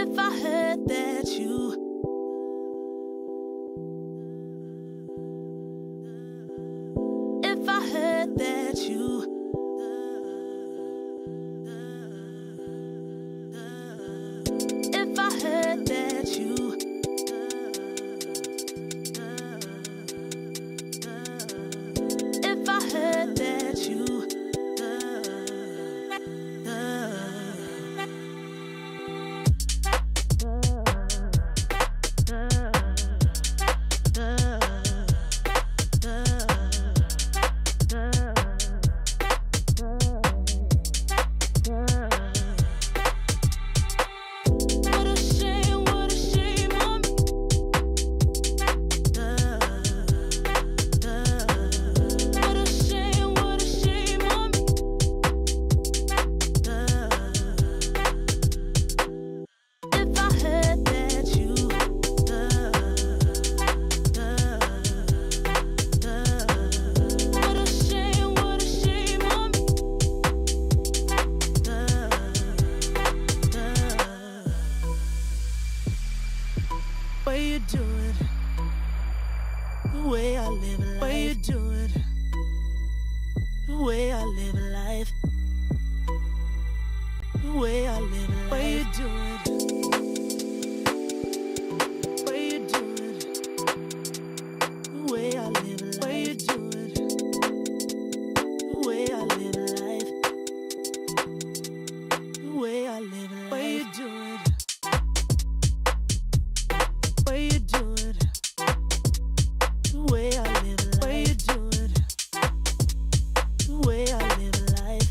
If I heard that you If I heard that you If I heard that you If I heard that you way I live life.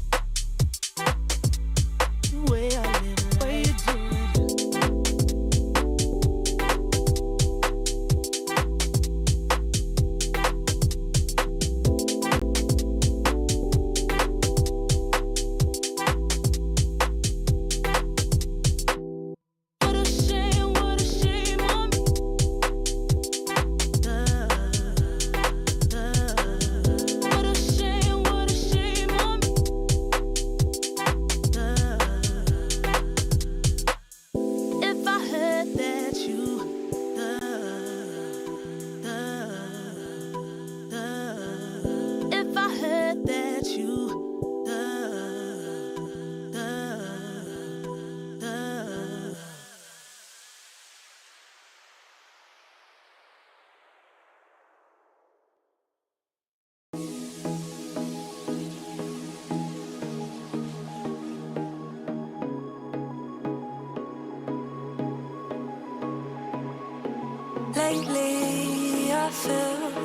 Lately I feel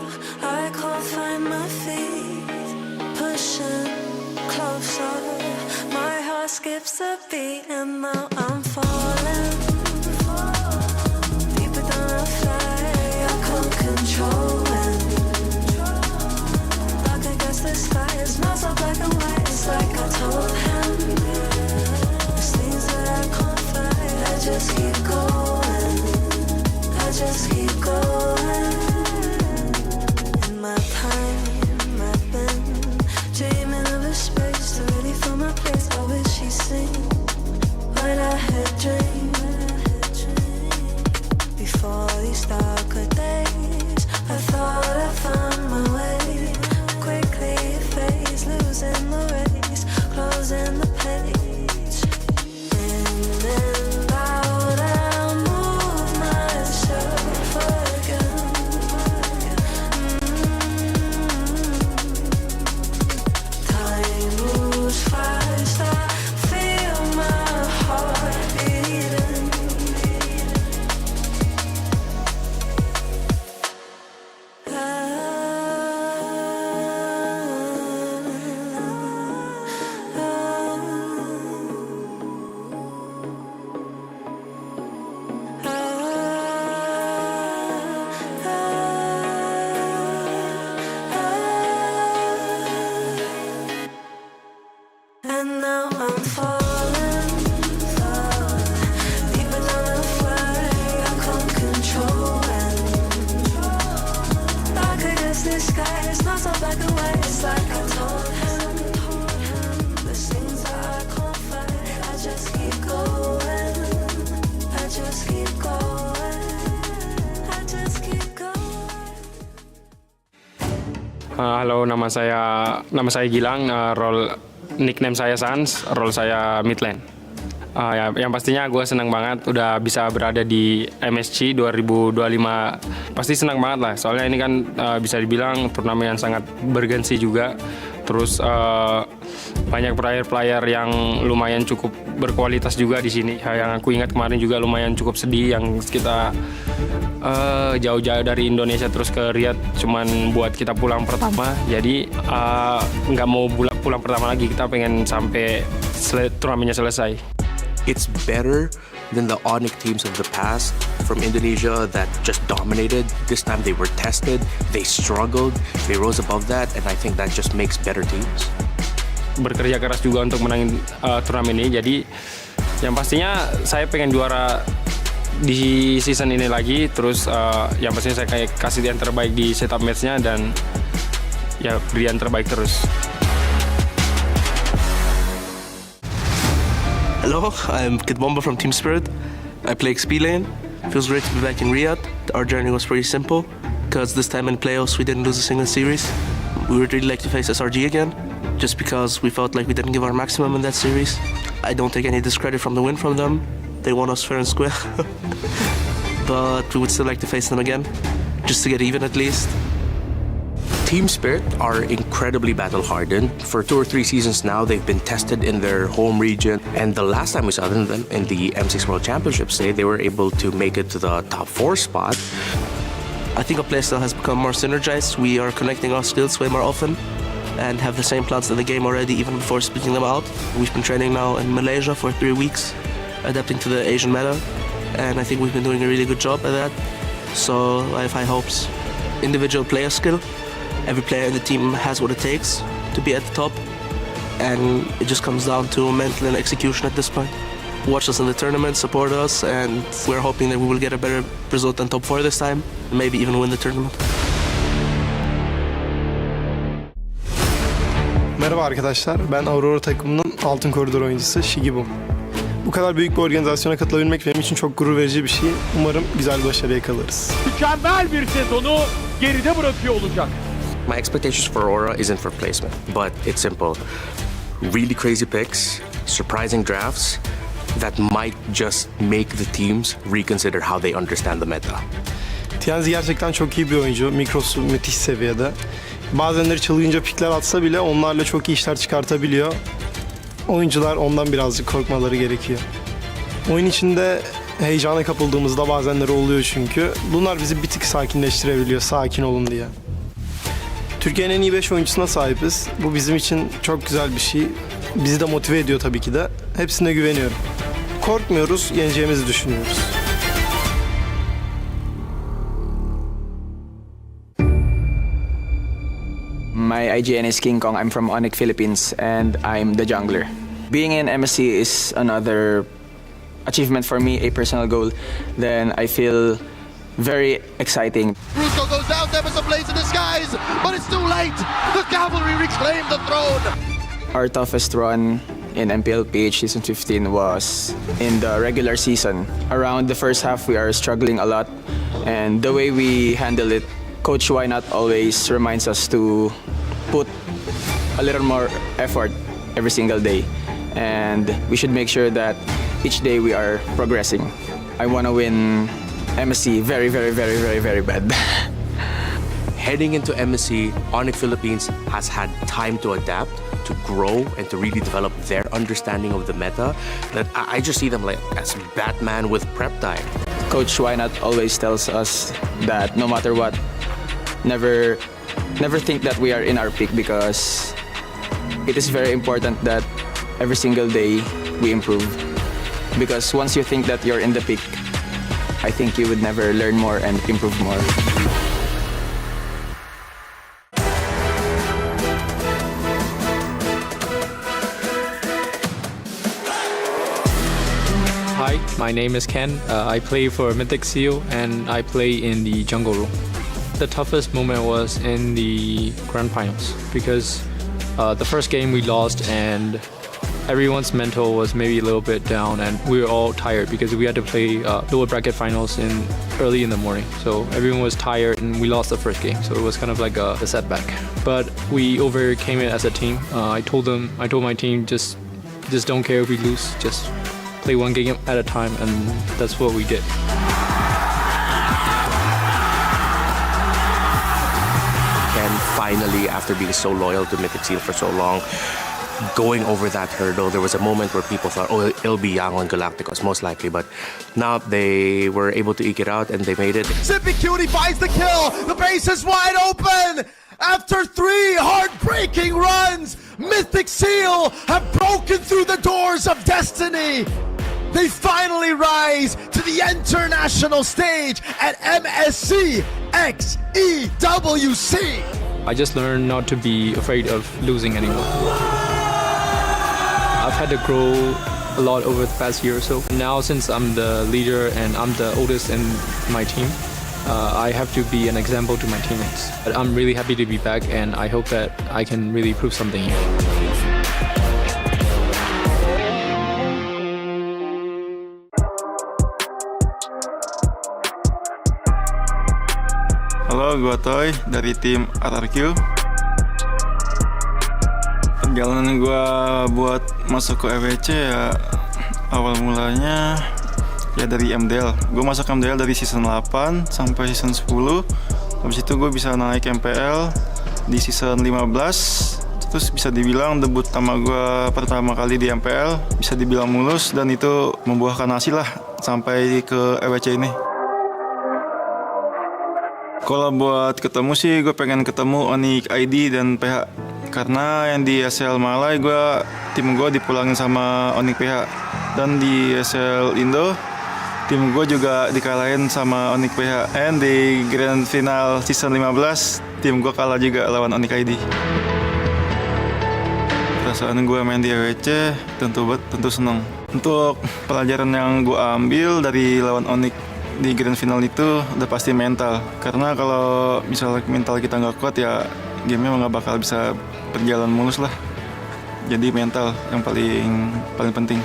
I can't find my feet. Pushing closer, my heart skips a beat, and now I'm falling deeper than I fly. I can't control it. Dark against the sky, it's not so black and white. It's like I told him, there's things that I can't fight. I just keep going. I just keep going. In my time, I've been dreaming of a space to really find my place. I wish she'd seen what I had dreamed. Before these darker days, I thought I found my way. Quickly it fades, losing the race, closing the page. In and out, I move myself again. Time moves fast, I feel my heart beating. And now I'm falling, deeper than I fly. I can't control it. Dark against the sky, it's not so black and white. It's like I told him, there's things that I can't fight. I just keep going. I just keep going. I just keep going. Halo, nama saya Gilang, nickname saya Sans, role saya midlane. Yang pastinya gue senang banget udah bisa berada di MSC 2025. Pasti senang banget lah, soalnya ini kan bisa dibilang turnamen yang sangat bergensi juga. Terus banyak player-player yang lumayan cukup berkualitas juga di sini. Yang aku ingat kemarin juga lumayan cukup sedih yang kita jauh-jauh dari Indonesia terus ke Riyadh cuman buat kita pulang pertama. Jadi nggak mau pulang pertama lagi, kita pengen sampai turnamennya selesai. It's better than the Onic teams of the past from Indonesia that just dominated. This time they were tested, they struggled, they rose above that, and I think that just makes better teams. Bekerja keras juga untuk menangin turnamen ini. Jadi yang pastinya saya pengen juara di season ini lagi. Terus yang pastinya saya kayak kasih yang terbaik di setup matchnya dan ya beri yang terbaik terus. Hello, I'm Kid Bomba from Team Spirit. I play XP lane. Feels great to be back in Riyadh. Our journey was pretty simple because this time in playoffs we didn't lose a single series. We would really like to face SRG again just because we felt like we didn't give our maximum in that series. I don't take any discredit from the win from them. They won us fair and square. But we would still like to face them again just to get even at least. Team Spirit are incredibly battle-hardened. For 2 or 3 seasons now, they've been tested in their home region. And the last time we saw them in the MSC World Championship, they were able to make it to the top 4 spot. I think our playstyle has become more synergized. We are connecting our skills way more often and have the same plans in the game already, even before speaking them out. We've been training now in Malaysia for 3 weeks, adapting to the Asian meta, and I think we've been doing a really good job at that. So I have high hopes. Individual player skill. Every player in the team has what it takes to be at the top, and it just comes down to mental and execution at this point. Watch us in the tournament, support us, and we're hoping that we will get a better result than top 4 this time, and maybe even win the tournament. Merhaba arkadaşlar, ben Aurora takımının altın koridor oyuncusu Shigibum. Bu kadar büyük bir organizasyona katılabilmek benim için çok gurur verici bir şey. Umarım güzel bir başarı yakalarız. Mükemmel bir sezonu geride bırakıyor olacak. My expectations for Aurora isn't for placement, but it's simple. Really crazy picks, surprising drafts that might just make the teams reconsider how they understand the meta. Tianzi gerçekten çok iyi bir oyuncu. Mikrosu müthiş seviyede. Bazenleri çılgınca pikler atsa bile onlarla çok iyi işler çıkartabiliyor. Oyuncular ondan birazcık korkmaları gerekiyor. Oyun içinde Heyecana kapıldığımızda bazenleri oluyor çünkü. Bunlar bizi bir tık sakinleştirebiliyor, sakin olun diye. Türkiye'nin en iyi 5 oyuncusuna sahibiz. Bu bizim için çok güzel bir şey. Bizi de motive ediyor tabii ki de. Hepsine güveniyorum. Korkmuyoruz, yeneceğimizi düşünüyoruz. My IGN is King Kong. I'm from Onic, Philippines, and I'm the jungler. Being in MSC is another achievement for me, a personal goal. Then I feel very exciting. Russo goes down, there was a blaze in the skies, but it's too late. The cavalry reclaim the throne. Our toughest run in MPLPH Season 15 was in the regular season. Around the first half, we are struggling a lot, and the way we handle it, Coach Why Not always reminds us to put a little more effort every single day, and we should make sure that each day we are progressing. I want to win MSC very, very, very, very, very bad. Heading into MSC, Onic Philippines has had time to adapt, to grow, and to really develop their understanding of the meta. That I just see them like as Batman with prep time. Coach Why Not always tells us that no matter what, never think that we are in our peak, because it is very important that every single day we improve. Because once you think that you're in the peak, I think you would never learn more and improve more. Hi, my name is Ken. I play for Mythic Seal and I play in the jungle role. The toughest moment was in the grand finals because the first game we lost and everyone's mental was maybe a little bit down and we were all tired because we had to play lower bracket finals early in the morning. So everyone was tired and we lost the first game. So it was kind of like a setback. But we overcame it as a team. I told my team just don't care if we lose, just play one game at a time, and that's what we did. Ken finally, after being so loyal to Mythic Seal for so long, going over that hurdle, there was a moment where people thought, oh, it'll be Yang on Galacticos, most likely, but now they were able to eke it out and they made it. Zippy Cutie finds the kill. The base is wide open. After 3 heartbreaking runs, Mythic Seal have broken through the doors of destiny. They finally rise to the international stage at MSC x EWC. I just learned not to be afraid of losing anymore. I've had to grow a lot over the past year or so. Now, since I'm the leader and I'm the oldest in my team, I have to be an example to my teammates. But I'm really happy to be back, and I hope that I can really prove something here. Halo, gue Toy dari tim RRQ. Perjalanan gue buat masuk ke EWC ya awal mulanya ya dari MDL. Gue masuk MDL dari season 8 sampai season 10. Habis itu gue bisa naik MPL di season 15. Terus bisa dibilang debut pertama kali di MPL bisa dibilang mulus, dan itu membuahkan hasil lah sampai ke EWC ini. Kalau buat ketemu sih, gue pengen ketemu Onic ID dan PH. Karena yang di SL Malai, tim gue dipulangin sama Onic PH. Dan di SL Indo, tim gue juga dikalahin sama Onic PH. And di Grand Final Season 15, tim gue kalah juga lawan Onic ID. Perasaan gue main di EWC tentu senang. Untuk pelajaran yang gue ambil dari lawan Onic di grand final itu udah pasti mental, karena kalau misalnya mental kita nggak kuat ya gamenya nggak bakal bisa berjalan mulus lah. Jadi mental yang paling penting.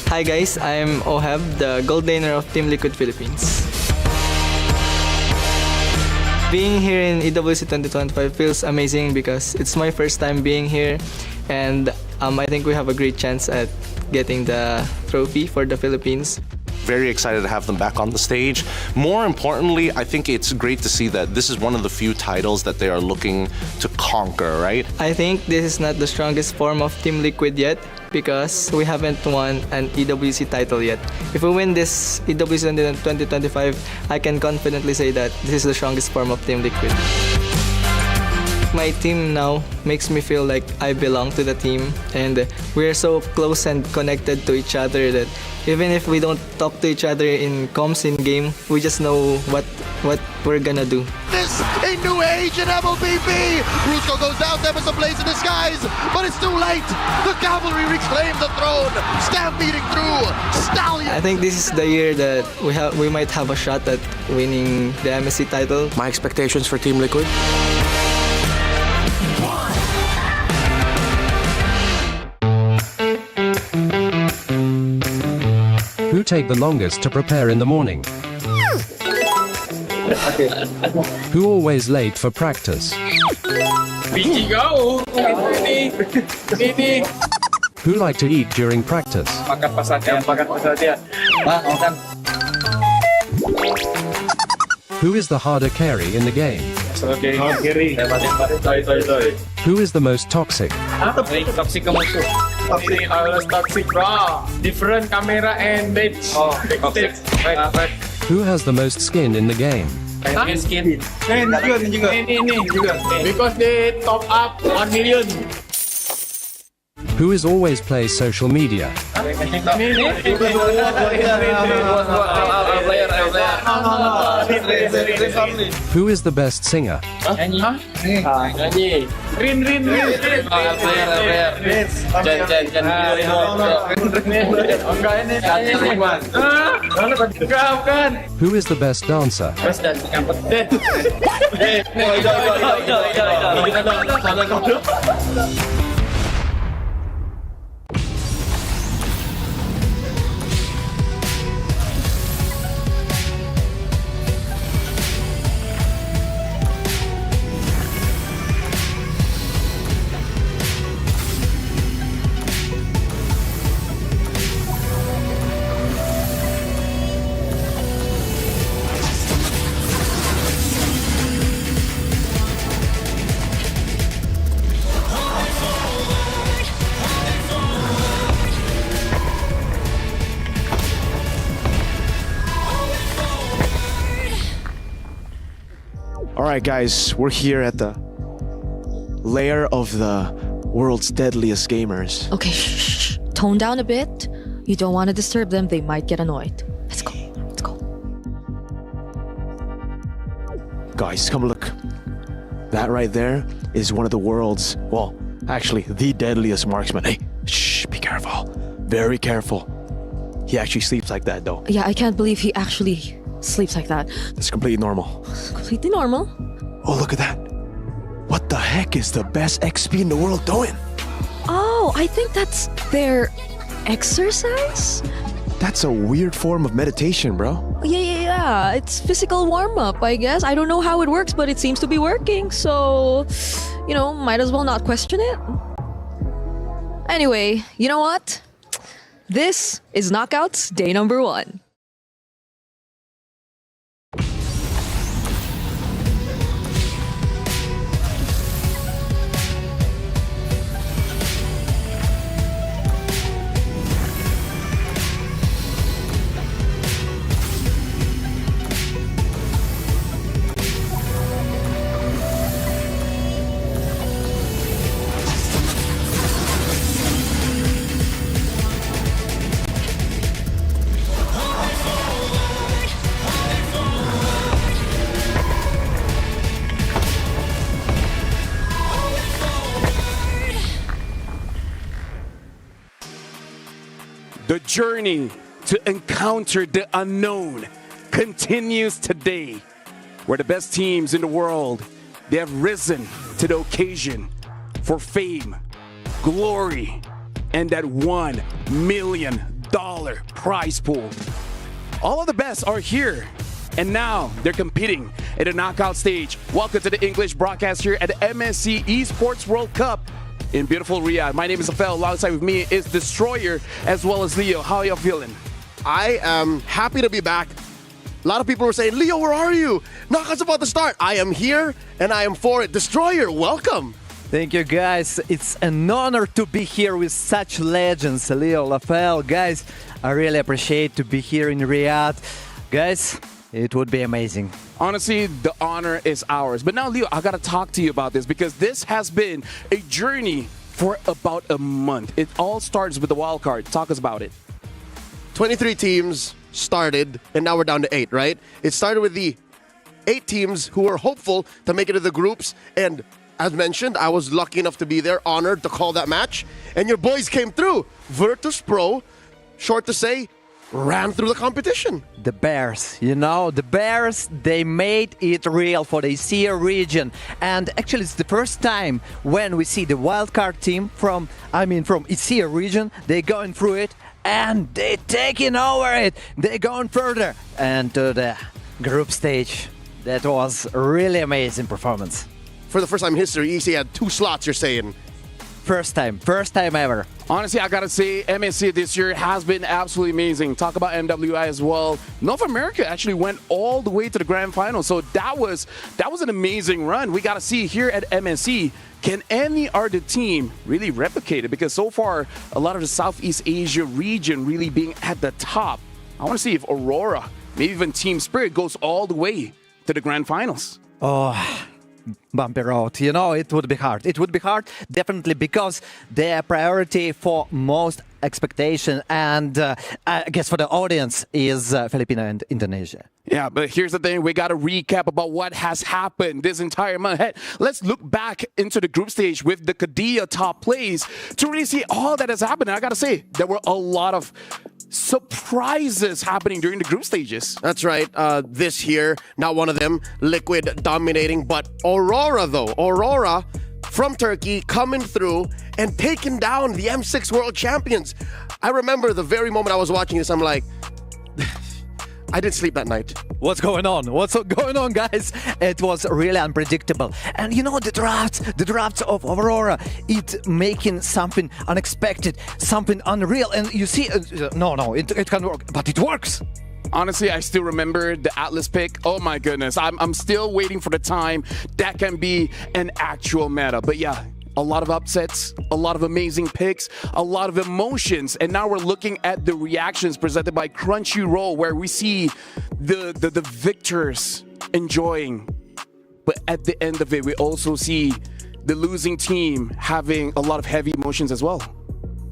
Hi guys, I'm Ohab, the gold laner of Team Liquid Philippines. Being here in EWC 2025 feels amazing because it's my first time being here, and I think we have a great chance at getting the trophy for the Philippines. very excited to have them back on the stage. More importantly, I think it's great to see that this is one of the few titles that they are looking to conquer, right? I think this is not the strongest form of Team Liquid yet because we haven't won an EWC title yet. If we win this EWC in 2025, I can confidently say that this is the strongest form of Team Liquid. My team now makes me feel like I belong to the team, and we're so close and connected to each other that even if we don't talk to each other in comms in game, we just know what we're gonna do. This a new age in MLBB. Brusco goes down, there was a blaze in the skies, but it's too late. The cavalry reclaim the throne, stampeding through Stallion. I think this is the year that we might have a shot at winning the MSC title. My expectations for Team Liquid? Who take the longest to prepare in the morning? Who always late for practice? Who like to eat during practice? Who is the harder carry in the game? Who is the most toxic? Toxic ke musuh. Toxic bro. Different camera and bitch. Oh, toxic. Who has the most skin in the game? Skin. Ini juga. Because they top up 1 million. Who is always plays social media? Who is the best singer? Who is the best dancer? Alright guys, we're here at the lair of the world's deadliest gamers. Okay, shh. Tone down a bit. You don't want to disturb them, they might get annoyed. Let's go. Guys, come look. That right there is one of the world's, well, actually the deadliest marksman. Hey, shh, be careful. Very careful. He actually sleeps like that though. Yeah, I can't believe he actually sleeps like that. It's completely normal. Completely normal. Oh, look at that. What the heck is the best XP in the world doing? Oh, I think that's their exercise? That's a weird form of meditation, bro. Yeah. It's physical warm-up, I guess. I don't know how it works, but it seems to be working. So, might as well not question it. Anyway, you know what? This is Knockouts Day number 1. The journey to encounter the unknown continues today, where the best teams in the world, they have risen to the occasion for fame, glory, and that $1 million prize pool. All of the best are here, and now they're competing at the knockout stage. Welcome to the English broadcast here at the MSC Esports World Cup in beautiful Riyadh. My name is Afel. Alongside with me is Destroyer as well as Leo. How are y'all feeling? I am happy to be back. A lot of people were saying, Leo, where are you? Knockouts about to start. I am here and I am for it. Destroyer, welcome. Thank you, guys. It's an honor to be here with such legends, Leo, Rafael. Guys, I really appreciate to be here in Riyadh. Guys, it would be amazing. Honestly, the honor is ours. But now, Leo, I got to talk to you about this because this has been a journey for about a month. It all starts with the wild card. Talk us about it. 23 teams started, and now we're down to 8, right? It started with the 8 teams who were hopeful to make it to the groups, and as mentioned, I was lucky enough to be there, honored to call that match, and your boys came through. Virtus Pro, short to say, ran through the competition. The Bears, you know, the Bears, they made it real for the ESEA region. And actually, it's the first time when we see the wildcard team from ESEA region, they're going through it and they're taking over it. They're going further and to the group stage. That was a really amazing performance. For the first time in history, EC had 2 slots, you're saying? First time ever. Honestly, I gotta say, MSC this year has been absolutely amazing. Talk about MWI as well. North America actually went all the way to the grand final, so that was an amazing run. We gotta see here at MSC, can any other team really replicate it? Because so far, a lot of the Southeast Asia region really being at the top. I want to see if Aurora, maybe even Team Spirit, goes all the way to the grand finals. Oh, bumpy road. You know, it would be hard. It would be hard, definitely, because their priority for most expectation and I guess for the audience is Filipino and Indonesia. Yeah, but here's the thing. We got to recap about what has happened this entire month. Hey, let's look back into the group stage with the Kadia top plays to really see all that has happened. And I got to say, there were a lot of surprises happening during the group stages. That's right. This here, not one of them. Liquid dominating, but Aurora, though. Aurora from Turkey coming through and taking down the M6 World Champions. I remember the very moment I was watching this, I'm like, I didn't sleep that night. What's going on? What's going on, guys? It was really unpredictable. And you know, the drafts of Aurora, it making something unexpected, something unreal. And you see, it can work, but it works. Honestly, I still remember the Atlas pick. Oh my goodness, I'm still waiting for the time that can be an actual meta. But yeah, a lot of upsets, a lot of amazing picks, a lot of emotions. And now we're looking at the reactions presented by Crunchyroll, where we see the victors enjoying. But at the end of it, we also see the losing team having a lot of heavy emotions as well.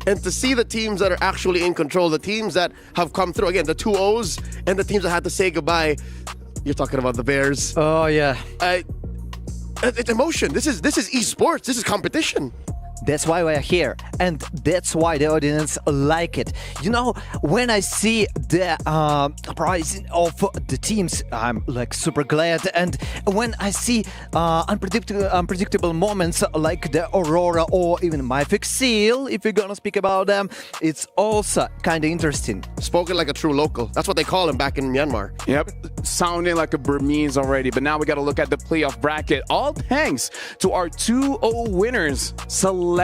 And to see the teams that are actually in control, the teams that have come through, again, the 2-0s, and the teams that had to say goodbye. You're talking about the Bears. Oh, yeah. It's emotion. This is esports. This is competition. That's why we're here, and that's why the audience like it. You know, when I see the pricing of the teams, I'm like super glad. And when I see unpredictable moments like the Aurora or even Mythic Seal, if you're gonna speak about them, it's also kind of interesting. Spoken like a true local. That's what they call him back in Myanmar. Yep, sounding like a Burmese already. But now we got to look at the playoff bracket. All thanks to our 2-0 winners selecting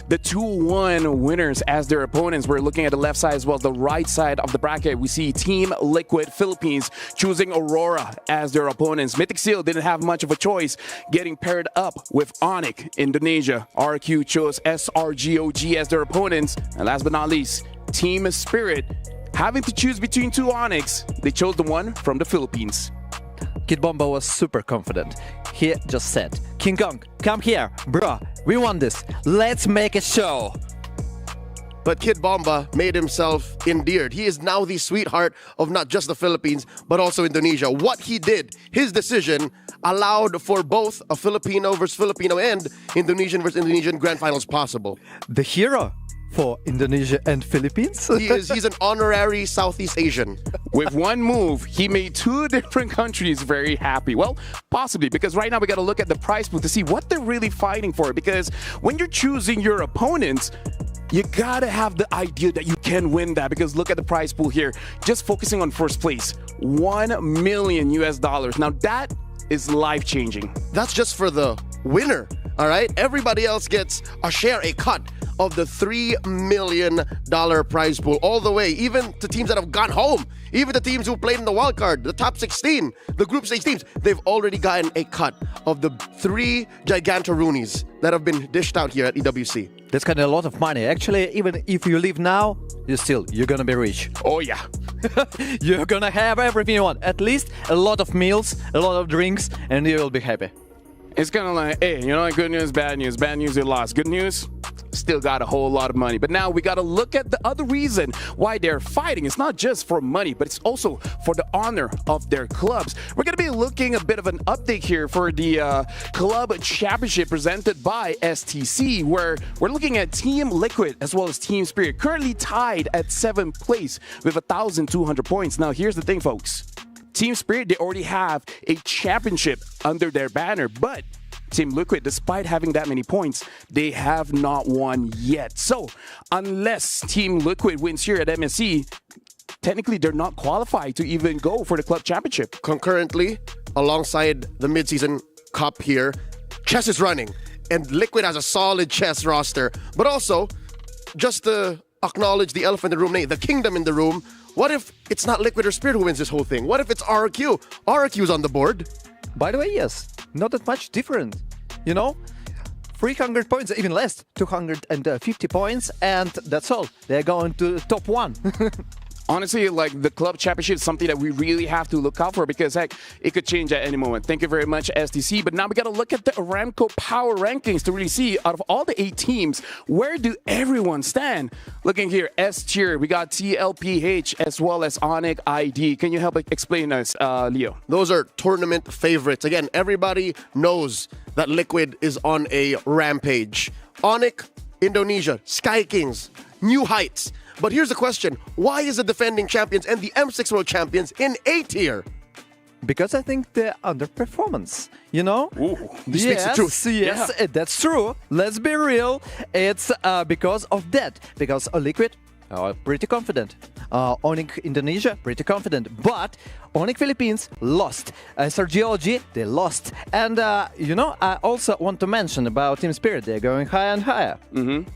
the 2-1 winners as their opponents. We're looking at the left side as well as the right side of the bracket. We see Team Liquid Philippines choosing Aurora as their opponents. Mythic Seal didn't have much of a choice, getting paired up with Onic, Indonesia. RQ chose SRGOG as their opponents. And last but not least, Team Spirit, having to choose between 2 Onics, they chose the one from the Philippines. Kid Bomba was super confident. He just said, King Kong, come here, bro. We won this. Let's make a show. But Kid Bomba made himself endeared. He is now the sweetheart of not just the Philippines, but also Indonesia. What he did, his decision, allowed for both a Filipino versus Filipino and Indonesian versus Indonesian grand finals possible. The hero for Indonesia and Philippines? He's an honorary Southeast Asian. With one move, he made 2 different countries very happy. Well, possibly, because right now we got to look at the prize pool to see what they're really fighting for. Because when you're choosing your opponents, you gotta have the idea that you can win that, because look at the prize pool here. Just focusing on first place, $1 million. Now that is life-changing. That's just for the winner, all right? Everybody else gets a share, a cut of the $3 million prize pool. All the way, even to teams that have gone home, even the teams who played in the wild card, the top 16, the group stage teams, they've already gotten a cut of the 3 gigantaroonies that have been dished out here at EWC. That's kind of a lot of money. Actually, even if you leave now, you're gonna be rich. Oh yeah. You're gonna have everything you want. At least a lot of meals, a lot of drinks, and you will be happy. It's kind of like, hey, good news, bad news. Bad news, you lost. Good news, still got a whole lot of money. But now we got to look at the other reason why they're fighting. It's not just for money, but it's also for the honor of their clubs. We're going to be looking a bit of an update here for the Club Championship presented by STC, where we're looking at Team Liquid as well as Team Spirit, currently tied at 7th place with 1,200 points. Now, here's the thing, folks. Team Spirit, they already have a championship under their banner, but Team Liquid, despite having that many points, they have not won yet. So, unless Team Liquid wins here at MSC, technically they're not qualified to even go for the club championship. Concurrently, alongside the midseason cup here, chess is running, and Liquid has a solid chess roster. But also, just to acknowledge the elephant in the room, the kingdom in the room, what if it's not Liquid or Spirit who wins this whole thing? What if it's RQ? RQ's on the board. By the way, yes, not that much different. 300 points, even less, 250 points, and that's all. They're going to top 1. Honestly, like the club championship is something that we really have to look out for because, heck, it could change at any moment. Thank you very much, STC. But now we got to look at the Aramco Power Rankings to really see, out of all the 8 teams, where do everyone stand? Looking here, S tier, we got TLPH as well as Onic ID. Can you help explain us, Leo? Those are tournament favorites. Again, everybody knows that Liquid is on a rampage. Onic, Indonesia, Sky Kings, new heights. But here's the question. Why is the defending champions and the M6 World Champions in A tier? Because I think they're underperformance, Ooh, this makes the truth. Yes, that's true. Let's be real. It's because of that. Because Liquid, pretty confident. Onic Indonesia, pretty confident. But Onic Philippines lost. SRGOG, they lost. And, I also want to mention about Team Spirit. They're going higher and higher. Mm-hmm.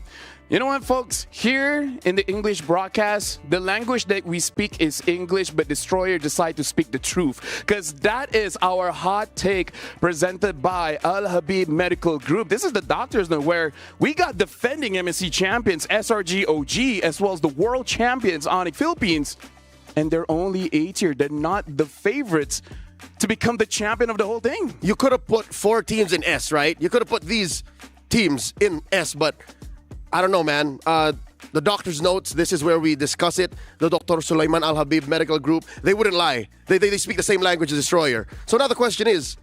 You know what, folks? Here in the English broadcast, the language that we speak is English, but Destroyer decide to speak the truth. Because that is our hot take presented by Al Habib Medical Group. This is the doctor's note where we got defending MSC champions SRGOG as well as the world champions Onic Philippines. And they're only A tier. They're not the favorites to become the champion of the whole thing. You could have put 4 teams in S, right? You could have put these teams in S, but I don't know, man. The doctor's notes, this is where we discuss it. The Dr. Sulaiman Al Habib Medical Group, they wouldn't lie. They speak the same language as Destroyer. So now the question is,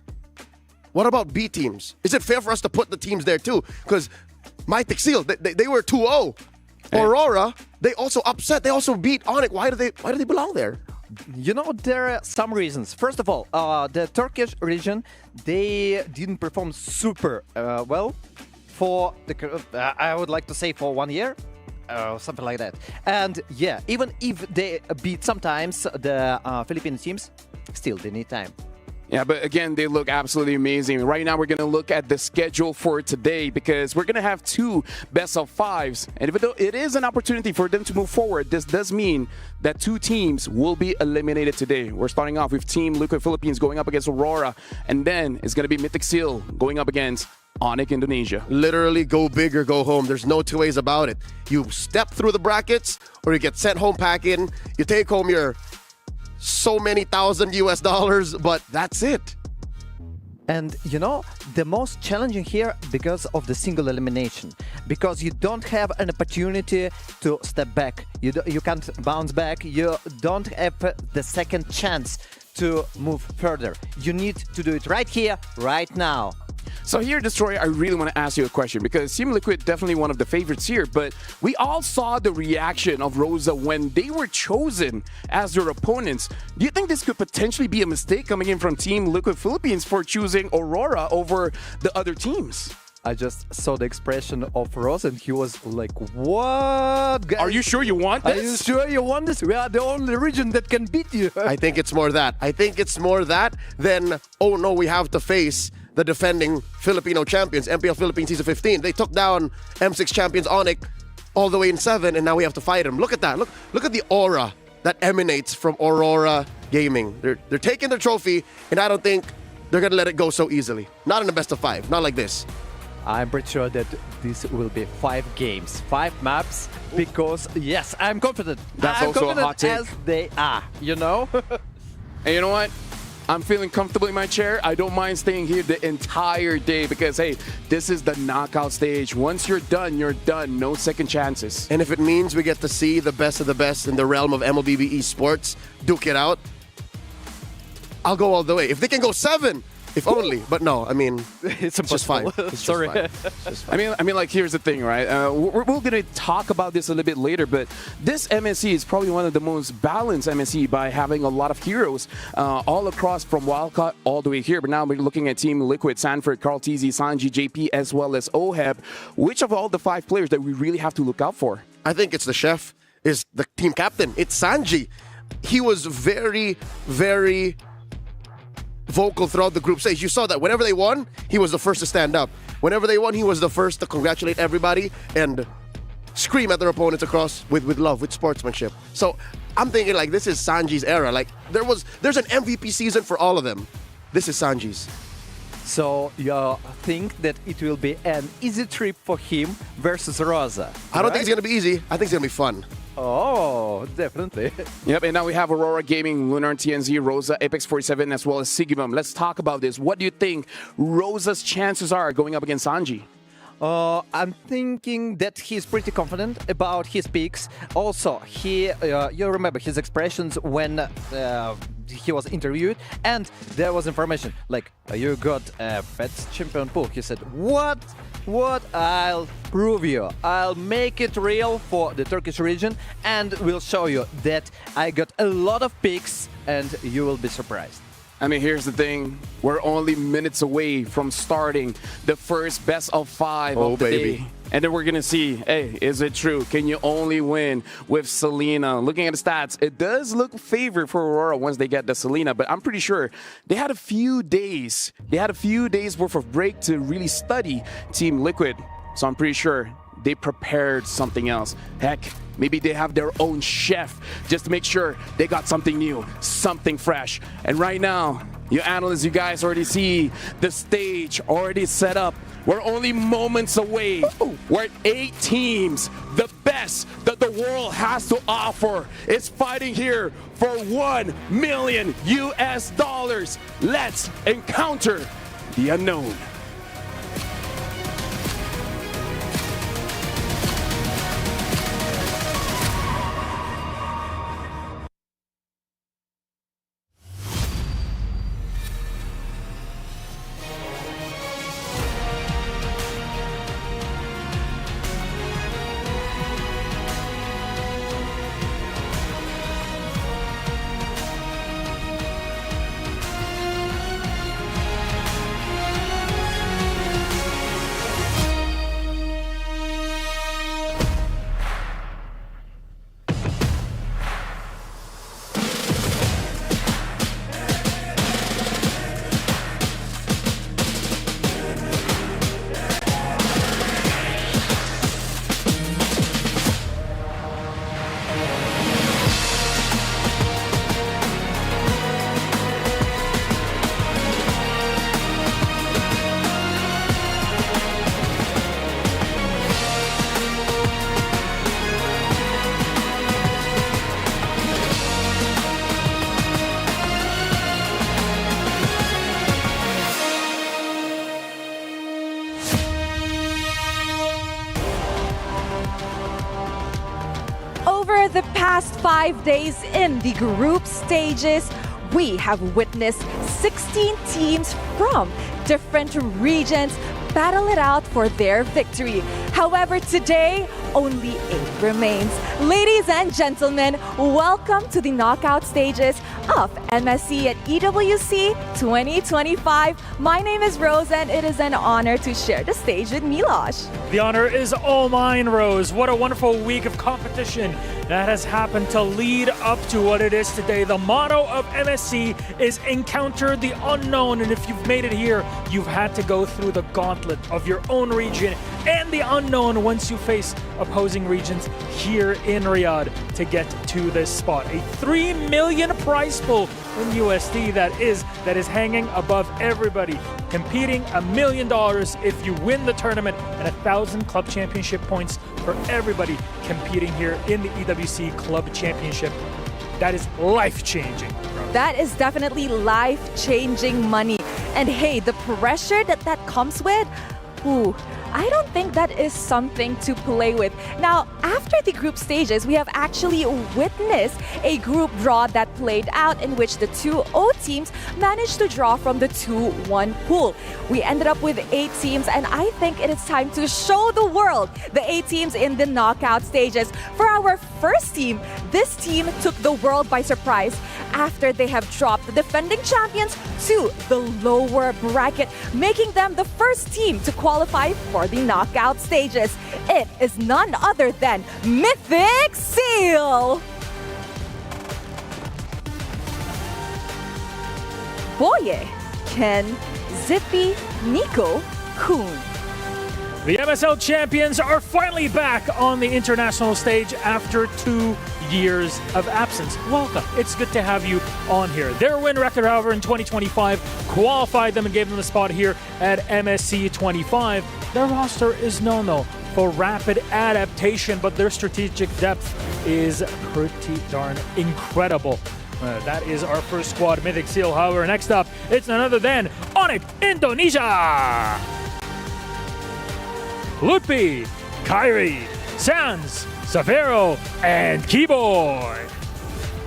what about B teams? Is it fair for us to put the teams there too? Because Mythic Seal, they were 2-0. Hey. Aurora, they also upset. They also beat Onic. Why do they belong there? There are some reasons. First of all, the Turkish region, they didn't perform super well. For I would like to say for 1 year, something like that. And yeah, even if they beat sometimes the Philippine teams, still they need time. Yeah, but again, they look absolutely amazing. Right now, we're going to look at the schedule for today because we're going to have 2 best-of-5s. And even though it is an opportunity for them to move forward, this does mean that 2 teams will be eliminated today. We're starting off with Team Liquid Philippines going up against Aurora. And then it's going to be Mythic Seal going up against Onic Indonesia. Literally go big or go home. There's no 2 ways about it. You step through the brackets or you get sent home packing. You take home your so many thousand US dollars, but that's it. And the most challenging here because of the single elimination, because you don't have an opportunity to step back. You can't bounce back. You don't have the second chance to move further. You need to do it right here, right now. So here, Destroyer, I really want to ask you a question because Team Liquid definitely one of the favorites here, but we all saw the reaction of Rosa when they were chosen as their opponents. Do you think this could potentially be a mistake coming in from Team Liquid Philippines for choosing Aurora over the other teams? I just saw the expression of Ross and he was like, what? Guys? Are you sure you want this? Are you sure you want this? We are the only region that can beat you. I think it's more that. I think it's more that than, oh no, we have to face the defending Filipino champions, MPL Philippines Season 15. They took down M6 champions Onic all the way in 7, and now we have to fight them. Look at that. Look at the aura that emanates from Aurora Gaming. They're taking the trophy, and I don't think they're going to let it go so easily. Not in the best of 5. Not like this. I'm pretty sure that this will be 5 games, 5 maps, because yes, I'm confident. That's I'm also confident a hot take. as they are, you know? And you know what? I'm feeling comfortable in my chair. I don't mind staying here the entire day because, hey, this is the knockout stage. Once you're done, you're done. No second chances. And if it means we get to see the best of the best in the realm of MLBB esports duke it out, I'll go all the way. If they can go 7, if only. But no, I mean, it's just 5. It's Sorry. Just 5. I mean, like, here's the thing, right? We're going to talk about this a little bit later, but this MSC is probably one of the most balanced MSC by having a lot of heroes all across from Wildcat all the way here. But now we're looking at Team Liquid, Sanford, Carl TZ, Sanji, JP, as well as OHEB. Which of all the 5 players that we really have to look out for? I think it's the chef, is the team captain. It's Sanji. He was very, very vocal throughout the group stage. You saw that whenever they won, he was the first to stand up. Whenever they won, he was the first to congratulate everybody and scream at their opponents across with love, with sportsmanship. So I'm thinking like this is Sanji's era. Like there's an MVP season for all of them. This is Sanji's. So you think that it will be an easy trip for him versus Rosa? I don't think it's going to be easy. I think it's going to be fun. Oh, definitely. Yep, and now we have Aurora Gaming, Lunar TNZ, Rosa, Apex 47, as well as Sigimum. Let's talk about this. What do you think Rosa's chances are going up against Sanji? I'm thinking that he's pretty confident about his picks. Also, you remember his expressions when he was interviewed, and there was information like, you got a pet champion pool. He said, what? I'll prove you. I'll make it real for the Turkish region, and we'll show you that I got a lot of picks, and you will be surprised. I mean, here's the thing. We're only minutes away from starting the first best of 5 of the day. And then we're going to see, hey, is it true? Can you only win with Selena? Looking at the stats, it does look favored for Aurora once they get the Selena, but I'm pretty sure they had a few days. They had a few days worth of break to really study Team Liquid. So I'm pretty sure they prepared something else. Heck, maybe they have their own chef just to make sure they got something new, something fresh. And right now, you analysts, you guys already see the stage already set up. We're only moments away. We're at 8 teams. The best that the world has to offer is fighting here for $1 million. Let's encounter the unknown. Over the past 5 days in the group stages, we have witnessed 16 teams from different regions battle it out for their victory. However, today, only 8 remains. Ladies and gentlemen, welcome to the knockout stages of MSC at EWC 2025. My name is Rose, and it is an honor to share the stage with Milosh. The honor is all mine, Rose. What a wonderful week of competition that has happened to lead up to what it is today. The motto of MSC is encounter the unknown, and if you've made it here, you've had to go through the gauntlet of your own region and the unknown once you face opposing regions here in Riyadh to get to this spot. A 3 million prize pool in USD that is hanging above everybody, competing $1 million if you win the tournament, and 1,000 club championship points for everybody competing here in the EWC Club Championship. That is life-changing. That is definitely life-changing money. And hey, the pressure that comes with, I don't think that is something to play with. Now, after the group stages, we have actually witnessed a group draw that played out in which the 2-0 teams managed to draw from the 2-1 pool. We ended up with 8 teams, and I think it is time to show the world the 8 teams in the knockout stages. For our first team, this team took the world by surprise after they have dropped the defending champions to the lower bracket, making them the first team to qualify for the knockout stages. It is none other than Mythic Seal! Boye, Ken, Zippy, Nico, Kuhn. The MSL champions are finally back on the international stage after 2 years of absence. Welcome. It's good to have you on here. Their win record, however, in 2025 qualified them and gave them the spot here at MSC 25. Their roster is known, though, for rapid adaptation, but their strategic depth is pretty darn incredible. That is our first squad, Mythic Seal. However, next up, it's none other than Onic, Indonesia! Lutfi, Kyrie, Sans, Savero, and Keyboy.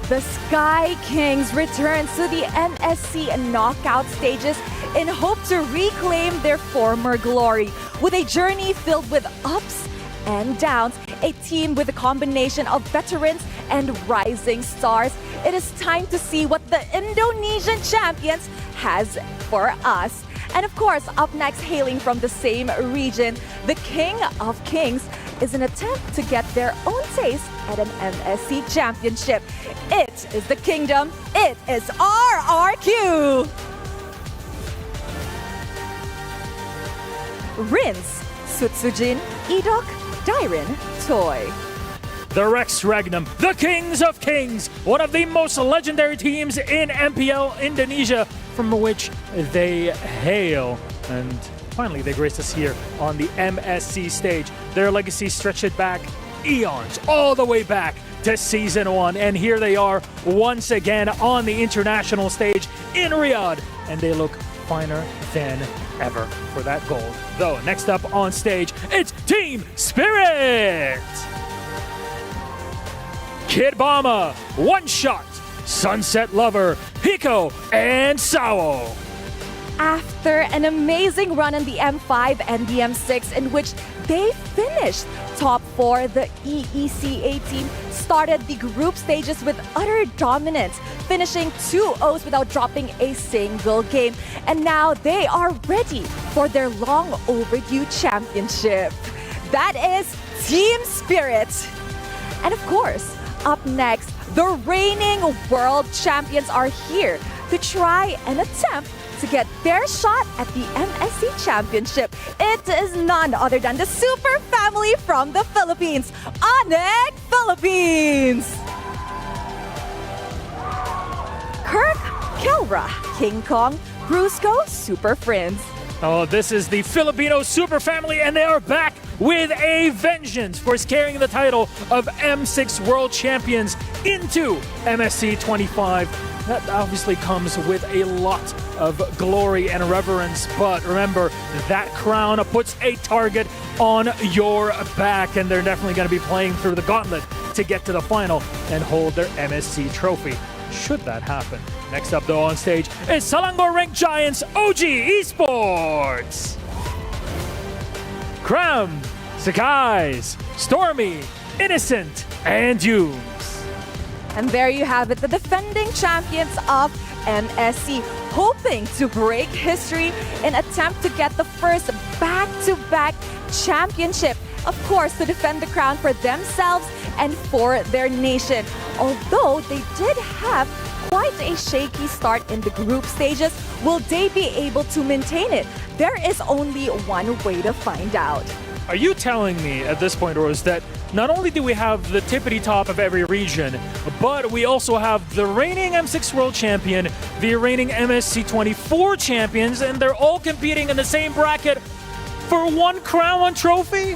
The Sky Kings return to the MSC knockout stages in hope to reclaim their former glory. With a journey filled with ups and downs, a team with a combination of veterans and rising stars, it is time to see what the Indonesian champions has for us. And of course, up next, hailing from the same region, the King of Kings is an attempt to get their own taste at an MSC championship. It is the Kingdom. It is RRQ. Rins, Sutsujin, Edok, Dairin, Toy. The Rex Regnum, the Kings of Kings, one of the most legendary teams in MPL Indonesia, from which they hail. And finally, they graced us here on the MSC stage. Their legacy stretched back eons, all the way back to Season 1. And here they are once again on the international stage in Riyadh. And they look finer than ever for that gold. Though, next up on stage, it's Team Spirit! Kid Bama, One Shot, Sunset Lover, Hiko, and Sao. After an amazing run in the M5 and the M6 in which they finished top 4, the EECA team started the group stages with utter dominance, finishing 2-0s without dropping a single game. And now they are ready for their long overdue championship. That is Team Spirit. And of course, up next, the reigning world champions are here to try and attempt to get their shot at the MSC Championship. It is none other than the super family from the Philippines, Onic Philippines! Kirk, Kelra, King Kong, Brusco, Super Friends. Oh, this is the Filipino super family, and they are back with a vengeance for carrying the title of M6 World Champions into MSC 25. That obviously comes with a lot of glory and reverence, but remember, that crown puts a target on your back, and they're definitely going to be playing through the gauntlet to get to the final and hold their MSC trophy, should that happen. Next up, though, on stage is Selangor Ranked Giants OG Esports. And there you have it, the defending champions of MSC, hoping to break history in attempt to get the first back-to-back championship. Of course, to defend the crown for themselves and for their nation. Although they did have quite a shaky start in the group stages, will they be able to maintain it? There is only one way to find out. Are you telling me at this point, Rose, that not only do we have the tippity top of every region, but we also have the reigning M6 World Champion, the reigning MSC 24 champions, and they're all competing in the same bracket for one crown, one trophy?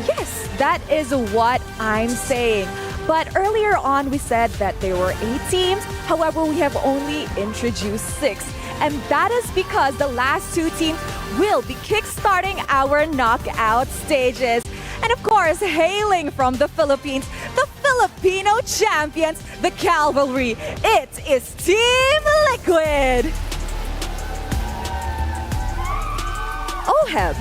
Yes, that is what I'm saying. But earlier on, we said that there were 8 teams. However, we have only introduced 6. And that is because the last 2 teams will be kickstarting our knockout stages. And of course, hailing from the Philippines, the Filipino champions, the Cavalry, it is Team Liquid! Oheb,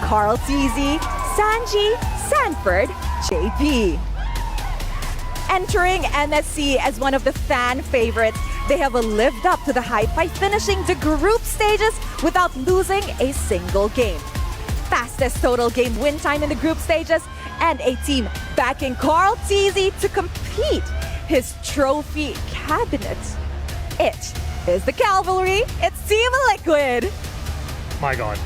Carl TZ, Sanji, Sanford, JP. Entering MSC as one of the fan favorites, they have lived up to the hype by finishing the group stages without losing a single game. Fastest total game win time in the group stages, and a team backing Carl TZ to complete his trophy cabinet. It is the Cavalry, it's Team Liquid! My God.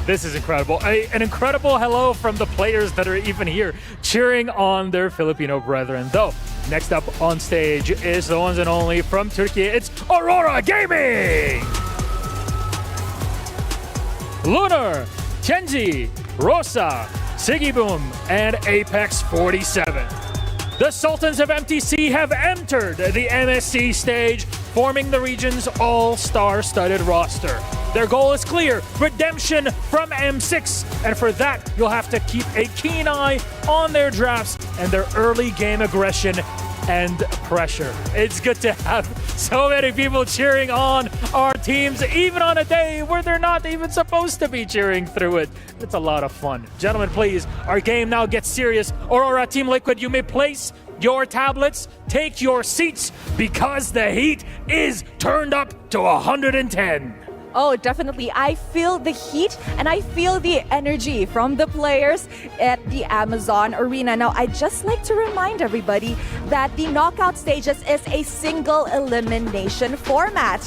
This is incredible. An incredible hello from the players that are even here cheering on their Filipino brethren. Though, next up on stage is the ones and only from Turkey. It's Aurora Gaming! Lunar, Chenzi, Rosa, Sigiboom, and Apex 47. The Sultans of MTC have entered the MSC stage, forming the region's all-star studded roster. Their goal is clear, redemption from M6, and for that, you'll have to keep a keen eye on their drafts and their early game aggression and pressure. It's good to have so many people cheering on our teams, even on a day where they're not even supposed to be cheering through it. It's a lot of fun. Gentlemen, please, our game now gets serious. Aurora, Team Liquid, you may place your tablets, take your seats, because the heat is turned up to 110. Oh, definitely. I feel the heat and I feel the energy from the players at the Amazon Arena. Now, I'd just like to remind everybody that the knockout stages is a single elimination format.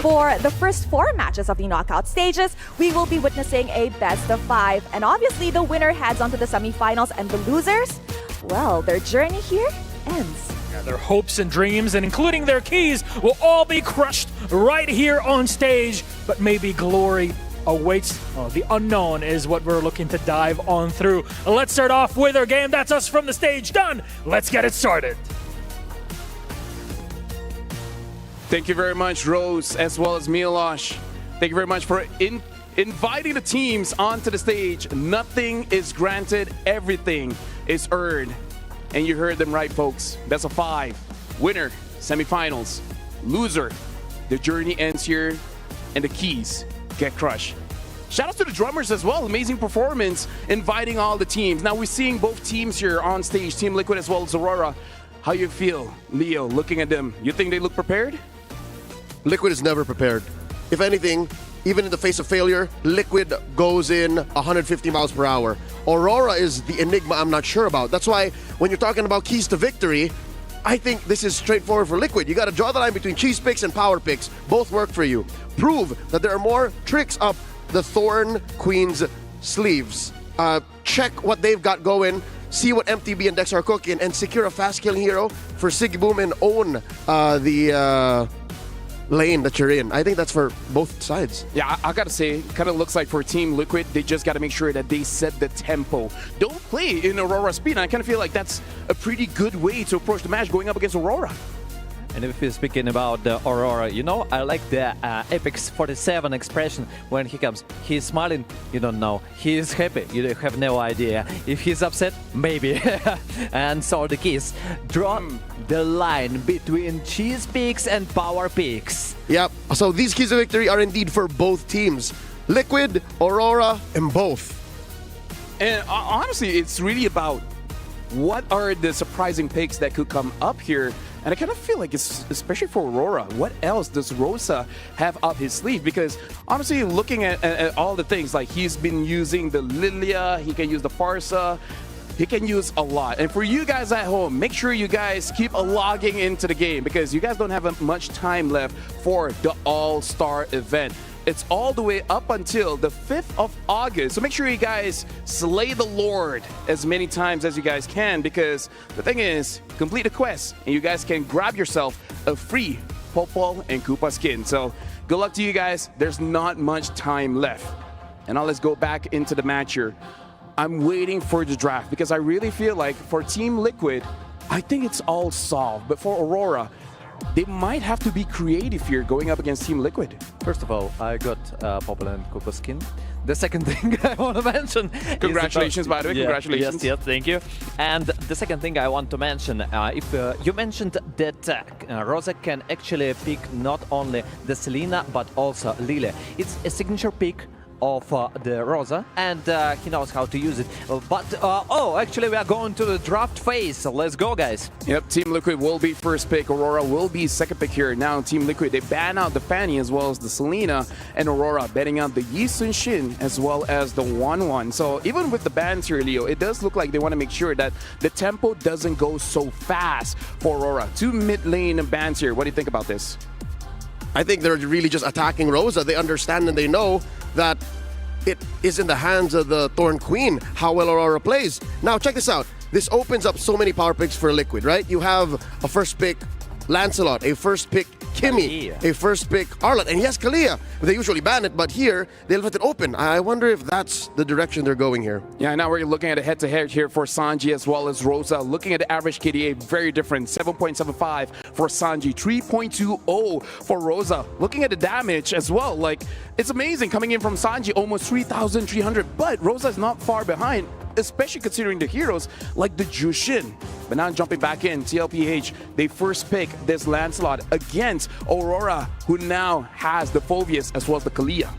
For the first 4 matches of the knockout stages, we will be witnessing a best of 5. And obviously, the winner heads on to the semifinals, and the losers, well, their journey here ends. Their hopes and dreams, and including their keys, will all be crushed right here on stage. But maybe glory awaits. Oh, the unknown is what we're looking to dive on through. Let's start off with our game. That's us from the stage. Done. Let's get it started. Thank you very much, Rose, as well as Milosh. Thank you very much for inviting the teams onto the stage. Nothing is granted, everything is earned. And you heard them right, folks. Best of 5. Winner, semifinals. Loser, the journey ends here, and the keys get crushed. Shout out to the drummers as well. Amazing performance, inviting all the teams. Now we're seeing both teams here on stage, Team Liquid as well as Aurora. How you feel, Leo, looking at them? You think they look prepared? Liquid is never prepared. If anything, even in the face of failure, Liquid goes in 150 miles per hour. Aurora is the enigma I'm not sure about. That's why when you're talking about keys to victory, I think this is straightforward for Liquid. You got to draw the line between cheese picks and power picks. Both work for you. Prove that there are more tricks up the Thorn Queen's sleeves. Check what they've got going. See what MTB and Dex are cooking, and secure a fast-killing hero for Sigiboom and own the lane that you're in. I think that's for both sides. Yeah, I gotta say, it kind of looks like for Team Liquid, they just gotta make sure that they set the tempo. Don't play in Aurora speed. And I kind of feel like that's a pretty good way to approach the match going up against Aurora. And if we're speaking about the Aurora, you know, I like the Apex 47 expression when he comes. He's smiling, you don't know. He's happy, you have no idea. If he's upset, maybe. And so the keys. Draw the line between cheese picks and power picks. Yep, so these keys of victory are indeed for both teams. Liquid, Aurora, and both. And honestly, it's really about what are the surprising picks that could come up here? And I kind of feel like, it's, especially for Aurora, what else does Rosa have up his sleeve? Because honestly, looking at all the things, like he's been using the Lilia, he can use the Farsa, he can use a lot. And for you guys at home, make sure you guys keep logging into the game because you guys don't have much time left for the All-Star event. It's all the way up until the 5th of August. So make sure you guys slay the Lord as many times as you guys can because the thing is, complete the quest and you guys can grab yourself a free Popol and Koopa skin. So good luck to you guys. There's not much time left. And now let's go back into the match here. I'm waiting for the draft because I really feel like for Team Liquid, I think it's all solved. But for Aurora, they might have to be creative here going up against Team Liquid. First of all, I got Popol and Koopa skin. The second thing I want to mention... Congratulations, by the way. Yeah, Congratulations. Yes, thank you. And the second thing I want to mention, if you mentioned that Rosa can actually pick not only the Selena, but also Lily. It's a signature pick of the Rosa, and he knows how to use it. Actually, we are going to the draft phase, so let's go, guys. Yep, Team Liquid will be first pick. Aurora will be second pick here. Now, Team Liquid, they ban out the Fanny as well as the Selena, and Aurora banning out the Yi Sun Shin as well as the 1-1. So even with the bans here, Leo, it does look like they want to make sure that the tempo doesn't go so fast for Aurora. 2 mid-lane bans here. What do you think about this? I think they're really just attacking Rosa. They understand and they know that it is in the hands of the Thorn Queen how well Aurora plays. Now, check this out. This opens up so many power picks for Liquid, right? You have a first pick Lancelot, a first pick Kimmy, a first pick Arlott, and yes, Kalia. They usually ban it, but here they left it open. I wonder if that's the direction they're going here. Yeah, now we're looking at a head-to-head here for Sanji as well as Rosa. Looking at the average KDA, very different. 7.75 for Sanji, 3.20 for Rosa. Looking at the damage as well, like, it's amazing coming in from Sanji, almost 3,300, but Rosa is not far behind, especially considering the heroes like the Jushin. But now jumping back in, TLPH, they first pick this Lancelot against Aurora, who now has the Phoveus as well as the Kalia.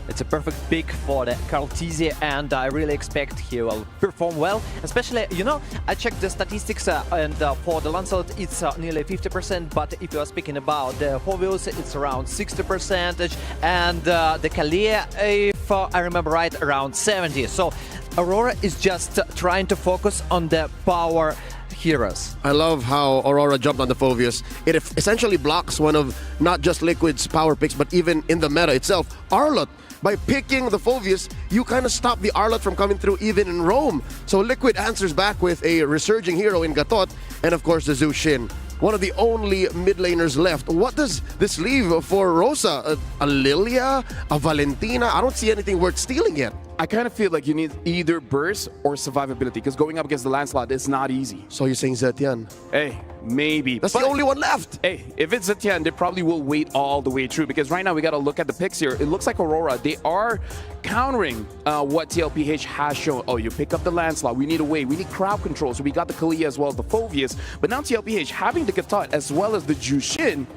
It's a perfect pick for the Cartesi, and I really expect he will perform well. Especially, you know, I checked the statistics, and for the Lancelot, it's nearly 50%, but if you are speaking about the Phoveus, it's around 60%, and the Kalia, if I remember right, around 70%. So Aurora is just trying to focus on the power heroes. I love how Aurora jumped on the Phoveus. It essentially blocks one of not just Liquid's power picks, but even in the meta itself, Arlott. By picking the Phoveus, you kind of stop the Arlott from coming through even in Rome. So Liquid answers back with a resurging hero in Gatot, and of course the Zushin. One of the only mid laners left. What does this leave for Rosa? A Lilia? A Valentina? I don't see anything worth stealing yet. I kind of feel like you need either burst or survivability because going up against the Lancelot is not easy. So you're saying Zetian? Hey, maybe. That's the only one left. Hey, if it's Zetian, they probably will wait all the way through because right now we got to look at the picks here. It looks like Aurora, they are countering what TLPH has shown. Oh, you pick up the Lancelot, we need a wait, we need crowd control. So we got the Kalia as well as the Phoveus. But now TLPH having the Gatot as well as the Jushin,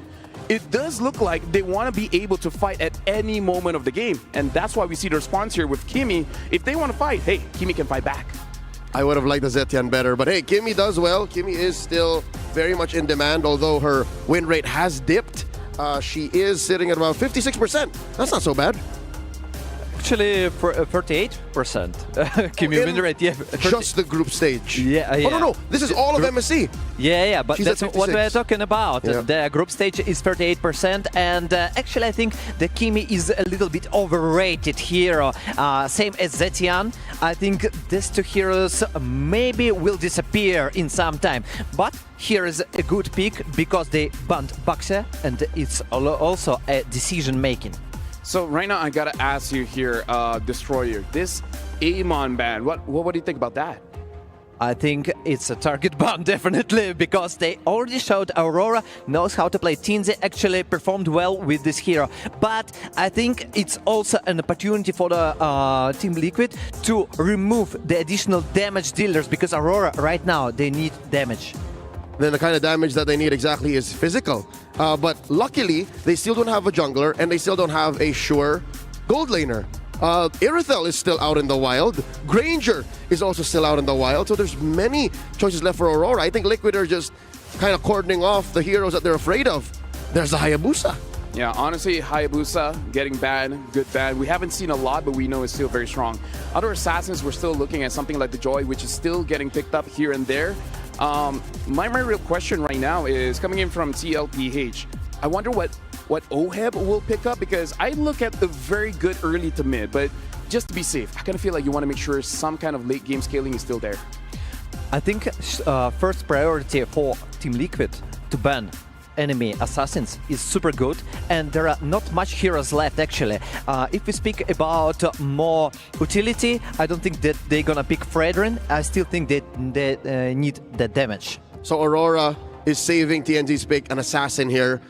it does look like they want to be able to fight at any moment of the game. And that's why we see the response here with Kimmy. If they want to fight, hey, Kimmy can fight back. I would have liked the Zetian better, but hey, Kimmy does well. Kimmy is still very much in demand, although her win rate has dipped. She is sitting at about 56%. That's not so bad. Actually, 38%. Kimmy win rate, yeah. Just the group stage. Yeah, Oh, no, this is all of MSC. Yeah, but She's that's at what 56. we're talking about. Yeah. The group stage is 38%, and actually I think the Kimmy is a little bit overrated hero. Same as Zetian. I think these two heroes maybe will disappear in some time. But here is a good pick because they banned Baxia, and it's also a decision making. So right now I gotta ask you here, Destroyer, this Amon ban, what do you think about that? I think it's a target ban, definitely, because they already showed Aurora knows how to play. Tinze actually performed well with this hero. But I think it's also an opportunity for the Team Liquid to remove the additional damage dealers, because Aurora right now, they need damage. Then the kind of damage that they need exactly is physical. But luckily, they still don't have a jungler and they still don't have a sure gold laner. Irithel is still out in the wild. Granger is also still out in the wild. So there's many choices left for Aurora. I think Liquid are just kind of cordoning off the heroes that they're afraid of. There's the Hayabusa. Yeah, honestly, Hayabusa getting bad, good bad. We haven't seen a lot, but we know it's still very strong. Other assassins, we're still looking at something like the Joy, which is still getting picked up here and there. My real question right now is coming in from TLPH. I wonder what OHEB will pick up, because I look at the very good early to mid, but just to be safe, I kind of feel like you want to make sure some kind of late game scaling is still there. I think first priority for Team Liquid to ban enemy assassins is super good, and there are not much heroes left actually. If we speak about more utility, I don't think that they're gonna pick Fredrin. I still think that they need the damage. So Aurora is saving TNG's pick, an assassin here.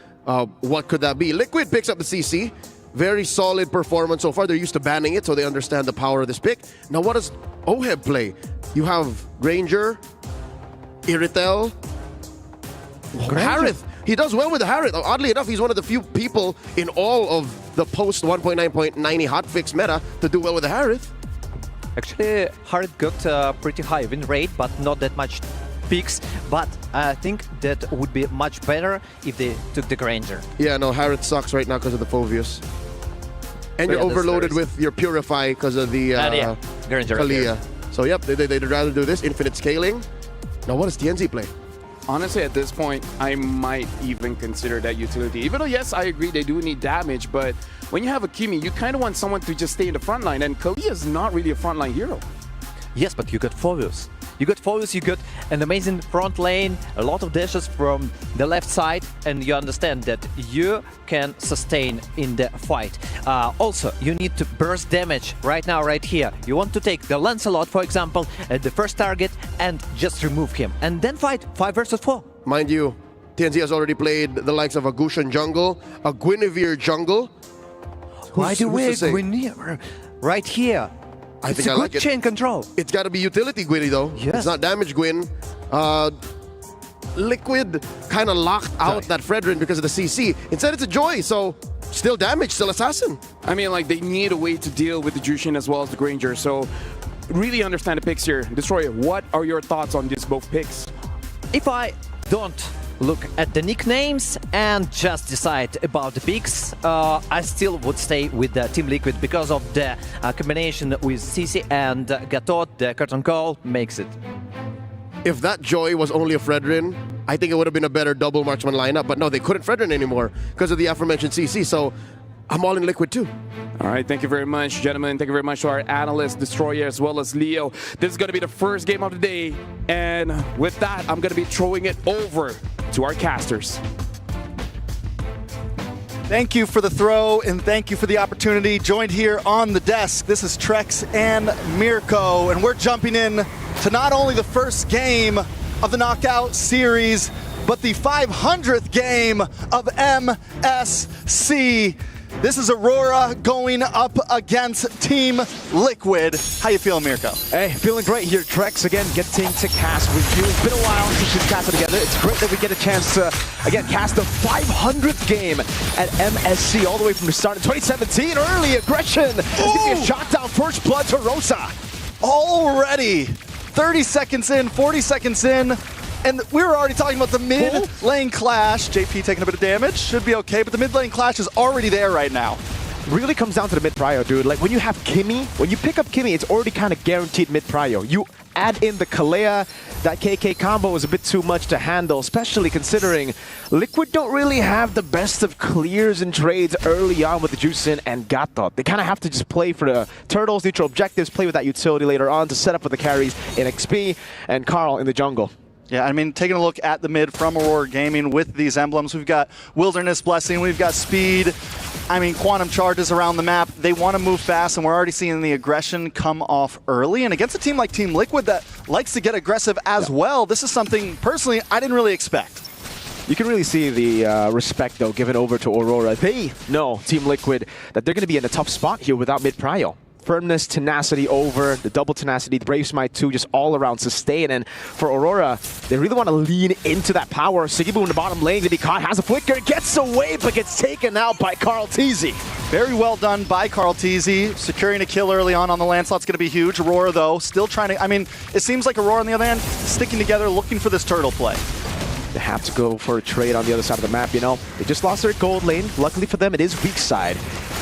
What could that be? Liquid picks up the CC. Very solid performance so far. They're used to banning it, so they understand the power of this pick. Now what does OHEB play? You have Granger, Irithel, Harith. He does well with the Harith. Oddly enough, he's one of the few people in all of the post 1.9.90 hotfix meta to do well with the Harith. Actually, Harith got a pretty high win rate, but not that much picks. But I think that would be much better if they took the Granger. Yeah, no, Harith sucks right now because of the Phoveus. And you're overloaded with your Purify because of the Granger Kalia. So yep, they'd rather do this. Infinite scaling. Now what does TNZ play? Honestly, at this point, I might even consider that utility. Even though, yes, I agree they do need damage, but when you have a Kimi, you kind of want someone to just stay in the front line, and Kalia is not really a frontline hero. Yes, but you got Phoveus. You got an amazing front lane, a lot of dashes from the left side, and you understand that you can sustain in the fight. Also, you need to burst damage right now, right here. You want to take the Lancelot, for example, at the first target and just remove him, and then fight 5 versus 4. Mind you, TNZ has already played the likes of a Gushan jungle, a Guinevere jungle. By the way, Guinevere, right here. I it's think a I good like it. chain control. It's got to be utility Gwynny though. Yes. It's not damage Gwyn. Liquid kind of locked out that Fredrin because of the CC. Instead it's a Joy, so still damage, still assassin. I mean, like, they need a way to deal with the Jushin as well as the Granger, so really understand the picks here. Destroyer, what are your thoughts on these both picks? If I don't look at the nicknames and just decide about the picks, I still would stay with the Team Liquid because of the combination with CC and Gatot. The curtain call makes it. If that Joy was only a Fredrin, I think it would have been a better double marksman lineup, but no, they couldn't Fredrin anymore because of the aforementioned CC, so I'm all in Liquid too. All right, thank you very much, gentlemen. Thank you very much to our analyst, Destroyer, as well as Leo. This is going to be the first game of the day, and with that, I'm going to be throwing it over to our casters. Thank you for the throw, and thank you for the opportunity. Joined here on the desk, this is Trex and Mirko, and we're jumping in to not only the first game of the Knockout Series, but the 500th game of MSC. This is Aurora going up against Team Liquid. How you feeling, Mirko? Hey, feeling great here, Trex. Again, getting to cast with you. It's been a while since we've casted together. It's great that we get a chance to, again, cast the 500th game at MSC all the way from the start in 2017. Early aggression. It's going to be a shot down, first blood to Rosa. Already 30 seconds in, 40 seconds in, and we were already talking about the mid lane clash. JP taking a bit of damage, should be okay, but the mid lane clash is already there right now. Really comes down to the mid prio, dude. Like when you have Kimmy, when you pick up Kimmy, it's already kind of guaranteed mid prio. You add in the Kalea, that KK combo is a bit too much to handle, especially considering Liquid don't really have the best of clears and trades early on with the Juicin and Gatot. They kind of have to just play for the turtles, neutral objectives, play with that utility later on to set up with the carries in XP and Carl in the jungle. Yeah, I mean, taking a look at the mid from Aurora Gaming with these emblems, we've got Wilderness Blessing, we've got Speed, I mean, Quantum Charges around the map. They want to move fast, and we're already seeing the aggression come off early. And against a team like Team Liquid that likes to get aggressive as well, this is something, personally, I didn't really expect. You can really see the respect, though, given over to Aurora. They know, Team Liquid, that they're going to be in a tough spot here without mid prio. firmness, tenacity over, the double tenacity, the Brave Smite too, just all around sustain. And for Aurora, they really want to lean into that power. Sigibu in the bottom lane to be caught, has a flicker, gets away, but gets taken out by Carl Teasy. Very well done by Carl Teasy. Securing a kill early on the Lancelot's going to be huge. Aurora, though, still trying to... I mean, it seems like Aurora, on the other hand, sticking together, looking for this turtle play. They have to go for a trade on the other side of the map, you know. They just lost their gold lane. Luckily for them, it is weak side.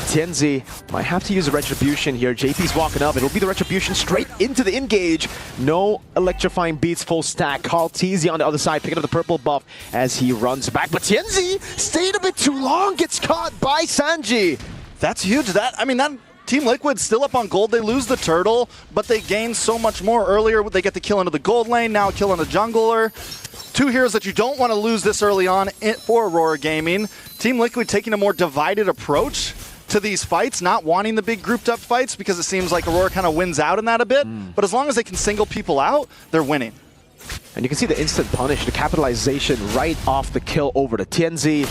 Tianzi might have to use a Retribution here. JP's walking up. It'll be the Retribution straight into the engage. No electrifying beats, full stack. Carl Teasy on the other side, picking up the purple buff as he runs back. But Tianzi stayed a bit too long, gets caught by Sanji. That's huge. That Team Liquid still up on gold. They lose the turtle, but they gain so much more earlier. They get the kill into the gold lane, now a kill on the jungler. Two heroes that you don't want to lose this early on for Aurora Gaming. Team Liquid taking a more divided approach to these fights, not wanting the big grouped up fights because it seems like Aurora kind of wins out in that a bit. But as long as they can single people out, they're winning. And you can see the instant punish, the capitalization right off the kill over to Tianzi.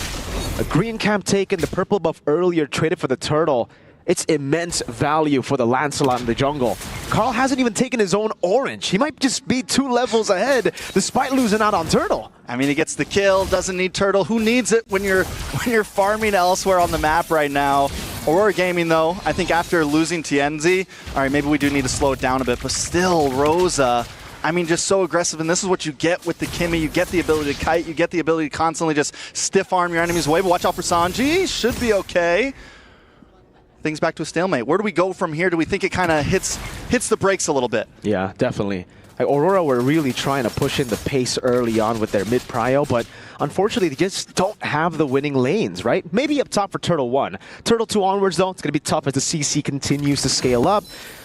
A green camp taken, the purple buff earlier traded for the turtle. It's immense value for the Lancelot in the jungle. Carl hasn't even taken his own orange. He might just be 2 levels ahead despite losing out on turtle. I mean, he gets the kill, doesn't need turtle. Who needs it when you're farming elsewhere on the map right now? Aurora Gaming, though, I think after losing Tianzi, all right, maybe we do need to slow it down a bit, but still, Rosa, I mean, just so aggressive, and this is what you get with the Kimmy. You get the ability to kite, you get the ability to constantly just stiff arm your enemies away, but watch out for Sanji, should be okay. Things back to a stalemate. Where do we go from here? Do we think it kind of hits the brakes a little bit? Yeah, definitely. Like Aurora were really trying to push in the pace early on with their mid-prio, but unfortunately they just don't have the winning lanes, right? Maybe up top for Turtle 1. Turtle 2 onwards, though, it's going to be tough as the CC continues to scale up.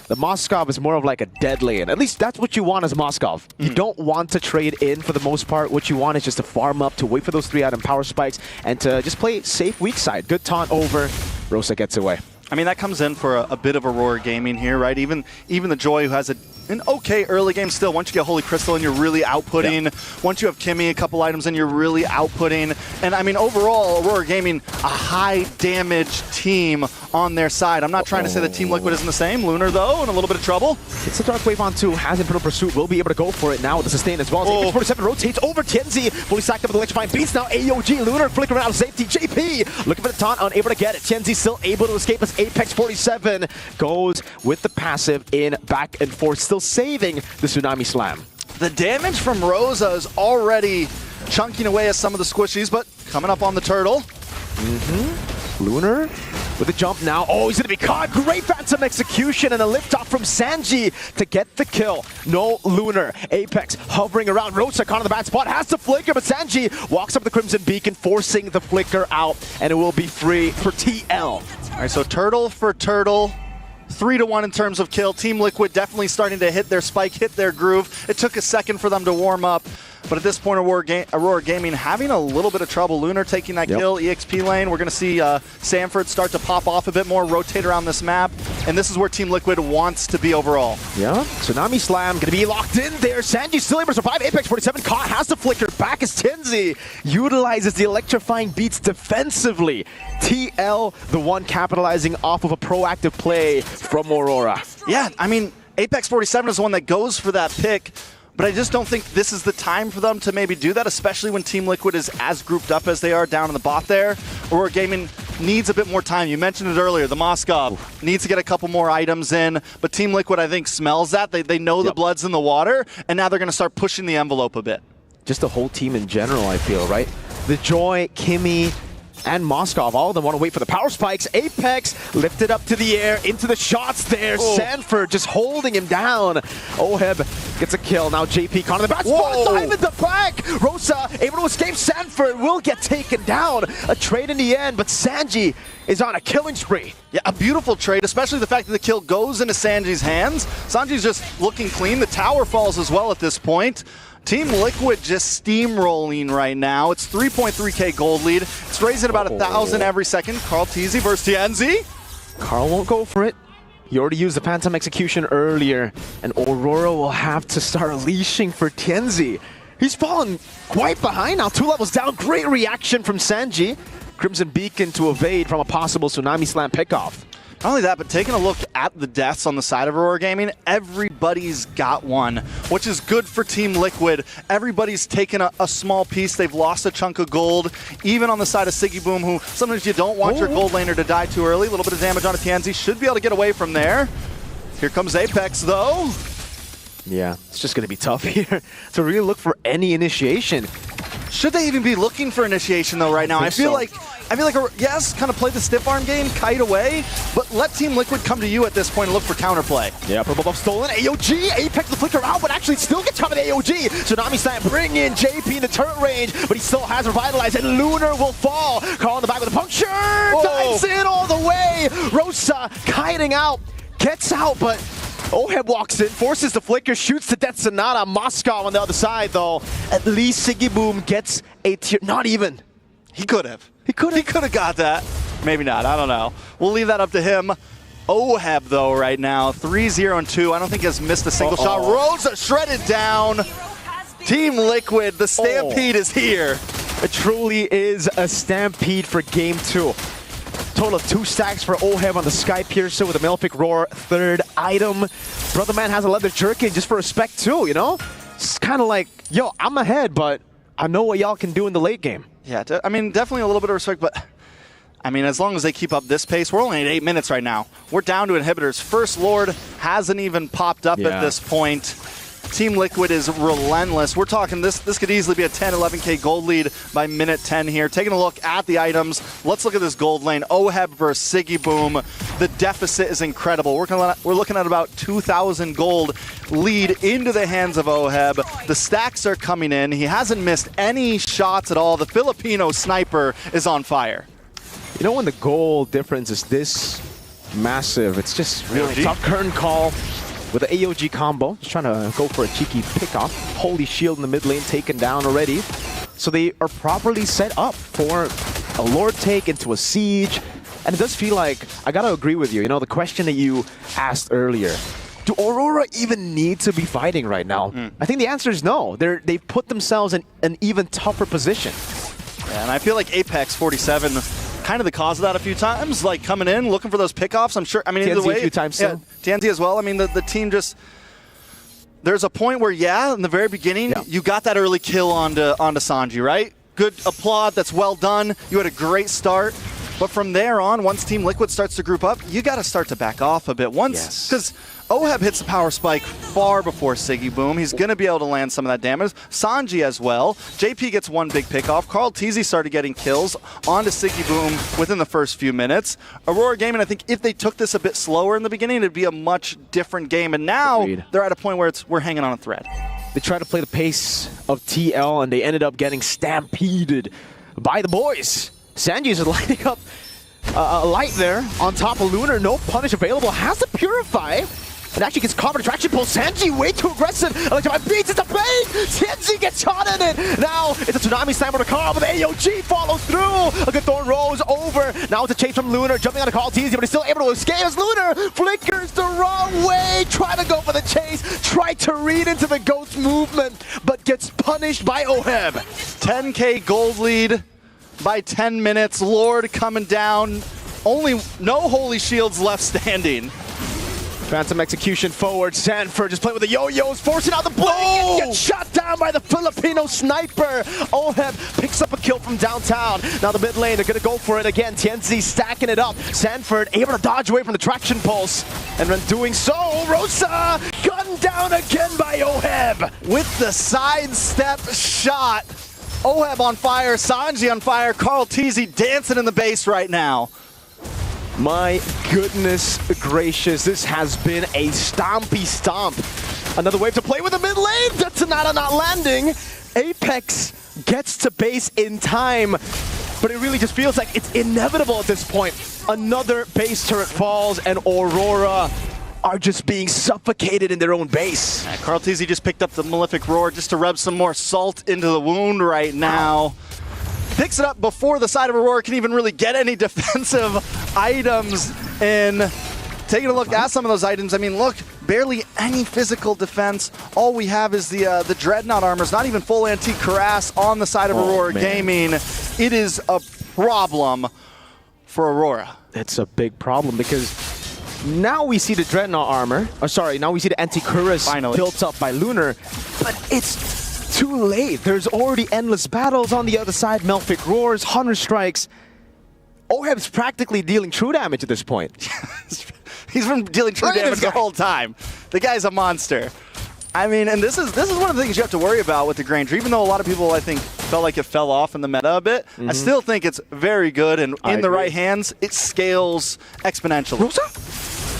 The Moskov is more of like a dead lane. At least that's what you want as Moskov. You don't want to trade in for the most part. What you want is just to farm up, to wait for those 3-item power spikes, and to just play safe weak side. Good taunt over. Rosa gets away. I mean, that comes in for a bit of Aurora Gaming here, right? Even the Joy, who has an okay early game still. Once you get Holy Crystal and you're really outputting. Yep. Once you have Kimmy, a couple items, and you're really outputting. And I mean, overall, Aurora Gaming, a high damage team on their side. I'm not trying to say that Team Liquid isn't the same. Lunar, though, in a little bit of trouble. It's a Dark Wave on 2. Has Imperial Pursuit. Will be able to go for it now with the sustain as well. Apex 47 rotates over Tianzi. Fully stacked up with Electrifying Beats now. AOG, Lunar flickering out of safety. JP looking for the taunt, unable to get it. Tianzi still able to escape as Apex 47 goes with the passive in back and forth, still saving the Tsunami Slam. The damage from Rosa is already chunking away at some of the squishies, but coming up on the turtle. Lunar with a jump now. Oh, he's going to be caught. Great Phantom execution and a liftoff from Sanji to get the kill. No Lunar. Apex hovering around. Rosa caught in the bad spot. Has to flicker, but Sanji walks up the Crimson Beacon, forcing the flicker out, and it will be free for TL. All right, so turtle for turtle. 3-1 in terms of kill. Team Liquid definitely starting to hit their spike, hit their groove. It took a second for them to warm up. But at this point, Aurora Gaming having a little bit of trouble. Lunar taking that kill, EXP lane. We're going to see Sanford start to pop off a bit more, rotate around this map. And this is where Team Liquid wants to be overall. Yeah, Tsunami Slam going to be locked in there. Sanji still able to survive. Apex 47 caught, has to flicker. Back is Tianzi. Utilizes the Electrifying Beats defensively. TL, the one capitalizing off of a proactive play from Aurora. Yeah, I mean, Apex 47 is the one that goes for that pick. But I just don't think this is the time for them to maybe do that, especially when Team Liquid is as grouped up as they are down in the bot there. Aurora Gaming needs a bit more time. You mentioned it earlier, the Moskov needs to get a couple more items in, but Team Liquid, I think, smells that. They know the blood's in the water, and now they're going to start pushing the envelope a bit. Just the whole team in general, I feel, right? The Joy, Kimmy, and Moskov, all of them want to wait for the power spikes. Apex lifted up to the air, into the shots there. Sanford just holding him down. Oheb gets a kill. Now JP caught in the back spot. Dive in the back. Rosa able to escape. Sanford will get taken down. A trade in the end, but Sanji is on a killing spree. Yeah, a beautiful trade, especially the fact that the kill goes into Sanji's hands. Sanji's just looking clean. The tower falls as well at this point. Team Liquid just steamrolling right now. It's 3.3k gold lead. It's raising about 1,000 every second. Carl Teasy versus Tianzi. Carl won't go for it. He already used the Phantom Execution earlier, and Aurora will have to start leashing for Tianzi. He's fallen quite behind now, 2 levels down. Great reaction from Sanji. Crimson Beacon to evade from a possible Tsunami Slam pickoff. Not only that, but taking a look at the deaths on the side of Aurora Gaming, everybody's got one, which is good for Team Liquid. Everybody's taken a small piece. They've lost a chunk of gold. Even on the side of Siggy Boom, who sometimes you don't want your gold laner to die too early. A little bit of damage on a TNZ. Should be able to get away from there. Here comes Apex, though. Yeah, it's just going to be tough here to really look for any initiation. Should they even be looking for initiation, though, right now? I feel like, yes, kind of play the stiff arm game, kite away, but let Team Liquid come to you at this point and look for counterplay. Yeah, purple buff stolen. AOG, Apex the flicker out, but actually still gets top of the AOG. Tsunami Slam bring in JP in the turret range, but he still has Revitalize, and Lunar will fall. Carl in the back with a puncture, dives in all the way. Rosa kiting out, gets out, but Oheb walks in, forces the flicker, shoots to death Sonata. Moscow on the other side, though. At least Siggy Boom gets a tier. Not even. He could have. He could have got that. Maybe not. I don't know. We'll leave that up to him. Oheb, though, right now. 3-0-2. I don't think he has missed a single shot. Rosa shredded down. Team Liquid, the stampede is here. It truly is a stampede for Game 2. Total of 2 stacks for Oheb on the Sky Piercer with a Malefic Roar, 3rd item. Brother Man has a leather jerkin just for respect too, you know? It's kind of like, yo, I'm ahead, but I know what y'all can do in the late game. Yeah, I mean, definitely a little bit of respect, but I mean, as long as they keep up this pace, we're only at 8 minutes right now. We're down to inhibitors. First Lord hasn't even popped up at this point. Team Liquid is relentless. We're talking this could easily be a 10, 11K gold lead by minute 10 here. Taking a look at the items. Let's look at this gold lane. Oheb versus Siggy Boom. The deficit is incredible. We're looking at about 2,000 gold lead into the hands of Oheb. The stacks are coming in. He hasn't missed any shots at all. The Filipino sniper is on fire. You know when the goal difference is this massive, it's just really tough. Curtain call with the AOG combo, just trying to go for a cheeky pick-off. Holy Shield in the mid lane taken down already. So they are properly set up for a Lord take into a siege. And it does feel like, I gotta agree with you, you know, the question that you asked earlier. Do Aurora even need to be fighting right now? I think the answer is no. They've put themselves in an even tougher position. Yeah, and I feel like Apex 47 kind of the cause of that a few times, like coming in, looking for those pickoffs. I'm sure, I mean, either way. a few times too. Yeah, TNZ as well. I mean, the team just, there's a point where, yeah, in the very beginning, you got that early kill onto Sanji, right? Good applaud, that's well done. You had a great start. But from there on, once Team Liquid starts to group up, you got to start to back off a bit. Once, because Oheb hits the power spike far before Siggy Boom. He's going to be able to land some of that damage. Sanji as well. JP gets one big pick off. Carl Teasy started getting kills onto Siggy Boom within the first few minutes. Aurora Gaming, I think if they took this a bit slower in the beginning, it'd be a much different game. And now they're at a point where we're hanging on a thread. They tried to play the pace of TL, and they ended up getting stampeded by the boys. Sanji is lighting up a light there on top of Lunar. No punish available. Has to Purify. It actually gets caught in attraction pull. Sanji way too aggressive. Electrify beats it to bait. Tianzi gets shot in it. Now it's a Tsunami Slammer to Carl, but the AOG follows through. A good Thorn rolls over. Now it's a chase from Lunar. Jumping on a Carl Teasy, but he's still able to escape as Lunar flickers the wrong way. Try to go for the chase. Try to read into the Ghost movement, but gets punished by Oheb. 10K gold lead by 10 minutes. Lord coming down. Only no Holy Shields left standing. Phantom execution forward. Sanford just playing with the yo-yos, forcing out the blink and gets shot down by the Filipino sniper. Oheb picks up a kill from downtown. Now the mid lane, they're going to go for it again. Tianzi stacking it up. Sanford able to dodge away from the traction pulse. And when doing so, Rosa gunned down again by Oheb. With the sidestep shot. Oheb on fire, Sanji on fire, Carl Teasy dancing in the base right now. My goodness gracious, this has been a stompy stomp. Another wave to play with the mid lane. That's Sonata not landing. Apex gets to base in time, but it really just feels like it's inevitable at this point. Another base turret falls and Aurora are just being suffocated in their own base. Carl Teasy just picked up the Malefic Roar just to rub some more salt into the wound right now. Picks it up before the side of Aurora can even really get any defensive items in. Taking a look at some of those items, I mean, look, barely any physical defense. All we have is the Dreadnought armors, not even full antique cuirass on the side of Aurora Gaming. It is a problem for Aurora. It's a big problem because Now we see the Dreadnought armor. Oh, sorry, now we see the Anti-Cuirass built up by Lunar. But it's too late. There's already endless battles on the other side. Mythic roars, Hunter strikes. Oheb's practically dealing true damage at this point. He's been dealing true damage the whole time. The guy's a monster. I mean, and this is one of the things you have to worry about with the Granger. Even though a lot of people, I think, felt like it fell off in the meta a bit, I still think it's very good, and in the right hands, it scales exponentially. Rosa?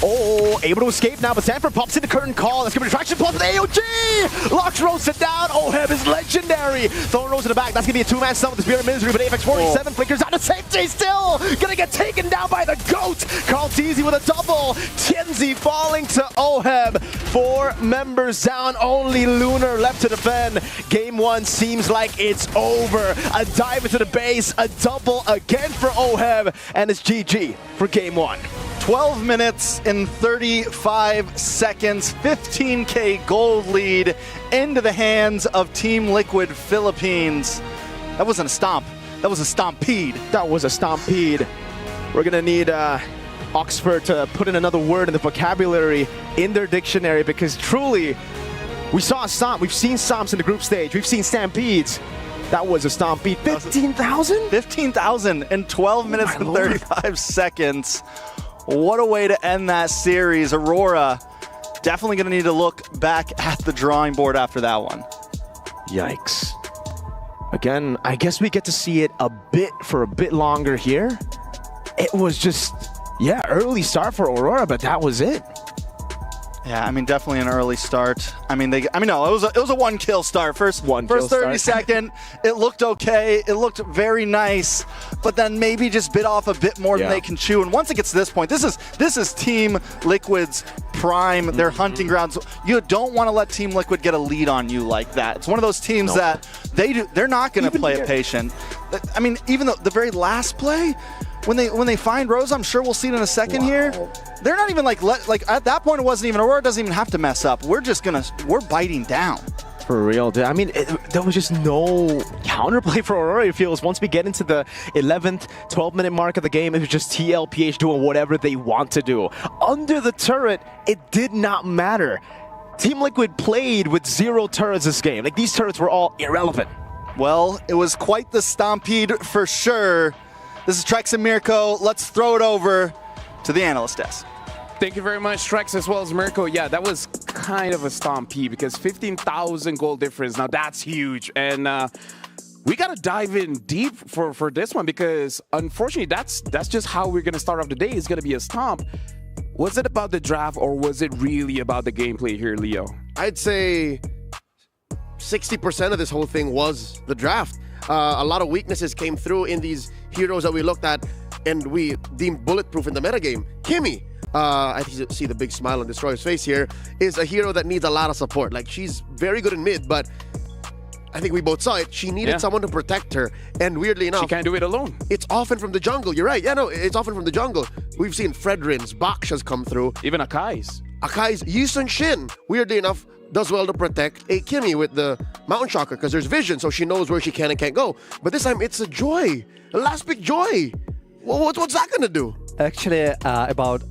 Oh, able to escape now, but Sanford pops in the curtain call. That's going to be Traction Plus with AOG! Locks Rosa down. Oheb is legendary. Throwing Rosa in the back. That's going to be a two-man stun with the Spirit of Misery, but Apex 47 flickers out of safety still. Going to get taken down by the GOAT. Carl Teasy with a double. Tienzi falling to Oheb. 4 members down. Only Lunar left to defend. Game 1 seems like it's over. A dive into the base. A double again for Oheb. And it's GG for Game 1. 12 minutes and 35 seconds, 15K gold lead into the hands of Team Liquid Philippines. That wasn't a stomp, that was a stompede. That was a stompede. We're gonna need Oxford to put in another word in the vocabulary in their dictionary, because truly, we saw a stomp. We've seen stomps in the group stage. We've seen stampedes. That was a stompede. 15,000? 15,000 in 12 minutes and 35 seconds. What a way to end that series. Aurora definitely going to need to look back at the drawing board after that one. Yikes. Again, I guess we get to see it for a bit longer here. It was just, yeah, early start for Aurora, but that was it. Yeah, I mean, definitely an early start. No, it was a one-kill start. First 30 second, it looked okay. It looked very nice, but then maybe just bit off a bit more than they can chew. And once it gets to this point, this is Team Liquid's prime, their hunting grounds. You don't want to let Team Liquid get a lead on you like that. It's one of those teams that they're not going to play it patient. I mean, even the very last play, when they find Rose, I'm sure we'll see it in a second here. They're not even like at that point it wasn't even Aurora doesn't even have to mess up. We're biting down. For real, dude. I mean, there was just no counterplay for Aurora, it feels. Once we get into the 11th, 12-minute mark of the game, it was just TLPH doing whatever they want to do. Under the turret, it did not matter. Team Liquid played with 0 turrets this game. Like, these turrets were all irrelevant. Well, it was quite the stampede for sure. This is Trex and Mirko. Let's throw it over to the analyst desk. Thank you very much, Trex, as well as Mirko. Yeah, that was kind of a stompede because 15,000 goal difference. Now, that's huge. And we got to dive in deep for this one because, unfortunately, that's just how we're going to start off the day. It's going to be a stomp. Was it about the draft or was it really about the gameplay here, Leo? I'd say 60% of this whole thing was the draft. A lot of weaknesses came through in these heroes that we looked at and we deemed bulletproof in the metagame. Kimmy, I see the big smile on Destroyer's face here, is a hero that needs a lot of support. Like, she's very good in mid, but I think we both saw it. She needed someone to protect her, and weirdly enough, she can't do it alone. It's often from the jungle. You're right. Yeah, no, it's often from the jungle. We've seen Fredrin's, Baksha's come through. Even Akai's. Yusun Shin, weirdly enough, does well to protect a Kimmy with the Mountain Shocker because there's vision, so she knows where she can and can't go. But this time, it's a Joy. A last pick Joy. What's that going to do? Actually,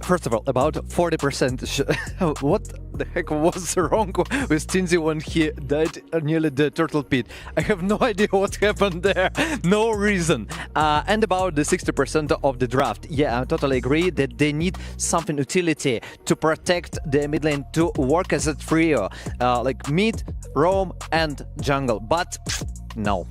first of all, about 40%. What the heck was wrong with Tinzi when he died nearly the turtle pit? I have no idea what happened there. No reason. And about the 60% of the draft. Yeah, I totally agree that they need something utility to protect the mid lane to work as a trio, like mid, roam, and jungle. But no.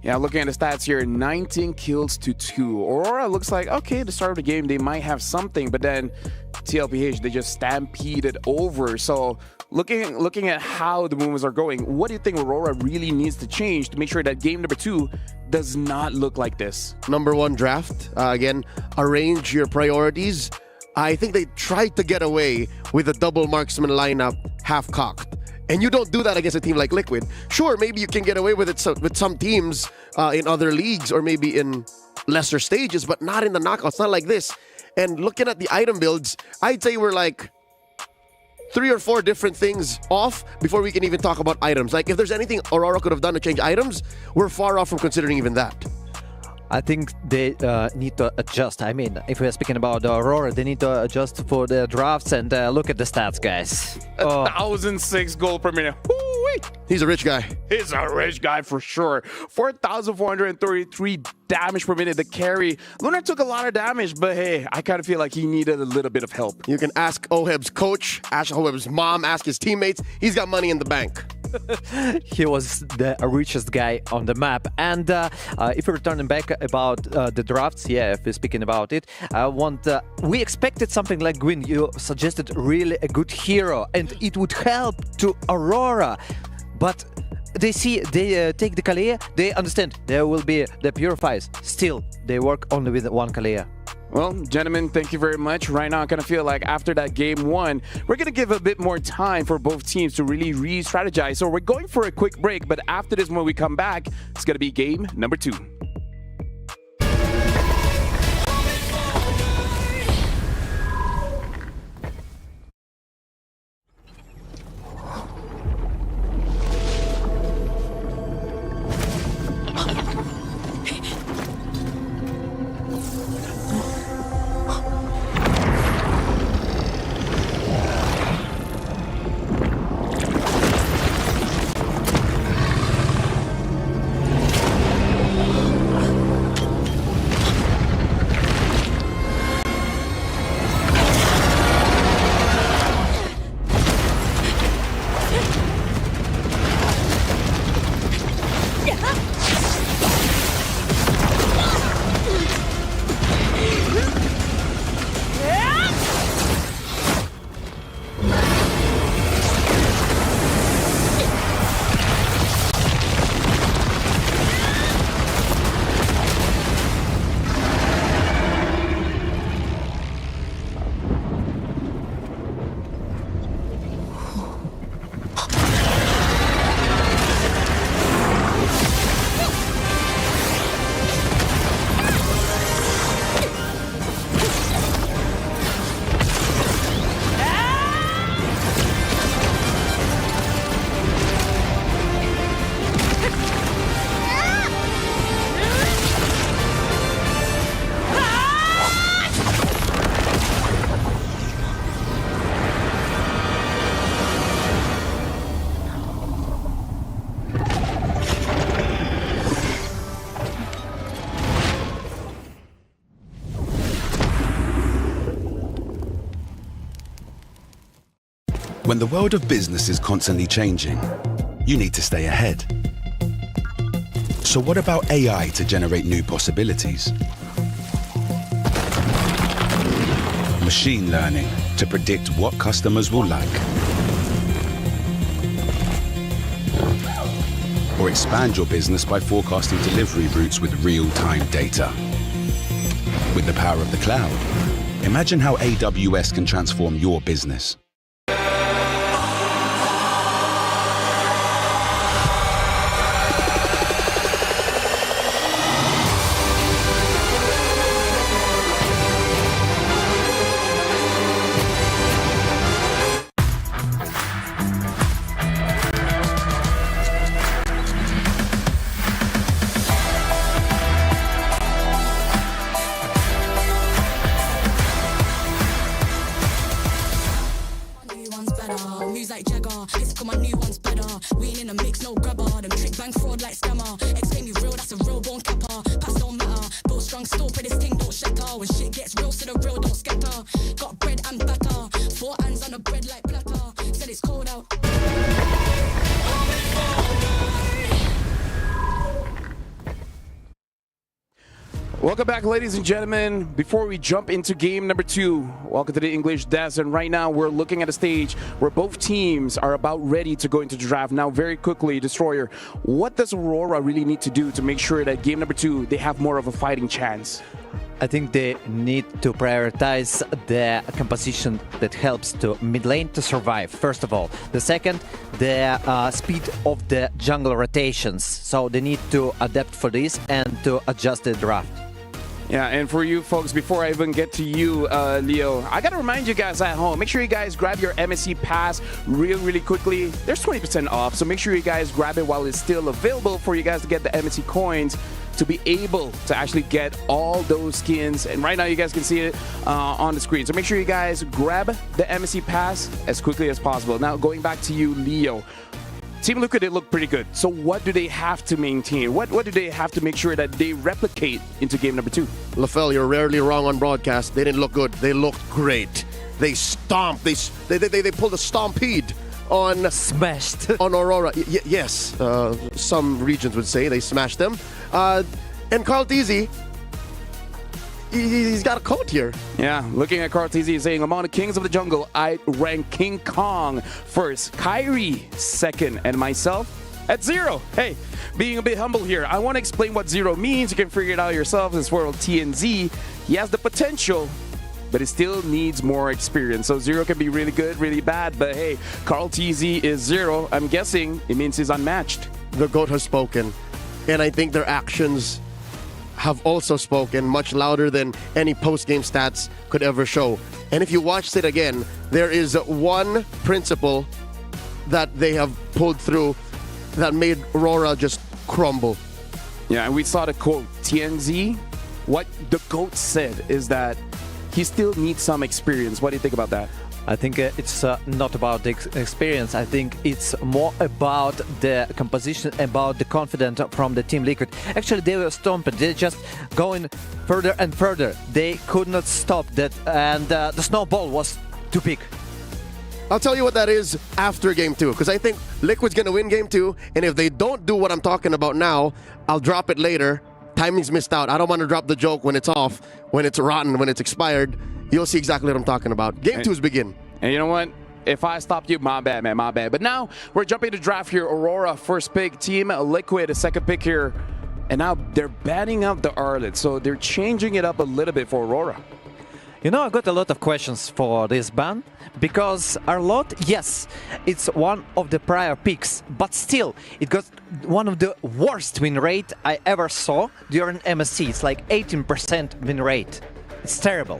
Yeah, looking at the stats here, 19 kills to 2. Aurora looks like, okay, the start of the game, they might have something, but then TLPH, they just stampeded over. So looking at how the movements are going, what do you think Aurora really needs to change to make sure that game number 2 does not look like this? Number 1 draft. Again, arrange your priorities. I think they tried to get away with a double marksman lineup half-cocked. And you don't do that against a team like Liquid. Sure, maybe you can get away with it with some teams in other leagues or maybe in lesser stages, but not in the knockouts, not like this. And looking at the item builds, I'd say we're like 3 or 4 different things off before we can even talk about items. Like, if there's anything Aurora could have done to change items, we're far off from considering even that. I think they need to adjust. I mean, if we're speaking about Aurora, they need to adjust for the drafts and look at the stats, guys. 1,006 goal per minute. Woo-wee. He's a rich guy. He's a rich guy for sure. 4,433 damage per minute. The carry. Lunar took a lot of damage, but hey, I kind of feel like he needed a little bit of help. You can ask Oheb's coach, ask Oheb's mom, ask his teammates. He's got money in the bank. He was the richest guy on the map. And if we're returning back about the drafts, yeah, if we're speaking about it, we expected something like Gwyn. You suggested really a good hero, and it would help to Aurora. But they take the Kalea, they understand there will be the purifiers. Still, they work only with one Kalea. Well, gentlemen, thank you very much. Right now, I kind of feel like after that game one, we're going to give a bit more time for both teams to really re-strategize. So we're going for a quick break, but after this, when we come back, it's going to be game number 2. When the world of business is constantly changing, you need to stay ahead. So what about AI to generate new possibilities? Machine learning to predict what customers will like. Or expand your business by forecasting delivery routes with real-time data. With the power of the cloud, imagine how AWS can transform your business. Welcome back, ladies and gentlemen. Before we jump into game number 2, welcome to the English Desk. And right now, we're looking at a stage where both teams are about ready to go into the draft. Now, very quickly, Destroyer, what does Aurora really need to do to make sure that game number 2, they have more of a fighting chance? I think they need to prioritize the composition that helps to mid lane to survive, first of all. The second, the speed of the jungle rotations. So they need to adapt for this and to adjust the draft. Yeah, and for you folks, before I even get to you, Leo, I gotta remind you guys at home, make sure you guys grab your MSC pass really quickly. There's 20% off, so make sure you guys grab it while it's still available for you guys to get the MSC coins. to be able to actually get all those skins. And right now you guys can see it on the screen. So make sure you guys grab the MSC pass as quickly as possible. Now going back to you, Leo. Team Liquid, they look pretty good. So what do they have to maintain? What do they have to make sure that they replicate into game number 2? LaFell, you're rarely wrong on broadcast. They didn't look good. They looked great. They stomped. They pulled a stampede on... Smashed. On Aurora. Yes. Some regions would say they smashed them. And Carl Teasy, he's got a coat here. Yeah, looking at Carl TZ saying, among the kings of the jungle, I rank King Kong first, Kyrie second, and myself at 0. Hey, being a bit humble here, I want to explain what 0 means. You can figure it out yourself. This world TNZ, he has the potential, but he still needs more experience. So 0 can be really good, really bad, but hey, Carl TZ is 0. I'm guessing it means he's unmatched. The GOAT has spoken, and I think their actions have also spoken much louder than any post-game stats could ever show. And if you watched it again, there is one principle that they have pulled through that made Aurora just crumble. Yeah, and we saw the quote, TNZ, what the GOAT said is that he still needs some experience. What do you think about that? I think it's not about the experience. I think it's more about the composition, about the confidence from the Team Liquid. Actually, they were stomping. They're just going further and further. They could not stop that, and the snowball was too big. I'll tell you what that is after game 2, because I think Liquid's going to win game 2, and if they don't do what I'm talking about now, I'll drop it later. Timing's missed out. I don't want to drop the joke when it's off, when it's rotten, when it's expired. You'll see exactly what I'm talking about. Game 2's begin. And you know what? If I stopped you, my bad, man, my bad. But now we're jumping to draft here. Aurora, first pick. Team Liquid, a second pick here. And now they're banning out the Arlet. So they're changing it up a little bit for Aurora. You know, I got a lot of questions for this ban, because Arlot, yes, it's one of the prior picks, but still, it got one of the worst win rate I ever saw during MSC. It's like 18% win rate. It's terrible.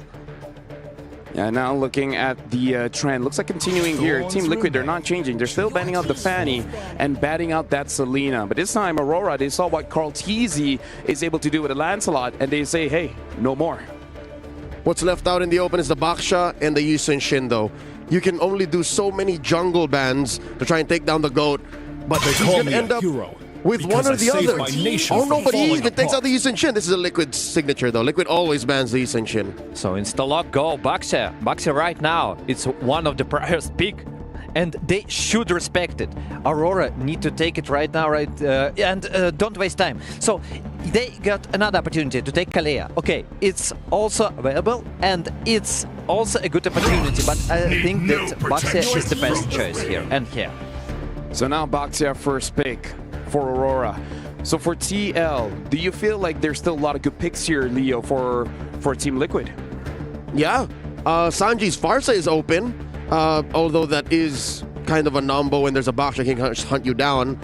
Yeah, now looking at the trend, looks like continuing here. Team Liquid, they're not changing. They're still banning out the Fanny and batting out that Selena. But this time, Aurora, they saw what Carl Teasy is able to do with the Lancelot, and they say, hey, no more. What's left out in the open is the Baksha and the Yusun Shin, though. You can only do so many jungle bans to try and take down the GOAT, but he's going to end up with one or the other. Oh no, but he even takes out the Yusun Shin. This is a Liquid signature, though. Liquid always bans the Yusun Shin. So insta-lock go, Baksha. Baksha right now, it's one of the prior pick, and they should respect it. Aurora need to take it right now, and don't waste time. So they got another opportunity to take Kalea. Okay, it's also available, and it's also a good opportunity, but I think that Baksha is the best choice here and here. So now Baksha first pick for Aurora. So for TL, do you feel like there's still a lot of good picks here, Leo, for Team Liquid? Yeah, Sanji's Farsa is open, although that is kind of a numbo when there's a Baksha can hunt you down.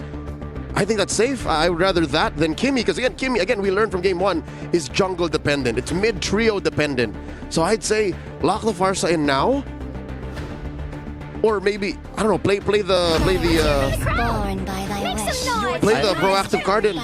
I think that's safe. I would rather that than Kimmy, because again, Kimmy, we learned from game 1, is jungle dependent. It's mid-trio dependent. So I'd say lock the Farsa in now. Or maybe, I don't know, play the proactive card and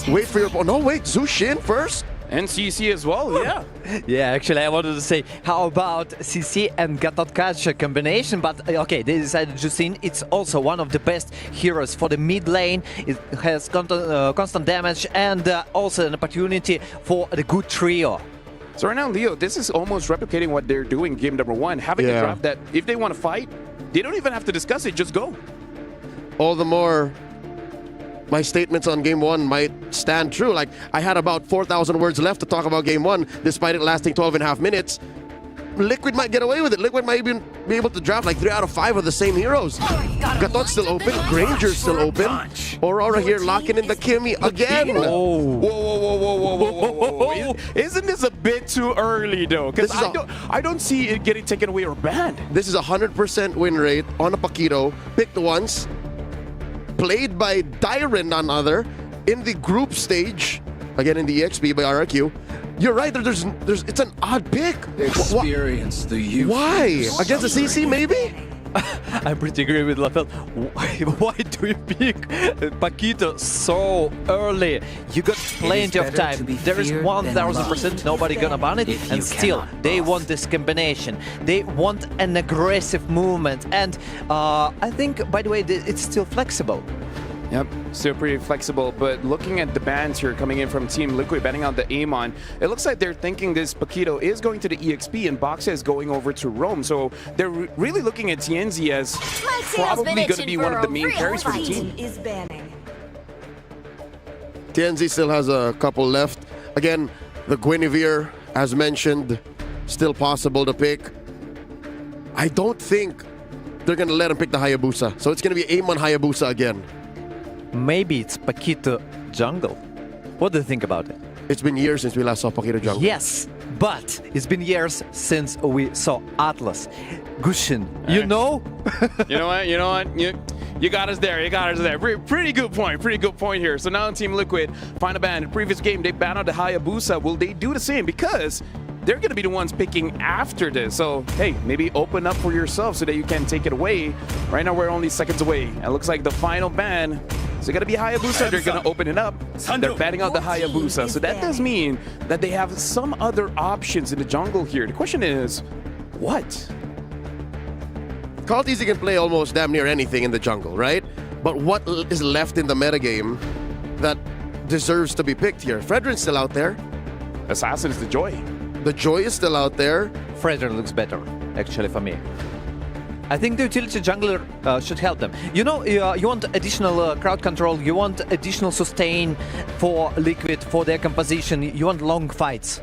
wait for your... Oh, no, wait, Zushin first? And CC as well, yeah. Yeah, actually, I wanted to say, how about CC and Gatotkacha combination? But okay, they decided Justin. It's also one of the best heroes for the mid lane. It has constant damage and also an opportunity for the good trio. So right now, Leo, this is almost replicating what they're doing game number 1. Having a draft that if they want to fight, they don't even have to discuss it, just go. All the more my statements on game 1 might stand true. Like, I had about 4,000 words left to talk about game 1, despite it lasting 12.5 minutes. Liquid might get away with it. Liquid might even be able to draft like 3 out of 5 of the same heroes. Gatot's still open. Granger's still open. Aurora here locking in the Kimmy again. Whoa, whoa, whoa, whoa, whoa, whoa, whoa. Isn't this a bit too early, though? Because I don't see it getting taken away or banned. This is a 100% win rate on a Paquito. Picked once. Played by Dyren, none other, in the group stage. Again, in the EXP by RRQ. You're right, it's an odd pick. Experience the youth. Why? Against the CC, maybe? I'm pretty agree with Lafel. Why do you pick Paquito so early? You got plenty of time. There is 1000% nobody gonna ban it, and still they want this combination. They want an aggressive movement, and I think, by the way, it's still flexible. Yep, still pretty flexible, but looking at the bans here coming in from Team Liquid, banning out the Amon, it looks like they're thinking this Paquito is going to the EXP and Boxa is going over to Rome, so they're really looking at TNZ as probably going to be one of the main carries for the team. TNZ still has a couple left. Again, the Guinevere, as mentioned, still possible to pick. I don't think they're going to let him pick the Hayabusa, so it's going to be Amon Hayabusa again. Maybe it's Paquito jungle. What do you think about it? It's been years since we last saw Paquito jungle. Yes, but it's been years since we saw Atlas. Gushin, you know? You know what? You got us there. You got us there. Pretty good point. Pretty good point here. So now Team Liquid find a ban. In the previous game, they banned out the Hayabusa. Will they do the same? Because they're going to be the ones picking after this. So, hey, maybe open up for yourself so that you can take it away. Right now, we're only seconds away. It looks like the final ban is going to be Hayabusa. They're going to open it up. They're banning out the Hayabusa. So that does mean that they have some other options in the jungle here. The question is, what? Call-TZ can play almost damn near anything in the jungle, right? But what is left in the metagame that deserves to be picked here? Fredrin's still out there. Assassin is the Joy. The Joy is still out there. Fredrin looks better, actually, for me. I think the utility jungler should help them. You know, you want additional crowd control, you want additional sustain for Liquid, for their composition, you want long fights.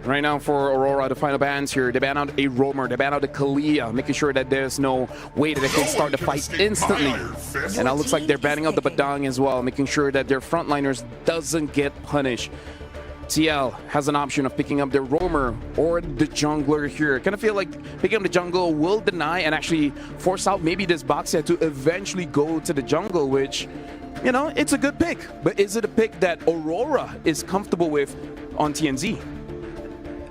Right now for Aurora, the final bans here, they ban out a Roamer, they ban out a Kalia, making sure that there's no way that they can start the fight instantly. And now looks like they're banning out the Badang as well, making sure that their frontliners doesn't get punished. TL has an option of picking up their Roamer or the jungler here. Kind of feel like picking up the jungle will deny and actually force out maybe this Boxia to eventually go to the jungle, which, you know, it's a good pick. But is it a pick that Aurora is comfortable with on TNZ?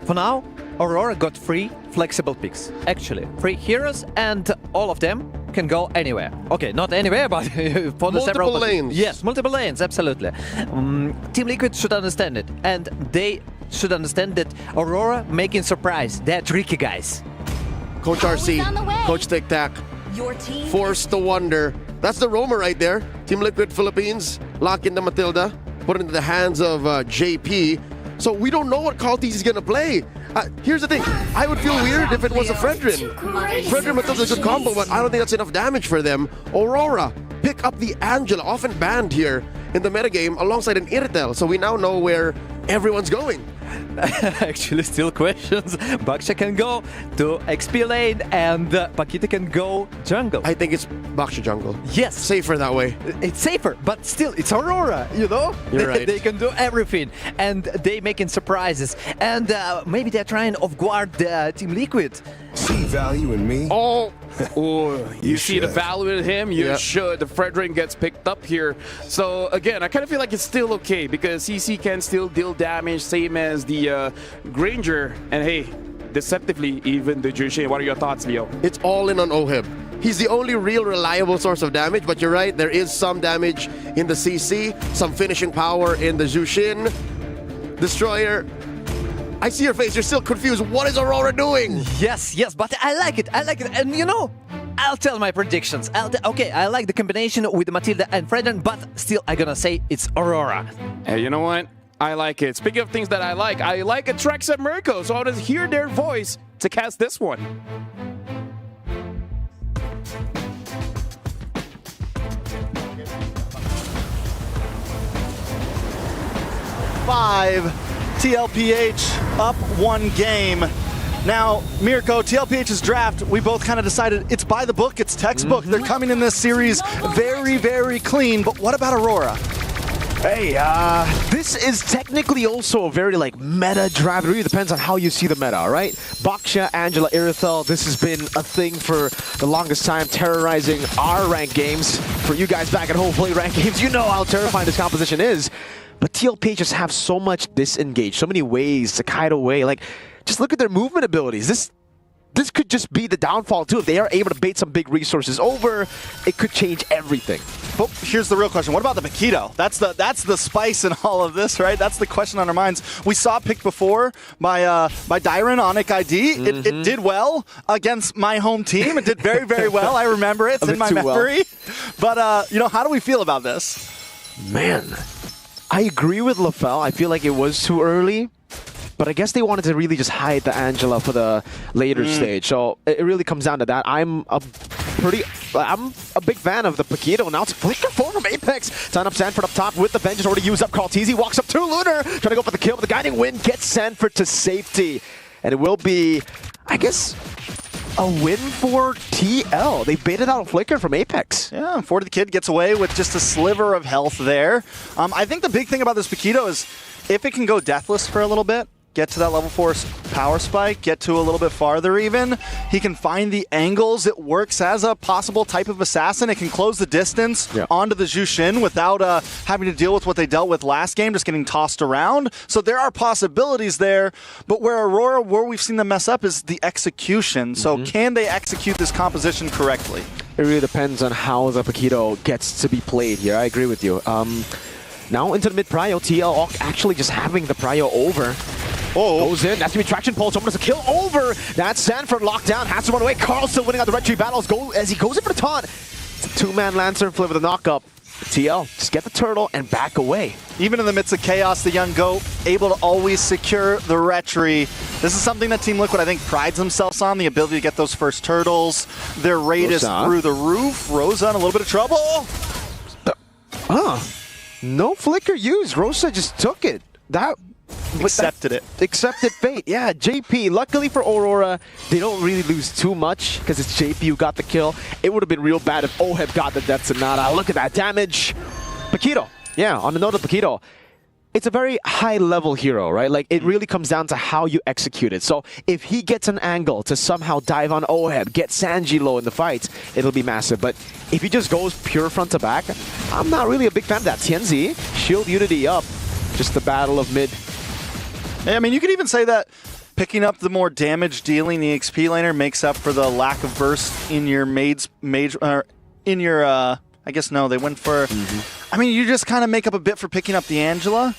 For now, Aurora got 3 flexible picks. Actually, 3 heroes, and all of them can go anywhere. Okay, not anywhere, but for the several lanes. Yes, multiple lanes, absolutely. Team Liquid should understand it, and they should understand that Aurora making surprise. They're tricky guys. Coach RC, Coach Tic Tac, forced to wonder. That's the Roamer right there. Team Liquid Philippines lock in the Matilda, put it into the hands of JP. So we don't know what Call-TZ is going to play. Here's the thing. I would feel weird if it was a Fredrin. Fredrin Matilda's a good combo, but I don't think that's enough damage for them. Aurora, pick up the Angela, often banned here in the metagame, alongside an Irtel. So we now know where everyone's going. Actually, still questions. Baksha can go to XP lane and Paquito can go jungle. I think it's Baksha jungle. Yes. Safer that way. It's safer, but still, it's Aurora, you know? You're right. They can do everything, and they making surprises. And maybe they're trying off guard Team Liquid. See value in me? Oh, you see the value in him? You should. The Fredrin gets picked up here. So again, I kind of feel like it's still okay because CC can still deal damage, same as the Granger. And hey, deceptively, even the Jushin. What are your thoughts, Leo? It's all in on Ohib. He's the only real reliable source of damage, but you're right, there is some damage in the CC, some finishing power in the Jushin. Destroyer. I see your face, you're still confused. What is Aurora doing? Yes, but I like it. And you know, I'll tell my predictions. Okay, I like the combination with Matilda and Fredrin, but still I'm gonna say it's Aurora. Hey, you know what? I like it. Speaking of things that I like Atrex and Mirko, so I'll just hear their voice to cast this one. TLPH up 1 game. Now, Mirko, TLPH's draft, we both kind of decided it's by the book, it's textbook. They're coming in this series very, very clean, but what about Aurora? Hey, this is technically also a very meta draft. It really depends on how you see the meta, right? Baksha, Angela, Irithel, this has been a thing for the longest time, terrorizing our ranked games. For you guys back at home playing ranked games, you know how terrifying this composition is. But TLPH just have so much disengage, so many ways to kite away. Just look at their movement abilities. this could just be the downfall too. If they are able to bait some big resources over, it could change everything. But here's the real question. What about the Paquito? That's the spice in all of this, right? That's the question on our minds. We saw it picked before by Dyron, Onic ID. It did well against my home team. It did very, very well. I remember it. It's in my memory. Well. But, how do we feel about this? Man, I agree with LaFell. I feel like it was too early. But I guess they wanted to really just hide the Angela for the later stage. So it really comes down to that. I'm a big fan of the Paquito. Now it's Flicker 4 from Apex. Sign up Sanford up top with the Vengeance already used up. Carlteasy walks up to Lunar. Trying to go for the kill, but the guiding win gets Sanford to safety. And it will be, I guess, a win for TL. They baited out a Flicker from Apex. Yeah, 40 the Kid gets away with just a sliver of health there. I think the big thing about this Paquito is if it can go deathless for a little bit, get to that level 4 power spike, get to a little bit farther even. He can find the angles. It works as a possible type of assassin. It can close the distance onto the Jushin without having to deal with what they dealt with last game, just getting tossed around. So there are possibilities there. But where we've seen them mess up is the execution. So can they execute this composition correctly? It really depends on how the Paquito gets to be played here. I agree with you. Now into the mid-prio, TL actually just having the prio over. Goes in, that's gonna be traction pulse, someone does a kill over. That's Sanford locked down, has to run away. Carl still winning on the red tree battles as he goes in for the taunt. It's a two-man Lancer flip with a knock-up. TL, just get the turtle and back away. Even in the midst of chaos, the young GOAT able to always secure the retry. This is something that Team Liquid, I think, prides themselves on, the ability to get those first turtles. Their rate is through the roof. Rosa in a little bit of trouble. No flicker used. Rosa just took it. Accepted it. Accepted fate. Yeah, JP. Luckily for Aurora, they don't really lose too much because it's JP who got the kill. It would have been real bad if Oheb got the death Sonata. Look at that damage. Paquito. Yeah, on the note of Paquito, it's a very high-level hero, right? Like, it really comes down to how you execute it. So if he gets an angle to somehow dive on Oheb, get Sanji low in the fight, it'll be massive. But if he just goes pure front to back, I'm not really a big fan of that. Tianzi, Shield Unity up. Just the battle of mid. Yeah, I mean, you could even say that picking up the more damage-dealing EXP laner makes up for the lack of burst in your I guess no, they went for... I mean, you just kind of make up a bit for picking up the Angela.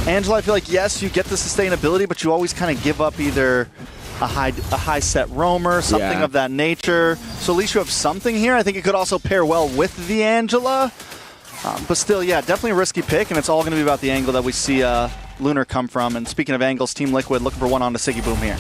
Angela, I feel like, yes, you get the sustainability, but you always kind of give up either a high set roamer, something of that nature. So at least you have something here. I think it could also pair well with the Angela. But still, yeah, definitely a risky pick, and it's all going to be about the angle that we see Lunar come from. And speaking of angles, Team Liquid looking for one on the Siggy Boom here.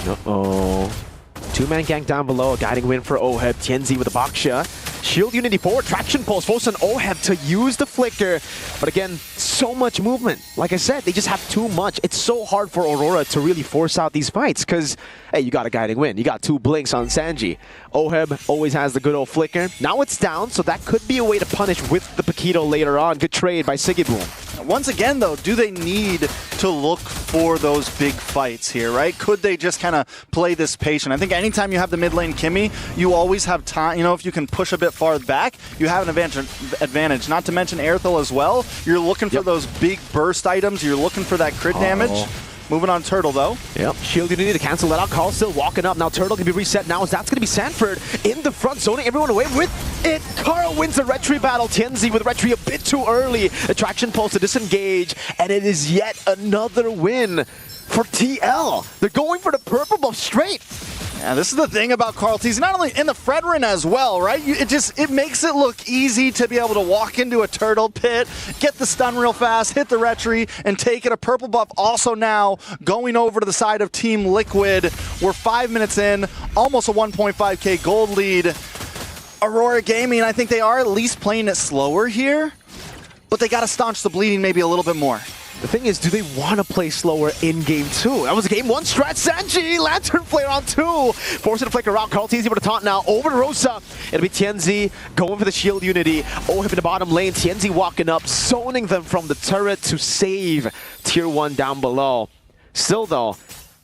Two-man gank down below, a guiding win for Oheb. Tianzi with a Baksha. Shield Unity forward, traction pulse, forcing Oheb to use the flicker. But again, so much movement. Like I said, they just have too much. It's so hard for Aurora to really force out these fights because, hey, you got a guiding win. You got 2 blinks on Sanji. Oheb always has the good old flicker. Now it's down, so that could be a way to punish with the Paquito later on. Good trade by Sigiboom. Once again, though, do they need to look for those big fights here, right? Could they just kind of play this patient? I think anytime you have the mid lane Kimmy, you always have time. You know, if you can push a bit far back, you have an advantage. Not to mention Airthel as well. You're looking for those big burst items. You're looking for that crit damage. Moving on Turtle, though. Yep. Shield Unity to cancel that out. Carl still walking up. Now Turtle can be reset now as that's going to be Sanford in the front, zoning everyone away with it. Carl wins the retry battle. Tianzi with retry a bit too early. Attraction pulse to disengage, and it is yet another win for TL. They're going for the purple buff straight. Yeah, this is the thing about Carlteasy, not only in the Fredrin as well, right? It makes it look easy to be able to walk into a turtle pit, get the stun real fast, hit the retry, and take it. A purple buff also now going over to the side of Team Liquid. We're 5 minutes in, almost a 1.5k gold lead. Aurora Gaming, I think they are at least playing it slower here, but they got to staunch the bleeding maybe a little bit more. The thing is, do they want to play slower in game 2? That was game 1 strat. Sanji, Lantern Flare on 2. Forcing to flicker out. Carlteasy with a taunt now. Over to Rosa. It'll be Tianzi going for the Shield Unity. Oheb in the bottom lane. Tianzi walking up, zoning them from the turret to save Tier 1 down below. Still, though,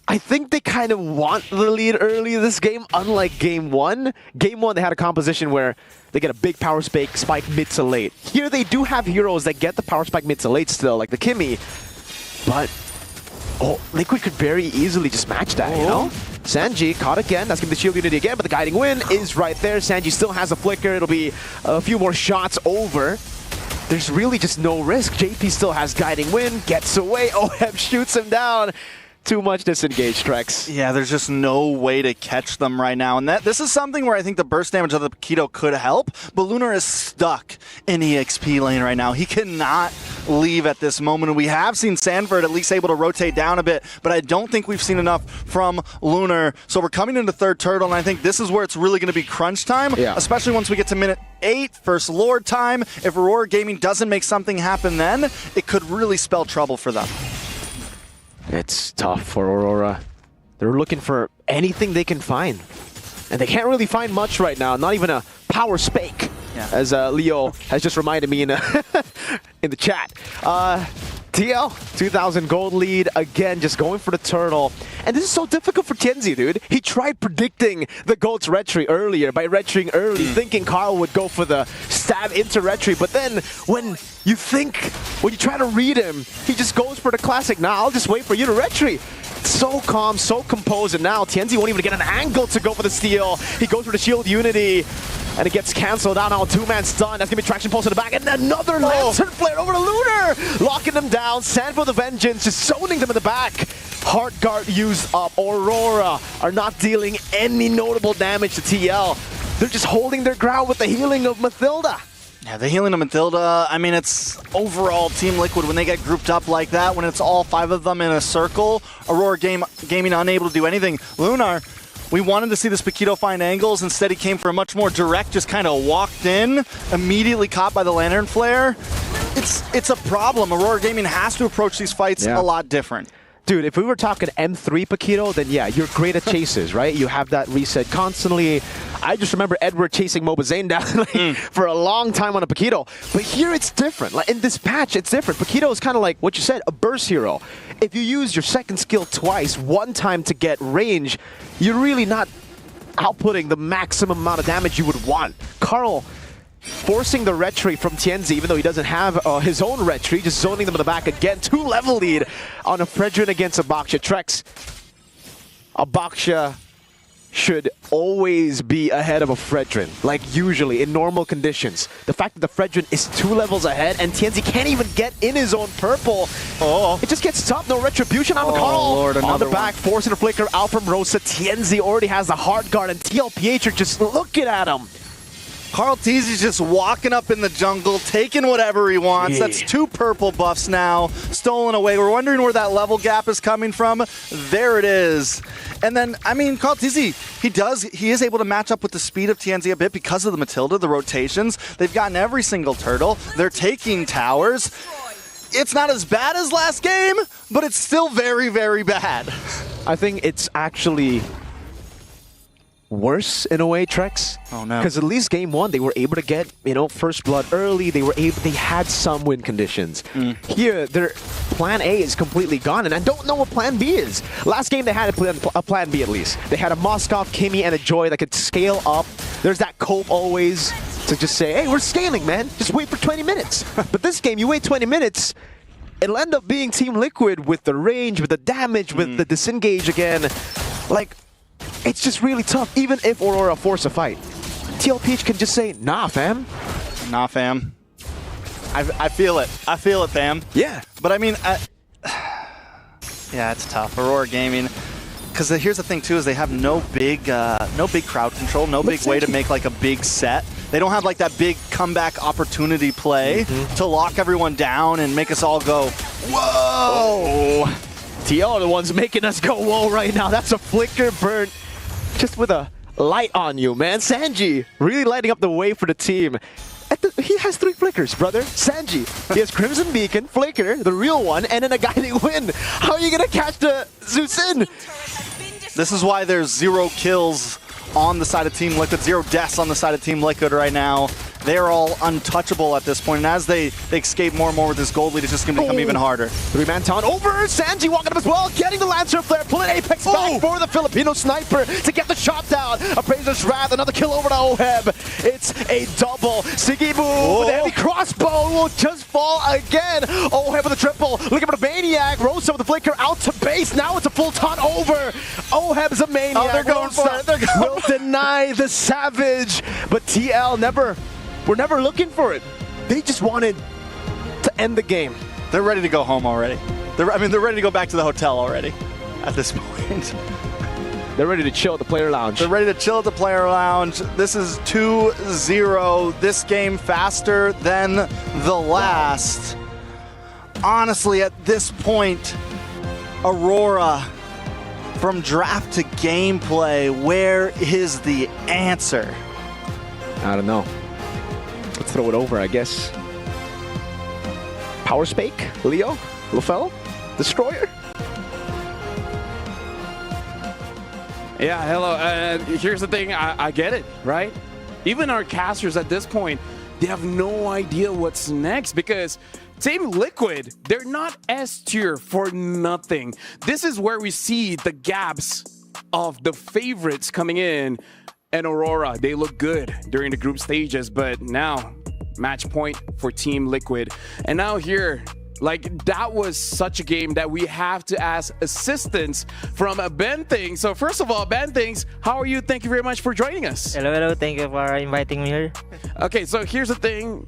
I think they kind of want the lead early this game, unlike game 1. Game 1, they had a composition where they get a big power spike mid to late. Here they do have heroes that get the power spike mid to late still, like the Kimmy. But Liquid could very easily just match that, you know? Sanji caught again. That's going to be the shield unity again, but the guiding wind is right there. Sanji still has a flicker. It'll be a few more shots over. There's really just no risk. JP still has guiding wind, gets away. OM shoots him down. Too much disengaged, Trex. Yeah, there's just no way to catch them right now. And this is something where I think the burst damage of the Paquito could help, but Lunar is stuck in EXP lane right now. He cannot leave at this moment. And we have seen Sanford at least able to rotate down a bit, but I don't think we've seen enough from Lunar. So we're coming into third turtle, and I think this is where it's really going to be crunch time, especially once we get to minute 8, first Lord time. If Aurora Gaming doesn't make something happen then, it could really spell trouble for them. It's tough for Aurora. They're looking for anything they can find. And they can't really find much right now, not even a power spake, as Leo has just reminded me in, in the chat. TL, 2,000 gold lead, again, just going for the turtle. And this is so difficult for Tienzi, dude. He tried predicting the gold's retry earlier by retrying early, thinking Carl would go for the stab into retry, but then when you try to read him, he just goes for the classic, nah, I'll just wait for you to retry. So calm, so composed, and now Tienzi won't even get an angle to go for the steal. He goes for the shield unity, and it gets cancelled out. Now a two-man stun. That's going to be traction pulse in the back, and another Lantern Flare over to Lunar! Locking them down. Sanford the Vengeance just zoning them in the back. Heart Guard used up. Aurora are not dealing any notable damage to TL. They're just holding their ground with the healing of Mathilda. Yeah, the healing of Mathilda, I mean, it's overall Team Liquid when they get grouped up like that, when it's all 5 of them in a circle, Aurora Gaming unable to do anything. Lunar, we wanted to see this Paquito find angles. Instead, he came for a much more direct, just kind of walked in, immediately caught by the Lantern Flare. It's a problem. Aurora Gaming has to approach these fights a lot different. Dude, if we were talking M3 Paquito, then yeah, you're great at chases, right? You have that reset constantly. I just remember Edward chasing Mobazane down for a long time on a Paquito. But here it's different. Like in this patch, it's different. Paquito is kind of like what you said, a burst hero. If you use your second skill twice, one time to get range, you're really not outputting the maximum amount of damage you would want. Carl forcing the retry from Tienzi, even though he doesn't have his own retry, just zoning them in the back again. 2-level lead on a Fredrin against Abaksha. Trex, Abaksha should always be ahead of a Fredrin, like usually in normal conditions. The fact that the Fredrin is 2 levels ahead and Tienzi can't even get in his own purple, it just gets tough. No retribution on Carl. Lord, on the back, forcing a flicker out from Rosa. Tienzi already has the hard guard, and TLPH are just looking at him. Carl Teasy's just walking up in the jungle, taking whatever he wants. That's 2 purple buffs now, stolen away. We're wondering where that level gap is coming from. There it is. And then, I mean, Carl Teasy, he is able to match up with the speed of Tienzi a bit because of the Matilda, the rotations. They've gotten every single turtle. They're taking towers. It's not as bad as last game, but it's still very, very bad. I think it's actually worse in a way, Trex. Oh no. Because at least game 1 they were able to get, first blood early. They had some win conditions. Here their plan A is completely gone, and I don't know what plan B is. Last game they had a plan B at least. They had a Moskov, Kimmy, and a Joy that could scale up. There's that cope always to just say, hey, we're scaling, man. Just wait for 20 minutes. But this game, you wait 20 minutes, it'll end up being Team Liquid with the range, with the damage, with the disengage again. Like, it's just really tough, even if Aurora force a fight. TLPH can just say, nah, fam. Nah, fam. I feel it. I feel it, fam. Yeah. But I mean, yeah, it's tough. Aurora Gaming, because here's the thing too, is they have no big crowd control, no big way to make like a big set. They don't have like that big comeback opportunity play to lock everyone down and make us all go, whoa! TL are the ones making us go whoa right now. That's a flicker burn just with a light on you, man. Sanji really lighting up the way for the team. He has 3 flickers, brother. Sanji. He has Crimson Beacon, Flicker, the real one, and then a guiding wind. How are you going to catch the Zeusin? This is why there's 0 kills on the side of Team Liquid, 0 deaths on the side of Team Liquid right now. they're all untouchable at this point. And as they escape more and more with this gold lead, it's just going to become even harder. Three-man taunt over. Sanji walking up as well, getting the Lancer Flare, pulling Apex back for the Filipino sniper to get the shot down. Appraiser's Wrath, another kill over to Oheb. It's a double. Sigibu with a heavy crossbow will just fall again. Oheb with a triple, looking for the Maniac. Rosa with the flicker out to base. Now it's a full taunt over. Oheb's a Maniac. Oh, they're going for it. They're going will deny the Savage, but TL we're never looking for it. They just wanted to end the game. They're ready to go home already. They're ready to go back to the hotel already at this point. They're ready to chill at the player lounge. They're ready to chill at the player lounge. This is 2-0. This game faster than the last. Honestly, at this point, Aurora, from draft to gameplay, where is the answer? I don't know. Let's throw it over, I guess. Power Spake, Leo, LaFell, Destroyer. Yeah, hello. Here's the thing, I get it, right? Even our casters at this point, they have no idea what's next because Team Liquid, they're not S tier for nothing. This is where we see the gaps of the favorites coming in. And Aurora, they look good during the group stages, but now match point for Team Liquid. And now here, like, that was such a game that we have to ask assistance from Ben Things. So first of all, Ben Things, how are you? Thank you very much for joining us. Hello. Thank you for inviting me here. Okay, so here's the thing.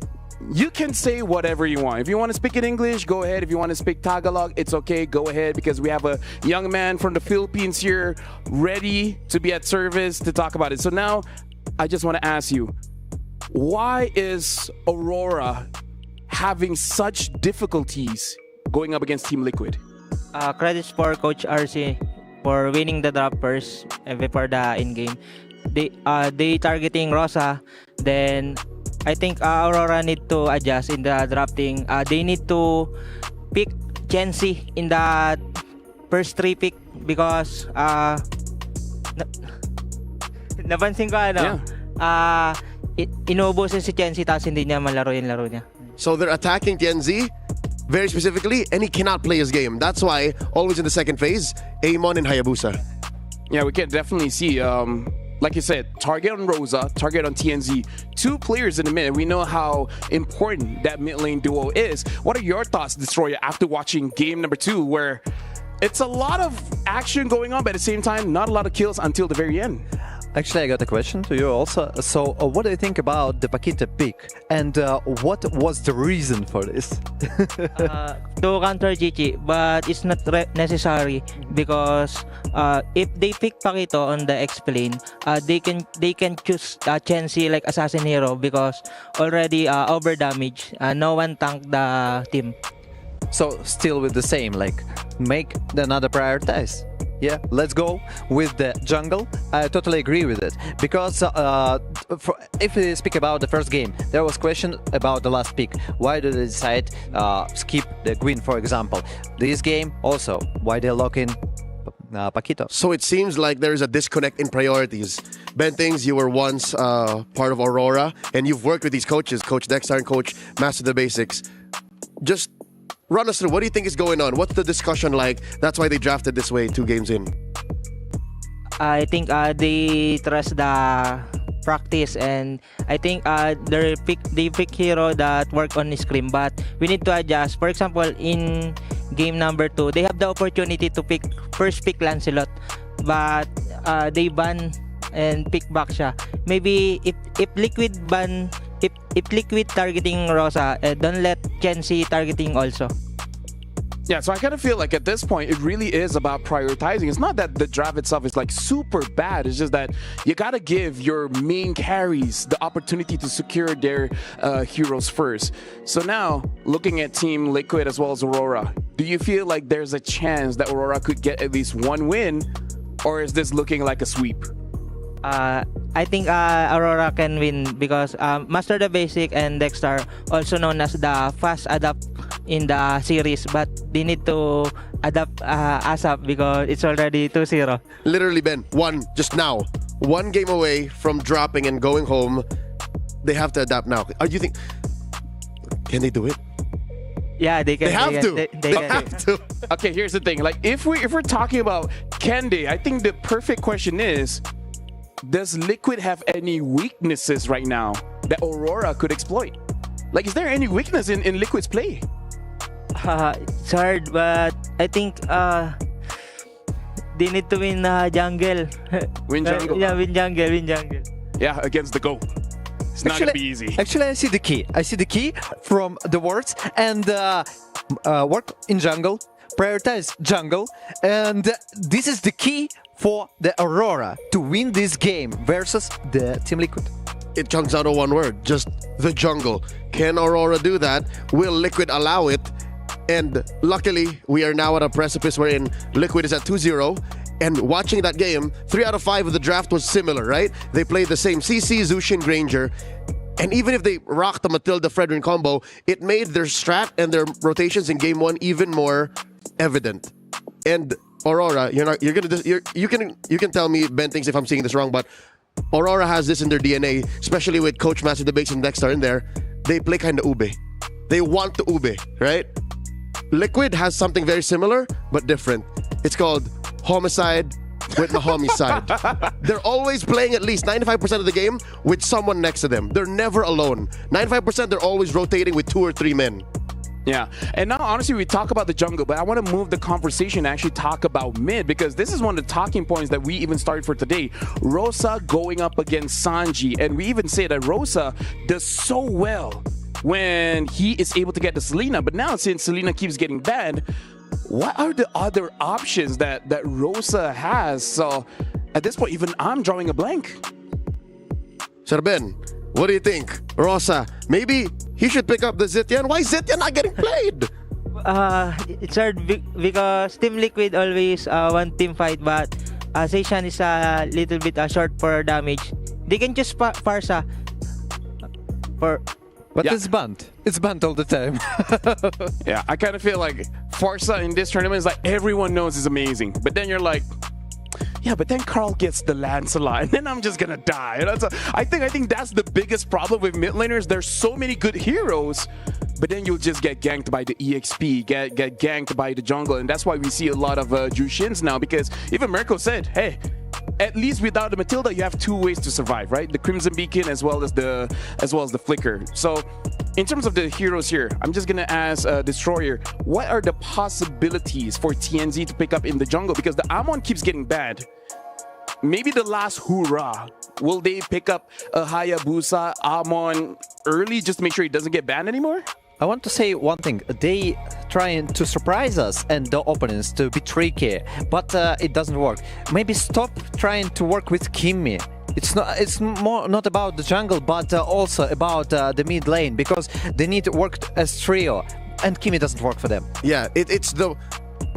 You can say whatever you want. If you want to speak in English, go ahead. If you want to speak Tagalog, it's okay. Go ahead, because we have a young man from the Philippines here ready to be at service to talk about it. So now, I just want to ask you, why is Aurora having such difficulties going up against Team Liquid? Credits for Coach RC for winning the drop first before the in-game. They targeting Rosa, then I think Aurora need to adjust in the drafting. They need to pick Chenzi in the first 3 pick because napansin ko inuubusin si Chenzi tapos hindi niya malaro yung laro niya. So they're attacking Tianzi very specifically, and he cannot play his game. That's why always in the second phase, Amon and Hayabusa. Yeah, we can definitely see like you said, target on Rosa, target on TNZ. 2 players in the mid. We know how important that mid lane duo is. What are your thoughts, Destroyer, after watching game number 2, where it's a lot of action going on, but at the same time, not a lot of kills until the very end? Actually, I got a question to you also. So, what do you think about the Paquita pick? And what was the reason for this? To counter GG, but it's not necessary because if they pick Paquito on the X-Plane, they can choose Chenzi like Assassin Hero because already over damage. No one tanked the team. So, still with the same, like, make another prioritize. Yeah, let's go with the jungle. I totally agree with it because if we speak about the first game, there was question about the last pick. Why did they decide skip the Gwyn, for example? This game also, why they lock in Paquito? So it seems like there is a disconnect in priorities. Ben Things, you were once part of Aurora, and you've worked with these coaches, Coach Dexter and Coach Master the Basics. Just run us through, what do you think is going on? What's the discussion like? That's why they drafted this way 2 games in. I think they trust the practice, and I think they pick hero that work on the screen, but we need to adjust. For example, in game number 2, they have the opportunity to first pick Lancelot, but they ban and pick back siya. Maybe if Liquid ban, if Liquid targeting Rosa, don't let Chenzi targeting also. Yeah, so I kind of feel like at this point, it really is about prioritizing. It's not that the draft itself is like super bad. It's just that you got to give your main carries the opportunity to secure their heroes first. So now, looking at Team Liquid as well as Aurora, do you feel like there's a chance that Aurora could get at least 1 win? Or is this looking like a sweep? I think Aurora can win because Master the Basic and Dexter, also known as the fast adapt in the series, but they need to adapt ASAP because it's already 2-0. Literally, Ben, just now, 1 game away from dropping and going home. they have to adapt now. Do you think, can they do it? Yeah, they can. They have to. They can. have to. Okay, here's the thing. Like, if we're talking about can they, I think the perfect question is, does Liquid have any weaknesses right now that Aurora could exploit? Like, is there any weakness in Liquid's play? It's hard, but I think they need to win jungle. Win jungle? Yeah, win jungle. Yeah, against the GOAT. It's not going to be easy. Actually, I see the key. I see the key from the words and work in jungle, prioritize jungle, and this is the key for the Aurora to win this game versus the Team Liquid. It comes out of one word, just the jungle. Can Aurora do that? Will Liquid allow it? And luckily, we are now at a precipice wherein Liquid is at 2-0. And watching that game, 3 out of 5 of the draft was similar, right? They played the same CC, Zushin, Granger. And even if they rocked the Matilda Fredrin combo, it made their strat and their rotations in game 1 even more evident. And Aurora, you can tell me, Ben, thinks if I'm seeing this wrong, but Aurora has this in their DNA, especially with Coach Master Debates and Dexter in there. They play kind of ube. They want the ube, right? Liquid has something very similar, but different. It's called homicide with the homicide. They're always playing at least 95% of the game with someone next to them. They're never alone. 95% they're always rotating with 2 or 3 men. Yeah, and now honestly we talk about the jungle, but I want to move the conversation and actually talk about mid, because this is one of the talking points that we even started for today. Rosa going up against Sanji, and we even say that Rosa does so well when he is able to get the Selena, but now since Selena keeps getting banned, what are the other options that Rosa has? So at this point, even I'm drawing a blank. Sir Ben, what do you think? Rosa, maybe he should pick up the Zitian. Why is Zitian not getting played? It's hard because Team Liquid always want team fight, but Seishan is a little bit short for damage. They can just Farsa for. But it's banned. It's banned all the time. Yeah, I kind of feel like Farsa in this tournament is like everyone knows is amazing, but then you're like, yeah, but then Carl gets the Lancelot, and then I'm just gonna die. I think that's the biggest problem with mid laners. There's so many good heroes, but then you'll just get ganked by the EXP, get ganked by the jungle, and that's why we see a lot of Jushins now, because even Mirko said, hey, at least without the Matilda, you have 2 ways to survive, right? The Crimson Beacon as well as the Flicker. So in terms of the heroes here, I'm just gonna ask Destroyer, what are the possibilities for TNZ to pick up in the jungle? Because the Amon keeps getting banned. Maybe the last hurrah, will they pick up a Hayabusa Amon early just to make sure he doesn't get banned anymore? I want to say one thing. They trying to surprise us and the opponents to be tricky, but it doesn't work. Maybe stop trying to work with Kimmy. It's more not about the jungle, but also about the mid lane, because they need to work as trio, and Kimmy doesn't work for them. Yeah, it's the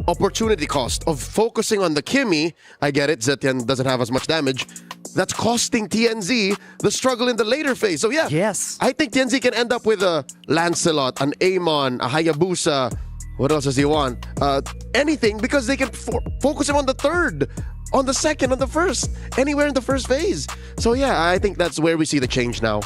opportunity cost of focusing on the Kimmy. I get it, Zetian doesn't have as much damage. That's costing TNZ the struggle in the later phase. So yeah, yes, I think TNZ can end up with a Lancelot, an Amon, a Hayabusa. What else does he want? Anything, because they can focus him on the third, on the second, on the first, anywhere in the first phase. So yeah, I think that's where we see the change now.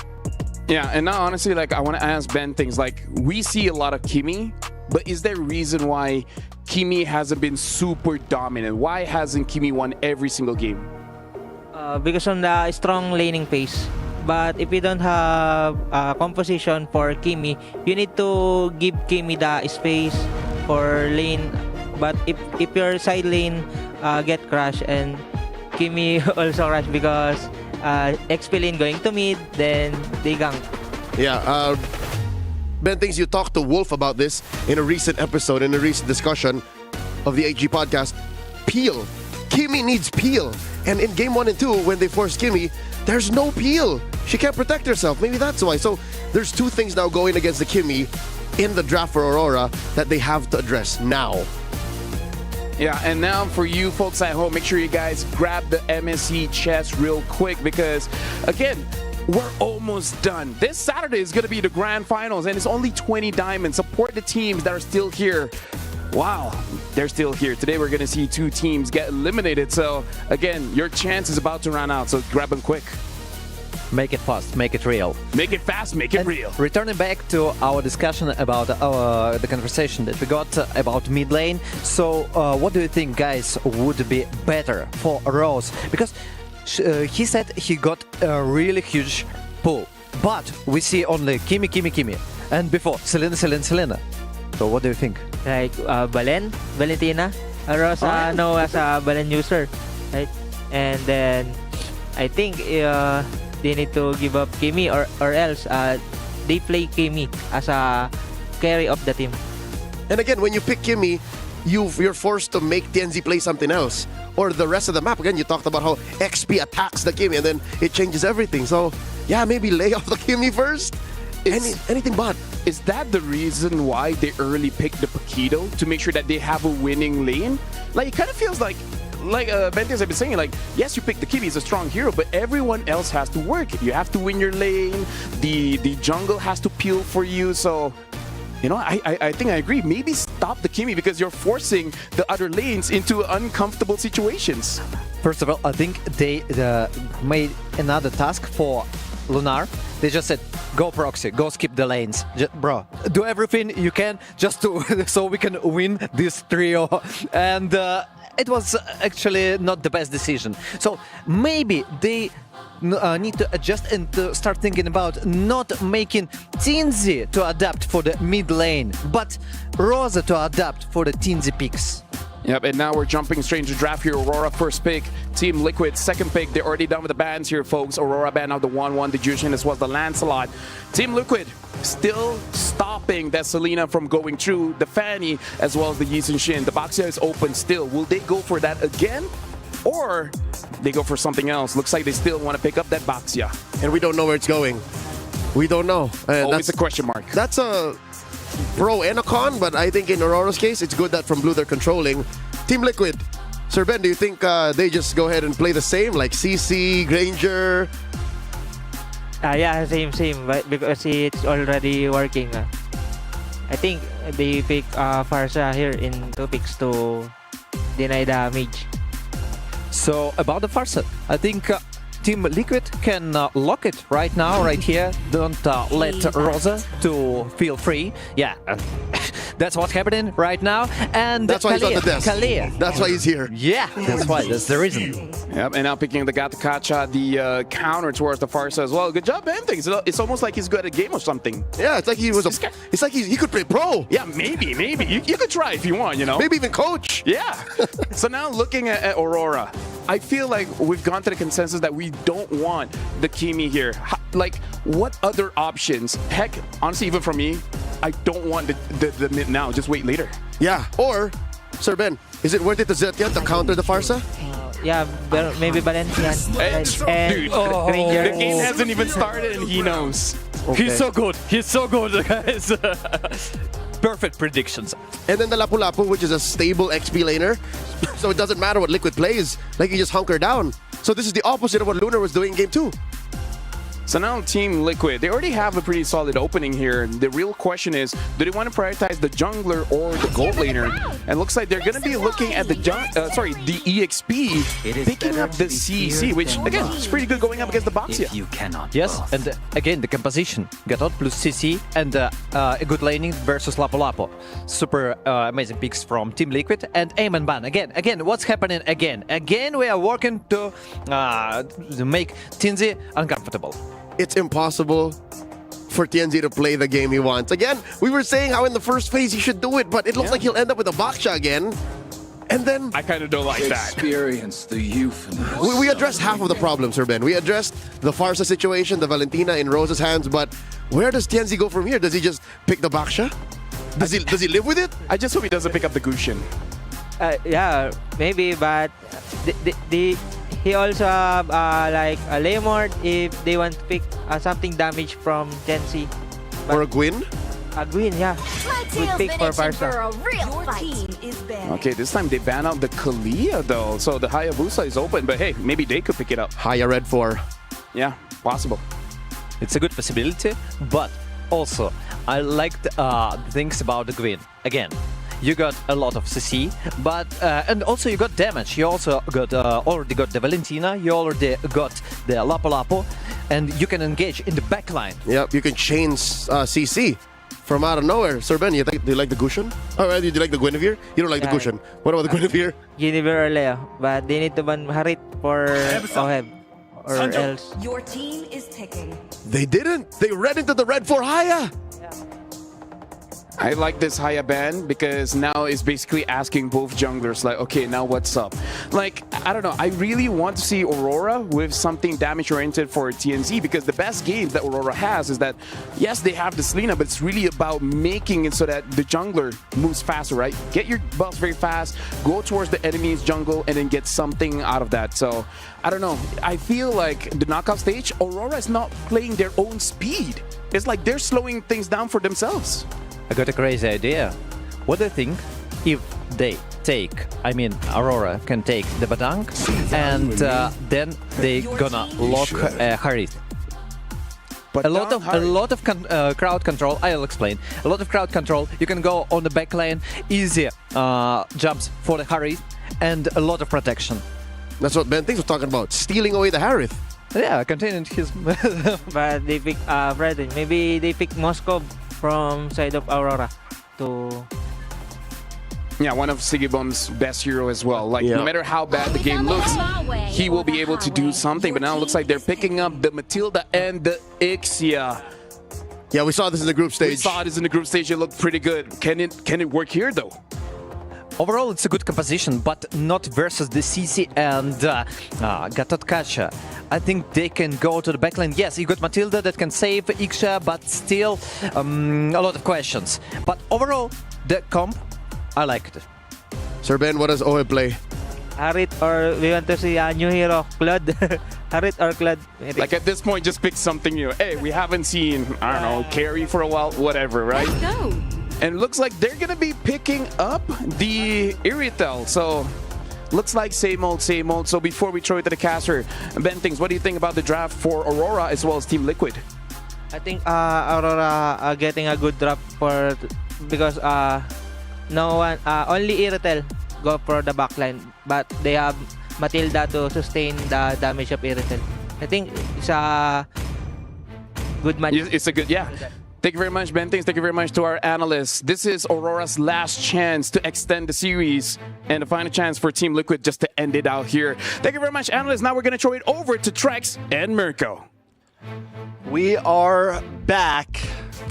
Yeah, and now honestly, like I want to ask Ben things like, we see a lot of Kimmy, but is there a reason why Kimmy hasn't been super dominant? Why hasn't Kimmy won every single game? Because on the strong laning phase. But if you don't have composition for Kimmy, you need to give Kimmy the space for lane. But if your side lane get crashed and Kimmy also crash because XP lane going to mid, then they gank. Yeah, Ben thinks you talked to Wolf about this in a recent episode, in a recent discussion of the HG podcast. Peel. Kimmy needs peel. And in game 1 and 2, when they forced Kimmy, there's no peel. She can't protect herself. Maybe that's why. So there's 2 things now going against the Kimmy in the draft for Aurora that they have to address now. Yeah, and now for you folks at home, make sure you guys grab the MSC chest real quick, because again, we're almost done. This Saturday is going to be the grand finals, and it's only 20 diamonds. Support the teams that are still here. Wow, they're still here. Today we're going to see 2 teams get eliminated. So again, your chance is about to run out, so grab them quick. Make it fast, make it real. Make it fast, make it And real. Returning back to our discussion about the conversation that we got about mid lane. So, what do you think, guys, would be better for Rose? Because he said he got a really huge pull, but we see only Kimi, and before Selena. So, what do you think? Like Valentina, Rose know as a Balen user, right? And then I think they need to give up Kimi or else they play Kimi as a carry of the team. And again, when you pick Kimi, you're forced to make TNZ play something else. Or the rest of the map. Again, you talked about how XP attacks the Kimi and then it changes everything. So, yeah, maybe lay off the Kimi first. Anything but. Is that the reason why they early picked the Paquito to make sure that they have a winning lane? Like, it kind of feels like Bentes have been saying, like, yes, you pick the Kimi, he's a strong hero, but everyone else has to work. You have to win your lane. The jungle has to peel for you. So, you know, I think I agree. Maybe stop the Kimi because you're forcing the other lanes into uncomfortable situations. First of all, I think they made another task for Lunar. They just said, go proxy, go skip the lanes. Bro, do everything you can just to so we can win this trio. And it was actually not the best decision. So maybe they need to adjust and to start thinking about not making TNZ to adapt for the mid lane, but Rosa to adapt for the TNZ picks. Yep, and now we're jumping straight into draft here. Aurora first pick, Team Liquid second pick. They're already done with the bans here, folks. Aurora banned out the 1-1, the Jushin, as well as the Lancelot. Team Liquid still stopping that Selena from going through, the Fanny, as well as the Yi Shin. The Baxia is open still. Will they go for that again? Or they go for something else? Looks like they still want to pick up that Baxia. And we don't know where it's going. We don't know. Always a question mark. That's a pro and a con, but I think in Aurora's case, it's good that from Blue they're controlling. Team Liquid, Sir Ben, do you think they just go ahead and play the same, like CC, Granger? Yeah, same, but because it's already working. I think they pick Farsa here in 2 picks to deny damage. So about the Farsa, I think Team Liquid can lock it right now, right here. Don't let Rosa to feel free. Yeah, that's what's happening right now. And that's why he's on the desk. Kalia. That's why he's here. Yeah, that's why. That's the reason. Yep, and now picking the Gatakacha, the counter towards the Farsa as well. Good job, Bentings. It's almost like he's good at a game or something. Yeah, it's like he was it's like he could play pro. Yeah, maybe. You could try if you want, you know. Maybe even coach. Yeah. So now looking at Aurora, I feel like we've gone to the consensus that we don't want the Kimi here. Like, what other options? Heck, honestly, even for me, I don't want the mid now. Just wait later. Yeah, or, Sir Ben, is it worth it to Zetian to counter the Farsa? Yeah, maybe Valencian. Dude, the game hasn't even started and he knows. Okay. He's so good, guys. Perfect predictions. And then the Lapu-Lapu, which is a stable XP laner. So it doesn't matter what Liquid plays. Like, you just hunker down. So this is the opposite of what Lunar was doing in Game 2. So now Team Liquid, they already have a pretty solid opening here. The real question is, do they want to prioritize the jungler or the gold laner? And looks like they're going to be looking at the the EXP, picking up the CC, which again is pretty good going up against the Baxia. You cannot. Yes, and again the composition, Gatot plus CC and a good laning versus Lapu-Lapu. Super amazing picks from Team Liquid and aim and ban. Again, what's happening again? Again, we are working to make TNZ uncomfortable. It's impossible for TNZ to play the game he wants. Again, we were saying how in the first phase he should do it, but it looks like he'll end up with a Baksha again. And then I kind of don't like that. Experience the euphemism. We addressed half of the problem, Sir Ben. We addressed the Farsa situation, the Valentina in Rose's hands, but where does TNZ go from here? Does he just pick the Baksha? Does he live with it? I just hope he doesn't pick up the Gushin. Yeah, maybe, but he also have like a Lemort if they want to pick something damage from Gensi. Or a Gwyn? A Gwyn, yeah. Good pick for Farsa. Okay, this time they ban out the Kalia though, so the Hayabusa is open, but hey, maybe they could pick it up. Haya Red 4. Yeah, possible. It's a good possibility, but also I liked things about the Gwyn. Again, you got a lot of CC, but and also you got damage. You also got already got the Valentina. You already got the Lapu-Lapu. and you can engage in the backline. Yep, you can chain CC from out of nowhere. Sir Ben, do you like the Gusion? Oh, do you like the Guinevere? You don't like the Gusion. What about the Guinevere? Guinevere or Leo, but they need to ban Harit for Oheb or else. Your team is ticking. They didn't. They read into the red for Haya. I like this Haya ban because now it's basically asking both junglers like, okay, now what's up? Like, I don't know. I really want to see Aurora with something damage-oriented for TNZ because the best game that Aurora has is that, yes, they have the Selena, but it's really about making it so that the jungler moves faster, right? Get your buffs very fast, go towards the enemy's jungle, and then get something out of that. So, I don't know. I feel like the knockout stage, Aurora is not playing their own speed. It's like they're slowing things down for themselves. I got a crazy idea. What do you think if they take, Aurora can take the Badang and then they gonna lock Harit? A lot of crowd control. I'll explain. A lot of crowd control. You can go on the back lane, easy jumps for the Harit, and a lot of protection. That's what Ben Things was talking about, stealing away the Harith. Yeah, containing his... But they pick Freddy. Maybe they pick Moscow from side of Aurora to... Yeah, one of Sigibom's best hero as well. Like, no matter how bad the game looks, he will be able to do something. But now it looks like they're picking up the Matilda and the Ixia. Yeah, we saw this in the group stage. We saw this in the group stage. It looked pretty good. Can it work here, though? Overall, it's a good composition, but not versus the CC and Gatotkacha. I think they can go to the backline. Yes, you got Matilda that can save Ixia, but still a lot of questions. But overall, the comp, I liked it. Sir Ben, what does Ohe play? Harit, or we want to see a new hero, Claude. Harit or Claude. Like at this point, just pick something new. Hey, we haven't seen, I don't know, Carry for a while, whatever, right? Let's go. And it looks like they're going to be picking up the Iritel. So, looks like same old, same old. So, before we throw it to the caster, Ben Things, what do you think about the draft for Aurora as well as Team Liquid? I think Aurora are getting a good draft for because no one, only Iritel go for the backline, but they have Matilda to sustain the damage of Iritel. I think it's a good match. It's a good, yeah. Thank you very much, Ben. Thanks. Thank you very much to our analysts. This is Aurora's last chance to extend the series and the final chance for Team Liquid just to end it out here. Thank you very much, analysts. Now we're going to throw it over to Trex and Mirko. We are back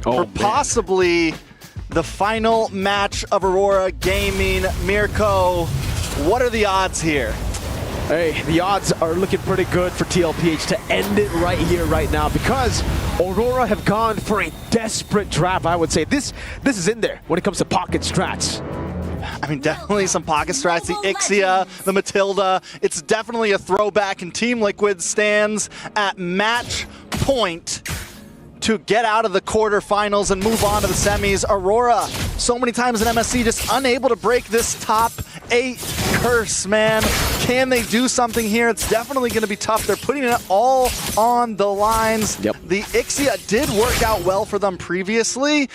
for possibly the final match of Aurora Gaming. Mirko, what are the odds here? Hey, the odds are looking pretty good for TLPH to end it right here, right now, because Aurora have gone for a desperate draft, I would say. This is in there when it comes to pocket strats. I mean, definitely some pocket strats. The Ixia, the Matilda. It's definitely a throwback, and Team Liquid stands at match point to get out of the quarterfinals and move on to the semis. Aurora, so many times in MSC, just unable to break this top 8 curse, man. Can they do something here? It's definitely going to be tough. They're putting it all on the lines. Yep. The Ixia did work out well for them previously.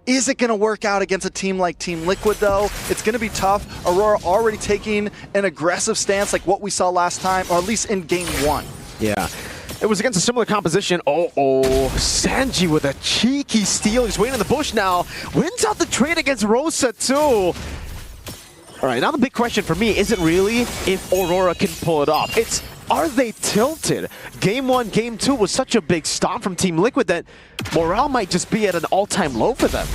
Is it going to work out against a team like Team Liquid, though? It's going to be tough. Aurora already taking an aggressive stance like what we saw last time, or at least in Game 1. Yeah. It was against a similar composition. Sanji with a cheeky steal. He's waiting in the bush now. Wins out the trade against Rosa, too. All right, now the big question for me isn't really if Aurora can pull it off. It's, are they tilted? Game 1, Game 2 was such a big stomp from Team Liquid that morale might just be at an all-time low for them.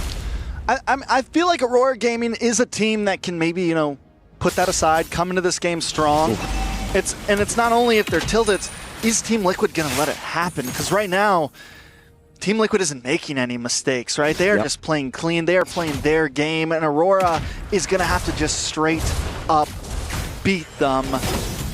I feel like Aurora Gaming is a team that can maybe, you know, put that aside, come into this game strong. It's not only if they're tilted, is Team Liquid going to let it happen? Because right now, Team Liquid isn't making any mistakes, right? They are just playing clean. They are playing their game, and Aurora is going to have to just straight up beat them.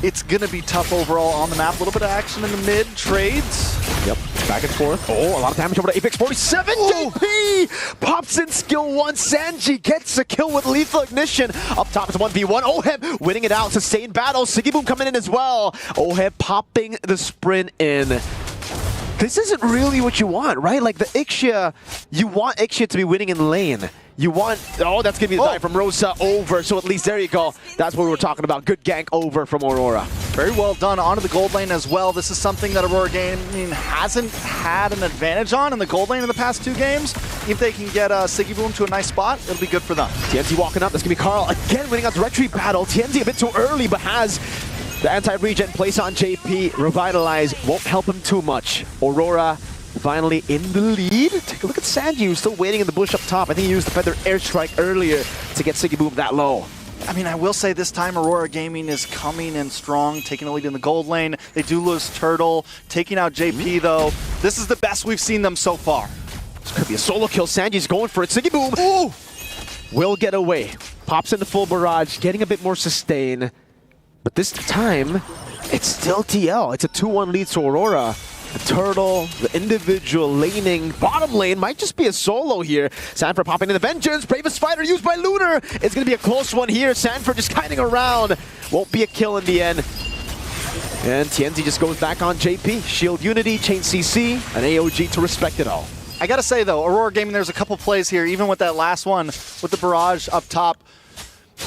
It's going to be tough overall on the map. A little bit of action in the mid, trades. Yep, back and forth. Oh, a lot of damage over to Apex 47. JP pops in skill 1. Sanji gets a kill with lethal ignition. Up top is 1v1. Oheb winning it out. Sustained battle. Sigiboom coming in as well. Oheb popping the sprint in. This isn't really what you want, right? Like the Ixia, you want Ixia to be winning in lane. You want, that's going to be the dive from Rosa over. So at least there you go. That's what we were talking about. Good gank over from Aurora. Very well done onto the gold lane as well. This is something that Aurora Gaming hasn't had an advantage on in the gold lane in the past 2 games. If they can get Siggy Boom to a nice spot, it'll be good for them. TNZ walking up. That's going to be Carl again winning a directory battle. TNZ a bit too early, but has the anti-regen place on JP. Revitalize won't help him too much. Aurora finally in the lead. Take a look at Sanji, who's still waiting in the bush up top. I think he used the Feather Airstrike earlier to get Siggy Boom that low. I mean, I will say this time Aurora Gaming is coming in strong, taking the lead in the gold lane. They do lose Turtle, taking out JP though. This is the best we've seen them so far. This could be a solo kill. Sanji's going for it. Siggy Boom ooh, will get away. Pops into full barrage, getting a bit more sustain. But this time, it's still TL. It's a 2-1 lead to Aurora. The Turtle, the individual laning, bottom lane might just be a solo here. Sanford popping in the Vengeance, Bravest Fighter used by Lunar. It's going to be a close one here. Sanford just kiting around. Won't be a kill in the end. And TNZ just goes back on JP. Shield Unity, Chain CC, an AOG to respect it all. I gotta say though, Aurora Gaming, there's a couple plays here, even with that last one, with the barrage up top.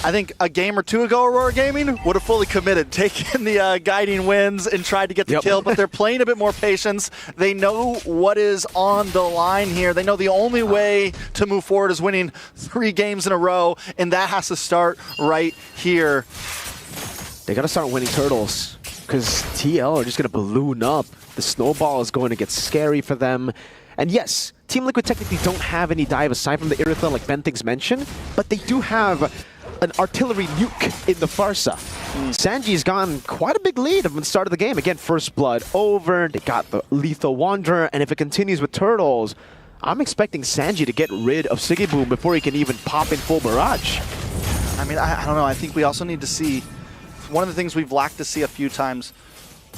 I think a game or 2 ago, Aurora Gaming would have fully committed, taken the guiding wins and tried to get the kill, but they're playing a bit more patience. They know what is on the line here. They know the only way to move forward is winning 3 games in a row, and that has to start right here. They got to start winning Turtles, because TL are just going to balloon up. The snowball is going to get scary for them. And yes, Team Liquid technically don't have any dive aside from the Iritha, like Benthigs mentioned, but they do have an artillery nuke in the Farsa. Sanji's gone quite a big lead from the start of the game. Again, first blood over, they got the Lethal Wanderer, and if it continues with Turtles, I'm expecting Sanji to get rid of Siggy Boom before he can even pop in full barrage. I mean, I don't know, I think we also need to see, one of the things we've lacked to see a few times,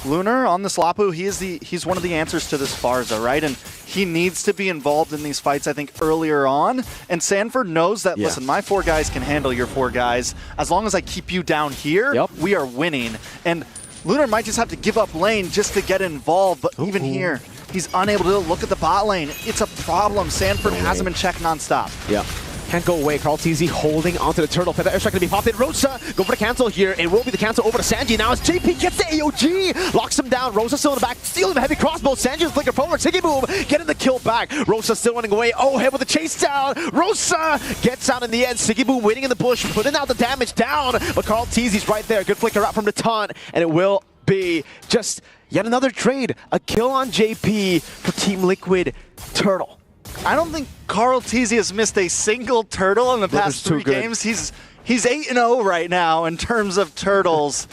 Lunar on this Lapu, he's one of the answers to this Farza, right? And he needs to be involved in these fights, I think, earlier on. And Sanford knows that, listen, my 4 guys can handle your 4 guys. As long as I keep you down here, we are winning. And Lunar might just have to give up lane just to get involved, but even here, he's unable to look at the bot lane. It's a problem. Sanford has him in check nonstop. Yeah. Can't go away. Carl TZ holding onto the Turtle. Feather Airstrike going to be popped in. Rosa go for the cancel here. It will be the cancel over to Sanji. Now as JP gets the AOG. Locks him down. Rosa still in the back. Stealing the heavy crossbow. Sanji with flicker forward. Siggy Boom getting the kill back. Rosa still running away. Oh, head with a chase down. Rosa gets out in the end. Siggy Boom waiting in the bush. Putting out the damage down. But Carl TZ's right there. Good flicker out from the taunt. And it will be just yet another trade. A kill on JP for Team Liquid Turtle. I don't think Carl TZ has missed a single Turtle in the past 3 games. He's 8-0 right now in terms of Turtles.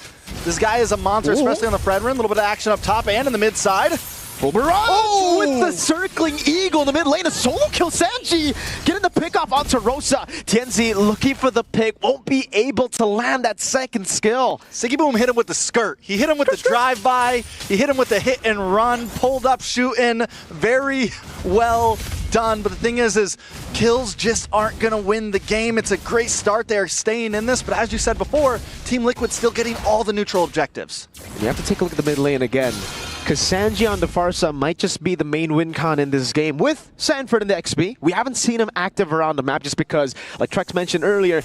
This guy is a monster, especially on the Fred run. A little bit of action up top and in the mid side. Full barrage! Oh, with the circling eagle in the mid lane. A solo kill. Sanji getting the pick off onto Rosa. TNZ looking for the pick. Won't be able to land that second skill. Siggy Boom hit him with the skirt. He hit him with the drive-by. He hit him with the hit and run. Pulled up, shooting. Very well done. But the thing is kills just aren't going to win the game. It's a great start there, staying in this. But as you said before, Team Liquid still getting all the neutral objectives. And you have to take a look at the mid lane again, because Sanji on the Farsa might just be the main win con in this game with Sanford in the XP. We haven't seen him active around the map just because, like Trex mentioned earlier,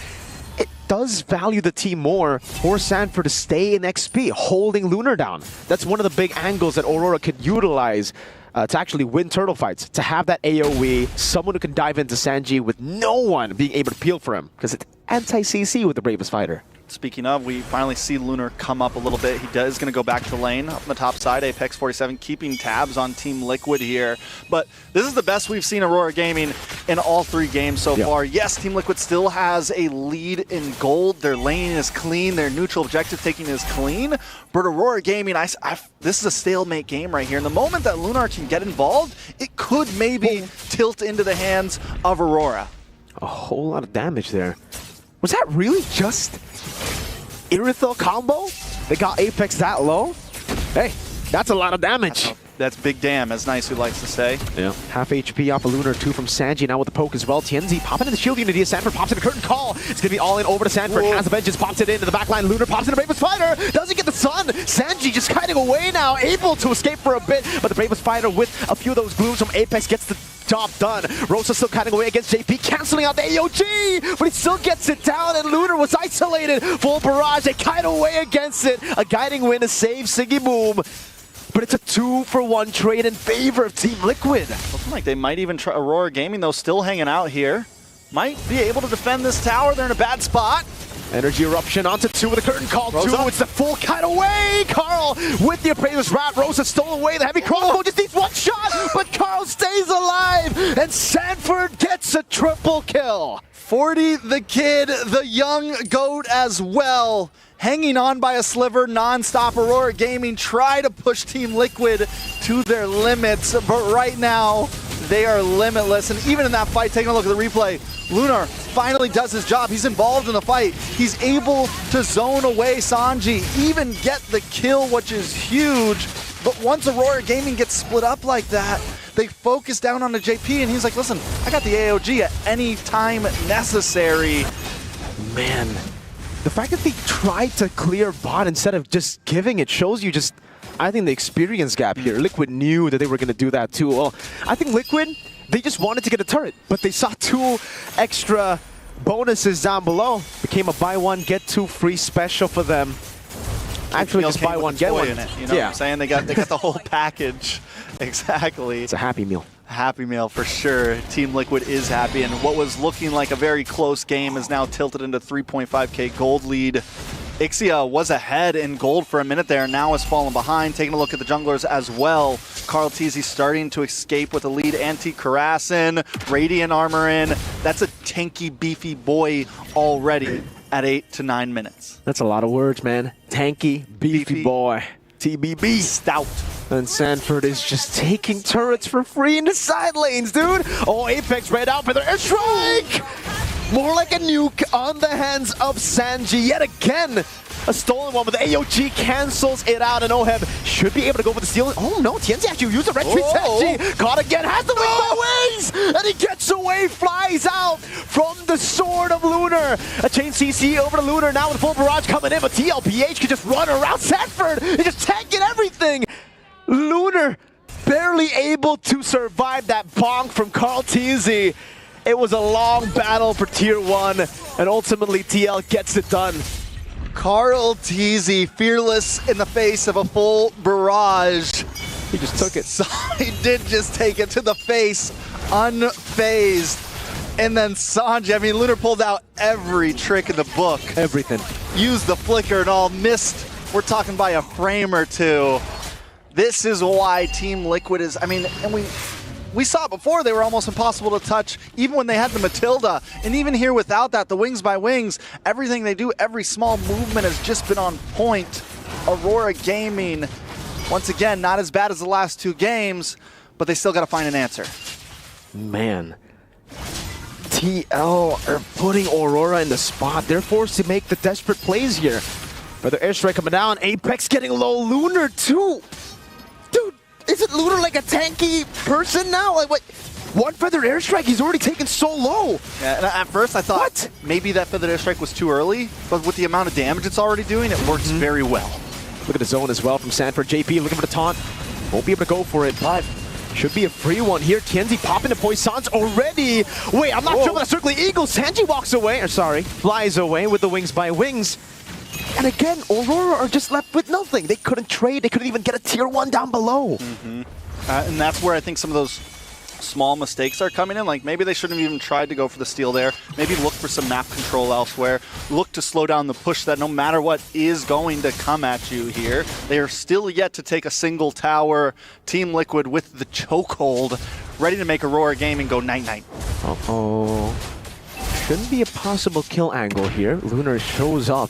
it does value the team more for Sanford to stay in XP, holding Lunar down. That's one of the big angles that Aurora could utilize to actually win turtle fights, to have that AoE, someone who can dive into Sanji with no one being able to peel for him, because it's anti-CC with the Bravest Fighter. Speaking of, we finally see Lunar come up a little bit. He is going to go back to lane up on the top side. Apex 47 keeping tabs on Team Liquid here. But this is the best we've seen Aurora Gaming in all 3 games so far. Yes, Team Liquid still has a lead in gold. Their lane is clean. Their neutral objective taking is clean. But Aurora Gaming, this is a stalemate game right here. And the moment that Lunar can get involved, it could maybe tilt into the hands of Aurora. A whole lot of damage there. Was that really just Irithyll combo that got Apex that low? Hey, that's a lot of damage. That's big damn, as Nice who likes to say. Yeah. Half HP off a Lunar, 2 from Sanji, now with the poke as well. Tienzi popping in the shield unity as Sanford pops in the curtain call. It's going to be all in over to Sanford. Has the vengeance, pops it into the backline. Lunar pops in the Bravest Fighter. Doesn't get the sun. Sanji just hiding away now, able to escape for a bit. But the Bravest Fighter with a few of those glooms from Apex gets the job done. Rosa still kiting away against JP, canceling out the AOG, but he still gets it down, and Lunar was isolated. Full barrage, they kite away against it. A guiding win to save Siggy Boom. But it's a 2-for-1 trade in favor of Team Liquid. Looking like they might even try. Aurora Gaming, though, still hanging out here. Might be able to defend this tower. They're in a bad spot. Energy Eruption onto 2 with a curtain call. Rosa. 2, it's the full kite away. Carl with the Appraiser's Rat. Rosa stole away. The heavy crossbow just needs one shot, but Carl stays alive, and Sanford gets a triple kill. 40, the kid, the young GOAT as well. Hanging on by a sliver, non-stop. Aurora Gaming try to push Team Liquid to their limits, but right now they are limitless. And even in that fight, taking a look at the replay, Lunar finally does his job. He's involved in the fight. He's able to zone away Sanji, even get the kill, which is huge. But once Aurora Gaming gets split up like that, they focus down on the JP, and he's like, listen, I got the AOG at any time necessary. Man, the fact that they tried to clear bot instead of just giving it shows you just, I think, the experience gap here. Liquid knew that they were going to do that too. Well, I think Liquid, they just wanted to get a turret, but they saw 2 extra bonuses down below. Became a buy 1, get 2 free special for them. Actually, just buy 1, get 1. In it, you know what I'm saying? They got the whole package. Exactly. It's a happy meal. Happy meal for sure. Team Liquid is happy, and what was looking like a very close game is now tilted into 3.5k gold lead. Ixia was ahead in gold for a minute there, now has fallen behind. Taking a look at the junglers as well. Carl Teasy starting to escape with a lead. Anti-Karasin, Radiant armor in. That's a tanky, beefy boy already at 8 to 9 minutes. That's a lot of words, man. Tanky, beefy boy. TBB. Stout. And Sanford is just taking turrets for free in the side lanes, dude. Oh, Apex read out for their airstrike. More like a nuke on the hands of Sanji yet again. A stolen one, but the AOG cancels it out, and Oheb should be able to go for the steal. Oh no, Tienzi actually used a red tree. Sanji caught again, has the wing by wings, and he gets away, flies out from the sword of Lunar. A chain CC over to Lunar now with full barrage coming in, but TLPH can just run around Sanford. He's just tanking everything. Lunar barely able to survive that bonk from Carl Teasy. It was a long battle for Tier 1, and ultimately TL gets it done. Carl Teasy, fearless in the face of a full barrage. He just took it. So he did just take it to the face, unfazed. And then Sanji, I mean, Lunar pulled out every trick in the book. Everything. Used the flicker and all, missed. We're talking by a frame or two. This is why Team Liquid is, I mean, and we saw it before, they were almost impossible to touch, even when they had the Matilda. And even here without that, the wings by wings, everything they do, every small movement has just been on point. Aurora Gaming, once again, not as bad as the last 2 games, but they still got to find an answer. Man, TL are putting Aurora in the spot. They're forced to make the desperate plays here. But their airstrike coming down, Apex getting low, Lunar too. Dude, isn't Lunar like a tanky person now? Like what? One feathered airstrike, he's already taken so low. Yeah, and at first I thought maybe that feathered airstrike was too early, but with the amount of damage it's already doing, it works very well. Look at the zone as well from Sanford. JP looking for the taunt. Won't be able to go for it, but should be a free one here. Tienzi popping the poisons already. Wait, I'm not sure about the circling eagle. Sanji walks away, or sorry, flies away with the wings by wings. And again, Aurora are just left with nothing. They couldn't trade. They couldn't even get a Tier 1 down below. And that's where I think some of those small mistakes are coming in. Like maybe they shouldn't have even tried to go for the steal there. Maybe look for some map control elsewhere. Look to slow down the push that no matter what is going to come at you here. They are still yet to take a single tower. Team Liquid with the chokehold, ready to make Aurora Gaming go night-night. Uh-oh. Shouldn't be a possible kill angle here. Lunar shows up.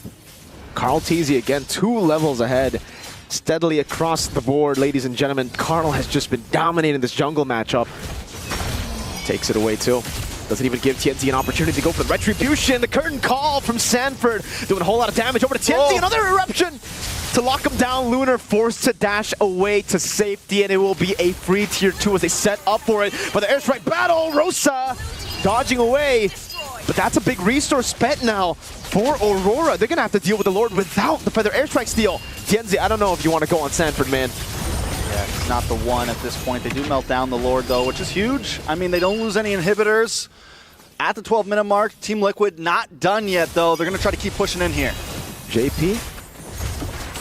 Carl Teasy again, 2 levels ahead. Steadily across the board, ladies and gentlemen. Carl has just been dominating this jungle matchup. Takes it away too. Doesn't even give Tienzi an opportunity to go for the retribution. The curtain call from Sanford. Doing a whole lot of damage over to Tienzi. Another eruption. to lock him down. Lunar forced to dash away to safety, and it will be a free tier 2 as they set up for it. But the airstrike battle, Rosa dodging away. But that's a big resource spent now for Aurora. They're going to have to deal with the Lord without the Feather Airstrike steal. Tienzi, I don't know if you want to go on Sanford, man. Yeah, it's not the one at this point. They do melt down the Lord, though, which is huge. I mean, they don't lose any inhibitors. At the 12-minute mark, Team Liquid not done yet, though. They're going to try to keep pushing in here. JP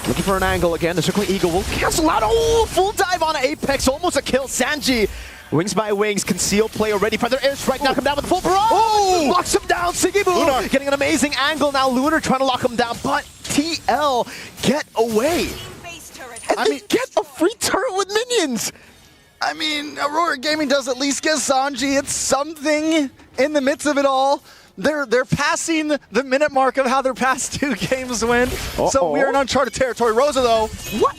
looking for an angle again. The Circling Eagle will cancel out. Oh, full dive on Apex. Almost a kill. Sanji. Wings by wings, conceal play already. Feather Airstrike now come down with the full barrage. Oh! Locks him down. Siggy Boom getting an amazing angle now. Lunar trying to lock him down, but TL get away. And I mean, get a free turret with minions. I mean, Aurora Gaming does at least get Sanji. It's something in the midst of it all. They're passing the minute mark of how their past 2 games went. So we are in uncharted territory. Rosa, though. What?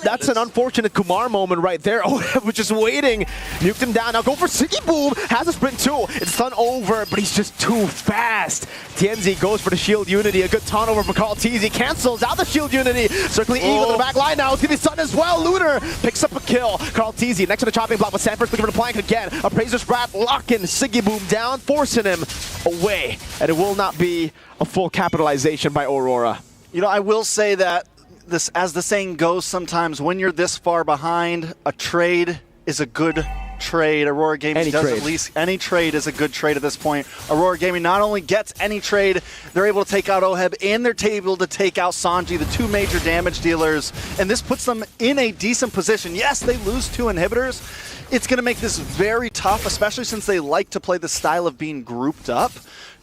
That's an unfortunate Kumar moment right there. Oh, we're just waiting. Nuked him down. Now go for Siggy Boom. Has a sprint too. It's done over, but he's just too fast. Tienzi goes for the shield unity. A good taunt over for Carl TZ. Cancels out the shield unity. Circling Eagle in the back line now. It's going to be Sun as well. Lunar picks up a kill. Carl TZ next to the chopping block with Sanford looking for the plank again. Appraiser's Wrath locking Siggy Boom down, forcing him away. And it will not be a full capitalization by Aurora. You know, I will say that this, as the saying goes sometimes, when you're this far behind, a trade is a good trade. Aurora Gaming does at least any trade is a good trade at this point. Aurora Gaming not only gets any trade, they're able to take out Oheb and they're able to take out Sanji, the 2 major damage dealers, and this puts them in a decent position. Yes, they lose 2 inhibitors. It's going to make this very tough, especially since they like to play the style of being grouped up.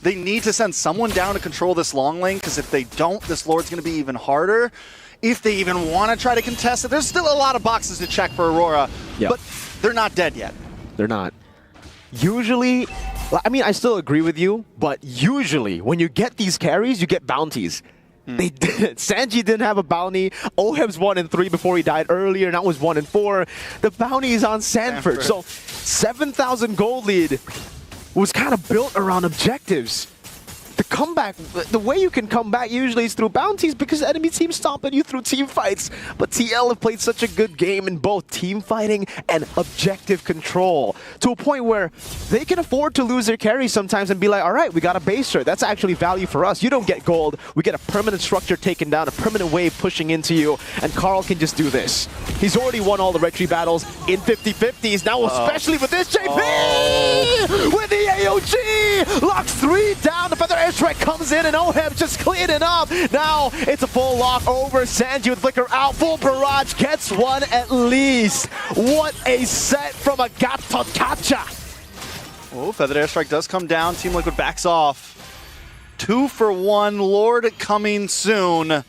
They need to send someone down to control this long lane, because if they don't, this Lord's going to be even harder. If they even want to try to contest it, there's still a lot of boxes to check for Aurora, but they're not dead yet. They're not. Usually, I mean, I still agree with you, but usually when you get these carries, you get bounties. They didn't. Sanji didn't have a bounty. Oheb's 1 in 3 before he died earlier. Now was 1 in 4. The bounty is on Sanford. So 7,000 gold lead was kind of built around objectives. The comeback, the way you can come back usually is through bounties because enemy teams stomp at you through team fights. But TL have played such a good game in both team fighting and objective control to a point where they can afford to lose their carry sometimes and be like, all right, we got a baser. That's actually value for us. You don't get gold. We get a permanent structure taken down, a permanent wave pushing into you, and Carl can just do this. He's already won all the retry battles in 50-50s. Now, especially with this JP! With the AOG! Locks 3 down. The Feather Airstrike comes in and Oheb just cleared it up. Now it's a full lock over. Sanji with Flicker out. Full barrage gets 1 at least. What a set from a Gatotkacha. Oh, Feather Airstrike does come down. Team Liquid backs off. 2 for 1. Lord coming soon.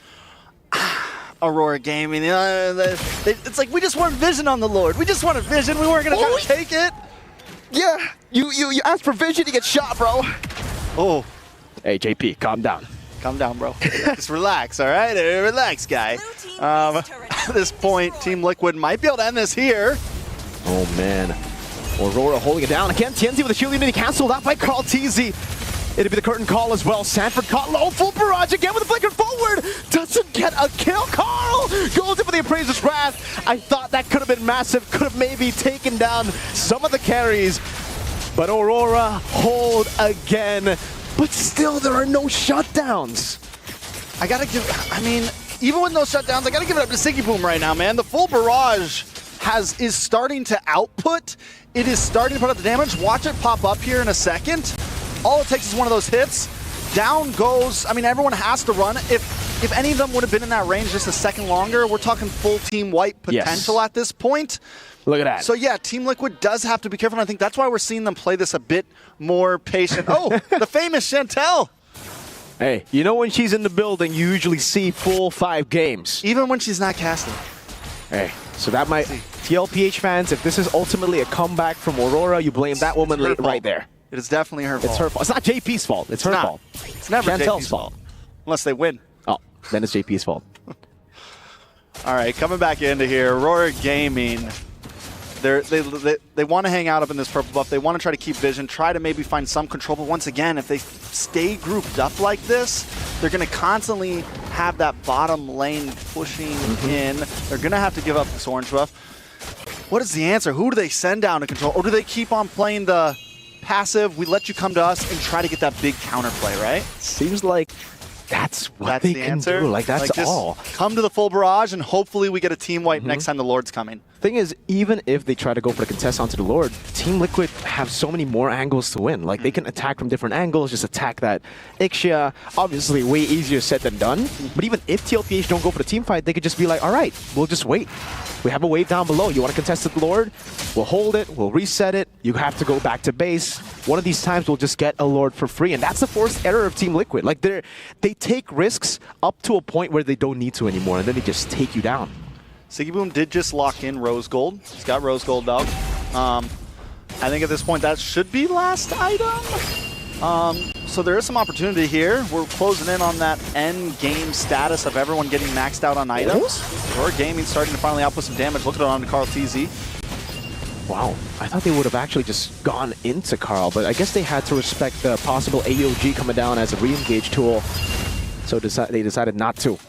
Aurora Gaming. It's like we just want vision on the Lord. We just wanted vision. We weren't going to try to take it. Yeah, you asked for vision, you get shot, bro. Oh. Hey, JP, calm down. Calm down, bro. Just relax, all right? Relax, guy. At this point, Team Liquid might be able to end this here. Oh, man. Aurora holding it down. Again, Tienzi with the shield unity canceled out by Carl TZ. It'll be the curtain call as well. Sanford caught low, full barrage again with a flicker forward. Doesn't get a kill. Carl goes in for the Appraiser's Wrath. I thought that could have been massive. Could have maybe taken down some of the carries. But Aurora hold again. But still, there are no shutdowns. I gotta give, I mean, even with no shutdowns, I gotta give it up to Siggy Boom right now, man. The full barrage is starting to output. It is starting to put up the damage. Watch it pop up here in a second. All it takes is one of those hits. Down goes, I mean, everyone has to run. If any of them would have been in that range just a second longer, we're talking full team wipe potential at this point. Look at that. So yeah, Team Liquid does have to be careful. And I think that's why we're seeing them play this a bit more patient. Oh, the famous Chantel. Hey, you know when she's in the building, you usually see full 5 games. Even when she's not casting. Hey, so that might, TLPH fans, if this is ultimately a comeback from Aurora, you blame that woman right there. It is definitely her fault. It's her fault. It's not JP's fault. It's her fault. It's never Chantel's JP's fault. Unless they win. Oh, then it's JP's fault. All right, coming back into here, Aurora Gaming. They want to hang out up in this purple buff. They want to try to keep vision, try to maybe find some control. But once again, if they stay grouped up like this, they're going to constantly have that bottom lane pushing in. They're going to have to give up this orange buff. What is the answer? Who do they send down to control? Or do they keep on playing the passive, we let you come to us and try to get that big counterplay, right? Seems like that's what they can do. Like, that's all. Come to the full barrage, and hopefully we get a team wipe next time the Lord's coming. Thing is, even if they try to go for the contest onto the Lord, Team Liquid have so many more angles to win. Like, they can attack from different angles, just attack that Ixia. Obviously, way easier said than done. But even if TLPH don't go for the team fight, they could just be like, all right, we'll just wait. We have a wave down below. You want to contest the Lord? We'll hold it. We'll reset it. You have to go back to base. One of these times, we'll just get a Lord for free. And that's the forced error of Team Liquid. Like, they take risks up to a point where they don't need to anymore, and then they just take you down. Siggyboom did just lock in Rose Gold. He's got Rose Gold dog. I think at this point that should be last item. So there is some opportunity here. We're closing in on that end game status of everyone getting maxed out on items. Aurora Gaming starting to finally output some damage. Look at it on to Carl TZ. Wow, I thought they would have actually just gone into Carl, but I guess they had to respect the possible AOG coming down as a re-engage tool. So they decided not to.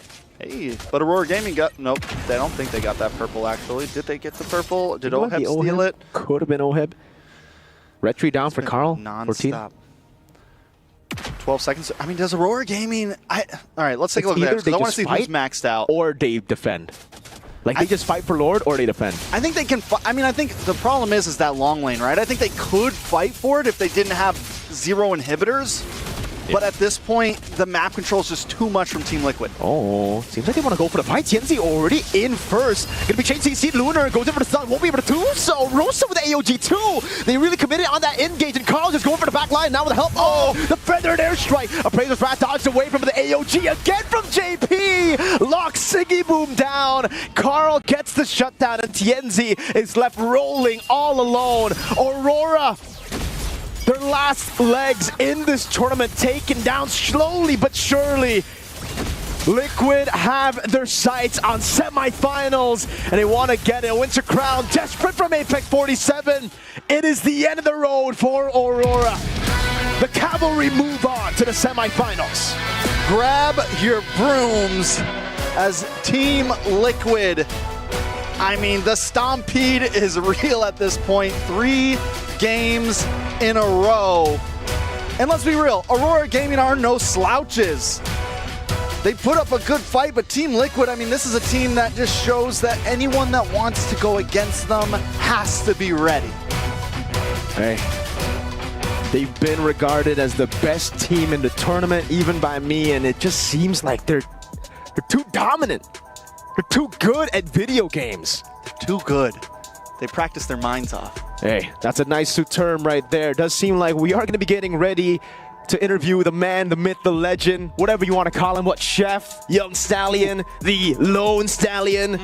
Hey, but Aurora Gaming got... Nope, I don't think they got that purple, actually. Did they get the purple? Did Oheb steal it? Could have been Oheb. Retry down for Carl. Non-stop. 12 seconds. I mean, does Aurora Gaming... All right, let's take a look at that, because I want to see who's maxed out. Or they defend. Like, they just fight for Lord, or they defend. I think they can... I mean, I think the problem is that long lane, right? I think they could fight for it if they didn't have 0 inhibitors. But at this point, the map control is just too much from Team Liquid. Oh, seems like they want to go for the fight. Tienzi already in first. Gonna be changing CC. Lunar goes in for the stun. Won't be able to do so. Rosa with the AOG too. They really committed on that engage, and Carl just going for the back line now with the help. Oh, the feathered airstrike. Appraiser's Wrath dodged away from the AOG again from JP. Locks Siggyboom down. Carl gets the shutdown, and Tienzi is left rolling all alone. Aurora, their last legs in this tournament, taken down slowly but surely. Liquid have their sights on semifinals, and they want to get a Winter Crown. Desperate from Apex 47. It is the end of the road for Aurora. The Cavalry move on to the semifinals. Grab your brooms as Team Liquid. I mean, the Stampede is real at this point. 3 games in a row. And let's be real, Aurora Gaming are no slouches. They put up a good fight, but Team Liquid, I mean, this is a team that just shows that anyone that wants to go against them has to be ready. Hey, they've been regarded as the best team in the tournament, even by me, and it just seems like they're too dominant. They're too good at video games. They're too good. They practice their minds off. Hey, that's a nice term right there. Does seem like we are going to be getting ready to interview the man, the myth, the legend, whatever you want to call him. What, Chef, Young Stallion, the Lone Stallion,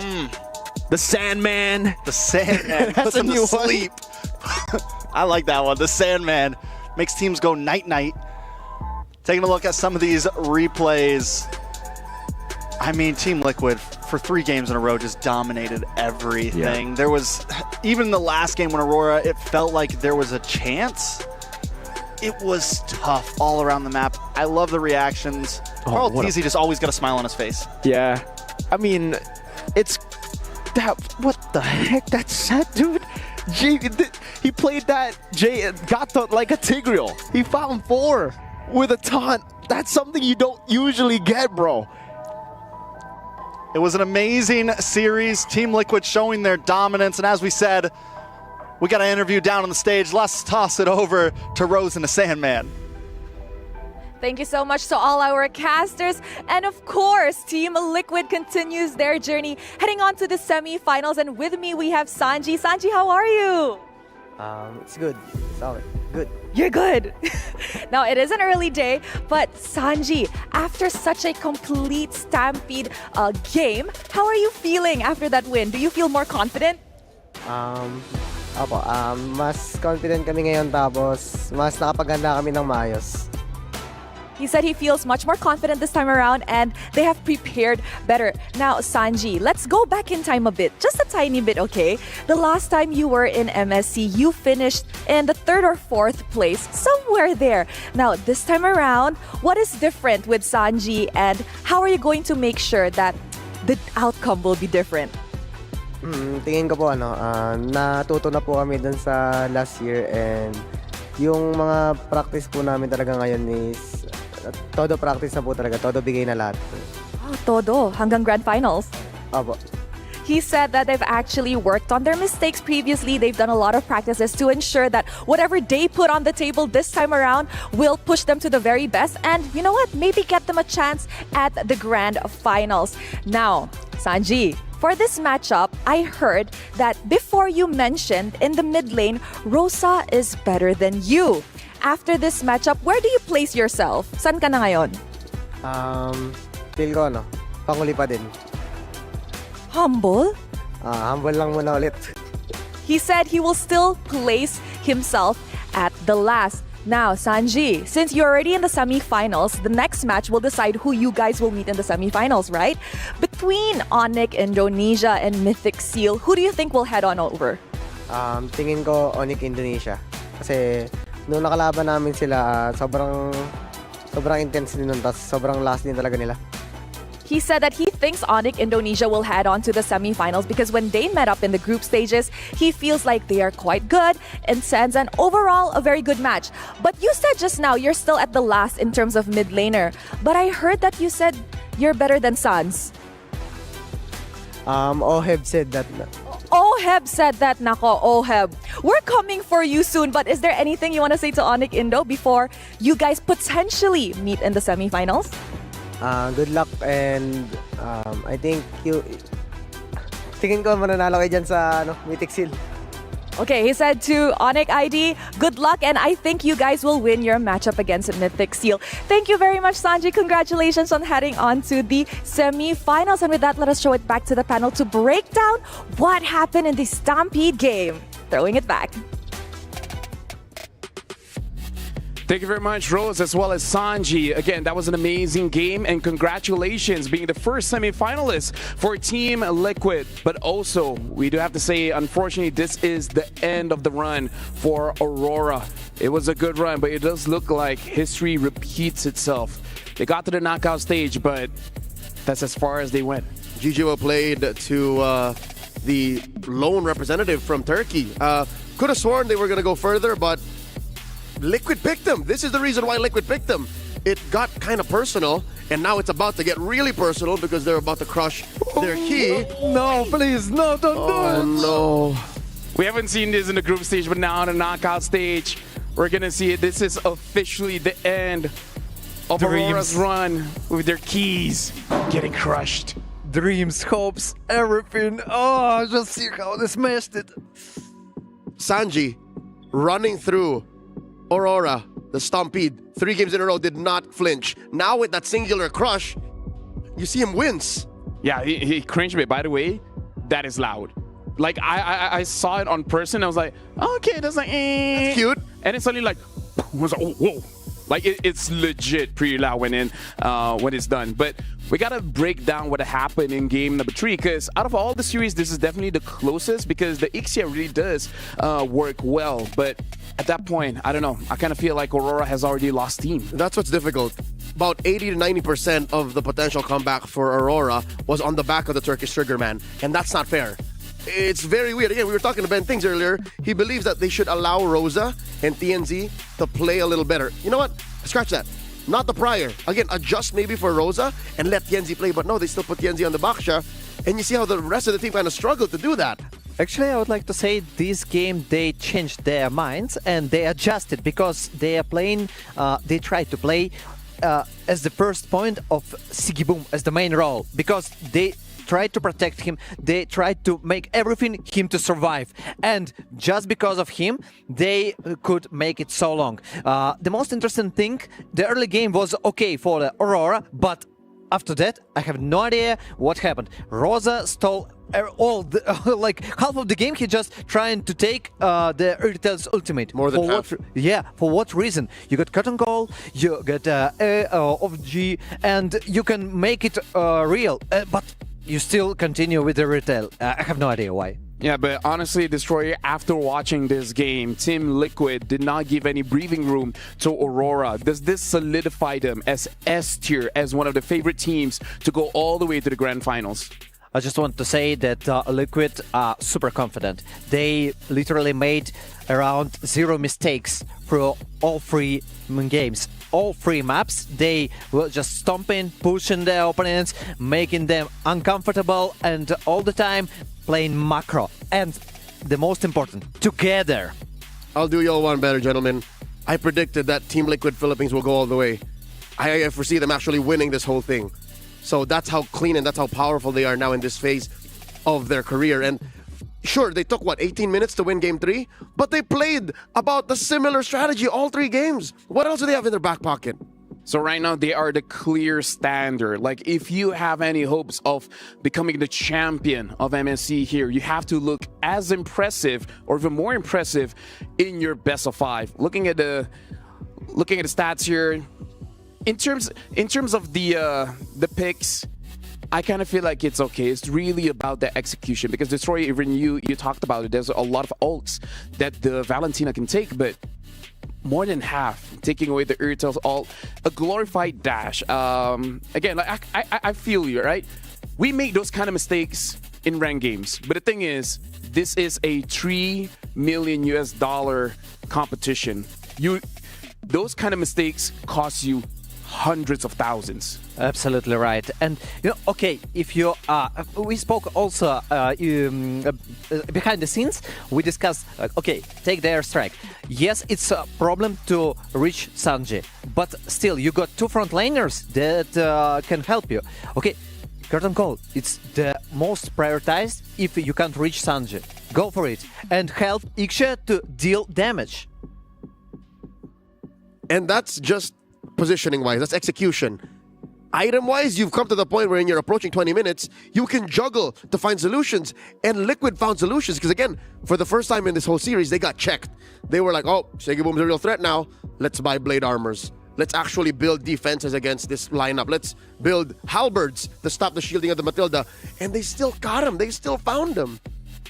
the Sandman. The Sandman. That's Puts a him new to sleep. I like that one. The Sandman makes teams go night-night. Taking a look at some of these replays. I mean, Team Liquid, for 3 games in a row, just dominated everything. Yeah. There was, even the last game when Aurora, it felt like there was a chance. It was tough all around the map. I love the reactions. Carl TZ just always got a smile on his face. Yeah. I mean, it's that. What the heck? That set, dude. He played that. Got the, like a Tigreal. He found 4 with a taunt. That's something you don't usually get, bro. It was an amazing series. Team Liquid showing their dominance. And as we said, we got an interview down on the stage. Let's toss it over to Rose and the Sandman. Thank you so much to all our casters. And of course, Team Liquid continues their journey, heading on to the semifinals. And with me, we have Sanji. Sanji, how are you? It's good. Solid. Good. You're good. Now, it is an early day, but Sanji, after such a complete Stampede game, how are you feeling after that win? Do you feel more confident? Mas confident kami ngayon, tapos mas nakapaganda kami ng maayos. He said he feels much more confident this time around and they have prepared better. Now, Sanji, let's go back in time a bit. Just a tiny bit, okay? The last time you were in MSC, you finished in the 3rd or 4th place, somewhere there. Now, this time around, what is different with Sanji and how are you going to make sure that the outcome will be different? Tingin ko po natuto na po kami dun sa last year and yung mga practice po namin talaga ngayon is todo practice na po talaga, todo bigay na lahat. Oh, todo, hanggang grand finals. Opo. He said that they've actually worked on their mistakes previously. They've done a lot of practices to ensure that whatever they put on the table this time around will push them to the very best. And you know what? Maybe get them a chance at the grand finals. Now, Sanji, for this matchup, I heard that before you mentioned in the mid lane, Rosa is better than you. After this matchup, where do you place yourself? San ka na ngayon? Feel ko panguli pa din. Humble? Humble lang muna ulit. He said he will still place himself at the last. Now, Sanji, since you're already in the semifinals, the next match will decide who you guys will meet in the semifinals, right? Between Onic, Indonesia, and Mythic Seal, who do you think will head on over? Tingin ko Onic Indonesia. Kasi noong nakalaban namin sila, sobrang intense din nun, tas sobrang last din talaga nila. He said that he thinks Onic Indonesia will head on to the semifinals because when they met up in the group stages, he feels like they are quite good and sends an overall a very good match. But you said just now you're still at the last in terms of mid laner. But I heard that you said you're better than Sans. Oheb said that. Oheb said that, nako, Oheb. We're coming for you soon, but is there anything you want to say to Onic Indo before you guys potentially meet in the semifinals? Good luck and I think tingin ko mananalo kayo dyan sa Mythic Seal. Okay, he said to Onic ID, good luck, and I think you guys will win your matchup against Mythic Seal. Thank you very much, Sanji. Congratulations on heading on to the semi-finals. And with that, let us show it back to the panel to break down what happened in the Stampede game. Throwing it back. Thank you very much, Rose, as well as Sanji. Again, that was an amazing game, and congratulations being the first semi-finalist for Team Liquid. But also, we do have to say, unfortunately, this is the end of the run for Aurora. It was a good run, but it does look like history repeats itself. They got to the knockout stage, but that's as far as they went. GGO played to the lone representative from Turkey. Could have sworn they were going to go further, but Liquid picked them. This is the reason why Liquid picked them. It got kind of personal, and now it's about to get really personal because they're about to crush their key. No, please, no, don't do it. Oh, no. We haven't seen this in the group stage, but now on the knockout stage, we're going to see it. This is officially the end of Aurora's run with their keys getting crushed. Dreams, hopes, everything. Oh, just see how they smashed it. Sanji running through Aurora, the Stampede, 3 games in a row, did not flinch. Now with that singular crush, you see him wince. Yeah, he cringed a bit. By the way, that is loud. Like, I saw it on person. I was like, okay, that's like, That's cute. And it's suddenly like, I was like, oh, whoa. Like, it's legit pretty loud when it's done. But we got to break down what happened in game number 3, because out of all the series, this is definitely the closest, because the Ixia really does work well. But at that point, I don't know. I kind of feel like Aurora has already lost steam. That's what's difficult. About 80 to 90% of the potential comeback for Aurora was on the back of the Turkish trigger man, and that's not fair. It's very weird. Again, we were talking to Ben Things earlier. He believes that they should allow Rosa and TNZ to play a little better. You know what? Scratch that. Not the prior. Again, adjust maybe for Rosa and let TNZ play, but no, they still put TNZ on the baksha, and you see how the rest of the team kind of struggled to do that. Actually, I would like to say this game they changed their minds and they adjusted, because they are playing, they tried to play as the first point of Sigiboom as the main role, because they tried to protect him, they tried to make everything him to survive, and just because of him they could make it so long. The most interesting thing, the early game was okay for the Aurora, but after that, I have no idea what happened. Rosa stole all the, like half of the game. He just trying to take the Irtel's ultimate. More than half. For what reason? You got curtain call, you got off G, and you can make it real, but you still continue with the Irtel. I have no idea why. Yeah, but honestly, Destroyer, after watching this game, Team Liquid did not give any breathing room to Aurora. Does this solidify them as S tier, as one of the favorite teams to go all the way to the grand finals? I just want to say that Liquid are super confident. They literally made around 0 mistakes through all 3 games. All 3 maps, they were just stomping, pushing their opponents, making them uncomfortable, and all the time playing macro. And the most important, together. I'll do y'all one better, gentlemen. I predicted that Team Liquid Philippines will go all the way. I foresee them actually winning this whole thing. So that's how clean and that's how powerful they are now in this phase of their career. And sure, they took, 18 minutes to win Game 3? But they played about the similar strategy all 3 games. What else do they have in their back pocket? So right now, they are the clear standard. Like, if you have any hopes of becoming the champion of MSC here, you have to look as impressive or even more impressive in your best of 5. Looking at the stats here, in terms of the picks, I kind of feel like it's okay. It's really about the execution, because Destroyer, even you talked about it. There's a lot of ults that the Valentina can take, but more than half taking away the Irtel's ult, a glorified dash. Again, like, I feel you, right? We make those kind of mistakes in ranked games, but the thing is, this is a $3 million competition. Those kind of mistakes cost you hundreds of thousands. Absolutely right. And okay, if you we spoke also behind the scenes. We discussed okay, take the airstrike. Yes, it's a problem to reach Sanji, but still you got 2 front laners that can help you. Okay, curtain call, it's the most prioritized. If you can't reach Sanji, go for it and help Iksha to deal damage. And that's just positioning-wise, that's execution. Item-wise, you've come to the point where when you're approaching 20 minutes, you can juggle to find solutions. And Liquid found solutions because, again, for the first time in this whole series, they got checked. They were like, oh, Segiboom's a real threat now. Let's buy blade armors. Let's actually build defenses against this lineup. Let's build halberds to stop the shielding of the Matilda. And they still got him. They still found him.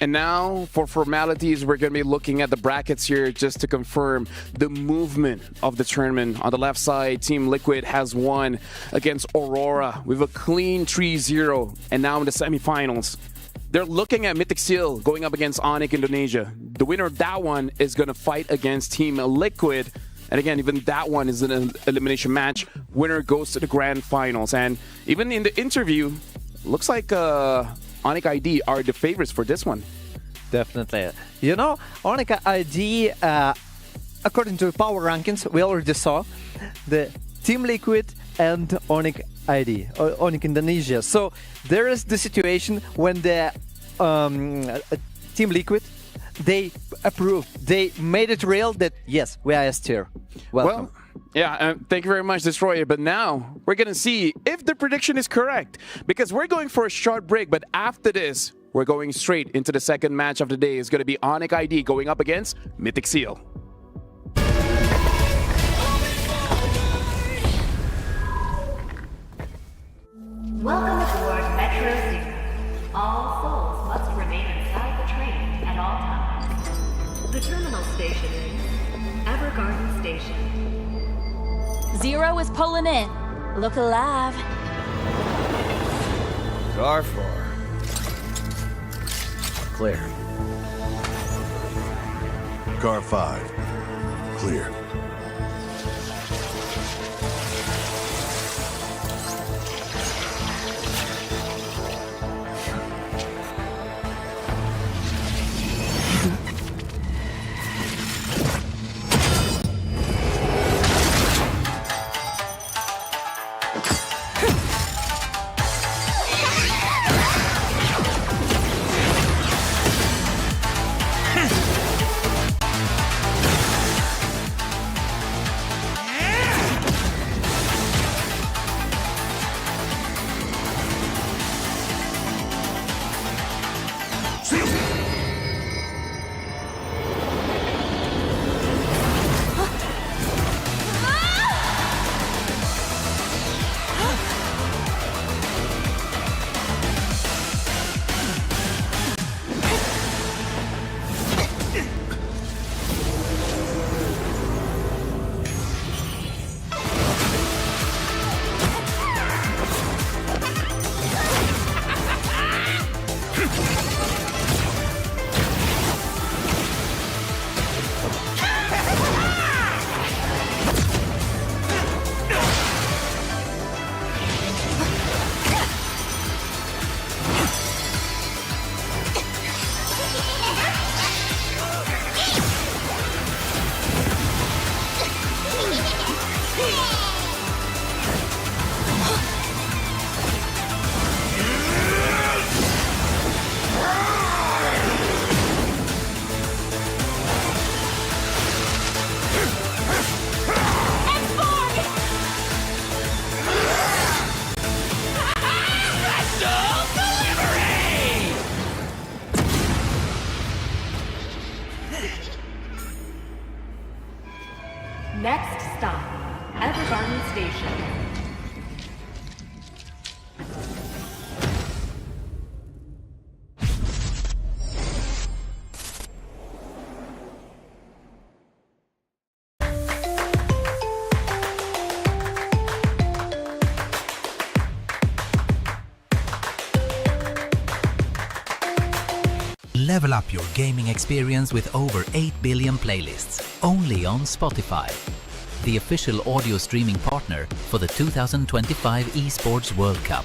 And now, for formalities, we're going to be looking at the brackets here just to confirm the movement of the tournament. On the left side, Team Liquid has won against Aurora with a clean 3-0. And now in the semifinals, they're looking at Mythic Seal going up against Onic Indonesia. The winner of that one is going to fight against Team Liquid. And again, even that one is an elimination match. Winner goes to the grand finals. And even in the interview, looks like Onic ID are the favorites for this one. Definitely. Onic ID, according to power rankings, we already saw the Team Liquid and Onic ID, Onic Indonesia. So there is the situation when the Team Liquid, they approved, they made it real that yes, we are S tier. Welcome. Well, yeah, thank you very much, Destroyer. But now we're going to see if the prediction is correct, because we're going for a short break. But after this, we're going straight into the second match of the day. It's going to be Onic ID going up against Mythic Seal. Welcome aboard Metro Zero. All souls must remain inside the train at all times. The terminal station is Evergarden Station. Zero is pulling in. Look alive. Car 4. Clear. Car 5. Clear. Next stop, Evergarden Station. Level up your gaming experience with over 8 billion playlists, only on Spotify, the official audio streaming partner for the 2025 Esports World Cup.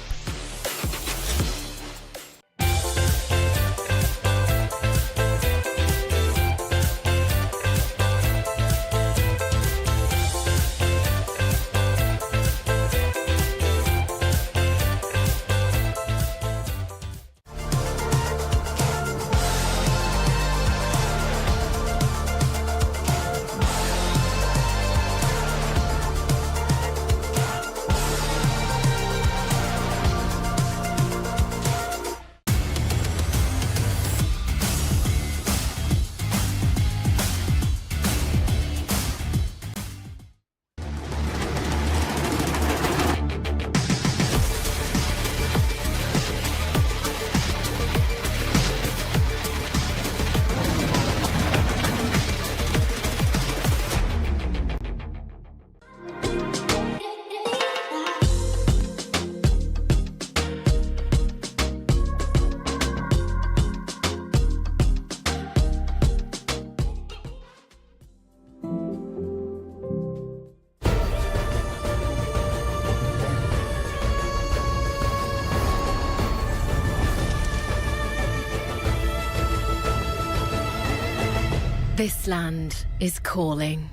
This land is calling.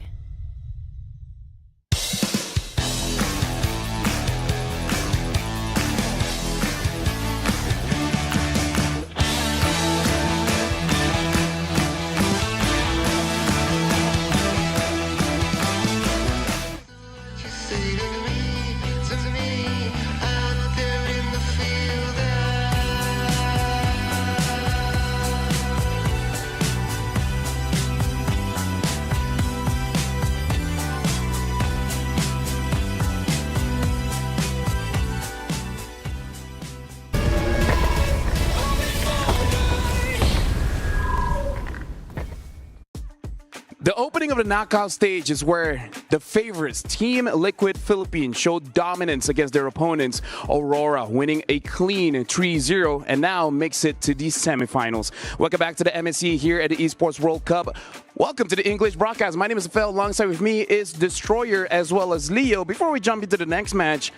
The opening of the knockout stage is where the favorites, Team Liquid Philippines, showed dominance against their opponents, Aurora, winning a clean 3-0 and now makes it to the semifinals. Welcome back to the MSC here at the Esports World Cup. Welcome to the English broadcast. My name is Fel. Alongside with me is Destroyer as well as Leo. Before we jump into the next match,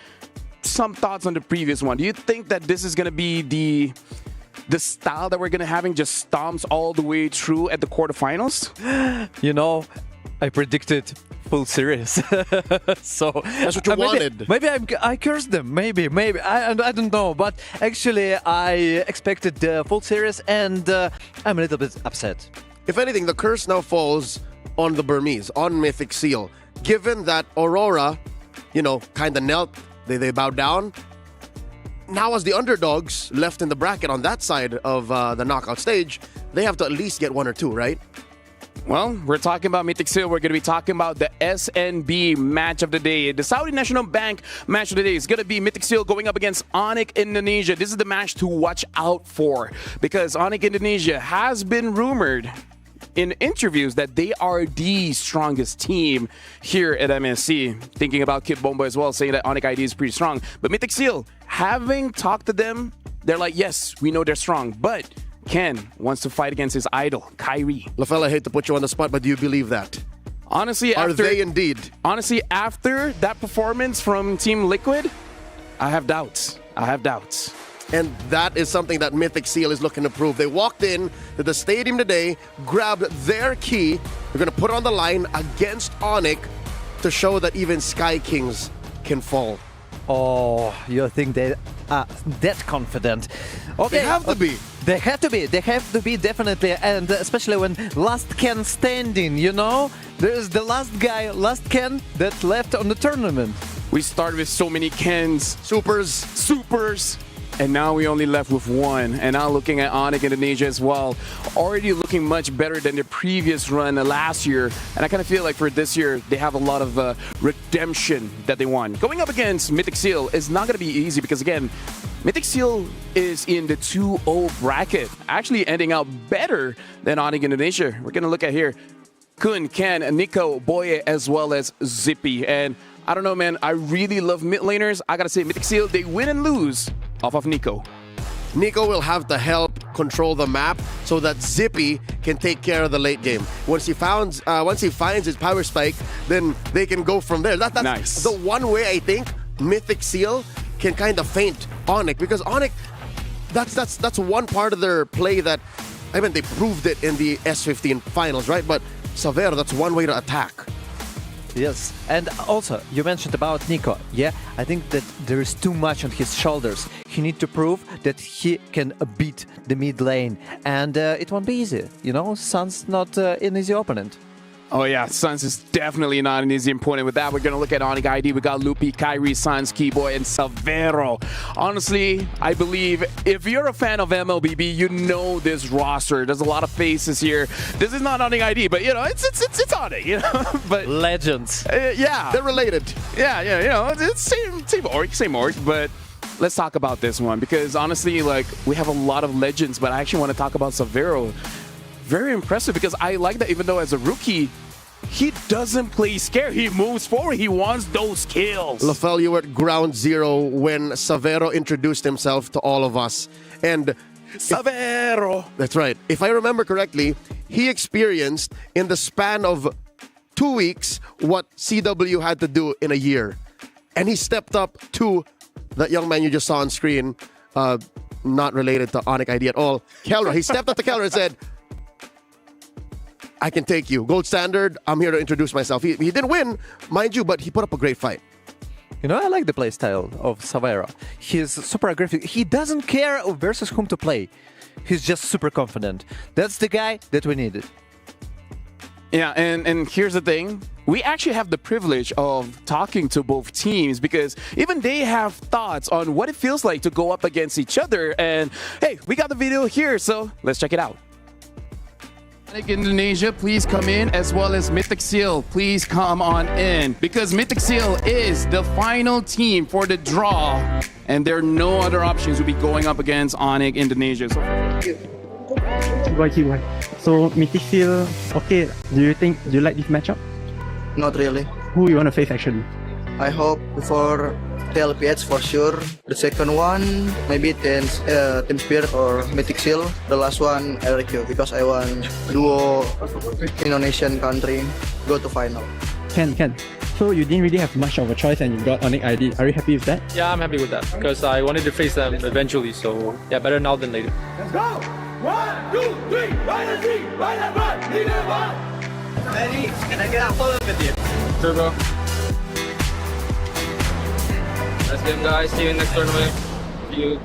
some thoughts on the previous one. Do you think that this is going to be the style that we're going to having just stomps all the way through at the quarterfinals? You know, I predicted full series. So that's what you wanted. Maybe I cursed them. Maybe I don't know. But actually, I expected the full series, and I'm a little bit upset. If anything, the curse now falls on the Burmese, on Mythic Seal. Given that Aurora, you know, kind of knelt, they bowed down. now as the underdogs left in the bracket on that side of the knockout stage, they have to at least get 1 or 2, right? Well, we're talking about Mythic Seal. We're going to be talking about the SNB match of the day. The Saudi National Bank match of the day is going to be Mythic Seal going up against Onic Indonesia. This is the match to watch out for because Onic Indonesia has been rumored in interviews that they are the strongest team here at MSC. Thinking about Kip Bombo as well, saying that Onic ID is pretty strong. But Mythic Seal, having talked to them, they're like, yes, we know they're strong, but Ken wants to fight against his idol, Kyrie. LaFell, I hate to put you on the spot, but do you believe that? Honestly, are they indeed? Honestly, after that performance from Team Liquid, I have doubts. And that is something that Mythic Seal is looking to prove. They walked in to the stadium today, grabbed their key. They're going to put it on the line against Onic to show that even Sky Kings can fall. Oh, you think they are that confident? Okay, they have to be. They have to be. They have to be, definitely. And especially when last Ken standing, you know? There's the last guy, last Ken that left on the tournament. We started with so many Kens. Supers. And now we only left with one. And now looking at Onic Indonesia as well, already looking much better than the previous run last year. And I kind of feel like for this year, they have a lot of redemption that they want. Going up against Mythic Seal is not going to be easy because, again, Mythic Seal is in the 2-0 bracket, actually ending out better than Onic Indonesia. We're going to look at here. Kun, Ken, Nico, Boye, as well as Zippy. And I don't know, man, I really love mid laners. I got to say, Mythic Seal, they win and lose off of Nico. Nico will have to help control the map so that Zippy can take care of the late game. Once he finds his power spike, then they can go from there. That's nice. The one way I think Mythic Seal can kind of feint Onic, because Onic, that's one part of their play that, I mean, they proved it in the S15 finals, right? But Savero, that's one way to attack. Yes, and also you mentioned about Nico. Yeah, I think that there is too much on his shoulders. He needs to prove that he can beat the mid lane, and it won't be easy. You know, Sun's not an easy opponent. Oh yeah, Suns is definitely not an easy opponent. With that, we're going to look at Onic ID. We got Lupi, Kyrie, Suns, Keyboy, and Savero. Honestly, I believe if you're a fan of MLBB, you know this roster. There's a lot of faces here. This is not Onic ID, but you know, it's Onic, you know. But legends. Yeah, they're related. Yeah, you know, it's same org, but let's talk about this one because honestly, like, we have a lot of legends, but I actually want to talk about Savero. Very impressive because I like that even though as a rookie, he doesn't play scared. He moves forward. He wants those kills. LaFell, you were at ground zero when Savero introduced himself to all of us. And Savero! That's right. If I remember correctly, he experienced in the span of 2 weeks what CW had to do in a year. And he stepped up to that young man you just saw on screen, not related to Onic ID at all, Kelra. He stepped up to Kelra and said, I can take you. Gold standard, I'm here to introduce myself. He didn't win, mind you, but he put up a great fight. You know, I like the playstyle of Savero. He's super aggressive. He doesn't care versus whom to play. He's just super confident. That's the guy that we needed. Yeah, and here's the thing. We actually have the privilege of talking to both teams because even they have thoughts on what it feels like to go up against each other. And hey, we got the video here, so let's check it out. Indonesia, please come in, as well as Mythic Seal, please come on in, because Mythic Seal is the final team for the draw, and there are no other options. We'll be going up against Onic Indonesia. So Mythic Seal, okay, do you like this matchup? Not really. Who you want to face actually? I hope for TLPH for sure. The second one, maybe Team Spirit or Mythic Seal. The last one, LRQ, because I want duo Indonesian country go to final. Ken. So you didn't really have much of a choice and you got Onic ID. Are you happy with that? Yeah, I'm happy with that because I wanted to face them eventually. So yeah, better now than later. Let's go! 1, 2, 3, right and see, right and run, lead and run. Ready? Can I get out follow with you? Sure, bro. Nice game, guys. See you in the next tournament. See you.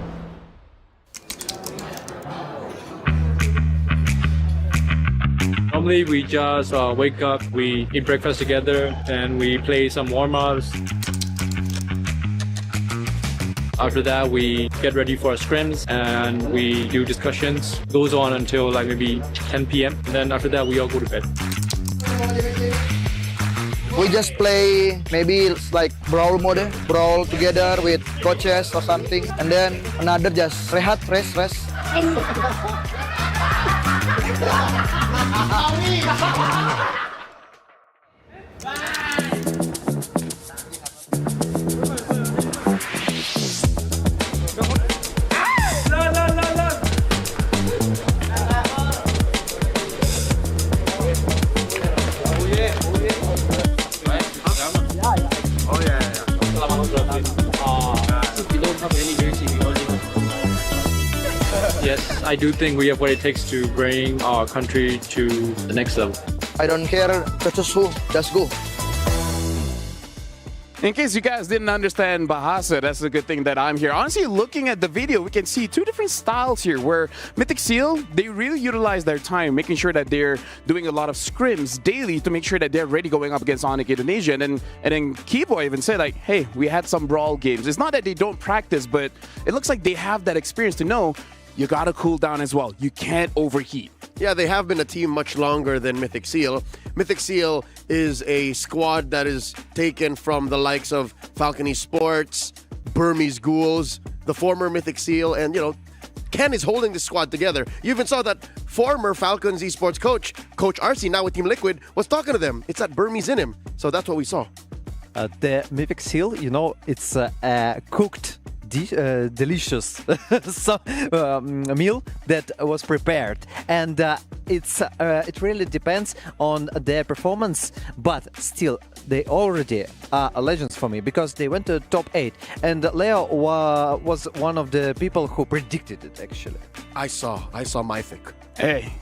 Normally, we just wake up, we eat breakfast together, and we play some warm-ups. After that, we get ready for our scrims and we do discussions. Goes on until like maybe 10 p.m. And then after that, we all go to bed. We just play maybe like brawl mode, brawl together with coaches or something, and then another just rehat, rest. Yes, I do think we have what it takes to bring our country to the next level. I don't care versus who, just go. In case you guys didn't understand Bahasa, that's a good thing that I'm here. Honestly, looking at the video, we can see two different styles here where Mythic Seal, they really utilize their time, making sure that they're doing a lot of scrims daily to make sure that they're ready going up against Onic Indonesia. And then Kibo even said like, hey, we had some brawl games. It's not that they don't practice, but it looks like they have that experience to know you gotta cool down as well. You can't overheat. Yeah, they have been a team much longer than Mythic Seal. Mythic Seal is a squad that is taken from the likes of Falcon Esports, Burmese Ghouls, the former Mythic Seal, and, you know, Ken is holding the squad together. You even saw that former Falcons Esports coach, Coach RC, now with Team Liquid, was talking to them. It's that Burmese in him. So that's what we saw. The Mythic Seal, you know, it's cooked delicious meal that was prepared, and it really depends on their performance, but still they already are legends for me because they went to top 8, and Leo was one of the people who predicted it. Actually, I saw Mythic. Hey,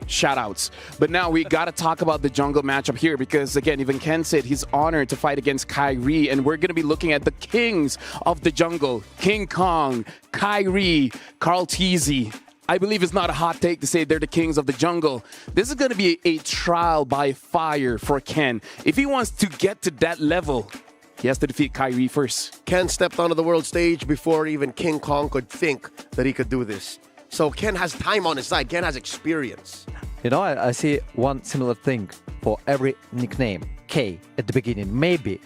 shout-outs. But now we got to talk about the jungle matchup here because, again, even Ken said he's honored to fight against Kyrie, and we're going to be looking at the kings of the jungle. King Kong, Kyrie, Carl Teasy. I believe it's not a hot take to say they're the kings of the jungle. This is going to be a trial by fire for Ken. If he wants to get to that level, he has to defeat Kyrie first. Ken stepped onto the world stage before even King Kong could think that he could do this. So Ken has time on his side. Ken has experience. You know, I see one similar thing for every nickname. K at the beginning. Maybe.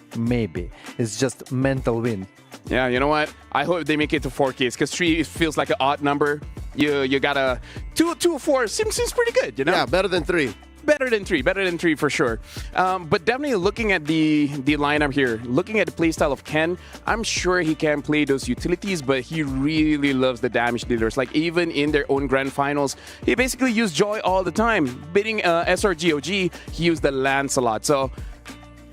It's just mental win. Yeah, you know what? I hope they make it to 4Ks because 3 feels like an odd number. You got a 2 or 4 seems pretty good, you know? Yeah, better than 3. Better than three for sure. But definitely looking at the lineup here, looking at the playstyle of Ken, I'm sure he can play those utilities, but he really loves the damage dealers. Like even in their own grand finals, he basically used Joy all the time. Bidding SRGOG, he used the Lance a lot. So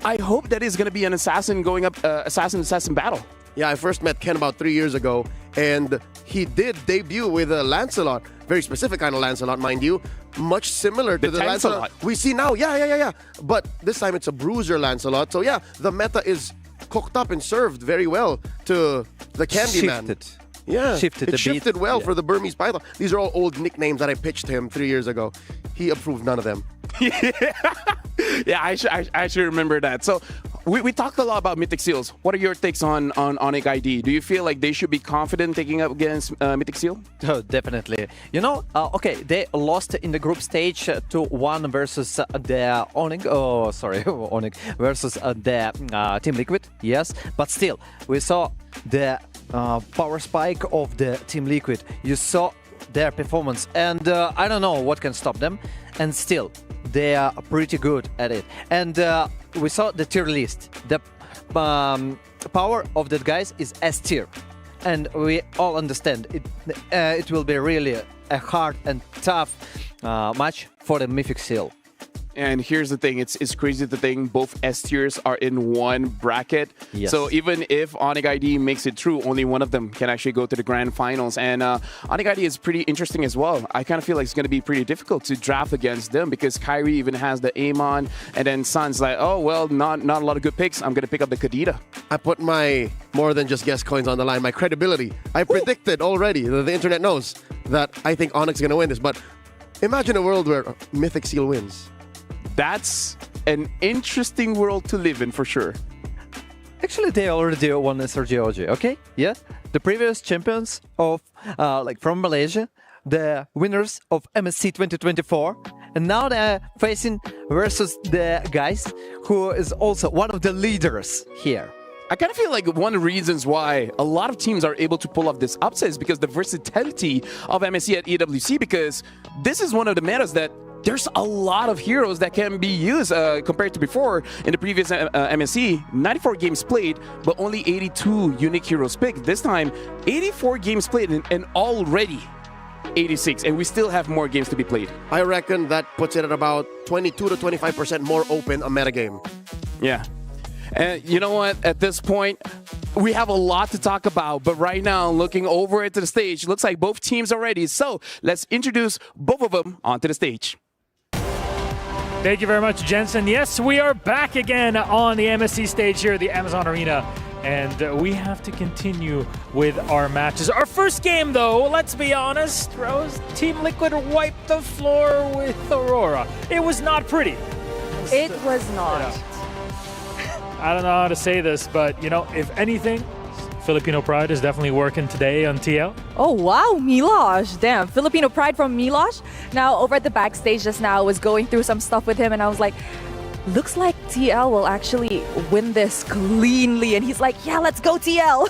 I hope that is going to be an assassin going up, assassin battle. Yeah, I first met Ken about 3 years ago, and he did debut with a Lancelot. Very specific kind of Lancelot, mind you. Much similar to the Lancelot we see now. Yeah. But this time it's a bruiser Lancelot. So yeah, the meta is cooked up and served very well to the Candyman. Yeah, it shifted well for the Burmese Python. These are all old nicknames that I pitched him 3 years ago. He approved none of them. Yeah, I should remember that. So we talked a lot about Mythic Seals. What are your takes on Onic ID? Do you feel like they should be confident taking up against Mythic Seal? Oh, definitely. You know, okay, they lost in the group stage 2-1 versus the Onic. Oh, sorry, Onic versus the Team Liquid. Yes, but still, we saw the power spike of the Team Liquid. You saw their performance, and I don't know what can stop them. And still, they are pretty good at it. And we saw the tier list. The power of the guys is S tier, and we all understand it. It will be really a hard and tough match for the Mythic Seal. And here's the thing, it's crazy to think both S tiers are in one bracket. Yes. So even if Onic ID makes it through, only one of them can actually go to the grand finals. And Onic ID is pretty interesting as well. I kind of feel like it's going to be pretty difficult to draft against them because Kyrie even has the Amon, and then Sun's like, oh, well, not a lot of good picks. I'm going to pick up the Kadita. I put my more than just guess coins on the line, my credibility. I predicted already, the internet knows that I think Onic's going to win this. But imagine a world where Mythic Seal wins. That's an interesting world to live in for sure. Actually, they already won SRGOG, okay? Yeah, the previous champions of, from Malaysia, the winners of MSC 2024, and now they're facing versus the guys who is also one of the leaders here. I kind of feel like one of the reasons why a lot of teams are able to pull off this upset is because the versatility of MSC at EWC, because this is one of the metas that there's a lot of heroes that can be used compared to before. In the previous MSC, 94 games played, but only 82 unique heroes picked. This time, 84 games played and already 86, and we still have more games to be played. I reckon that puts it at about 22 to 25% more open a metagame. Yeah. And you know what? At this point, we have a lot to talk about. But right now, looking over at the stage, looks like both teams are ready. So let's introduce both of them onto the stage. Thank you very much, Jensen. Yes, we are back again on the MSC stage here at the Amazon Arena. And we have to continue with our matches. Our first game, though, let's be honest, Rose, Team Liquid wiped the floor with Aurora. It was not pretty. It was not. I don't know how to say this, but, you know, if anything, Filipino Pride is definitely working today on TL. Oh, wow, Milosh. Damn, Filipino Pride from Milosh. Now, over at the backstage just now, I was going through some stuff with him, and I was like, looks like TL will actually win this cleanly. And he's like, yeah, let's go, TL.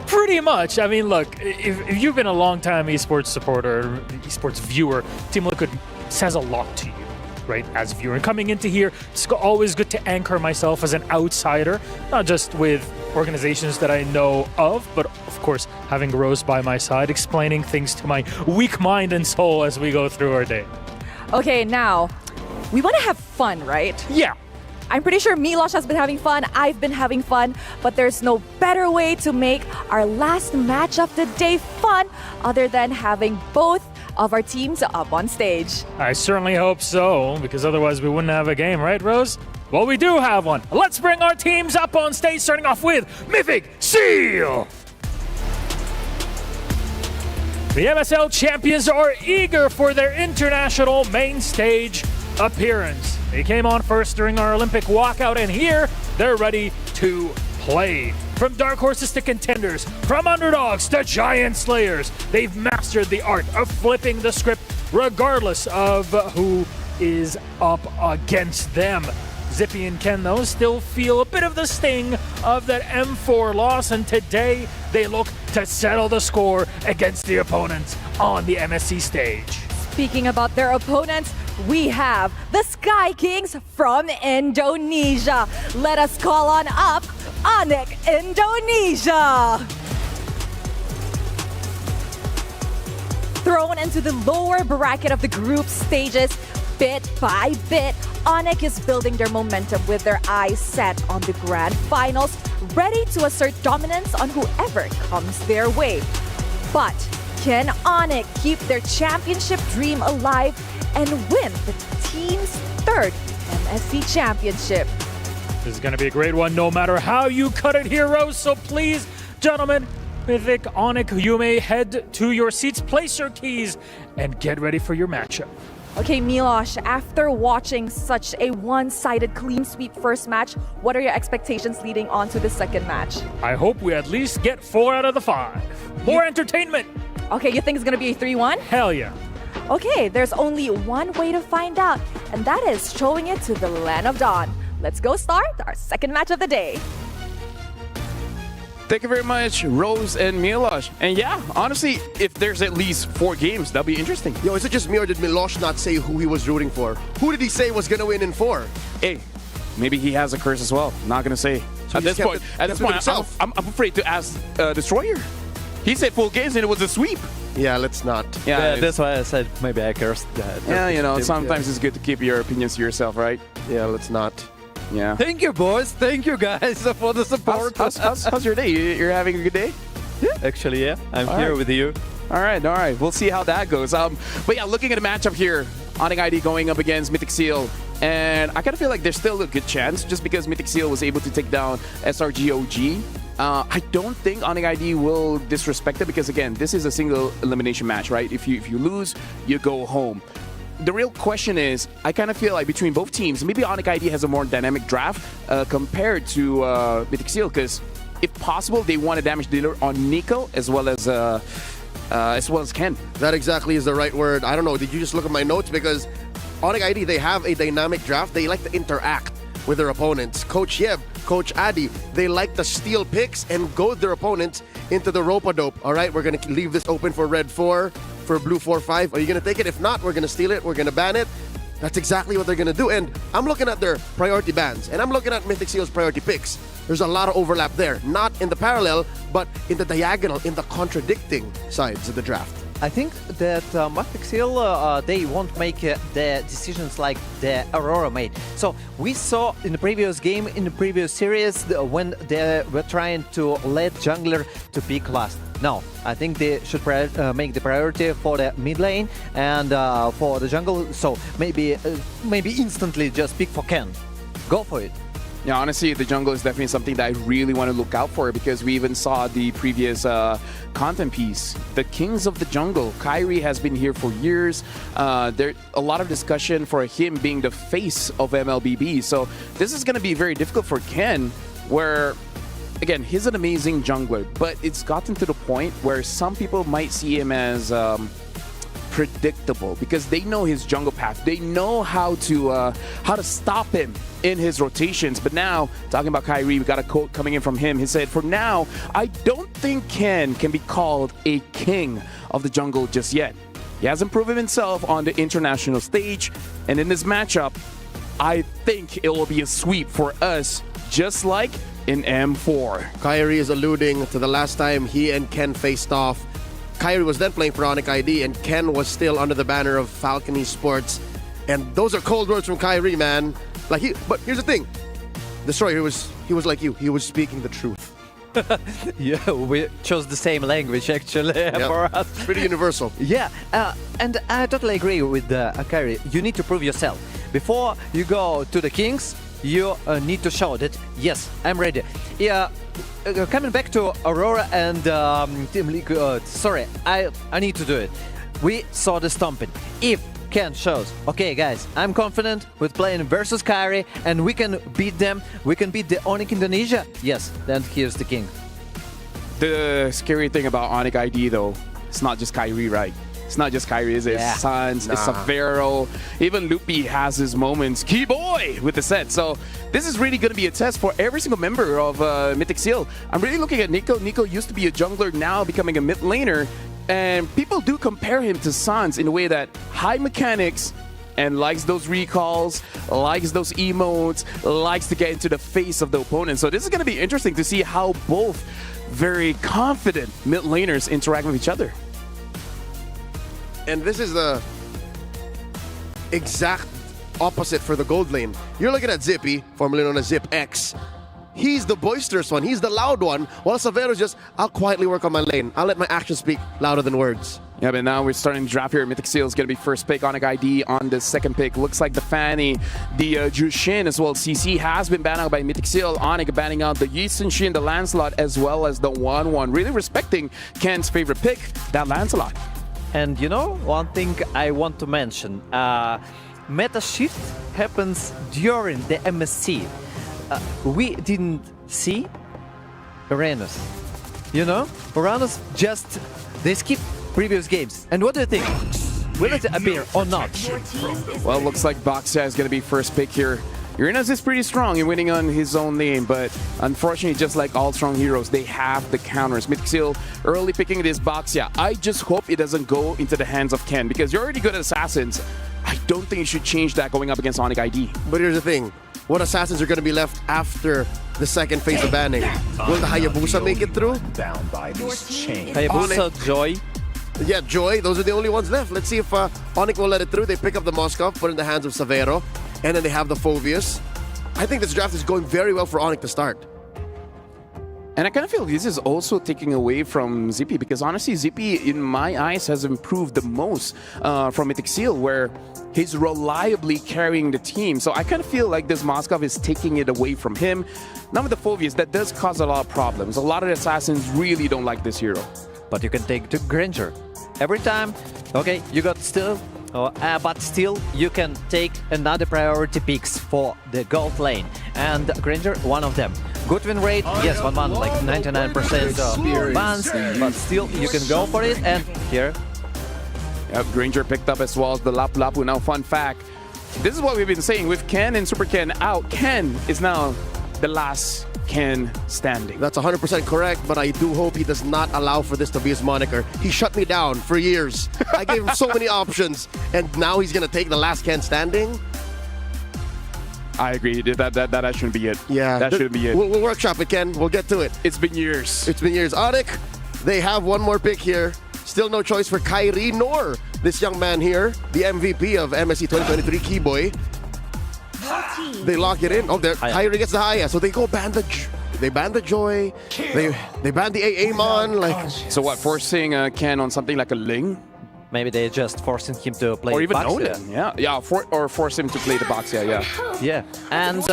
Pretty much. I mean, look, if you've been a long-time esports supporter, esports viewer, Team Liquid says a lot to you, right, as a viewer. And coming into here, it's always good to anchor myself as an outsider, not just with organizations that I know of, but of course, having Rose by my side, explaining things to my weak mind and soul as we go through our day. Okay, now, we want to have fun, right? Yeah. I'm pretty sure Milosh has been having fun, I've been having fun, but there's no better way to make our last match of the day fun other than having both of our teams up on stage. I certainly hope so, because otherwise we wouldn't have a game, right, Rose? Well, we do have one. Let's bring our teams up on stage, starting off with Mythic Seal. The MSL champions are eager for their international main stage appearance. They came on first during our Olympic walkout, and here they're ready to play. From dark horses to contenders, from underdogs to giant slayers, they've mastered the art of flipping the script regardless of who is up against them. Zippy and Ken, though, still feel a bit of the sting of that M4 loss, and today they look to settle the score against the opponents on the MSC stage. Speaking about their opponents, we have the Sky Kings from Indonesia. Let us call on up Onic, Indonesia. Thrown into the lower bracket of the group stages, bit by bit, Onic is building their momentum with their eyes set on the grand finals, ready to assert dominance on whoever comes their way. But can Onic keep their championship dream alive and win the team's third MSC championship? This is going to be a great one no matter how you cut it, heroes. So please, gentlemen, Mythic, Onic, you may head to your seats, place your keys, and get ready for your matchup. Okay, Milosh, after watching such a one-sided clean sweep first match, what are your expectations leading on to the second match? I hope we at least get 4 out of the 5. More entertainment! Okay, you think it's going to be a 3-1? Hell yeah. Okay, there's only one way to find out, and that is showing it to the Land of Dawn. Let's go start our second match of the day. Thank you very much, Rose and Milosh. And yeah, honestly, if there's at least 4 games, that'll be interesting. Yo, is it just me or did Milosh not say who he was rooting for? Who did he say was going to win in 4? Hey, maybe he has a curse as well. Not going to say. So at this point, I'm afraid to ask Destroyer. He said full games and it was a sweep. Yeah, let's not. Yeah, that's why I said maybe I cursed. Yeah, you know, sometimes it's good to keep your opinions to yourself, right? Yeah, let's not. Yeah. Thank you, boys. Thank you, guys, for the support. How's your day? You're having a good day? Yeah, actually, yeah. I'm here with you. All right. We'll see how that goes. But yeah, looking at the matchup here, Onic ID going up against Mythic Seal. And I kind of feel like there's still a good chance just because Mythic Seal was able to take down SRGOG. I don't think Onic ID will disrespect it because, again, this is a single elimination match, right? If you lose, you go home. the real question is, I kind of feel like between both teams, maybe Onic ID has a more dynamic draft compared to Mythic Seal, because if possible, they want a damage dealer on Nico as well as Ken. That exactly is the right word. I don't know. Did you just look at my notes? Because Onic ID, they have a dynamic draft. They like to interact with their opponents. Coach Yeb, Coach Adi, they like to steal picks and goad their opponents into the rope-a-dope. All right, we're going to leave this open for red 4, for blue 4-5. Are you going to take it? If not, we're going to steal it. We're going to ban it. That's exactly what they're going to do. And I'm looking at their priority bans, and I'm looking at Mythic Seal's priority picks. There's a lot of overlap there. Not in the parallel, but in the diagonal, in the contradicting sides of the draft. I think that Mythic Seal, they won't make the decisions like the Aurora made. So we saw in the previous game, in the previous series, when they were trying to let jungler to pick last. No, I think they should make the priority for the mid lane and for the jungle. So maybe instantly just pick for Ken. Go for it. Yeah, honestly, the jungle is definitely something that I really want to look out for, because we even saw the previous content piece. The Kings of the Jungle. Kyrie has been here for years. There's a lot of discussion for him being the face of MLBB. So this is going to be very difficult for Ken, where, again, he's an amazing jungler, but it's gotten to the point where some people might see him as predictable, because they know his jungle path. They know how to stop him in his rotations. But now, talking about Kyrie, we got a quote coming in from him. He said, "For now, I don't think Ken can be called a king of the jungle just yet. He hasn't proven himself on the international stage, and in this matchup, I think it will be a sweep for us, just like in M4." Kyrie is alluding to the last time he and Ken faced off. Kyrie was then playing for Onic ID, and Ken was still under the banner of Falcon Esports. And those are cold words from Kyrie, man. But here's the thing. Destroyer, he was like you. He was speaking the truth. Yeah, we chose the same language actually for us. Pretty universal. Yeah, and I totally agree with Kyrie. You need to prove yourself. Before you go to the Kings, you need to show that, yes, I'm ready. Yeah. Coming back to Aurora and Team Liquid, sorry, I need to do it. We saw the stomping. If Ken shows, okay guys, I'm confident with playing versus Kyrie and we can beat them, we can beat the Onic Indonesia, yes, then here's the king. The scary thing about Onic ID though, it's not just Kyrie, right? It's not just Kyrie, is it? Yeah. It's Suns, it's Savero, even Loopy has his moments. Key boy with the set. So this is really going to be a test for every single member of Mythic Seal. I'm really looking at Nico. Nico used to be a jungler, now becoming a mid laner. And people do compare him to Suns in a way that high mechanics and likes those recalls, likes those emotes, likes to get into the face of the opponent. So this is going to be interesting to see how both very confident mid laners interact with each other. And this is the exact opposite for the gold lane. You're looking at Zippy, formerly known as Zip X. He's the boisterous one. He's the loud one. While Savero's just, I'll quietly work on my lane. I'll let my actions speak louder than words. Yeah, but now we're starting to draft here. Mythic Seal is going to be first pick. Onic ID on the second pick. Looks like the Fanny, the Jushin as well. CC has been banned out by Mythic Seal. Onic banning out the Yisun Shin, the Lancelot, as well as the 1-1. Really respecting Ken's favorite pick, that Lancelot. And you know, one thing I want to mention, meta shift happens during the MSC. We didn't see Uranus. You know, Uranus just, they skip previous games. And what do you think? Will it appear or not? Well, looks like Boxia is going to be first pick here. Uranus is pretty strong in winning on his own lane, but unfortunately, just like all strong heroes, they have the counters. Mythic Seal early picking this Boxia. I just hope it doesn't go into the hands of Ken, because you're already good at Assassins. I don't think you should change that going up against Onic ID. But here's the thing. What Assassins are going to be left after the second phase of banning? Will the Hayabusa make it through? Down by this chain. Hayabusa, Joy. Yeah, Joy. Those are the only ones left. Let's see if Onic will let it through. They pick up the Moskov, put it in the hands of Savero, and then they have the Phoveus. I think this draft is going very well for Onic to start. And I kind of feel this is also taking away from Zippy, because honestly, Zippy, in my eyes, has improved the most from Mythic Seal, where he's reliably carrying the team. So I kind of feel like this Moskov is taking it away from him. Now with the Phoveus, that does cause a lot of problems. A lot of the Assassins really don't like this hero. But you can take the Granger. Every time, okay, you got still But still, you can take another priority picks for the gold lane. And Granger, one of them. Good win rate, yes, one like 99% bans, but still, you can go for it. And here. Yep, Granger picked up as well as the Lapu Lapu. Now, fun fact, this is what we've been saying. With Ken and Super Ken out, Ken is now the last Ken standing. That's 100% correct, but I do hope he does not allow for this to be his moniker. He shut me down for years. I gave him so many options, and now he's going to take the last Ken standing? I agree. That shouldn't be it. Yeah. That shouldn't be it. We'll workshop it, Ken. We'll get to it. It's been years. It's been years. Onic, they have one more pick here. Still no choice for Kyrie nor this young man here, the MVP of MSC 2023, Keyboy. They lock it in. Oh, Kyrie gets the Haya, so they go ban the Joy. They ban the AA-mon. Like, so what? Forcing Ken on something like a Ling? Maybe they're just forcing him to play or even Baxia. Nolan. Yeah. Or force him to play the Baxia. Yeah. And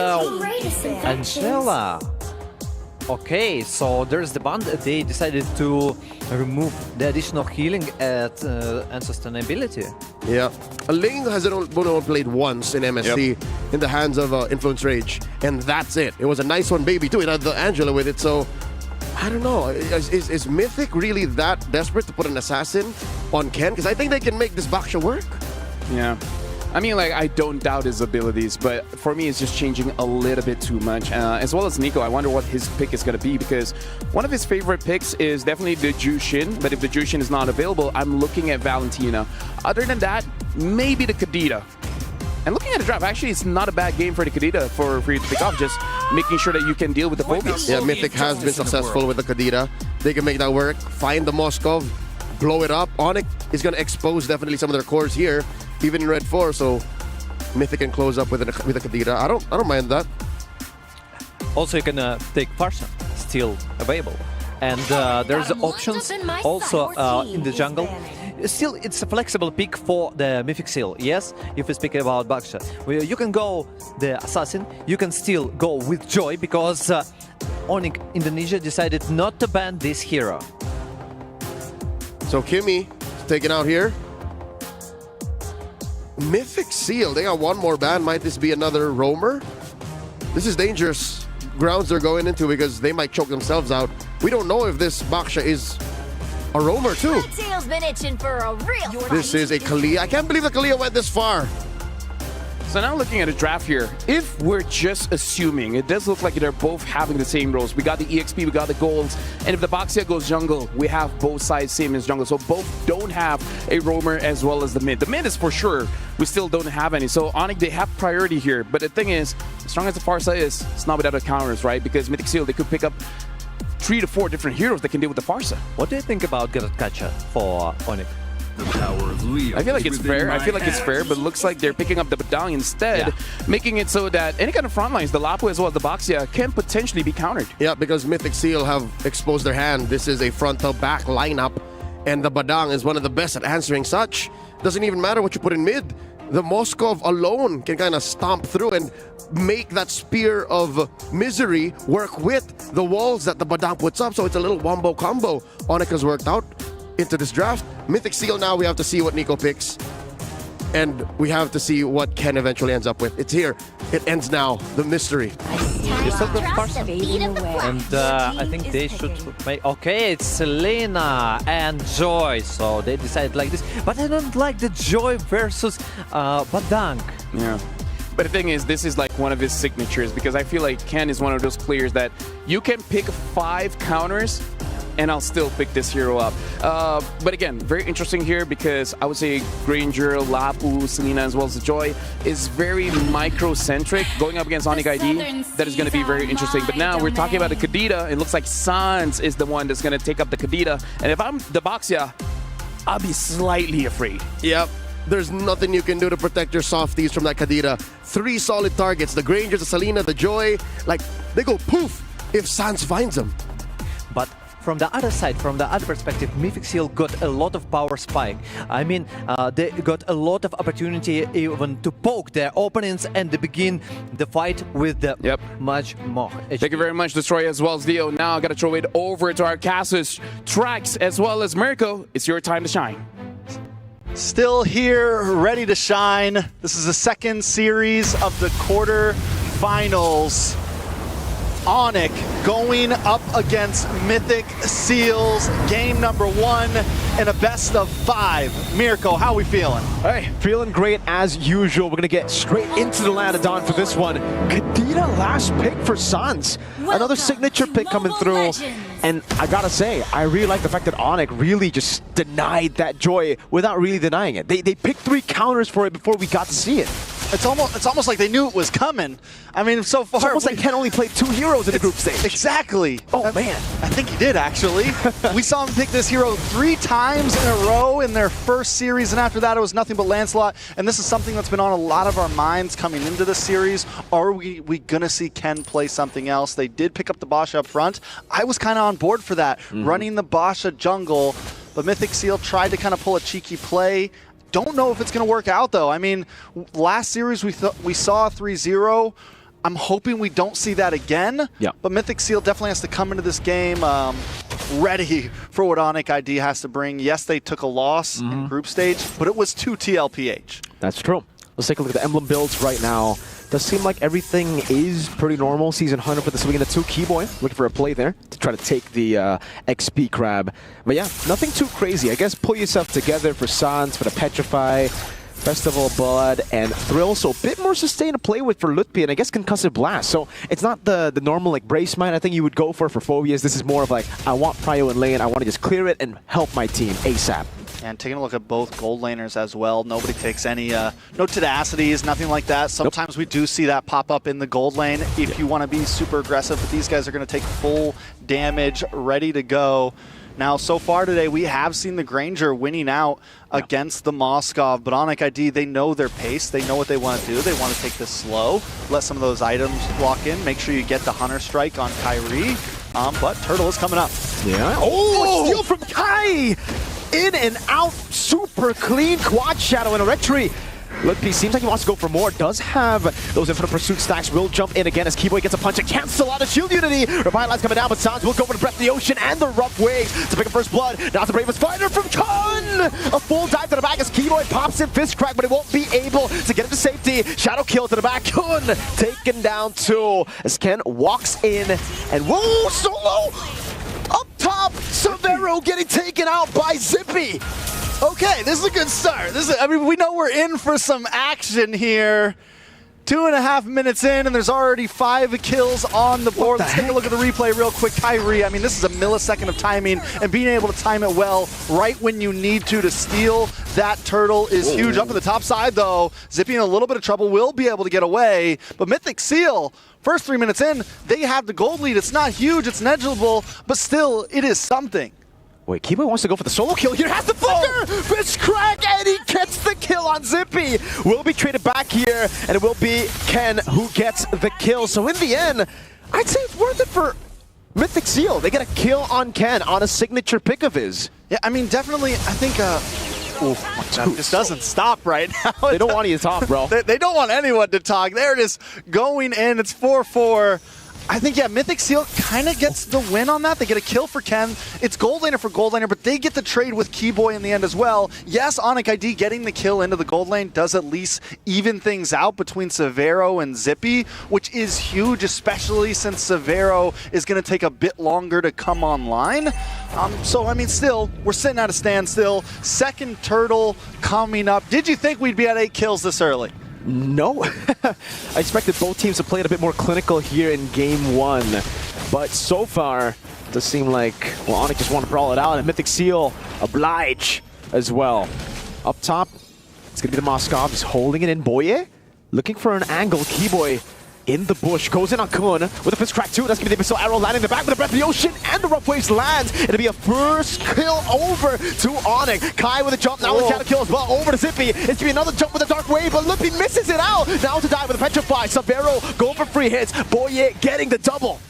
Angela. Okay, so there's the band. They decided to remove the additional healing and sustainability. Yeah. A Ling has only played once in MSC in the hands of Influence Rage. And that's it. It was a nice one, baby, too. It had the Angela with it, so I don't know. Is Mythic really that desperate to put an assassin on Ken? Because I think they can make this Baxia work. Yeah. I mean, like, I don't doubt his abilities, but for me, it's just changing a little bit too much. As well as Nico, I wonder what his pick is going to be, because one of his favorite picks is definitely the Jushin, but if the Jushin is not available, I'm looking at Valentina. Other than that, maybe the Kadita. And looking at the draft, actually, it's not a bad game for the Kadita for you to pick up, just making sure that you can deal with the focus. Yeah, Mythic has been successful with the Kadita. They can make that work. Find the Moskov, blow it up. Onic is going to expose definitely some of their cores here, even in Red 4, so Mythic can close up with a Kadita. I don't mind that. Also, you can take Farsa, still available. And there's options also in the jungle. Still, it's a flexible pick for the Mythic Seal. Yes, if we speak about Baxia, you can go the Assassin. You can still go with Joy, because Onic Indonesia decided not to ban this hero. So Kimmy is taken out here. Mythic Seal, they got one more ban. Might this be another roamer? This is dangerous grounds they're going into, because they might choke themselves out. We don't know if this Baxia is a roamer too. Been itching for a real this is a Kalia. I can't believe the Kalia went this far. So now looking at a draft here, if we're just assuming, it does look like they're both having the same roles. We got the EXP, we got the golds, and if the Baxia goes jungle, we have both sides same as jungle. So both don't have a roamer as well as the mid. The mid is for sure, we still don't have any. So Onic, they have priority here. But the thing is, as strong as the Farsa is, it's not without the counters, right? Because Mythic Seal, they could pick up 3 to 4 different heroes that can deal with the Farsa. What do you think about Garatkacha for Onic? The power of Leo. I feel like it's fair. But it looks like they're picking up the Badang instead, making it so that any kind of front lines, the Lapu as well as the Baxia, can potentially be countered. Yeah, because Mythic Seal have exposed their hand. This is a front-to-back lineup, and the Badang is one of the best at answering such. Doesn't even matter what you put in mid. The Moskov alone can kind of stomp through and make that spear of misery work with the walls that the Badang puts up. So it's a little wombo combo. Onic has worked out into this draft. Mythic Seal, now we have to see what Nico picks. And we have to see what Ken eventually ends up with. It's here. It ends now. The mystery. You still got Farsa. And I think they should make... Okay, it's Selena and Joy. So they decided like this. But I don't like the Joy versus Badang. Yeah. But the thing is, this is like one of his signatures, because I feel like Ken is one of those players that you can pick 5 counters and I'll still pick this hero up. But again, very interesting here, because I would say Granger, Lapu, Selena, as well as Joy is very micro-centric. Going up against Onic ID, that is going to be very interesting. But now we're talking about the Kadita. It looks like Sans is the one that's going to take up the Kadita. And if I'm the Baxia, I'll be slightly afraid. Yep. There's nothing you can do to protect your softies from that Kadita. 3 solid targets. The Granger, the Selena, the Joy. Like, they go poof if Sans finds them. But from the other side, from the other perspective, Mythic Seal got a lot of power spike. I mean, they got a lot of opportunity even to poke their opponents and to begin the fight with the much more HP. Thank you very much, Destroy, as well as Leo. Now I got to throw it over to our Casus, Trax, as well as Mirko. It's your time to shine. Still here, ready to shine. This is the second series of the quarter-finals. Onic going up against Mythic Seals, game number 1 in a best of 5. Mirko, how are we feeling? Hey, feeling great as usual. We're going to get straight into the land of Dawn for this one. Kadena last pick for Sans. Another signature pick coming through. And I gotta say, I really like the fact that Onic really just denied that joy without really denying it. They picked 3 counters for it before we got to see it. It's almost like they knew it was coming. I mean, so far... It's almost like Ken only played 2 heroes in the group stage. Exactly. Oh, man. I think he did, actually. We saw him pick this hero 3 times in a row in their first series, and after that it was nothing but Lancelot. And this is something that's been on a lot of our minds coming into this series. Are we going to see Ken play something else? They did pick up the Basha up front. I was kind of on board for that, running the Basha jungle. But Mythic Seal tried to kind of pull a cheeky play. Don't know if it's going to work out, though. I mean, last series we saw 3-0. I'm hoping we don't see that again. Yeah. But Mythic Seal definitely has to come into this game ready for what Onic ID has to bring. Yes, they took a loss in group stage, but it was 2 TLPH. That's true. Let's take a look at the emblem builds right now. Does seem like everything is pretty normal. Season 100 for the swing in the 2 Keyboy. Looking for a play there to try to take the XP crab. But yeah, nothing too crazy. I guess pull yourself together for Sans, for the Petrify, Festival of Blood, and Thrill. So a bit more sustained to play with for Lutpi, and I guess Concussive Blast. So it's not the normal like Brace Mine I think you would go for Phobias. This is more of like, I want Prio in lane. I want to just clear it and help my team ASAP. And taking a look at both gold laners as well, nobody takes any, no tenacities, nothing like that. Sometimes we do see that pop up in the gold lane if you want to be super aggressive, but these guys are going to take full damage, ready to go. Now, so far today, we have seen the Granger winning out against the Moskov, but Onic ID, they know their pace. They know what they want to do. They want to take this slow, let some of those items lock in, make sure you get the Hunter Strike on Kyrie, but Turtle is coming up. Yeah. Oh, steal from Kai! In and out, super clean quad shadow and a retry. Lutpi seems like he wants to go for more. Does have those Infinite Pursuit stacks. Will jump in again as Keyboy gets a punch and cancel out of Shield Unity. Revitalize coming down, but Sans will go for the Breath of the Ocean and the Rough Waves to pick up first blood. Now it's the bravest fighter from Kun! A full dive to the back as Keyboy pops in Fist Crack, but it won't be able to get him to safety. Shadow kill to the back. Kun taken down 2 as Ken walks in and whoa, solo! Up top, Severo getting taken out by Zippy. Okay, this is a good start. I mean, we know we're in for some action here. 2.5 minutes in, and there's already 5 kills on the board. Let's take a look at the replay real quick. Kyrie, I mean, this is a millisecond of timing, and being able to time it well right when you need to steal that turtle is huge. Up at the top side, though, Zippy in a little bit of trouble, will be able to get away, but Mythic Seal, first 3 minutes in, they have the gold lead. It's not huge, it's negligible, but still, it is something. Wait, Keyboy wants to go for the solo kill here. Has the flicker! Fist Crack, and he gets the kill on Zippy. Will be traded back here, and it will be Ken who gets the kill. So in the end, I'd say it's worth it for Mythic Seal. They get a kill on Ken on a signature pick of his. Yeah, I mean, definitely, I think... this doesn't stop right now. They don't want you to talk, bro. They don't want anyone to talk. They're just going in. It's 4-4. I think, yeah, Mythic Seal kind of gets the win on that. They get a kill for Ken. It's gold laner for gold laner, but they get the trade with Keyboy in the end as well. Yes, Onic ID getting the kill into the gold lane does at least even things out between Severo and Zippy, which is huge, especially since Severo is going to take a bit longer to come online. So, I mean, still, we're sitting at a standstill. Second turtle coming up. Did you think we'd be at 8 kills this early? No. I expected both teams to play it a bit more clinical here in game 1. But so far, it does seem like, well, Onic just want to brawl it out, and Mythic Seal oblige as well. Up top, it's going to be the Moskov. He's holding it in. Boye looking for an angle. Keyboy in the bush, goes in on Kun with a Fist Crack 2. That's going to be the Abyssal Arrow landing the back with the Breath of the Ocean, and the Rough Waves lands. It'll be a first kill over to Onic. Kai with a jump, now with a Shadow kill as well, over to Zippy. It's going to be another jump with a Dark Wave, but Lutpi misses it out. Now to die with a Petrify. Severo going for free hits. Boye getting the double.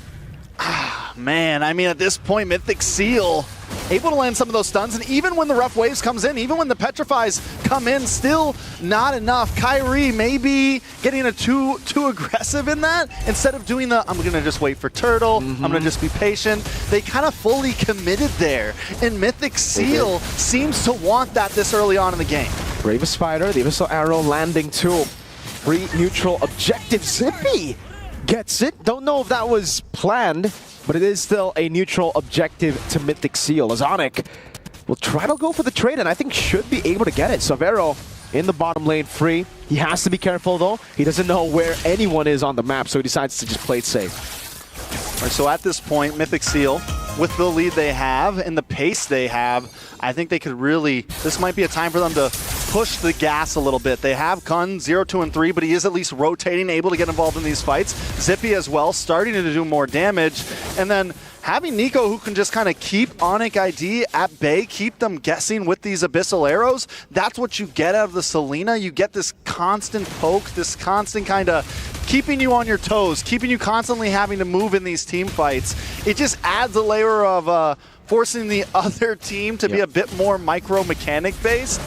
Man, I mean, at this point, Mythic Seal, able to land some of those stuns, and even when the rough waves comes in, even when the petrifies come in, still not enough. Kyrie maybe getting too aggressive in that, instead of doing the, I'm gonna just wait for turtle, I'm gonna just be patient. They kind of fully committed there, and Mythic Seal seems to want that this early on in the game. Brave Spider, the Abyssal Arrow landing too. Free neutral objective. Zippy gets it. Don't know if that was planned, but it is still a neutral objective to Mythic Seal, as Onic will try to go for the trade, and I think should be able to get it. Savero in the bottom lane free. He has to be careful though. He doesn't know where anyone is on the map, so he decides to just play it safe. All right, so at this point, Mythic Seal, with the lead they have and the pace they have, I think they could really, this might be a time for them to push the gas a little bit. They have Kun 0, 2, and 3, but he is at least rotating, able to get involved in these fights. Zippy as well, starting to do more damage. And then having Nico, who can just kind of keep Onic ID at bay, keep them guessing with these Abyssal Arrows, that's what you get out of the Selena. You get this constant poke, this constant kind of keeping you on your toes, keeping you constantly having to move in these team fights. It just adds a layer of forcing the other team to be a bit more micro-mechanic based,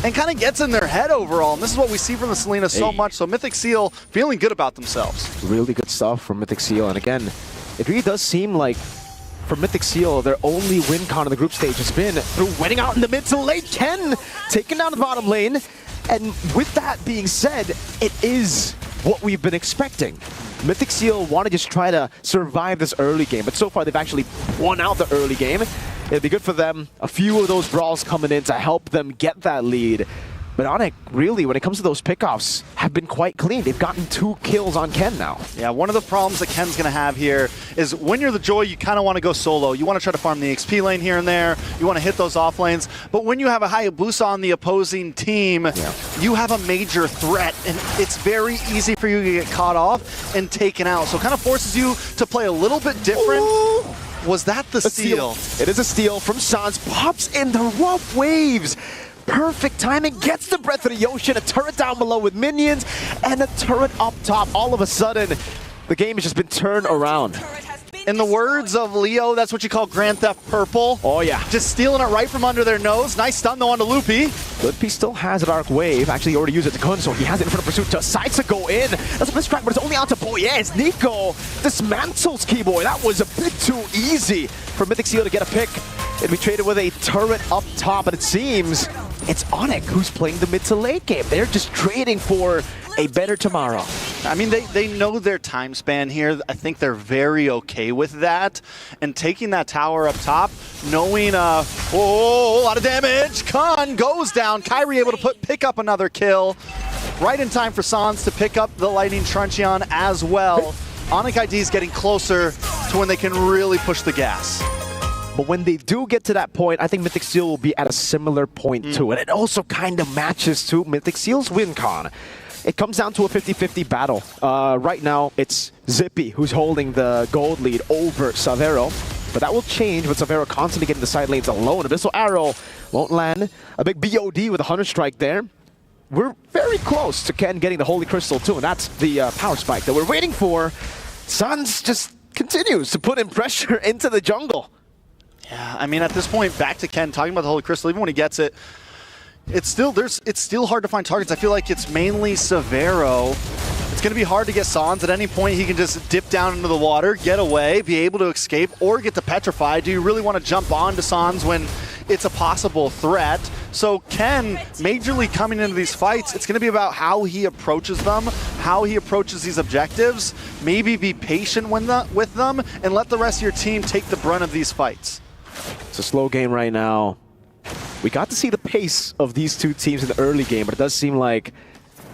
and kind of gets in their head overall. And this is what we see from the Selena so much. So Mythic Seal feeling good about themselves. Really good stuff from Mythic Seal. And again, it really does seem like for Mythic Seal, their only win con in the group stage has been through winning out in the mid to late. Ken taking down the bottom lane. And with that being said, it is what we've been expecting. Mythic Seal want to just try to survive this early game, but so far they've actually won out the early game. It'll be good for them. A few of those brawls coming in to help them get that lead. But Onic, really, when it comes to those pickoffs, have been quite clean. They've gotten 2 kills on Ken now. Yeah, one of the problems that Ken's going to have here is when you're the Joy, you kind of want to go solo. You want to try to farm the XP lane here and there. You want to hit those off lanes. But when you have a Hayabusa on the opposing team, you have a major threat, and it's very easy for you to get caught off and taken out. So it kind of forces you to play a little bit different. Ooh. Was that the steal? It is a steal from Sans. Pops in the rough waves. Perfect timing, gets the Breath of the Ocean, a turret down below with minions, and a turret up top. All of a sudden, the game has just been turned around. In the words of Leo, that's what you call Grand Theft Purple. Oh yeah. Just stealing it right from under their nose. Nice stun though onto Loopy. Loopy still has a Dark Wave. Actually, he already used it to Kun, so he has it in front of Pursuit. Decides to go in. That's a mistrack, but it's only out to Boyez. Nico dismantles Keyboy. That was a bit too easy for Mythic Seal to get a pick. It'd be traded with a turret up top, but it seems it's Onic who's playing the mid to late game. They're just trading for a better tomorrow. I mean, they know their time span here. I think they're very okay with that. And taking that tower up top, knowing a lot of damage. Kun goes down. Kyrie able to pick up another kill. Right in time for Sans to pick up the Lightning Truncheon as well. Onic ID is getting closer to when they can really push the gas. But when they do get to that point, I think Mythic Seal will be at a similar point too. And it also kind of matches to Mythic Seal's win con. It comes down to a 50-50 battle. Right now, it's Zippy who's holding the gold lead over Savero. But that will change with Savero constantly getting the side lanes alone. Abyssal Arrow won't land. A big BOD with a Hunter Strike there. We're very close to Ken getting the Holy Crystal too, and that's the power spike that we're waiting for. Sans just continues to put in pressure into the jungle. Yeah, I mean, at this point, back to Ken, talking about the Holy Crystal, even when he gets it, it's still hard to find targets. I feel like it's mainly Savero. It's going to be hard to get Sans. At any point, he can just dip down into the water, get away, be able to escape, or get to petrify. Do you really want to jump onto Sans when it's a possible threat? So Ken, majorly coming into these fights, it's going to be about how he approaches them, how he approaches these objectives, maybe be patient with them, and let the rest of your team take the brunt of these fights. It's a slow game right now. We got to see the pace of these two teams in the early game, but it does seem like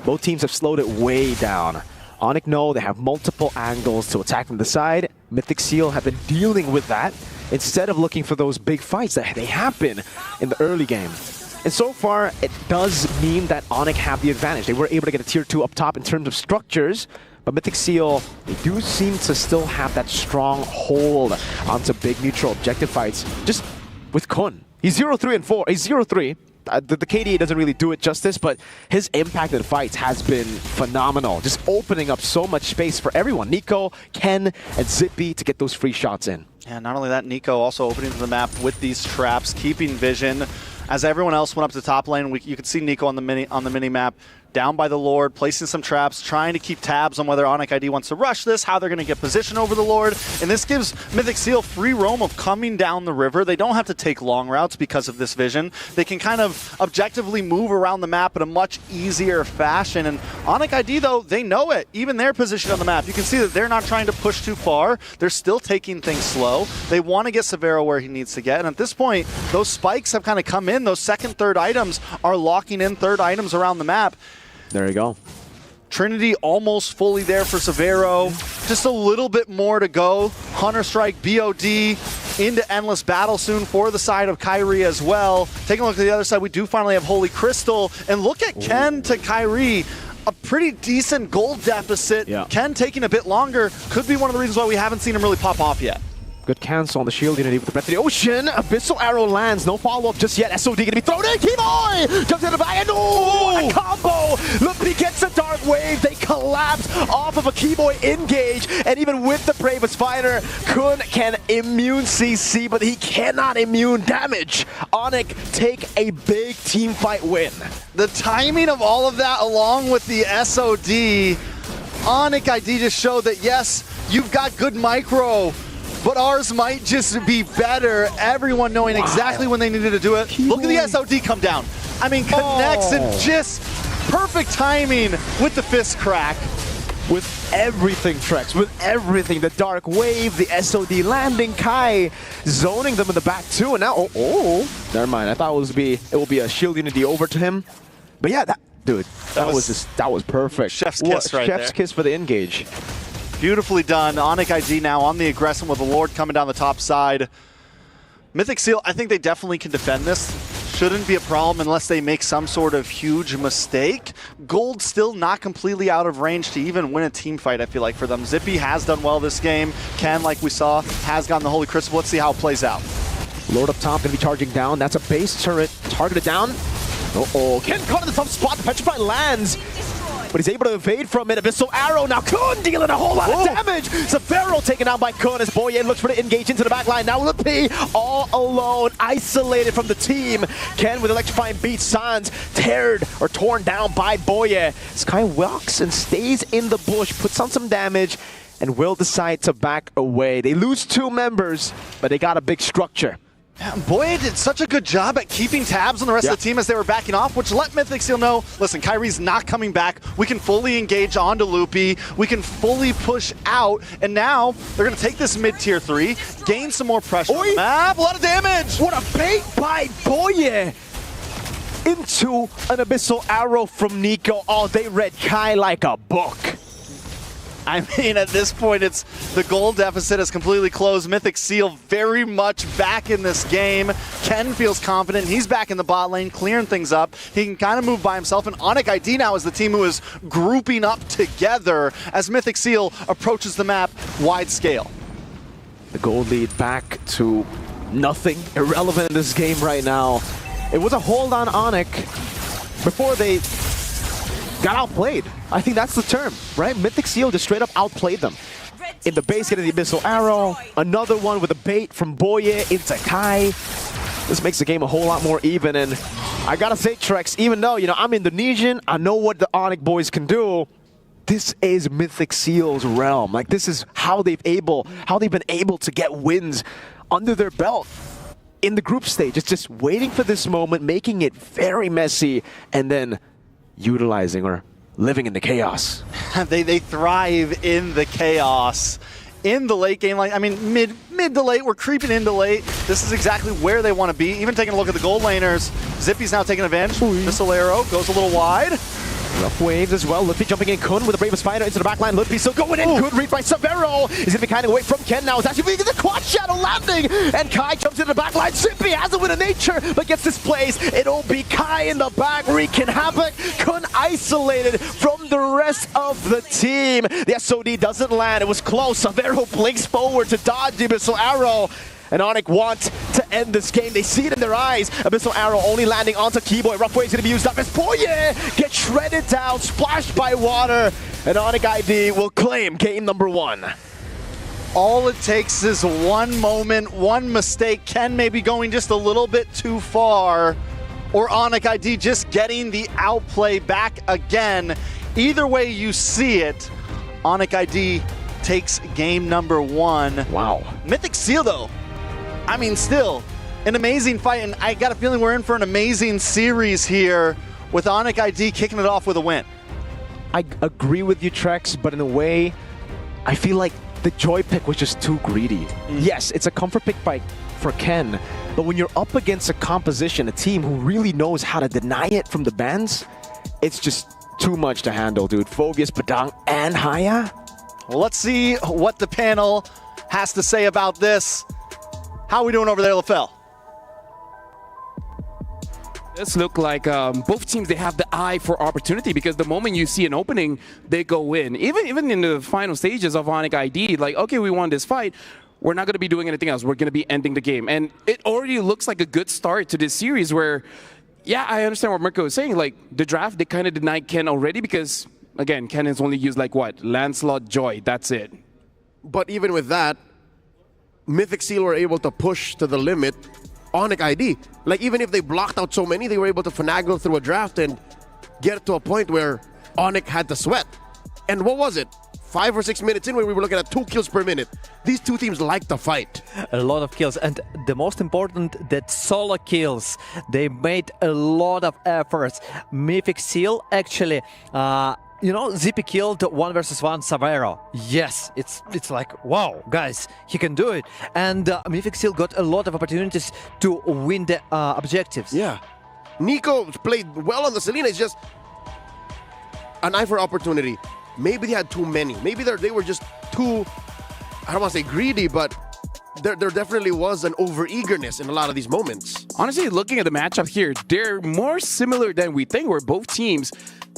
both teams have slowed it way down. Onic know they have multiple angles to attack from the side. Mythic Seal have been dealing with that instead of looking for those big fights that they happen in the early game. And so far, it does mean that Onic have the advantage. They were able to get a tier 2 up top in terms of structures, but Mythic Seal, they do seem to still have that strong hold onto big neutral objective fights. Just with Kun. He's 0-3 and 4. He's 0-3. The KDA doesn't really do it justice, but his impact in fights has been phenomenal. Just opening up so much space for everyone. Nico, Ken, and Zippy to get those free shots in. And not only that, Nico also opening the map with these traps, keeping vision. As everyone else went up to top lane, you could see Nico on the mini map, down by the Lord, placing some traps, trying to keep tabs on whether Onic ID wants to rush this, how they're going to get position over the Lord. And this gives Mythic Seal free roam of coming down the river. They don't have to take long routes because of this vision. They can kind of objectively move around the map in a much easier fashion. And Onic ID, though, they know it. Even their position on the map, you can see that they're not trying to push too far. They're still taking things slow. They want to get Severo where he needs to get. And at this point, those spikes have kind of come in. Those second, third items are locking in third items around the map. There you go. Trinity almost fully there for Severo. Just a little bit more to go. Hunter Strike, BOD into Endless Battle soon for the side of Kyrie as well. Taking a look at the other side, we do finally have Holy Crystal. And look at Ken to Kyrie. A pretty decent gold deficit. Yeah. Ken taking a bit longer. Could be one of the reasons why we haven't seen him really pop off yet. Good cancel on the shield unity with the Breath of the Ocean. Abyssal Arrow lands. No follow-up just yet. SOD going to be thrown in. Keyboy jumps in the back. And what a combo. Lumpy gets a Dark Wave. They collapse off of a Keyboy engage. And even with the Bravest Fighter, Kun can immune CC, but he cannot immune damage. Onic take a big team fight win. The timing of all of that along with the SOD, Onic ID just showed that, yes, you've got good micro, but ours might just be better. Everyone knowing exactly when they needed to do it. Look at the SOD come down. I mean, connects and just perfect timing with the fist crack. With everything, Trex, with everything. The Dark Wave, the SOD landing, Kai zoning them in the back too. And now, never mind. I thought it will be a shield unity over to him. But yeah, that was perfect. Chef's kiss right there. Chef's kiss for the engage. Beautifully done. Onic ID now on the aggression with the Lord coming down the top side. Mythic Seal, I think they definitely can defend this. Shouldn't be a problem unless they make some sort of huge mistake. Gold still not completely out of range to even win a team fight, I feel like, for them. Zippy has done well this game. Ken, like we saw, has gotten the Holy Crystal. Let's see how it plays out. Lord up top going to be charging down. That's a base turret targeted down. Ken caught in the top spot. The Petrify lands. But he's able to evade from it. Abyssal Arrow now. Kun dealing a whole lot of damage. Severo taken out by Kun as Boye looks for the engage into the back line. Now Lippy all alone, isolated from the team. Ken with electrifying beat. Sans torn down by Boye. Sky walks and stays in the bush, puts on some damage, and will decide to back away. They lose 2 members, but they got a big structure. Yeah, Boye did such a good job at keeping tabs on the rest of the team as they were backing off, which let Mythic Seal know, listen, Kyrie's not coming back. We can fully engage onto Loopy. We can fully push out. And now they're going to take this mid-tier 3, gain some more pressure on the map. A lot of damage. What a bait by Boye into an Abyssal Arrow from Nico. Oh, they read Kai like a book. I mean, at this point, it's the goal deficit is completely closed. Mythic Seal very much back in this game. Ken feels confident. He's back in the bot lane, clearing things up. He can kind of move by himself. And Onic ID now is the team who is grouping up together as Mythic Seal approaches the map wide scale. The gold lead back to nothing. Irrelevant in this game right now. It was a hold on Onic before they got outplayed. I think that's the term, right? Mythic Seal just straight up outplayed them. In the base, getting the Abyssal Arrow. Another one with a bait from Boye into Kai. This makes the game a whole lot more even. And I gotta say, Trex, even though, I'm Indonesian, I know what the Onic boys can do. This is Mythic Seal's realm. Like, this is how they've been able to get wins under their belt in the group stage. It's just waiting for this moment, making it very messy, and then utilizing or living in the chaos. They thrive in the chaos. In the late game, I mean, mid to late, we're creeping into late. This is exactly where they want to be. Even taking a look at the gold laners, Zippy's now taking advantage. Missile Arrow goes a little wide. Rough waves as well. Lippy jumping in. Kun with the Bravest Fighter into the backline. Lippy still going in. Good read by Severo. He's going to be kind of away from Ken now. It's actually the quad shadow landing. And Kai jumps into the backline. Zippy has it with a nature, but gets displaced. It'll be Kai in the back wreaking havoc. Kun isolated from the rest of the team. The SOD doesn't land. It was close. Severo blinks forward to dodge the Abyssal Arrow. And Onic want to end this game. They see it in their eyes. Abyssal Arrow only landing onto Keyboy. Rough Wave's gonna be used up as Boye gets shredded down, splashed by water. And Onic ID will claim game number 1. all it takes is one moment, one mistake. Ken maybe going just a little bit too far, or Onic ID just getting the outplay back again. Either way you see it, Onic ID takes game number 1. Wow. Mythic Seal, though, I mean, still an amazing fight, and I got a feeling we're in for an amazing series here with Onic ID kicking it off with a win. I agree with you, Trex, but in a way, I feel like the Joy pick was just too greedy. Yes, it's a comfort pick for Ken, but when you're up against a composition, a team who really knows how to deny it from the bans, it's just too much to handle, dude. Phobius, Padang, and Haya? Well, let's see what the panel has to say about this. How are we doing over there, LaFell? This look like both teams, they have the eye for opportunity, because the moment you see an opening, they go in. Even in the final stages of Onic ID, like, okay, we won this fight, we're not going to be doing anything else. We're going to be ending the game. And it already looks like a good start to this series where, yeah, I understand what Mirko is saying. Like, the draft, they kind of denied Ken already because, again, Ken has only used, like, what? Lancelot, Joy, that's it. But even with that, Mythic Seal were able to push to the limit Onic ID. Like, even if they blocked out so many, they were able to finagle through a draft and get to a point where Onic had to sweat. And what was it? 5 or 6 minutes in, when we were looking at 2 kills per minute. These two teams like to fight. A lot of kills, and the most important, that solo kills. They made a lot of efforts. Mythic Seal actually, Zippy killed 1 versus 1 Savero. Yes, it's like, wow, guys, he can do it. And Mythic Seal got a lot of opportunities to win the objectives. Yeah. Nico played well on the Selena. It's just an eye for opportunity. Maybe they had too many. Maybe they were just too, I don't want to say greedy, but there definitely was an over-eagerness in a lot of these moments. Honestly, looking at the matchup here, they're more similar than we think, where both teams,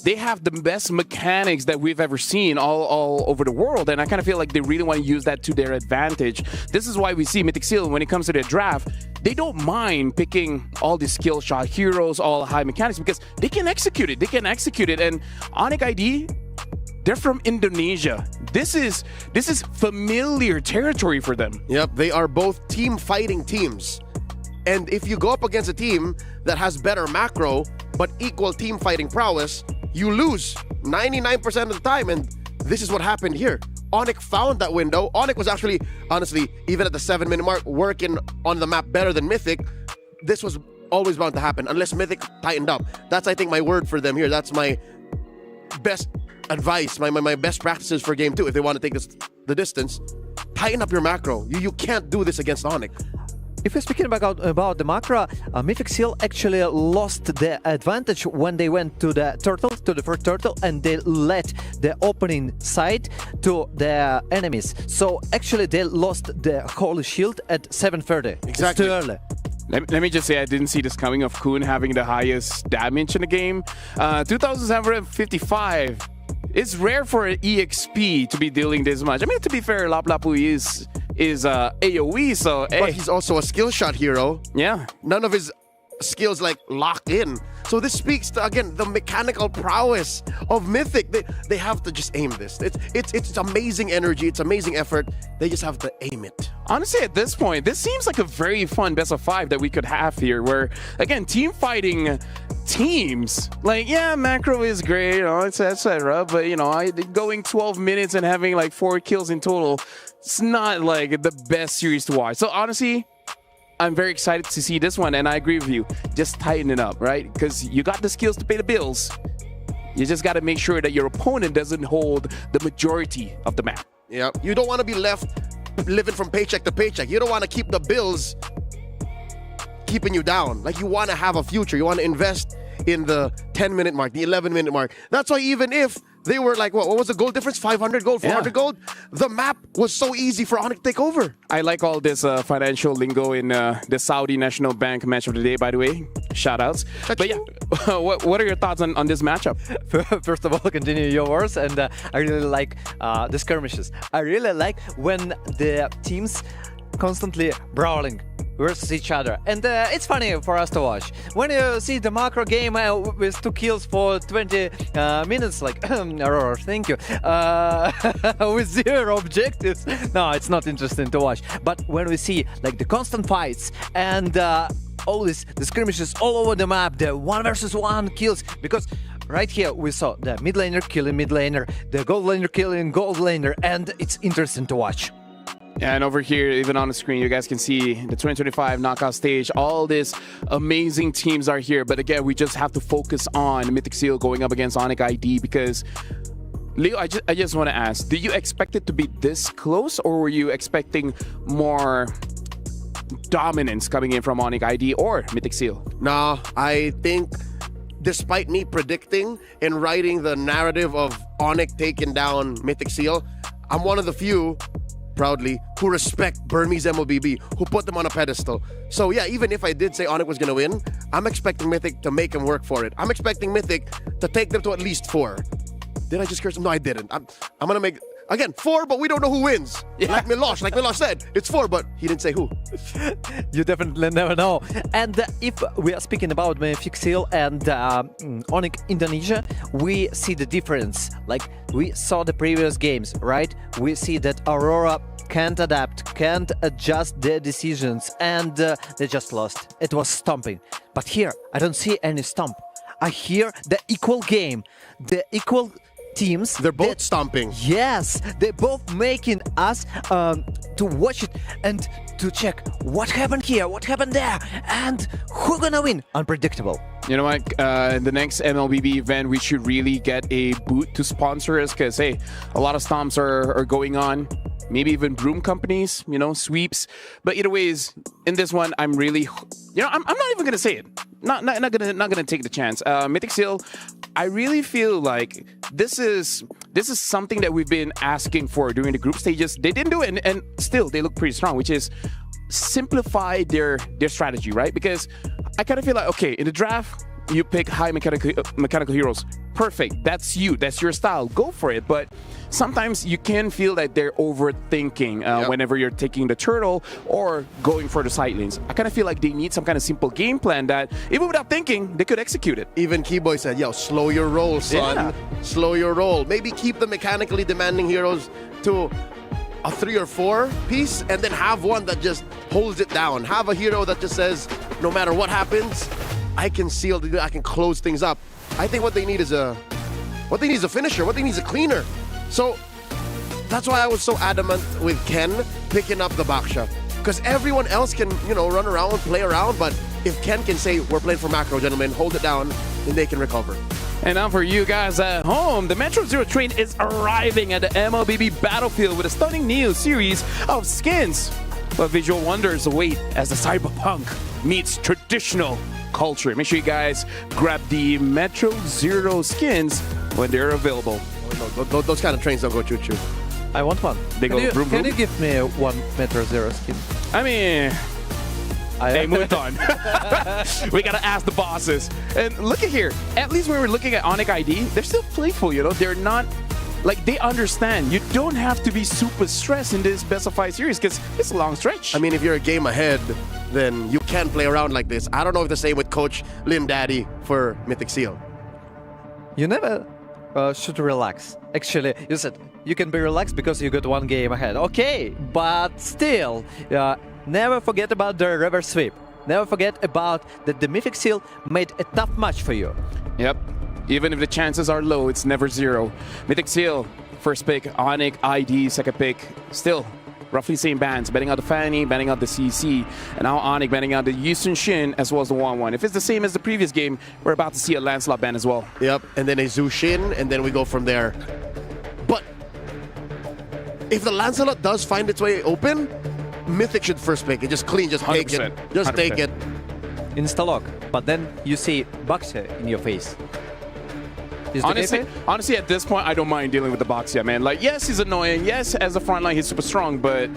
they have the best mechanics that we've ever seen all over the world, and I kind of feel like they really want to use that to their advantage. This is why we see Mythic Seal, when it comes to their draft, they don't mind picking all these skill shot heroes, all high mechanics, because they can execute it. They can execute it, and Onic ID, they're from Indonesia. This is familiar territory for them. Yep, they are both team fighting teams. And if you go up against a team that has better macro, but equal team fighting prowess, you lose 99% of the time. And this is what happened here. Onic found that window. Onic was actually, honestly, even at the 7-minute mark, working on the map better than Mythic. This was always bound to happen, unless Mythic tightened up. That's, I think, my word for them here. That's my best advice, my best practices for game 2. If they want to take the distance, tighten up your macro. You can't do this against Onic. If we're speaking about the macro, Mythic Seal actually lost the advantage when they went to the first turtle, and they let the opening side to the enemies. So actually they lost the holy shield at 7:30. Exactly. It's too early. Let me just say, I didn't see this coming of Kun having the highest damage in the game. 2,755. It's rare for an EXP to be dealing this much. I mean, to be fair, Laplapu is AoE, so... But he's also a skill shot hero. Yeah. None of his skills, like, lock in. So this speaks to, again, the mechanical prowess of Mythic. They have to just aim this. It's amazing energy. It's amazing effort. They just have to aim it. Honestly, at this point, this seems like a very fun best of 5 that we could have here, where, again, team fighting teams, like, yeah, macro is great, etc. But, going 12 minutes and having like 4 kills in total, it's not like the best series to watch. So honestly, I'm very excited to see this one, and I agree with you. Just tighten it up, right? Because you got the skills to pay the bills. You just got to make sure that your opponent doesn't hold the majority of the map. Yeah, you don't want to be left living from paycheck to paycheck. You don't want to keep the bills keeping you down. Like, you want to have a future. You want to invest in the 10-minute mark, the 11-minute mark. That's why even if they were like, what was the goal difference? 500 gold, 400 gold? The map was so easy for Onic to take over. I like all this financial lingo in the Saudi National Bank match of the day, by the way. Shout-outs. But yeah, what are your thoughts on this matchup? First of all, continue yours, and I really like the skirmishes. I really like when the teams constantly brawling. versus each other, and it's funny for us to watch. When you see the macro game with 2 kills for 20 minutes, like Aurora, thank you, with 0 objectives, no, it's not interesting to watch. But when we see like the constant fights and all the skirmishes all over the map, the 1 versus 1 kills, because right here we saw the mid laner killing mid laner, the gold laner killing gold laner, and it's interesting to watch. And over here, even on the screen, you guys can see the 2025 knockout stage. All these amazing teams are here. But again, we just have to focus on Mythic Seal going up against Onic ID, because Leo, I just want to ask, do you expect it to be this close, or were you expecting more dominance coming in from Onic ID or Mythic Seal? No, I think despite me predicting and writing the narrative of Onic taking down Mythic Seal, I'm one of the few, proudly, who respect Burmese MLBB, who put them on a pedestal. So yeah, even if I did say Onic was going to win, I'm expecting Mythic to make him work for it. I'm expecting Mythic to take them to at least 4. Did I just curse him? No, I didn't. I'm going to make, again, 4, but we don't know who wins. Yeah. Like Milosh said, it's 4, but he didn't say who. You definitely never know. And if we are speaking about Mythic Seal and Onic Indonesia, we see the difference. Like we saw the previous games, right? We see that Aurora can't adapt, can't adjust their decisions, and they just lost. It was stomping. But here, I don't see any stomp. I hear the equal game, the equal teams. They're both stomping. Yes, they're both making us to watch it and to check what happened here, what happened there, and who's gonna win. Unpredictable. You know what? The next MLBB event, we should really get a boot to sponsor us, because hey, a lot of stomps are going on. Maybe even broom companies, you know, sweeps. But either ways, in this one, I'm really, you know, I'm not even gonna say it. Not gonna take the chance. Mythic Seal, I really feel like this is something that we've been asking for during the group stages. They didn't do it, and still they look pretty strong, which is simplify their strategy, right? Because I kind of feel like, okay, in the draft, you pick high mechanical heroes. Perfect. That's you. That's your style. Go for it. But sometimes you can feel that they're overthinking whenever you're taking the turtle or going for the side lanes. I kind of feel like they need some kind of simple game plan that, even without thinking, they could execute it. Even Keyboy said, yo, slow your roll, son. Yeah. Slow your roll. Maybe keep the mechanically demanding heroes to a 3 or 4 piece, and then have one that just holds it down. Have a hero that just says, no matter what happens, I can seal, I can close things up. I think what they need is a finisher. What they need is a cleaner. So that's why I was so adamant with Ken picking up the Baksha, because everyone else can, you know, run around, play around, but if Ken can say, we're playing for macro, gentlemen, hold it down, then they can recover. And now for you guys at home, the Metro Zero train is arriving at the MLBB battlefield with a stunning new series of skins. But visual wonders await as the cyberpunk meets traditional culture. Make sure you guys grab the Metro Zero skins when they're available. Oh, no, those kind of trains don't go choo-choo. I want one. They go vroom, vroom. Can you give me one Metro Zero skin? I mean, hey, moved on. We gotta ask the bosses. And look at here. At least when we're looking at Onic ID, they're still playful, you know? They're not, like, they understand. You don't have to be super stressed in this best of 5 series, because it's a long stretch. I mean, if you're a game ahead, then you can play around like this. I don't know if the same with Coach Lim Daddy for Mythic Seal. You never should relax. Actually, you said you can be relaxed because you got 1 game ahead. Okay, but still, never forget about the reverse sweep. Never forget about that the Mythic Seal made a tough match for you. Yep. Even if the chances are low, it's never 0. Mythic Seal, first pick. Onic ID, second pick. Still, roughly same bans. Banning out the Fanny, banning out the CC. And now Onic banning out the Yusun Shin as well as the 1-1. If it's the same as the previous game, we're about to see a Lancelot ban as well. Yep, and then a Zhu Shin, and then we go from there. But if the Lancelot does find its way open, Mythic should first pick it. Just clean, just take it. Just 100%. Take it. Insta-lock, but then you see Baksha in your face. Honestly, at this point, I don't mind dealing with the Baksha, man. Like, yes, he's annoying. Yes, as a frontline, he's super strong, but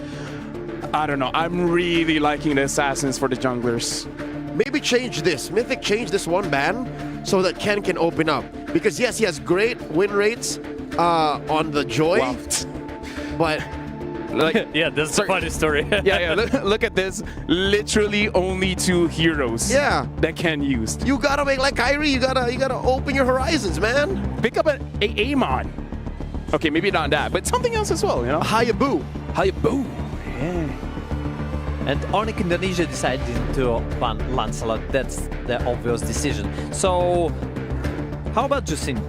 I don't know. I'm really liking the assassins for the junglers. Maybe change this. Mythic change this 1 ban so that Ken can open up. Because yes, he has great win rates on the Joy, but Like, yeah, that's a funny story. yeah. Look at this. Literally only 2 heroes. Yeah. That can use. You gotta make like Kyrie. You gotta open your horizons, man. Pick up an Amon. Okay, maybe not that, but something else as well. You know, Hayabu. Yeah. And Onic Indonesia decided to ban Lancelot. That's the obvious decision. So, how about Justin?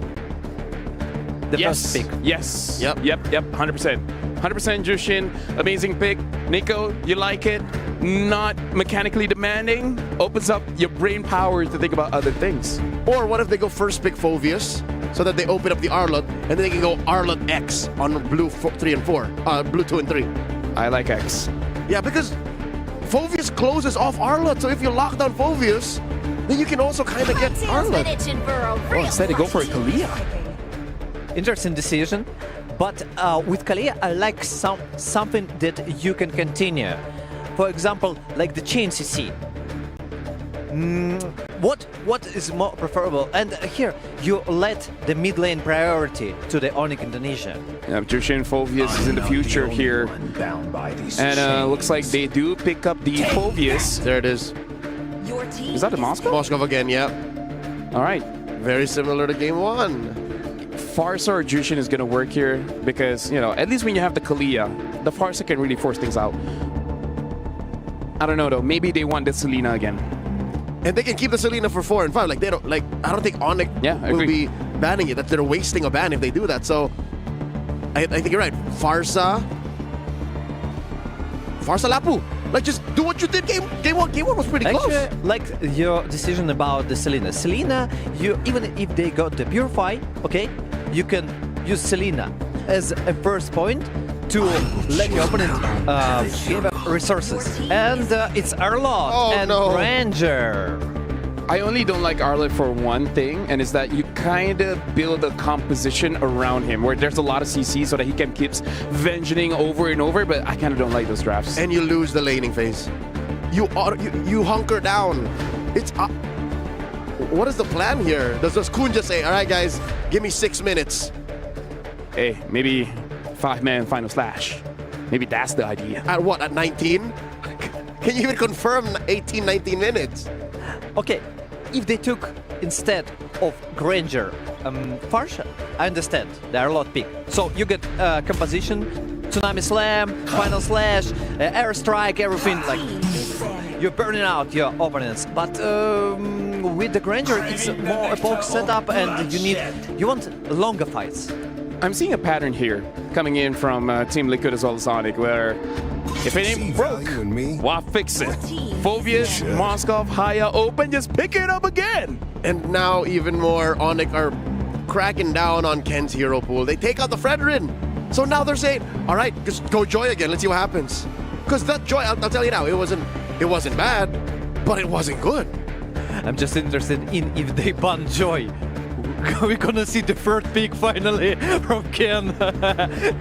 The first pick. Yes. Yep. 100%. 100% Jushin. Amazing pick. Nico, you like it? Not mechanically demanding. Opens up your brain power to think about other things. Or what if they go first pick Phoveus, so that they open up the Arlot, and then they can go Arlot X on blue 3 and 4, blue 2 and 3. I like X. Yeah, because Phoveus closes off Arlot, so if you lock down Phoveus, then you can also kind of get Arlot. Instead they go for a Kalia. Interesting decision, but with Kalia, I like something that you can continue. For example, like the chain CC. What is more preferable? And here you let the mid lane priority to the Onic Indonesia. Yeah, Jushin Phoveus is in the future here, and looks like they do pick up the Phoveus. There it is. Is that the Moscow? Moscow again, yeah. All right. Very similar to game 1. Farsa or Jushin is going to work here because, you know, at least when you have the Kalia, the Farsa can really force things out. I don't know though. Maybe they want the Selena again. And they can keep the Selena for 4 and 5. Like, they don't, like, I don't think Onic will be banning it. That they're wasting a ban if they do that. So, I think you're right. Farsa Lapu. Like, just do what you did game 1. Game 1 was pretty close. Actually, like your decision about the Selena. Selena, you even if they got the Purify, okay, you can use Selena as a first point to let your opponent give up resources. And it's Arlot and Ranger. I only don't like Arlot for one thing, and is that you kind of build a composition around him where there's a lot of CC so that he can keep vengeing over and over, but I kind of don't like those drafts. And you lose the laning phase. You hunker down. It's what is the plan here? Does Kun just say, all right, guys, give me 6 minutes? Hey, maybe 5-man final slash. Maybe that's the idea. At what, at 19? Can you even confirm 18, 19 minutes? Okay, if they took instead of Granger, Farsha, I understand, they are a lot pick. So you get composition, Tsunami Slam, Final Slash, Airstrike, everything, like you're burning out your opponents. But with the Granger, it's more a poke setup and you want longer fights. I'm seeing a pattern here coming in from Team Liquid as well as Onic, where if it ain't broke, why fix it? Phoveus, Moskov, Haya open, just pick it up again. And now even more Onic are cracking down on Ken's hero pool. They take out the Fredrin. So now they're saying, all right, just go Joy again. Let's see what happens. Because that Joy, I'll tell you now, it wasn't bad, but it wasn't good. I'm just interested in if they ban Joy. We're gonna see the third pick finally from Ken.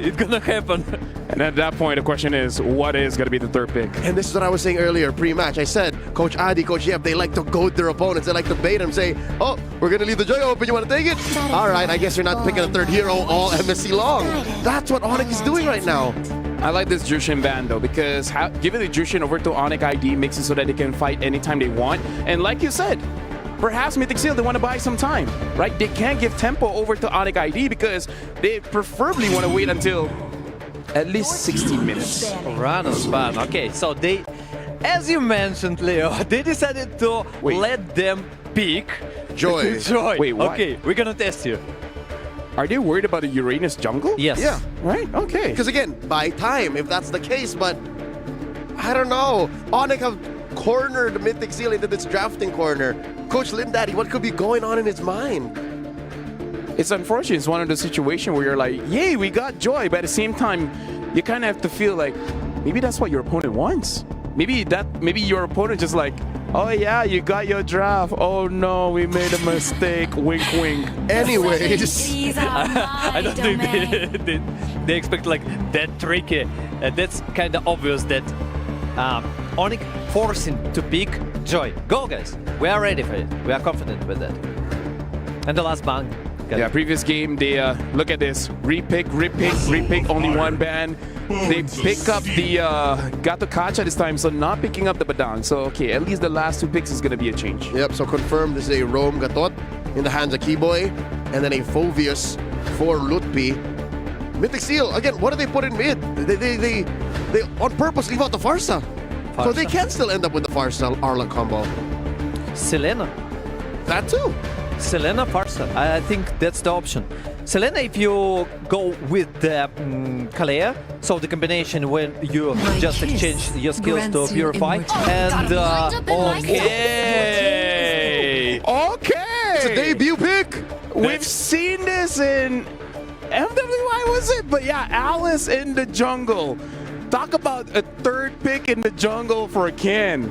It's gonna happen. And at that point, the question is, what is gonna be the third pick? And this is what I was saying earlier, pre-match. I said, Coach Adi, Coach Yep, they like to goad their opponents. They like to bait them, say, oh, we're gonna leave the Joy open. You wanna take it? All right, I guess you're not picking a third hero all MSC long. That's what Onic is doing right now. I like this Jushin ban though, because giving the Jushin over to Onic ID makes it so that they can fight anytime they want. And like you said, perhaps Mythic Seal, they want to buy some time, right? They can't give tempo over to Onic ID because they preferably want to wait until at least 16 minutes. Rano's ban. Okay, so they, as you mentioned, Leo, they decided to let them pick Joy. Joy. Wait, what? Okay, we're gonna test you. Are they worried about a Uranus jungle? Yes. Yeah. Right, okay. Because again, buy time if that's the case, but I don't know. Onic have cornered Mythic Seal into this drafting corner. Coach Lindaddy, what could be going on in his mind? It's unfortunate. It's one of those situations where you're like, yay, we got Joy, but at the same time, you kind of have to feel like maybe that's what your opponent wants. Maybe your opponent just like, oh yeah, you got your draft. Oh no, we made a mistake. Wink, wink. Anyways, I don't think they expect like that tricky. That's kind of obvious that Onic forcing to pick Joy. Go guys, we are ready for it. We are confident with that. And the last ban Yeah, previous game, they look at this. Repick, only one ban. They pick up the Gato Kacha this time, so not picking up the Badang. So, okay, at least the last 2 picks is going to be a change. Yep, so confirmed this is a Rome Gatot in the hands of Keyboy, and then a Phovius for Lutpi. Mythic Seal, again, what do they put in mid? They on purpose leave out the Farsa. So they can still end up with the Farsa Arla combo. Selena. That too. Selena Farsa. I think that's the option. Selena, if you go with the Kalea, so the combination when you just exchange your skills to purify, and okay, it's a debut pick. We've seen this in MWI, was it? But yeah, Alice in the jungle. Talk about a 3rd pick in the jungle for a Ken.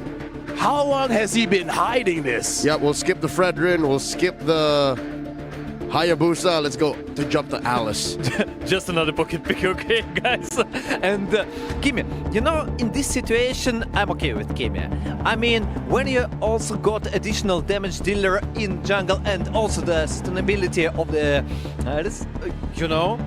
How long has he been hiding this? Yeah, we'll skip the Fredrin, we'll skip the Hayabusa, let's go to jump to Alice. Just another pocket pick, okay, guys? And Kimi, you know, in this situation, I'm okay with Kimi. I mean, when you also got additional damage dealer in jungle and also the sustainability of the, you know,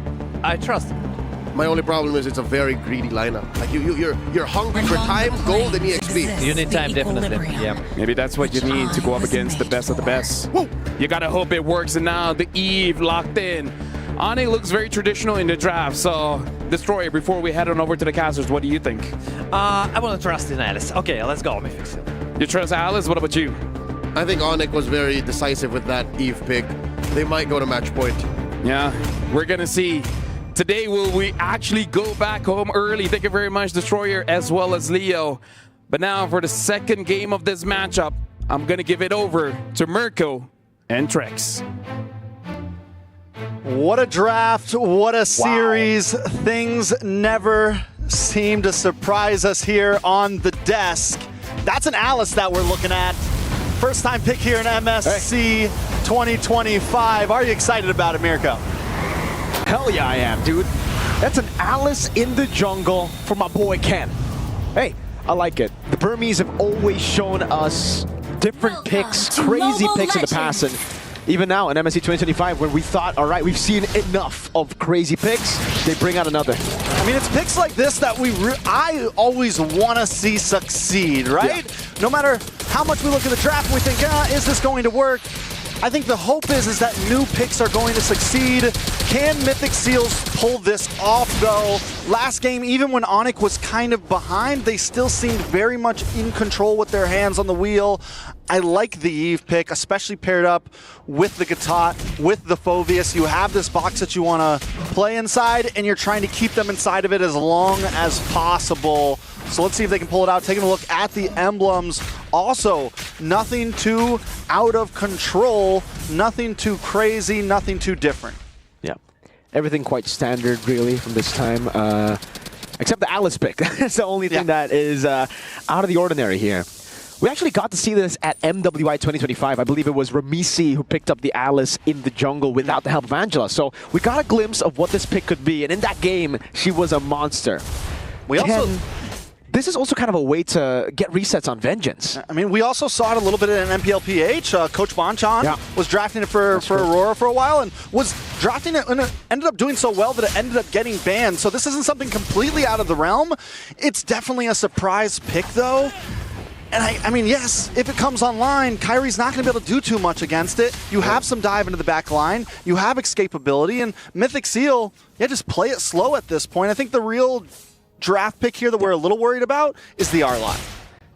I trust him. My only problem is it's a very greedy lineup. Like you're hungry for time, gold, and EXP. You need time, definitely. Yeah. Maybe that's what you need to go up against the best of the best. Woo! You gotta hope it works. And now the Eve locked in. Onic looks very traditional in the draft. So, Destroyer, before we head on over to the casters, what do you think? I want to trust in Alice. Okay, let's go, Mythic. You trust Alice? What about you? I think Onic was very decisive with that Eve pick. They might go to match point. Yeah, we're gonna see. Today, will we actually go back home early? Thank you very much, Destroyer, as well as Leo. But now, for the second game of this matchup, I'm going to give it over to Mirko and Trex. What a draft. What a series. Wow. Things never seem to surprise us here on the desk. That's an Alice that we're looking at. First time pick here in MSC 2025. Are you excited about it, Mirko? Hell yeah, I am, dude. That's an Alice in the jungle for my boy Ken. Hey, I like it. The Burmese have always shown us different picks, crazy picks in the past, and even now in MSC 2025, when we thought, all right, we've seen enough of crazy picks, they bring out another. I mean, it's picks like this that I always want to see succeed, right? Yeah. No matter how much we look at the draft and we think, is this going to work? I think the hope is that new picks are going to succeed. Can Mythic Seals pull this off, though? Last game, even when Onic was kind of behind, they still seemed very much in control with their hands on the wheel. I like the Eve pick, especially paired up with the Gatot, with the Phovius. You have this box that you want to play inside, and you're trying to keep them inside of it as long as possible. So let's see if they can pull it out. Taking a look at the emblems. Also, nothing too out of control, nothing too crazy, nothing too different. Yeah, everything quite standard, really, from this time. Except the Alice pick. That's the only thing that is out of the ordinary here. We actually got to see this at MWI 2025. I believe it was Ramisi who picked up the Alice in the jungle without the help of Angela. So we got a glimpse of what this pick could be. And in that game, she was a monster. This is also kind of a way to get resets on Vengeance. I mean, we also saw it a little bit in MPLPH. Coach Bonchan was drafting it for Aurora for a while and was drafting it and it ended up doing so well that it ended up getting banned. So this isn't something completely out of the realm. It's definitely a surprise pick, though. And I mean, yes, if it comes online, Kyrie's not going to be able to do too much against it. You have some dive into the back line. You have escapability. And Mythic Seal, just play it slow at this point. I think the real draft pick here that we're a little worried about is the R-Lot.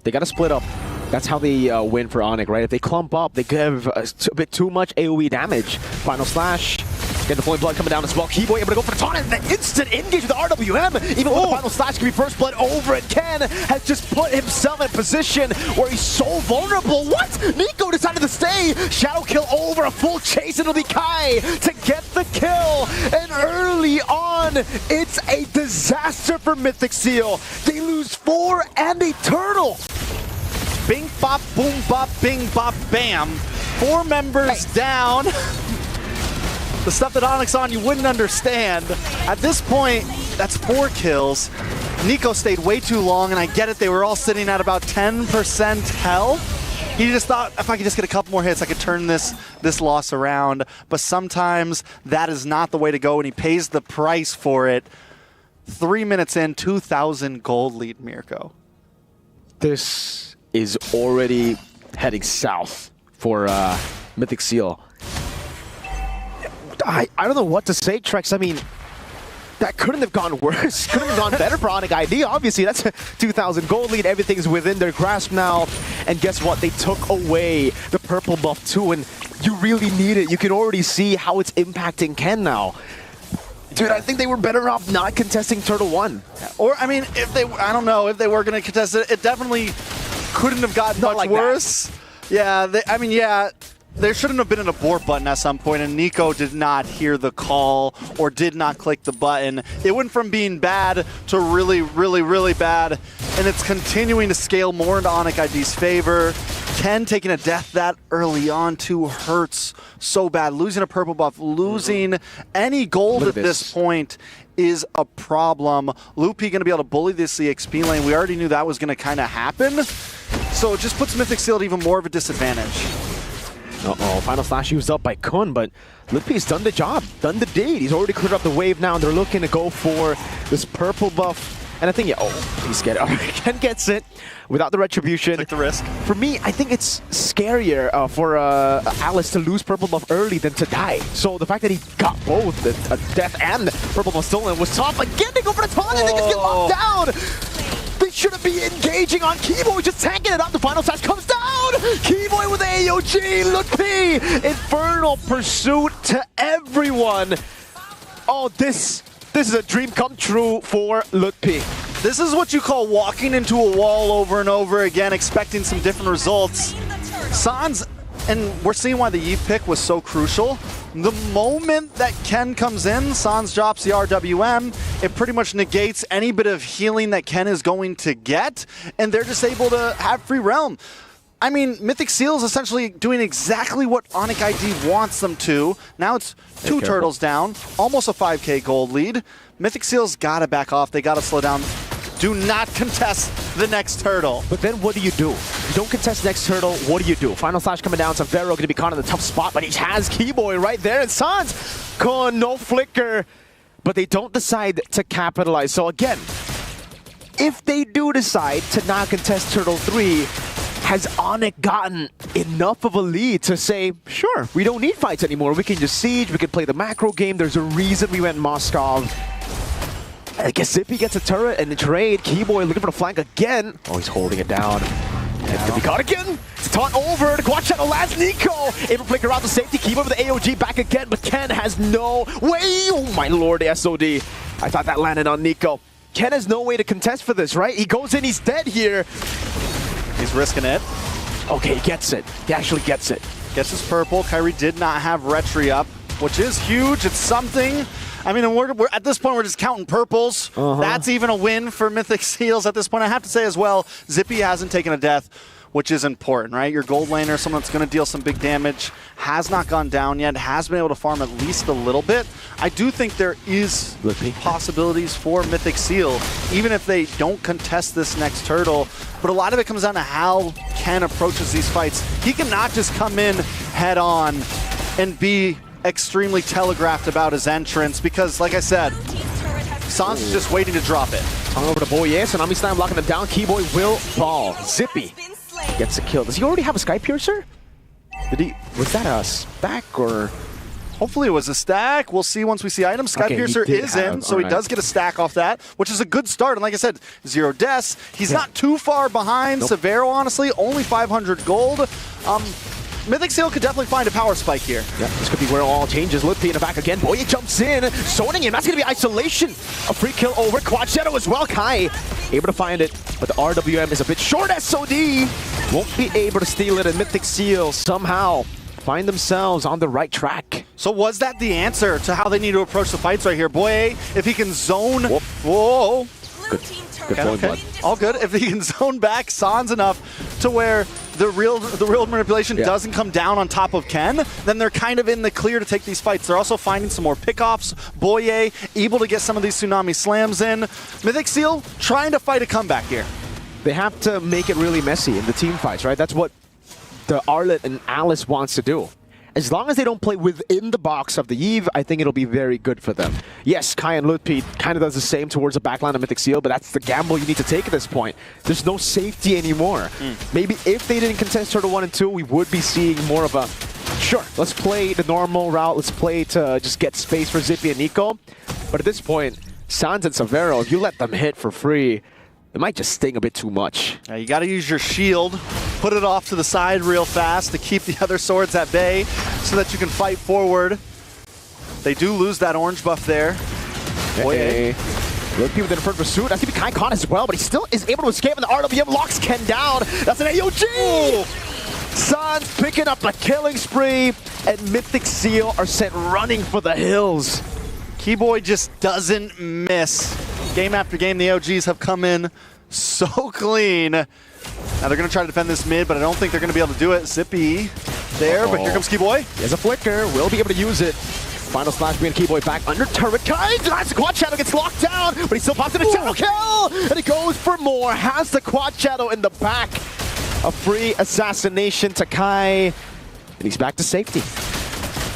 They got to split up. That's how they win for Onic, right? If they clump up, they give a bit too much AoE damage. Final Slash. Get the Flowing Blood coming down as well. Keyboy able to go for the taunt and the instant engage with the RWM. Even with the Final Slash can be First Blood over it. Ken has just put himself in a position where he's so vulnerable. What? Nico decided to stay. Shadow kill over, a full chase. It'll be Kai to get the kill. And early on, it's a disaster for Mythic Seal. They lose 4 and a turtle. Bing, bop, boom, bop, bing, bop, bam. 4 members down. The stuff that Onic's on, you wouldn't understand. At this point, that's 4 kills. Nico stayed way too long, and I get it. They were all sitting at about 10% health. He just thought, if I could just get a couple more hits, I could turn this loss around. But sometimes that is not the way to go, and he pays the price for it. 3 minutes in, 2,000 gold lead, Mirko. This is already heading south for Mythic Seal. I don't know what to say, Trex. I mean, that couldn't have gone worse. Couldn't have gone better for Onic ID. Obviously, that's a 2,000 gold lead. Everything's within their grasp now. And guess what? They took away the purple buff too, and you really need it. You can already see how it's impacting Ken now. Dude, I think they were better off not contesting Turtle 1. Or, I mean, I don't know, if they were going to contest it, it definitely couldn't have gotten much worse. Yeah, there shouldn't have been an abort button at some point, and Nico did not hear the call or did not click the button. It went from being bad to really, really, really bad, and it's continuing to scale more into Onic ID's favor. Ken taking a death that early on too hurts so bad. Losing a purple buff, losing any gold at this point is a problem. Loopy going to be able to bully this EXP lane. We already knew that was going to kind of happen, so it just puts Mythic Seal at even more of a disadvantage. Uh-oh, final slash used up by Kun, but Loopy's done the job, done the deed. He's already cleared up the wave now, and they're looking to go for this purple buff. And I think, please get it. Ken gets it without the retribution. Take the risk. For me, I think it's scarier for Alice to lose purple buff early than to die. So the fact that he got both, the death and the purple buff stolen, was tough. Again, they go for the taunt and they just get locked down. They shouldn't be engaging on Keyboy, just tanking it up. The final slash comes down. Keyboy with the AOG. Loopy, infernal pursuit to everyone. Oh, this is a dream come true for Loopy. This is what you call walking into a wall over and over again, expecting some different results. Sans, and we're seeing why the Eve pick was so crucial. The moment that Ken comes in, Sans drops the RWM, it pretty much negates any bit of healing that Ken is going to get, and they're just able to have free realm. I mean, Mythic Seal is essentially doing exactly what Onic ID wants them to. Now it's two turtles down, almost a 5k gold lead. Mythic Seal's got to back off. They got to slow down. Do not contest the next turtle. But then what do? You don't contest next turtle, what do? Final slash coming down, Savero going to be caught in the tough spot, but he has Keyboy right there, and Sans, no flicker. But they don't decide to capitalize. So again, if they do decide to not contest Turtle 3, has Onic gotten enough of a lead to say, sure, we don't need fights anymore. We can just siege, we can play the macro game. There's a reason we went Moskov. I guess Zippy gets a turret and a trade. Keyboy looking for the flank again. Oh, he's holding it down. And to be caught again. It's a taunt over. The quad shadow lands Nico. Able to flicker out the safety. Keyboy with the AOG back again, but Ken has no way. Oh my lord, the SOD. I thought that landed on Nico. Ken has no way to contest for this, right? He goes in, he's dead here. He's risking it. Okay, he gets it. He actually gets it. Gets his purple. Kyrie did not have Retri up, which is huge. It's something. I mean, we're at this point, we're just counting purples. That's even a win for Mythic Seals at this point. I have to say as well, Zippy hasn't taken a death, which is important, right? Your gold laner, someone that's going to deal some big damage, has not gone down yet, has been able to farm at least a little bit. I do think there is possibilities for Mythic Seal, even if they don't contest this next turtle. But a lot of it comes down to how Ken approaches these fights. He cannot just come in head on and be extremely telegraphed about his entrance because, like I said, Sans is just waiting to drop it. On over to Boye, Tsunami Slam locking him down. Keyboy will fall. Zippy gets a kill. Does he already have a Sky Piercer? Was that a stack or? Hopefully it was a stack. We'll see once we see items. Sky Piercer is in, so he does get a stack off that, which is a good start. And like I said, 0 deaths. He's not too far behind Severo, honestly. Only 500 gold. Mythic Seal could definitely find a power spike here. Yeah, this could be where it all changes. Loopy in the back again. Boye jumps in, zoning him. That's going to be isolation. A free kill over. Quad Shadow as well. Kai able to find it, but the RWM is a bit short. SOD won't be able to steal it, and Mythic Seal somehow find themselves on the right track. So was that the answer to how they need to approach the fights right here? Boye, if he can zone... Whoa. Good point, bud. All good. If he can zone back Sans enough to where the real manipulation doesn't come down on top of Ken, then they're kind of in the clear to take these fights. They're also finding some more pickoffs. Boye able to get some of these Tsunami Slams in. Mythic Seal trying to fight a comeback here. They have to make it really messy in the team fights, right? That's what the Arlet and Alice wants to do. As long as they don't play within the box of the Eve, I think it'll be very good for them. Yes, Kai and Lutpi kind of does the same towards the backline of Mythic Seal, but that's the gamble you need to take at this point. There's no safety anymore. Maybe if they didn't contest Turtle 1 and 2, we would be seeing more of a, sure, let's play the normal route, let's play to just get space for Zippy and Nico. But at this point, Sans and Severo, if you let them hit for free, it might just sting a bit too much. Yeah, you got to use your shield, put it off to the side real fast to keep the other swords at bay so that you can fight forward. They do lose that orange buff there. Hey. Lutpi with an front pursuit. I think Kai caught as well, but he still is able to escape, and the RWM locks Ken down. That's an AOG! Ooh. Sans picking up a killing spree, and Mythic Seal are sent running for the hills. Keyboy just doesn't miss. Game after game, the OGs have come in so clean. Now they're going to try to defend this mid, but I don't think they're going to be able to do it. Zippy there, but here comes Keyboy. He has a flicker, will be able to use it. Final slash being Keyboy back under turret. Kai denies the quad shadow, gets locked down, but he still pops in a shadow kill! And he goes for more, has the quad shadow in the back. A free assassination to Kai, and he's back to safety.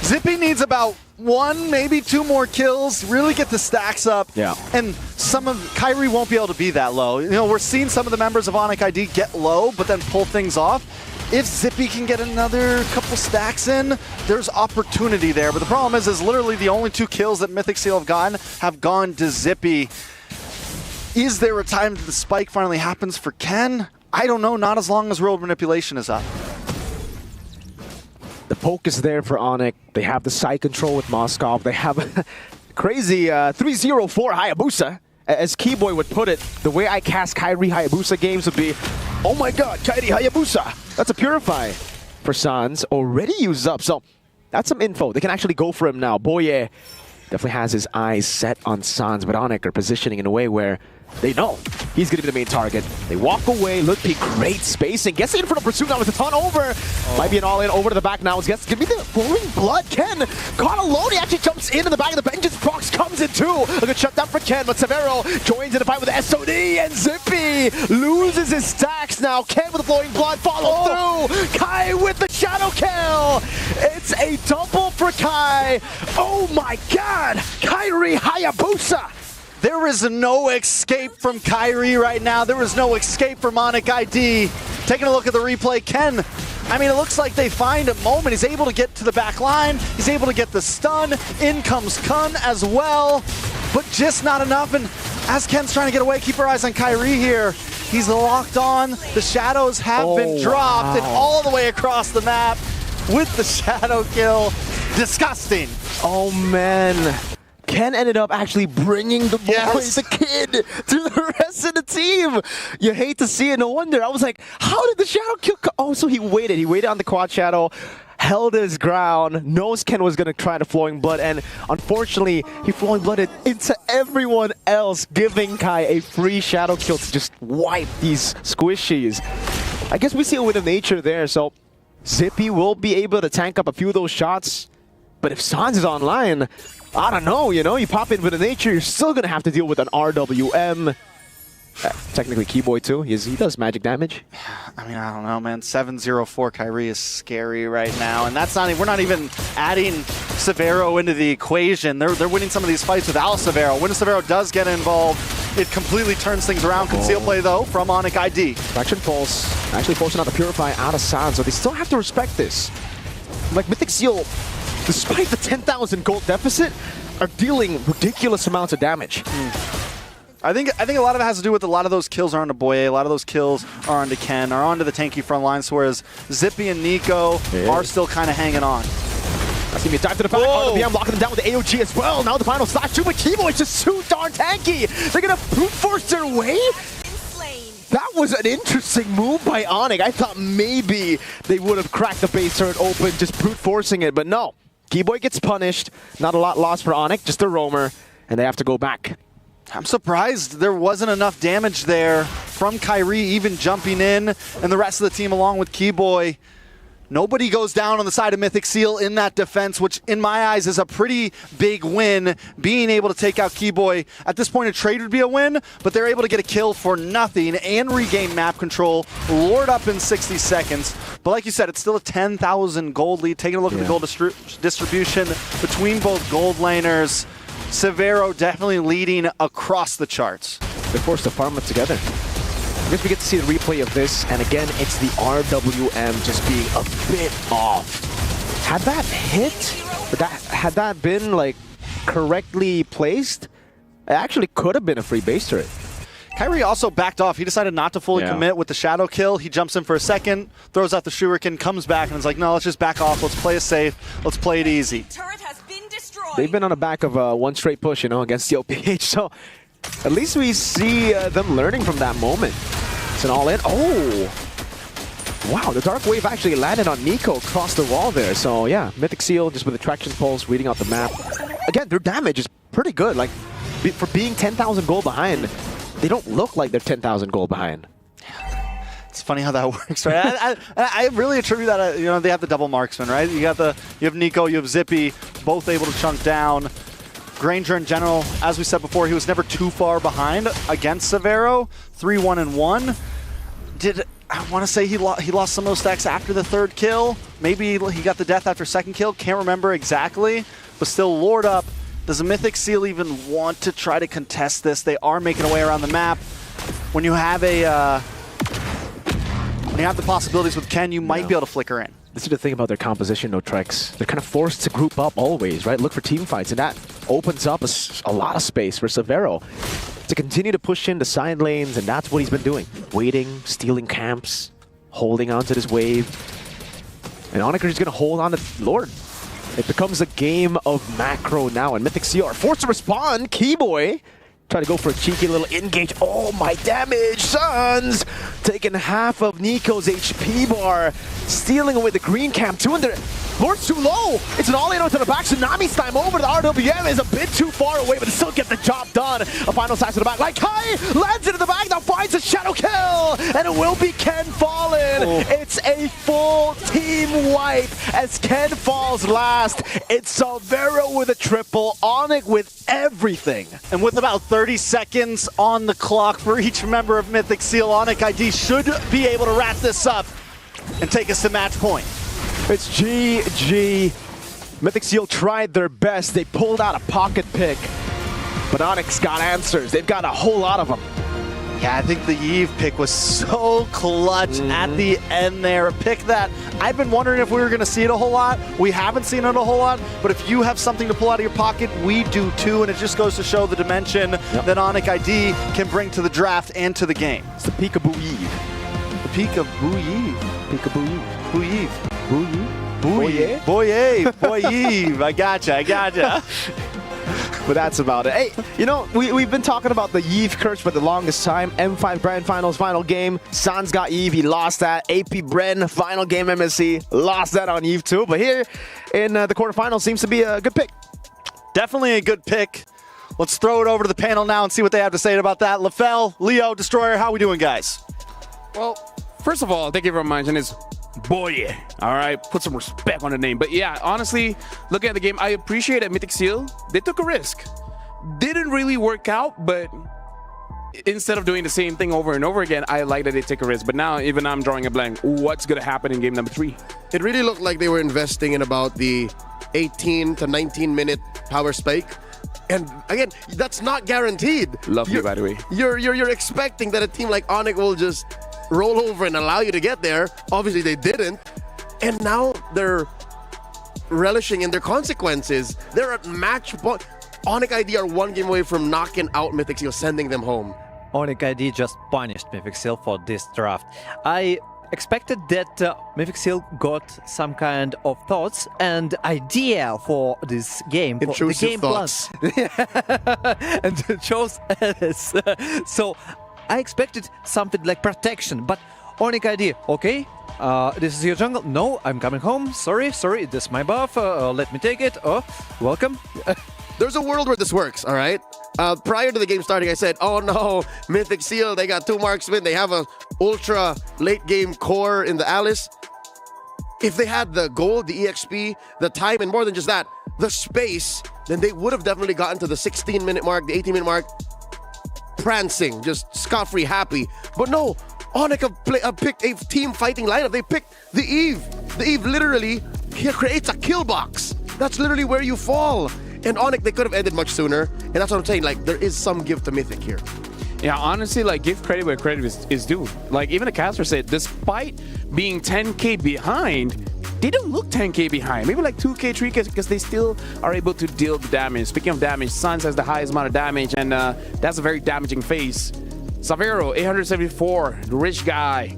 Zippy needs about 1, maybe 2 more kills, really get the stacks up. Yeah. And some of Kyrie won't be able to be that low. You know, we're seeing some of the members of Onic ID get low, but then pull things off. If Zippy can get another couple stacks in, there's opportunity there. But the problem is literally the only 2 kills that Mythic Seal have gone to Zippy. Is there a time that the spike finally happens for Ken? I don't know, not as long as World Manipulation is up. The poke is there for Onic. They have the side control with Moskov. They have a crazy 304 Hayabusa. As Keyboy would put it, the way I cast Kairi Hayabusa games would be, oh my god, Kairi Hayabusa! That's a Purify for Sans. Already used up, so that's some info. They can actually go for him now. Boye definitely has his eyes set on Sans, but Onic are positioning in a way where they know he's going to be the main target. They walk away. Lutpi, great spacing. Gets the Infernal Pursuit now with a ton over. Might be an all-in over to the back now. It's going to be the Flowing Blood. Ken caught alone. He actually jumps into the back of the Vengeance. Prox comes in too. A good shutdown for Ken, but Severo joins in the fight with the SOD, and Zippy loses his stacks now. Ken with the Flowing Blood follow through. Kai with the Shadow Kill. It's a double for Kai. Oh my god. Kairi Hayabusa. There is no escape from Kyrie right now. There is no escape from Onic ID. Taking a look at the replay, Ken, I mean, it looks like they find a moment. He's able to get to the back line. He's able to get the stun. In comes Kun as well, but just not enough. And as Ken's trying to get away, keep our eyes on Kyrie here. He's locked on. The shadows have been dropped and all the way across the map with the shadow kill. Disgusting. Oh, man. Ken ended up actually bringing the boys, the kid, to the rest of the team. You hate to see it. No wonder. I was like, how did the shadow kill? Oh, so he waited. He waited on the quad shadow, held his ground, knows Ken was going to try the Flowing Blood, and unfortunately, he Flowing Blooded into everyone else, giving Kai a free shadow kill to just wipe these squishies. I guess we see a win of nature there, so Zippy will be able to tank up a few of those shots. But if Sans is online, I don't know, you know, you pop in with a nature, you're still going to have to deal with an RWM. Technically Keyboy too, he does magic damage. I mean, I don't know, man. 704 Kyrie is scary right now, and that's not, we're not even adding Severo into the equation. They're winning some of these fights without Severo. When Severo does get involved, it completely turns things around. Conceal play though from Onic ID. Fraction Pulse, actually forcing out the Purify out of Sans, so they still have to respect this. Like Mythic Seal, despite the 10,000 gold deficit, are dealing ridiculous amounts of damage. I think a lot of it has to do with a lot of those kills are onto Boye, a lot of those kills are onto Ken, are onto the tanky front line, so whereas Zippy and Nico are still kind of hanging on. That's going to be a dive to the back. RWM locking them down with the AOG as well. Now the final slash too, but Keyboy is just too darn tanky. They're going to brute force their way? That was an interesting move by Onic. I thought maybe they would have cracked the base turret open, just brute forcing it, but no. Keyboy gets punished. Not a lot lost for Onic, just a roamer, and they have to go back. I'm surprised there wasn't enough damage there from Kyrie even jumping in, and the rest of the team along with Keyboy Nobody goes down on the side of Mythic Seal in that defense, which in my eyes is a pretty big win. Being able to take out Keyboy, at this point a trade would be a win, but they're able to get a kill for nothing and regain map control, lord up in 60 seconds. But like you said, it's still a 10,000 gold lead. Taking a look at the gold distribution between both gold laners, Severo definitely leading across the charts. They're forced to farm it together. I guess we get to see the replay of this, and again, it's the RWM just being a bit off. Had that hit, or had that been like correctly placed, it actually could have been a free base turret. Kyrie also backed off. He decided not to fully commit with the shadow kill. He jumps in for a second, throws out the shuriken, comes back, and is like, no, let's just back off. Let's play it safe. Let's play it easy. They've been on the back of one straight push, against the OPH, so at least we see them learning from that moment. It's an all-in. Oh! Wow, the Dark Wave actually landed on Nico across the wall there. So yeah, Mythic Seal just with the traction pulse, reading out the map. Again, their damage is pretty good. Like, for being 10,000 gold behind, they don't look like they're 10,000 gold behind. It's funny how that works, right? I really attribute that, they have the double marksman, right? You have Nico, you have Zippy, both able to chunk down. Granger in general, as we said before, he was never too far behind against Severo. 3-1-1. I want to say he lost some of those stacks after the third kill. Maybe he got the death after second kill. Can't remember exactly, but still lord up. Does the Mythic Seal even want to try to contest this? They are making a way around the map. When you have the possibilities with Ken, you might be able to flicker in. This is the thing about their composition, no Trex. They're kind of forced to group up always, right? Look for team fights, and that opens up a lot of space for Severo to continue to push in the side lanes, and that's what he's been doing. Waiting, stealing camps, holding onto this wave. And Onic is going to hold on to Lord. It becomes a game of macro now, and Mythic Seal are forced to respond. Keyboy try to go for a cheeky little engage. Oh, my damage, Suns! Taking half of Nico's HP bar, stealing away the green camp. Lord's too low. It's an all-in to the back. Tsunami's time over. The RWM is a bit too far away, but still get the job done. A final slice to the back. Like Kai lands into the back, now finds a shadow kill, and it will be Ken fallen. Oh. It's a full team wipe as Ken falls last. It's Severo with a triple, Onic with everything. And with about 30 seconds on the clock for each member of Mythic Seal, Onic ID should be able to wrap this up and take us to match point. It's GG. Mythic Seal tried their best. They pulled out a pocket pick, but Onic's got answers. They've got a whole lot of them. Yeah, I think the Eve pick was so clutch at the end there. A pick that I've been wondering if we were going to see it a whole lot. We haven't seen it a whole lot, but if you have something to pull out of your pocket, we do too, and it just goes to show the dimension that Onic ID can bring to the draft and to the game. It's the Peekaboo Eve. The Peekaboo Eve. Peekaboo Eve. Boo Eve. Boo Eve. Boy, Boy Eve. I gotcha. But that's about it. Hey, we've been talking about the Eve curse for the longest time. M5 Grand Finals final game. Sans got Eve, he lost that. AP Bren final game MSC, lost that on Eve too. But here in the quarterfinals seems to be a good pick. Definitely a good pick. Let's throw it over to the panel now and see what they have to say about that. LaFell, Leo, Destroyer, how we doing, guys? Well, first of all, thank you for mentioning this. Boy, all right, put some respect on the name. But yeah, honestly, looking at the game, I appreciate that Mythic Seal, they took a risk. Didn't really work out, but instead of doing the same thing over and over again, I like that they take a risk. But now, even I'm drawing a blank. What's going to happen in game number 3? It really looked like they were investing in about the 18 to 19 minute power spike. And again, that's not guaranteed. Love you, by the way. You're expecting that a team like Onic will just roll over and allow you to get there. Obviously, they didn't. And now they're relishing in their consequences. They're at match point. Onic ID are one game away from knocking out Mythic Seal, sending them home. Onic ID just punished Mythic Seal for this draft. I expected that Mythic Seal got some kind of thoughts and idea for this game. Intrusive for the game thoughts. Plan. And chose this. So I expected something like protection, but Onic ID, okay, this is your jungle. No, I'm coming home. Sorry, this is my buff. Let me take it. Oh, welcome. There's a world where this works, all right? Prior to the game starting, I said, oh no, Mythic Seal, they got 2 marksmen. They have a ultra late game core in the Alice. if they had the gold, the EXP, the time, and more than just that, the space, then they would have definitely gotten to the 16-minute mark, the 18-minute mark, prancing, just scot-free, happy. But no, Onic have picked a team fighting lineup. They picked the Eve. The Eve literally creates a kill box. That's literally where you fall. And Onic, they could have ended much sooner. And that's what I'm saying. Like, there is some give to Mythic here. Yeah, honestly, like, give credit where credit is due. Like, even the caster said, despite being 10k behind, they don't look 10k behind. Maybe like 2k, 3k, because they still are able to deal the damage. Speaking of damage, Suns has the highest amount of damage, and that's a very damaging phase. Savero, 874, the rich guy.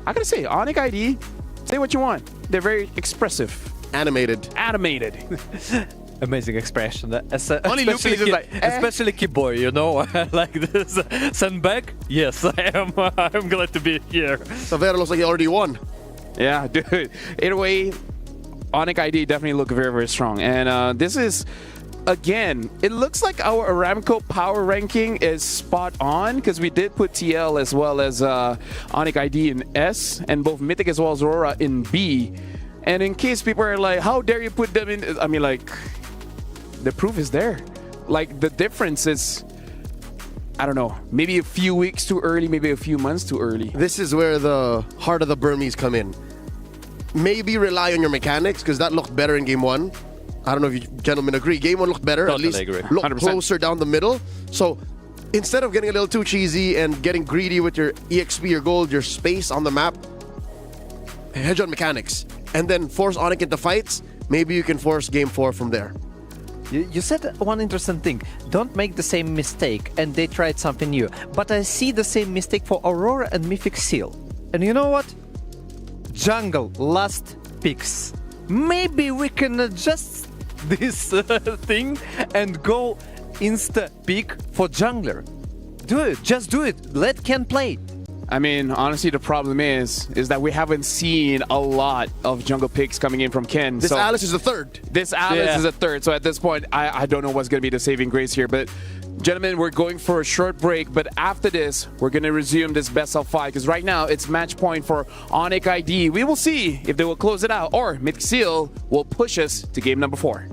I gotta say, Onic ID, say what you want. They're very expressive. Animated. Amazing expression. Only Luffy is like, especially Keyboy, you know, like this. Send back? Yes, I am. I'm glad to be here. Savero looks like he already won. Yeah, dude. Either way, Onic ID definitely look very, very strong. And this is, again, it looks like our Aramco power ranking is spot on because we did put TL as well as Onic ID in S and both Mythic as well as Aurora in B. And in case people are like, how dare you put them in? I mean, like, the proof is there. Like, the difference is, I don't know, maybe a few weeks too early, maybe a few months too early. This is where the heart of the Burmese come in. Maybe rely on your mechanics because that looked better in game one. I don't know if you gentlemen agree. Game one looked better. Totally at least agree. looked 100%. closer down the middle. So instead of getting a little too cheesy and getting greedy with your EXP, your gold, your space on the map, hedge on mechanics and then force Onic into fights. Maybe you can force game 4 from there. You said one interesting thing. Don't make the same mistake, and they tried something new. But I see the same mistake for Aurora and Mythic Seal. And you know what? Jungle last picks. Maybe we can adjust this thing and go insta pick for jungler. Do it. Just do it. Let Ken play. I mean, honestly, the problem is that we haven't seen a lot of jungle picks coming in from Ken. This Alice is the third. This Alice is a third. So at this point, I don't know what's going to be the saving grace here. But gentlemen, we're going for a short break. But after this, we're going to resume this best of 5. Because right now, it's match point for Onic ID. We will see if they will close it out or Mythic Seal will push us to game number 4.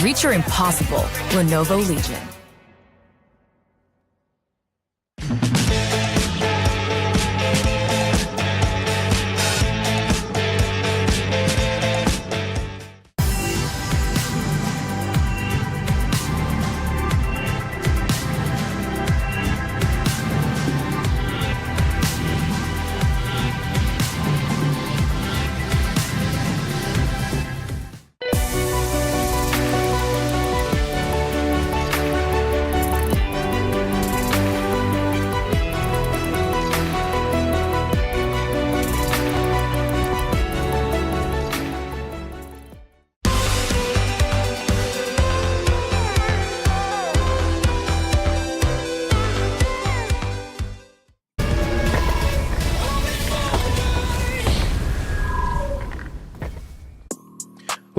Reach your impossible. Lenovo Legion.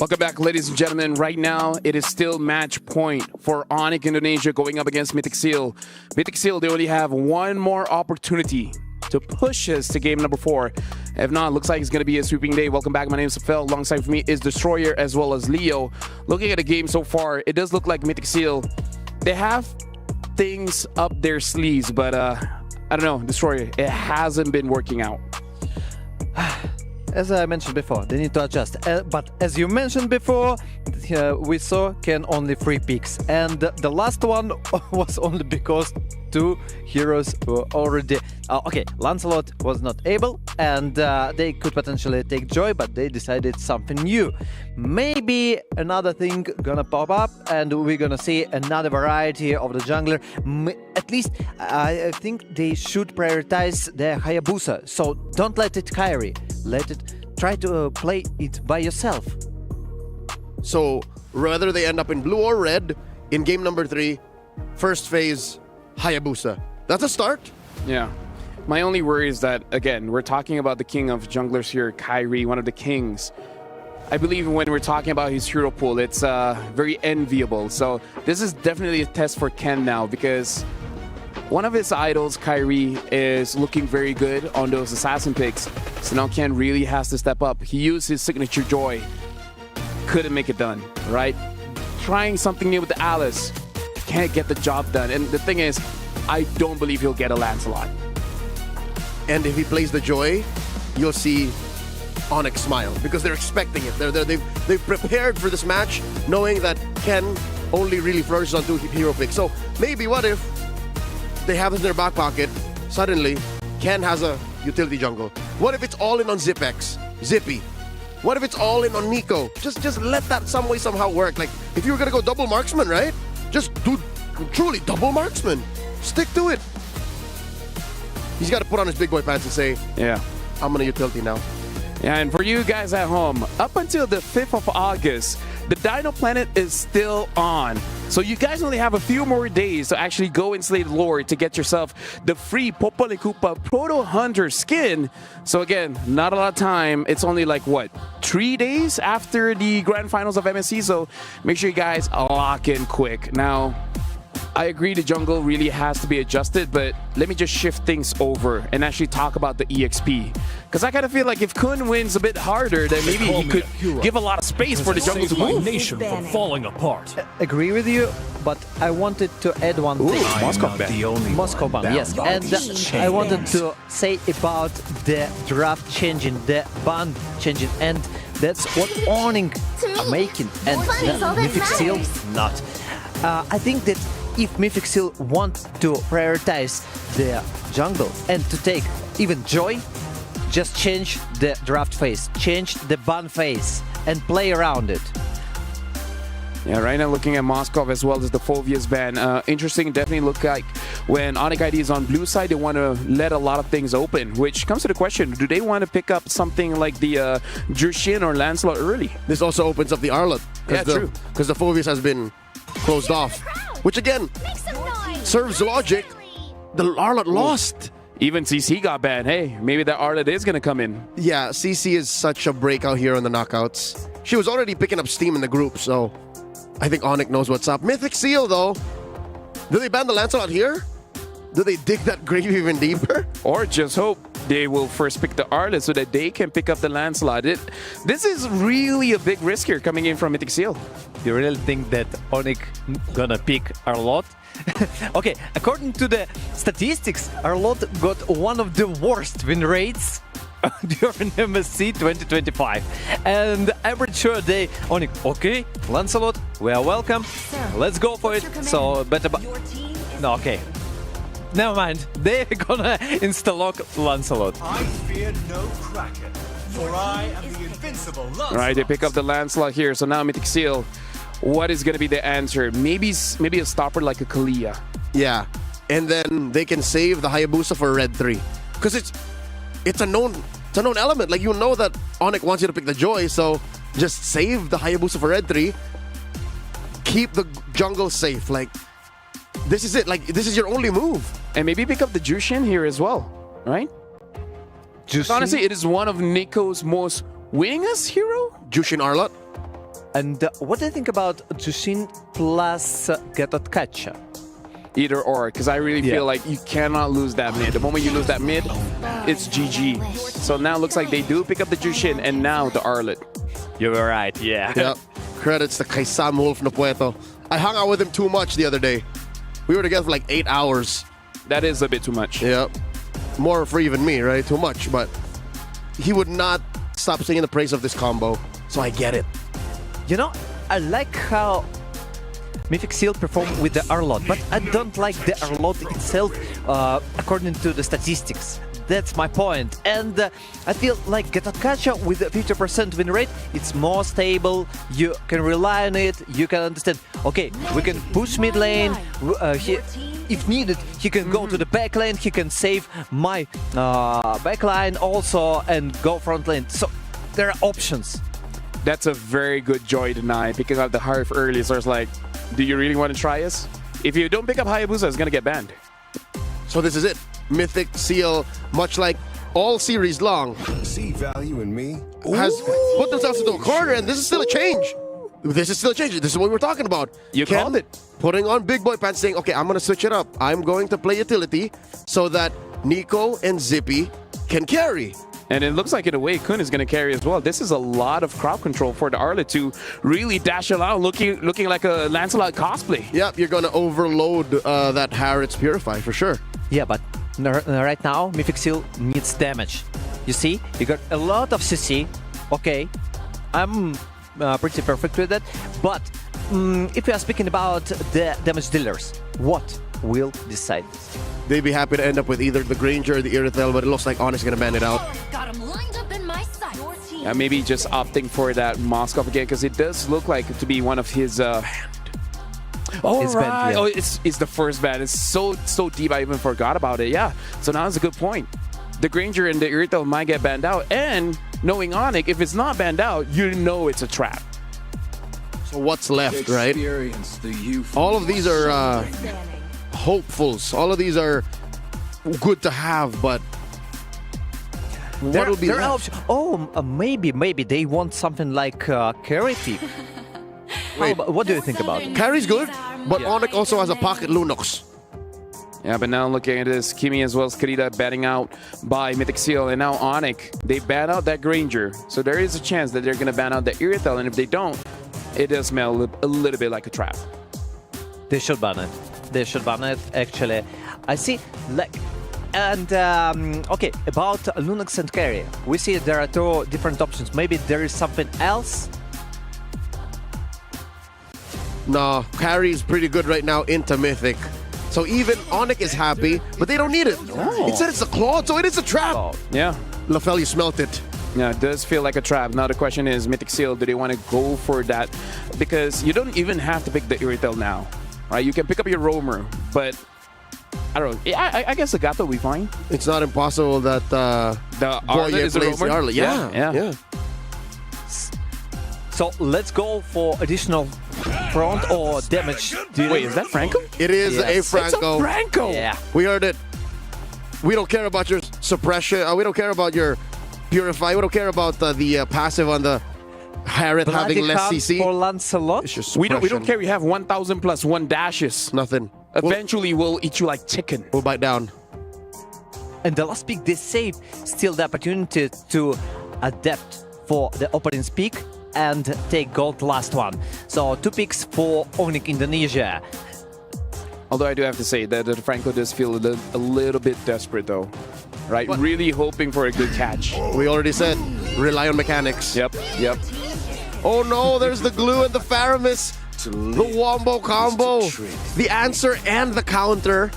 Welcome back, ladies and gentlemen. Right now, it is still match point for Onic Indonesia going up against Mythic Seal. Mythic Seal, they only have one more opportunity to push us to game number 4. If not, looks like it's going to be a sweeping day. Welcome back. My name is Phil. Alongside for me is Destroyer as well as Leo. Looking at the game so far, it does look like Mythic Seal, they have things up their sleeves, but I don't know, Destroyer, it hasn't been working out. As I mentioned before, they need to adjust. But as you mentioned before, we saw Ken only 3 picks. And the last one was only because 2 heroes were already... okay, Lancelot was not able, and they could potentially take Joy, but they decided something new. Maybe another thing gonna pop up, and we're gonna see another variety of the jungler. At least, I think they should prioritize their Hayabusa. So don't let it carry. Let it try to play it by yourself. So whether they end up in blue or red in game number 3, first phase Hayabusa. That's a start. Yeah. My only worry is that, again, we're talking about the king of junglers here, Kyrie, one of the kings. I believe when we're talking about his hero pool, it's very enviable. So this is definitely a test for Ken now, because one of his idols, Kyrie, is looking very good on those assassin picks. So now Ken really has to step up. He used his signature Joy. Couldn't make it done, right? Trying something new with the Alice. Can't get the job done. And the thing is, I don't believe he'll get a Lancelot. And if he plays the Joy, you'll see Onic smile because they're expecting it. They've prepared for this match knowing that Ken only really flourishes on 2 hero picks. So maybe what if they have it in their back pocket, suddenly Ken has a utility jungle. What if it's all in on Zipex, Zippy? What if it's all in on Nico? Just let that some way somehow work. Like if you were gonna go double marksman, right? Just do truly double marksman. Stick to it. He's got to put on his big boy pants and say, yeah, I'm gonna utility now. Yeah, and for you guys at home, up until the 5th of August, the Dino Planet is still on. So you guys only have a few more days to actually go and slay the Lord to get yourself the free Popolikupa Proto Hunter skin. So again, not a lot of time. It's only like, what, 3 days after the grand finals of MSC? So make sure you guys lock in quick. Now, I agree the jungle really has to be adjusted, but let me just shift things over and actually talk about the EXP. Because I kind of feel like if Kun wins a bit harder, then maybe he could give a lot of space for the jungle to move. Nation from falling apart. Agree with you, but I wanted to add one thing. Moscow ban. Moscow ban, yes. And I wanted to say about the draft changing, the ban changing, and that's what Onic are making, and Mythic Seal not. I think that if Mythic Seal want to prioritize the jungle and to take even Joy, just change the draft phase, change the ban phase, and play around it. Yeah, right now looking at Moskov as well as the Phoveus ban. Interesting, definitely look like when Onic ID is on blue side, they want to let a lot of things open, which comes to the question, do they want to pick up something like the Jushin or Lancelot early? This also opens up the Arlot. Yeah, true. Because the Phoveus has been closed off, which again serves logic. The Arlot lost. Even CC got banned. Hey, maybe that Arlot is going to come in. Yeah, CC is such a breakout here in the knockouts. She was already picking up steam in the group, so I think Onic knows what's up. Mythic Seal, though, do they ban the Lancelot here? Do they dig that grave even deeper? Or just hope they will first pick the Arlot so that they can pick up the Lancelot. This is really a big risk here coming in from Mythic Seal. You really think that Onic gonna pick Arlot? Okay, according to the statistics, Arlot got one of the worst win rates during MSC 2025. And average sure day, Onic, okay, Lancelot, we are welcome. Let's go for it. So, better. No, okay. Never mind. They're gonna insta-lock Lancelot. I fear no Kraken, for I am the invincible Lancelot. All right, they pick up the Lancelot here. So now Mythic Seal, what is going to be the answer? Maybe a stopper like a Kalia. Yeah, and then they can save the Hayabusa for Red 3. Because it's a known element. Like, you know that Onic wants you to pick the Joy, so just save the Hayabusa for Red 3. Keep the jungle safe. Like, this is it. Like, this is your only move. And maybe pick up the Jushin here as well, right? Jushin? Honestly, it is one of Nico's most winningest hero. Jushin Arlot? And what do you think about Jushin plus Gatotkacha? Either or, because I really feel like you cannot lose that mid. The moment you lose that mid, it's GG. So now it looks like they do pick up the Jushin and now the Arlet. You were right, yeah. Yep. Credits to kay Sam Wolf Napueto. I hung out with him too much the other day. We were together for like 8 hours. That is a bit too much. Yep. More for even me, right? Too much. But he would not stop singing the praise of this combo. So I get it. You know, I like how Mythic Seal performed with the Arlot, but I don't like the Arlot itself according to the statistics. That's my point. And I feel like Gatotkacha with a 50% win rate, it's more stable, you can rely on it, you can understand, okay, we can push mid lane, if needed, he can go to the back lane, he can save my back line also and go front lane. So there are options. That's a very good Joy deny, picking up the Harf early, so it's like, do you really want to try us? If you don't pick up Hayabusa, it's going to get banned. So this is it. Mythic Seal, much like all series long, See value in me? has put themselves into a corner, and this is still a change. This is still a change. This is what we're talking about. You called it. Putting on big boy pants, saying, okay, I'm going to switch it up. I'm going to play utility so that Nico and Zippy can carry. And it looks like in a way Kun is going to carry as well. This is a lot of crowd control for the Arlet to really dash around looking like a Lancelot cosplay. Yep, you're going to overload that Harrods Purify for sure. Yeah, but right now, Mythic Seal needs damage. You see, you got a lot of CC. Okay, I'm pretty perfect with that. But if we are speaking about the damage dealers, what will decide? They'd be happy to end up with either the Granger or the Irithel, but it looks like Onic is going to ban it out. Got him lined up in my sight. Yeah, maybe just opting for that Moskov again, because it does look like to be one of his... Oh, It's right. banned, yeah. Oh, it's the first ban. It's so deep, I even forgot about it. Yeah, so now it's a good point. The Granger and the Irithel might get banned out, and knowing Onic, if it's not banned out, you know it's a trap. So what's left, right? All of these are hopefuls. All of these are good to have, but what will be left? Maybe they want something like Carry Thief. What do you think about it? Carry's good, but Onic also has a pocket Lunox. Yeah, but now looking at this, Kimi as well as Karita batting out by Mythic Seal, and now Onic, they ban out that Granger. So there is a chance that they're going to ban out the Irithel, and if they don't, it does smell a little bit like a trap. They should ban it. They should ban it, actually. I see, like... And, okay, about Lunox and Carry. We see there are two different options. Maybe there is something else? No, Carry is pretty good right now into Mythic. So even Onic is happy, but they don't need it. Oh. It said it's a claw, so it is a trap. Oh. Yeah. Lafell, you smelt it. Yeah, it does feel like a trap. Now the question is, Mythic Seal, do they want to go for that? Because you don't even have to pick the Irithel now, right? You can pick up your Roamer, but I don't know. Yeah, I guess the Gato will be fine. It's not impossible that the Arlet is plays the the Roamer. Arlet. Yeah. So let's go for additional front or damage. Wait, is that Franco? It is a Franco. It's a Franco. Yeah. We heard it. We don't care about your suppression. We don't care about your Purify. We don't care about the passive on the Harrod having less CC. For Lancelot? It's just We don't suppression. care. We have 1,000 plus 1 dashes. Nothing. Eventually, we'll eat you like chicken. We'll bite down. And the last pick they saved still the opportunity to adapt for the opening pick and take gold last one. So 2 picks for Onic Indonesia. Although I do have to say that Franco does feel a little bit desperate though. Right? What? Really hoping for a good catch. We already said, rely on mechanics. Yep. Oh no, there's the glue and the Faramis. The Wombo combo. The answer and the counter.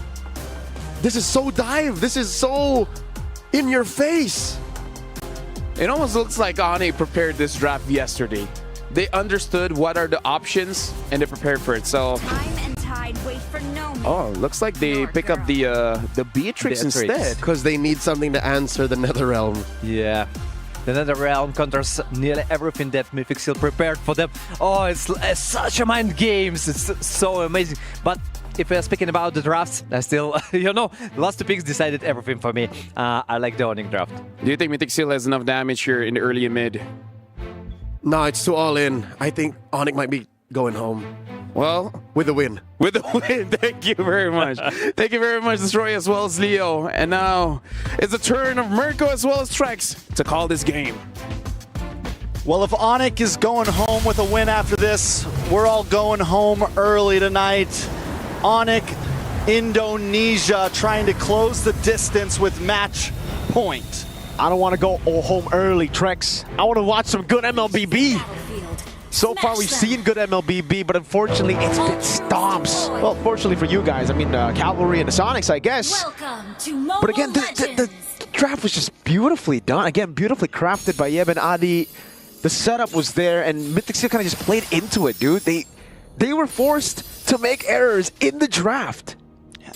This is so dive. This is so in your face. It almost looks like Onic prepared this draft yesterday. They understood what are the options and they prepared for it. So, looks like they pick up the Beatrix instead. Because they need something to answer the Netherrealm. Yeah. The Netherrealm counters nearly everything that Mythic Seal prepared for them. Oh, it's such a mind games. It's so amazing. But if we're speaking about the drafts, I still, the last 2 picks decided everything for me. I like the Onic draft. Do you think Mythic Seal has enough damage here in the early and mid? No, it's too all in. I think Onic might be going home. Well, with the win. With the win. Thank you very much. Thank you very much, Destroy, as well as Leo. And now it's the turn of Mirko as well as Trex to call this game. Well, if Onic is going home with a win after this, we're all going home early tonight. Onic, Indonesia, trying to close the distance with match point. I don't want to go home early, Trex. I want to watch some good MLBB. So far, we've seen good MLBB, but unfortunately, it's been stomps. Well, fortunately for you guys, I mean, Cavalry and the Sonics, I guess. But again, the draft was just beautifully done. Again, beautifully crafted by Yeb and Adi. The setup was there, and Mythic still kind of just played into it, dude. They were forced to make errors in the draft.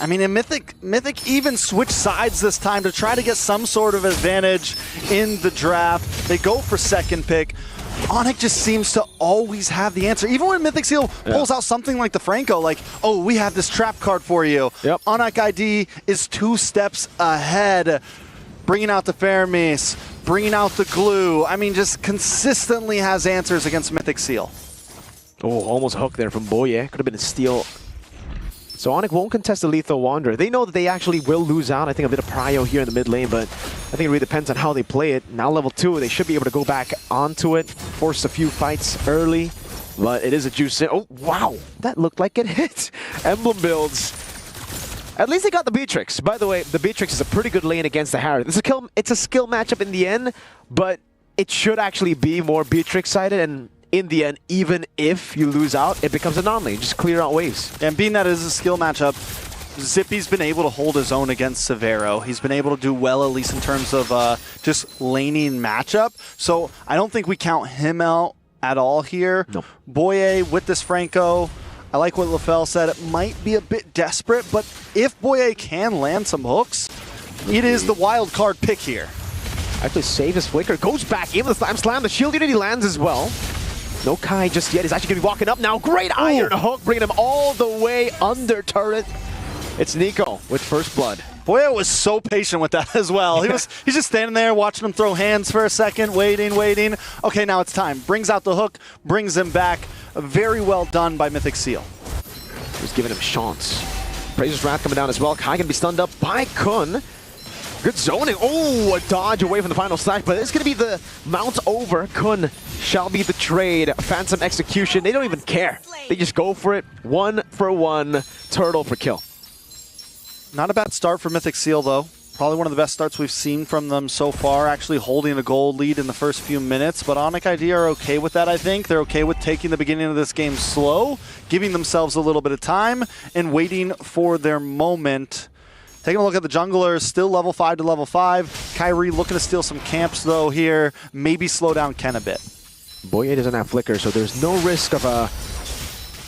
I mean, and Mythic even switched sides this time to try to get some sort of advantage in the draft. They go for second pick. Onic just seems to always have the answer. Even when Mythic Seal pulls out something like the Franco, like, oh, we have this trap card for you. Yep. Onic ID is 2 steps ahead, bringing out the Fermis, bringing out the glue. I mean, just consistently has answers against Mythic Seal. Oh, almost hooked there from Boye. Could have been a steal. So Onic won't contest the Lethal Wanderer. They know that they actually will lose out. I think a bit of prio here in the mid lane, but I think it really depends on how they play it. Now level 2, they should be able to go back onto it, force a few fights early, but it is a juice in. Oh, wow. That looked like it hit. Emblem builds. At least they got the Beatrix. By the way, the Beatrix is a pretty good lane against the Harry. It's a skill matchup in the end, but it should actually be more Beatrix-sided, and in the end, even if you lose out, it becomes a non-lane. Just clear out waves. And being that it is a skill matchup, Zippy's been able to hold his own against Severo. He's been able to do well, at least in terms of just laning matchup. So I don't think we count him out at all here. Nope. Boye with this Franco, I like what LaFell said. It might be a bit desperate, but if Boye can land some hooks, it is the wild card pick here. Actually save his flicker, goes back in with the slam. The shield unity lands as well. No Kai just yet. He's actually going to be walking up now. Great iron hook, bringing him all the way under turret. It's Nico with first blood. Boye was so patient with that as well. He's just standing there watching him throw hands for a second, waiting. Okay, now it's time. Brings out the hook, brings him back. Very well done by Mythic Seal. He's giving him chance. Praiser's Wrath coming down as well. Kai going to be stunned up by Kun. Good zoning. Oh, a dodge away from the final stack, but it's going to be the mount over. Kun shall be the trade. Phantom execution. They don't even care. They just go for it. 1 for 1. Turtle for kill. Not a bad start for Mythic Seal, though. Probably one of the best starts we've seen from them so far, actually holding a gold lead in the first few minutes. But Onic ID are okay with that, I think. They're okay with taking the beginning of this game slow, giving themselves a little bit of time, and waiting for their moment. Taking a look at the junglers, still level 5 to level 5. Kyrie looking to steal some camps, though, here. Maybe slow down Ken a bit. Boye doesn't have flicker, so there's no risk of a...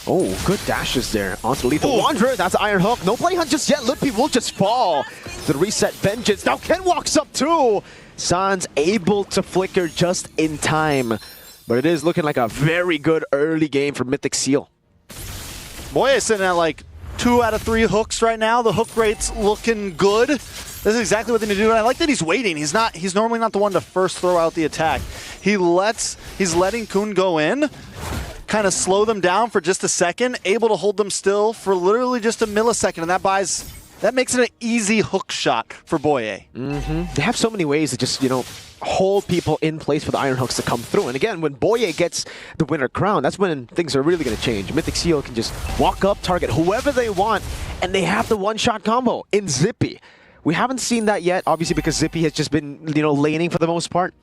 Oh, good dashes there onto Lethal Wanderer. That's Iron Hook. No play hunt just yet. Lippy will just fall. The reset vengeance. Now Ken walks up too. San's able to flicker just in time. But it is looking like a very good early game for Mythic Seal. Boye is sitting at like 2 out of 3 hooks right now. The hook rate's looking good. This is exactly what they need to do. And I like that he's waiting. He's normally not the one to first throw out the attack. He's letting Kun go in, kind of slow them down for just a second, able to hold them still for literally just a millisecond, and that makes it an easy hook shot for Boye. They have so many ways to just, hold people in place for the iron hooks to come through. And again, when Boye gets the winner crown, that's when things are really going to change. Mythic Seal can just walk up, target whoever they want, and they have the one-shot combo in Zippy. We haven't seen that yet, obviously, because Zippy has just been, laning for the most part.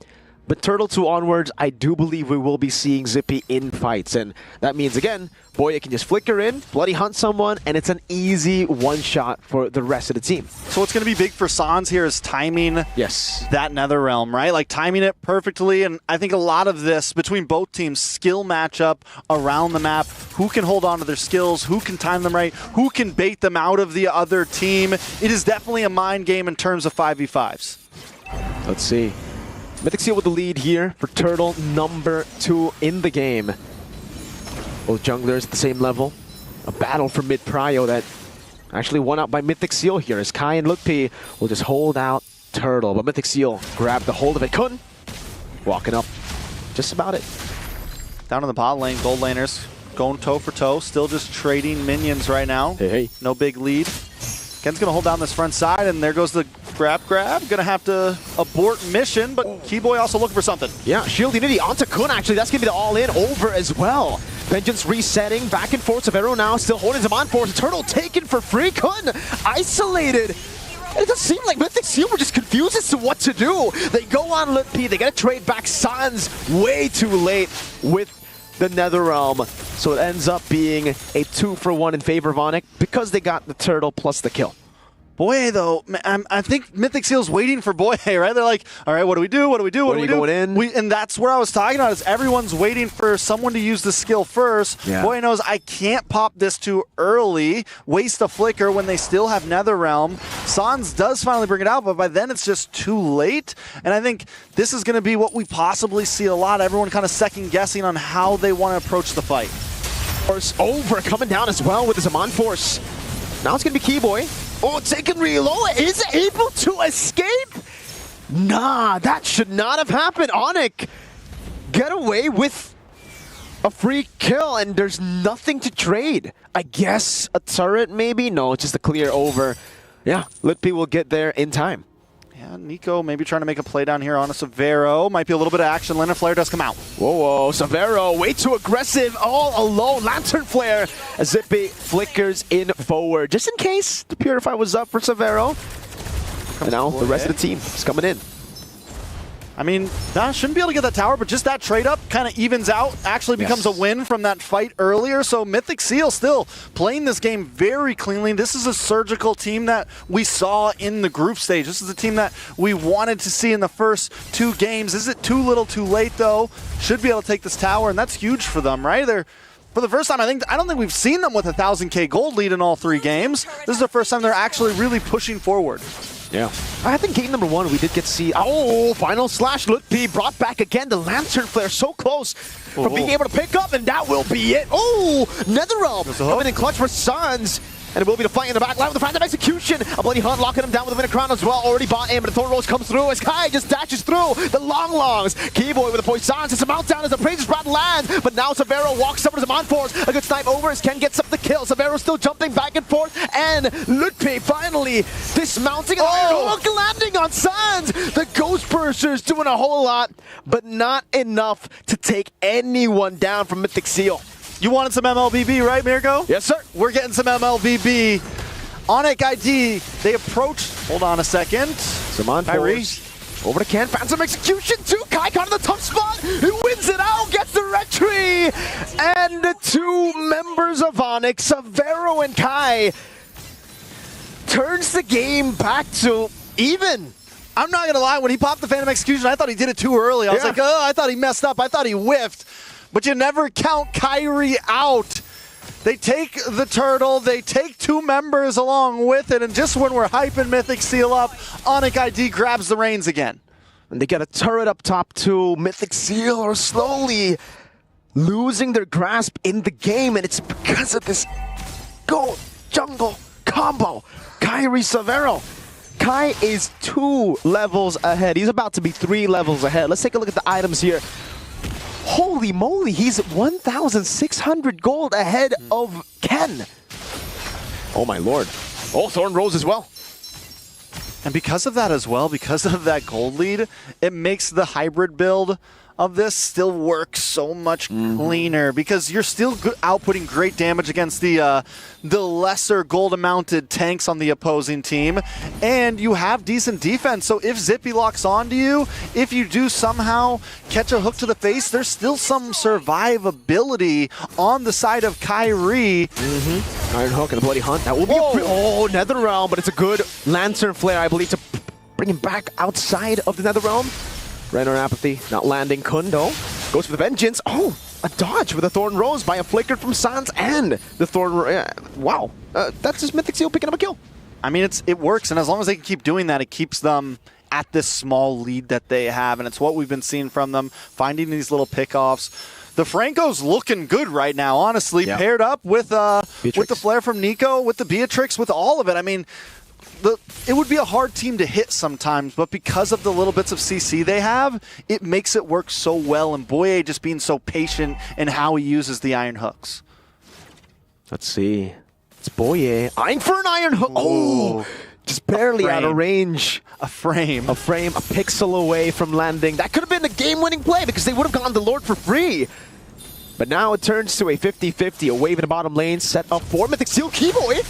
But Turtle 2 onwards, I do believe we will be seeing Zippy in fights. And that means, again, Boye can just flicker in, bloody hunt someone, and it's an easy one-shot for the rest of the team. So what's going to be big for Sans here is timing that Netherrealm, right? Like timing it perfectly. And I think a lot of this, between both teams, skill matchup around the map, who can hold on to their skills, who can time them right, who can bait them out of the other team. It is definitely a mind game in terms of 5v5s. Let's see. Mythic Seal with the lead here for Turtle, number 2 in the game. Both junglers at the same level. A battle for mid prio that actually won out by Mythic Seal here, as Kai and Lukpi will just hold out Turtle. But Mythic Seal grabbed the hold of it. Kun walking up. Just about it. Down in the bot lane, gold laners going toe for toe, still just trading minions right now. Hey. No big lead. Ken's gonna hold down this front side, and there goes the grab. Gonna have to abort mission, but Keyboy also looking for something. Yeah, Shield Unity onto Kun, actually. That's gonna be the all-in over as well. Vengeance resetting, back and forth. Severo now still holding him on force. Turtle taken for free. Kun isolated. And it does seem like Mythic Seal were just confused as to what to do. They go on Lit P. They gotta trade back Sans way too late with the Netherrealm. So it ends up being a 2-for-1 in favor of Onic because they got the turtle plus the kill. Boye, though, I think Mythic Seal's waiting for Boye, right? They're like, all right, what do we do? What do we do? What do we do? Going in? And that's where I was talking about, is everyone's waiting for someone to use the skill first. Yeah. Boye knows I can't pop this too early, waste a flicker when they still have Netherrealm. Sans does finally bring it out, but by then it's just too late. And I think this is going to be what we possibly see a lot. Everyone kind of second guessing on how they want to approach the fight. Force over, coming down as well with his Amon Force. Now it's going to be Keyboy. Oh, taking reload, is able to escape? Nah, that should not have happened. Onic get away with a free kill, and there's nothing to trade. I guess a turret maybe? No, it's just a clear over. Yeah, Lit P will get there in time. Yeah, Nico maybe trying to make a play down here on a Severo. Might be a little bit of action. Lantern Flare does come out. Whoa, Severo, way too aggressive, all alone. Lantern Flare as Zippy flickers in forward, just in case the Purify was up for Severo. And now the rest of the team is coming in. I mean, shouldn't be able to get that tower, but just that trade-up kind of evens out, actually becomes a win from that fight earlier. So Mythic Seal still playing this game very cleanly. This is a surgical team that we saw in the group stage. This is a team that we wanted to see in the first 2 games. Is it too little too late, though? Should be able to take this tower, and that's huge for them, right? They're, for the first time, I don't think we've seen them with a 1,000K gold lead in all 3 games. This is the first time they're actually really pushing forward. Yeah. I think game number 1, we did get to see, final slash, Lit P brought back again. The Lantern Flare so close from being able to pick up, and that will be it. Oh, Netherrealm coming in clutch for Sans. And it will be the fight in the back line with the Phantom Execution. A Bloody Hunt locking him down with a Vinacron as well. Already bought in, but the Thorn Rose comes through as Kai just dashes through the long longs. Keyboy with the Poisons. It's a mountdown as the Praises Brat lands. But now Severo walks up with him on force. A good snipe over as Ken gets up the kill. Severo still jumping back and forth. And Lutpe finally dismounting. Oh, landing on Sans. The Ghost Bursers doing a whole lot, but not enough to take anyone down from Mythic Seal. You wanted some MLBB, right, Mirko? Yes, sir. We're getting some MLBB. Onic ID, they approach. Hold on a second. Samon Force. Over to Ken. Phantom Execution too. Kai caught in the tough spot. He wins it out. Gets the red tree. And the 2 members of Onic, Severo and Kai, turns the game back to even. I'm not going to lie. When he popped the Phantom Execution, I thought he did it too early. I was like, oh, I thought he messed up. I thought he whiffed. But you never count Kyrie out. They take the turtle, they take 2 members along with it, and just when we're hyping Mythic Seal up, Onic ID grabs the reins again. And they get a turret up top too. Mythic Seal are slowly losing their grasp in the game, and it's because of this gold jungle combo. Kyrie Severo. Kai is 2 levels ahead. He's about to be 3 levels ahead. Let's take a look at the items here. Holy moly, he's 1,600 gold ahead of Ken. Oh my lord. Oh, Thorn Rose as well. And because of that as well, because of that gold lead, it makes the hybrid build of this still work so much cleaner, because you're still outputting great damage against the lesser gold-amounted tanks on the opposing team, and you have decent defense. So if Zippy locks onto you, if you do somehow catch a hook to the face, there's still some survivability on the side of Kyrie. Iron Hook and the Bloody Hunt. That will be Netherrealm, but it's a good Lantern Flare, I believe, to bring him back outside of the Netherrealm. Renner Apathy not landing. Kundo goes for the Vengeance. Oh, a dodge with a Thorn Rose by a flicker from Sans and the Thorn wow. That's just Mythic Seal picking up a kill. I mean, it works, and as long as they can keep doing that, it keeps them at this small lead that they have, and it's what we've been seeing from them, finding these little pickoffs. The Franco's looking good right now, honestly, paired up with the flare from Nico, with the Beatrix, with all of it. I mean, it would be a hard team to hit sometimes, but because of the little bits of CC they have, it makes it work so well, and Boye just being so patient in how he uses the iron hooks. Let's see. It's Boye eyeing for an iron hook. Oh, just barely out of range. A frame, a pixel away from landing. That could have been a game-winning play because they would have gone the Lord for free. But now it turns to a 50-50, a wave in the bottom lane, set up for Mythic Seal. Keyboy,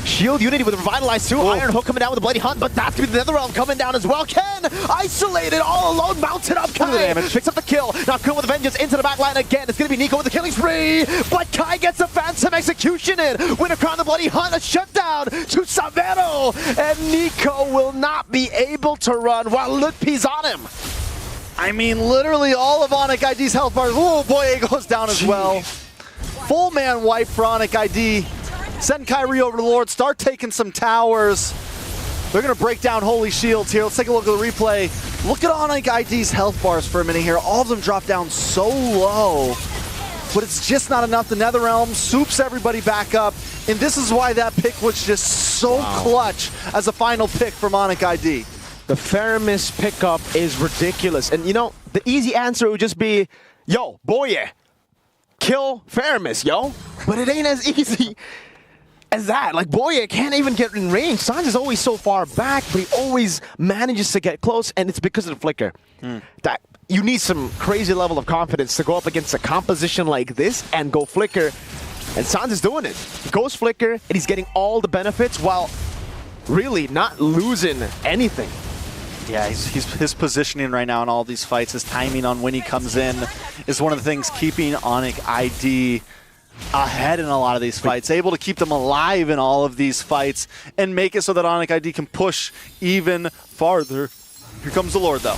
Shield Unity with a Revitalize too. Iron Hook coming down with a Bloody Hunt, but that's going to be the Netherrealm coming down as well. Ken, isolated, all alone, mounted up. Kai damage, picks up the kill. Now Kun with a Vengeance into the back line again. It's going to be Nico with the killing spree, but Kai gets a Phantom Execution in. Winner crown the Bloody Hunt, a shutdown to Savero, and Nico will not be able to run while Lutpi's on him. I mean, literally all of Onic ID's health bars. Oh, Boye goes down as well. Full man wipe for Onic ID. Send Kyrie over to the Lord, start taking some towers. They're going to break down Holy Shields here. Let's take a look at the replay. Look at Onic ID's health bars for a minute here. All of them drop down so low, but it's just not enough. The Netherrealm soups everybody back up, and this is why that pick was just so clutch as a final pick from Onic ID. The Faramis pickup is ridiculous. And you know, the easy answer would just be, yo, Boye, kill Faramis, yo. But it ain't as easy as that. Like, Boye can't even get in range. Sanj is always so far back, but he always manages to get close, and it's because of the flicker. That you need some crazy level of confidence to go up against a composition like this and go flicker. And Sanj is doing it. He goes flicker, and he's getting all the benefits while really not losing anything. Yeah, his positioning right now in all these fights, his timing on when he comes in is one of the things keeping Onic ID ahead in a lot of these fights, able to keep them alive in all of these fights and make it so that Onic ID can push even farther. Here comes the Lord, though.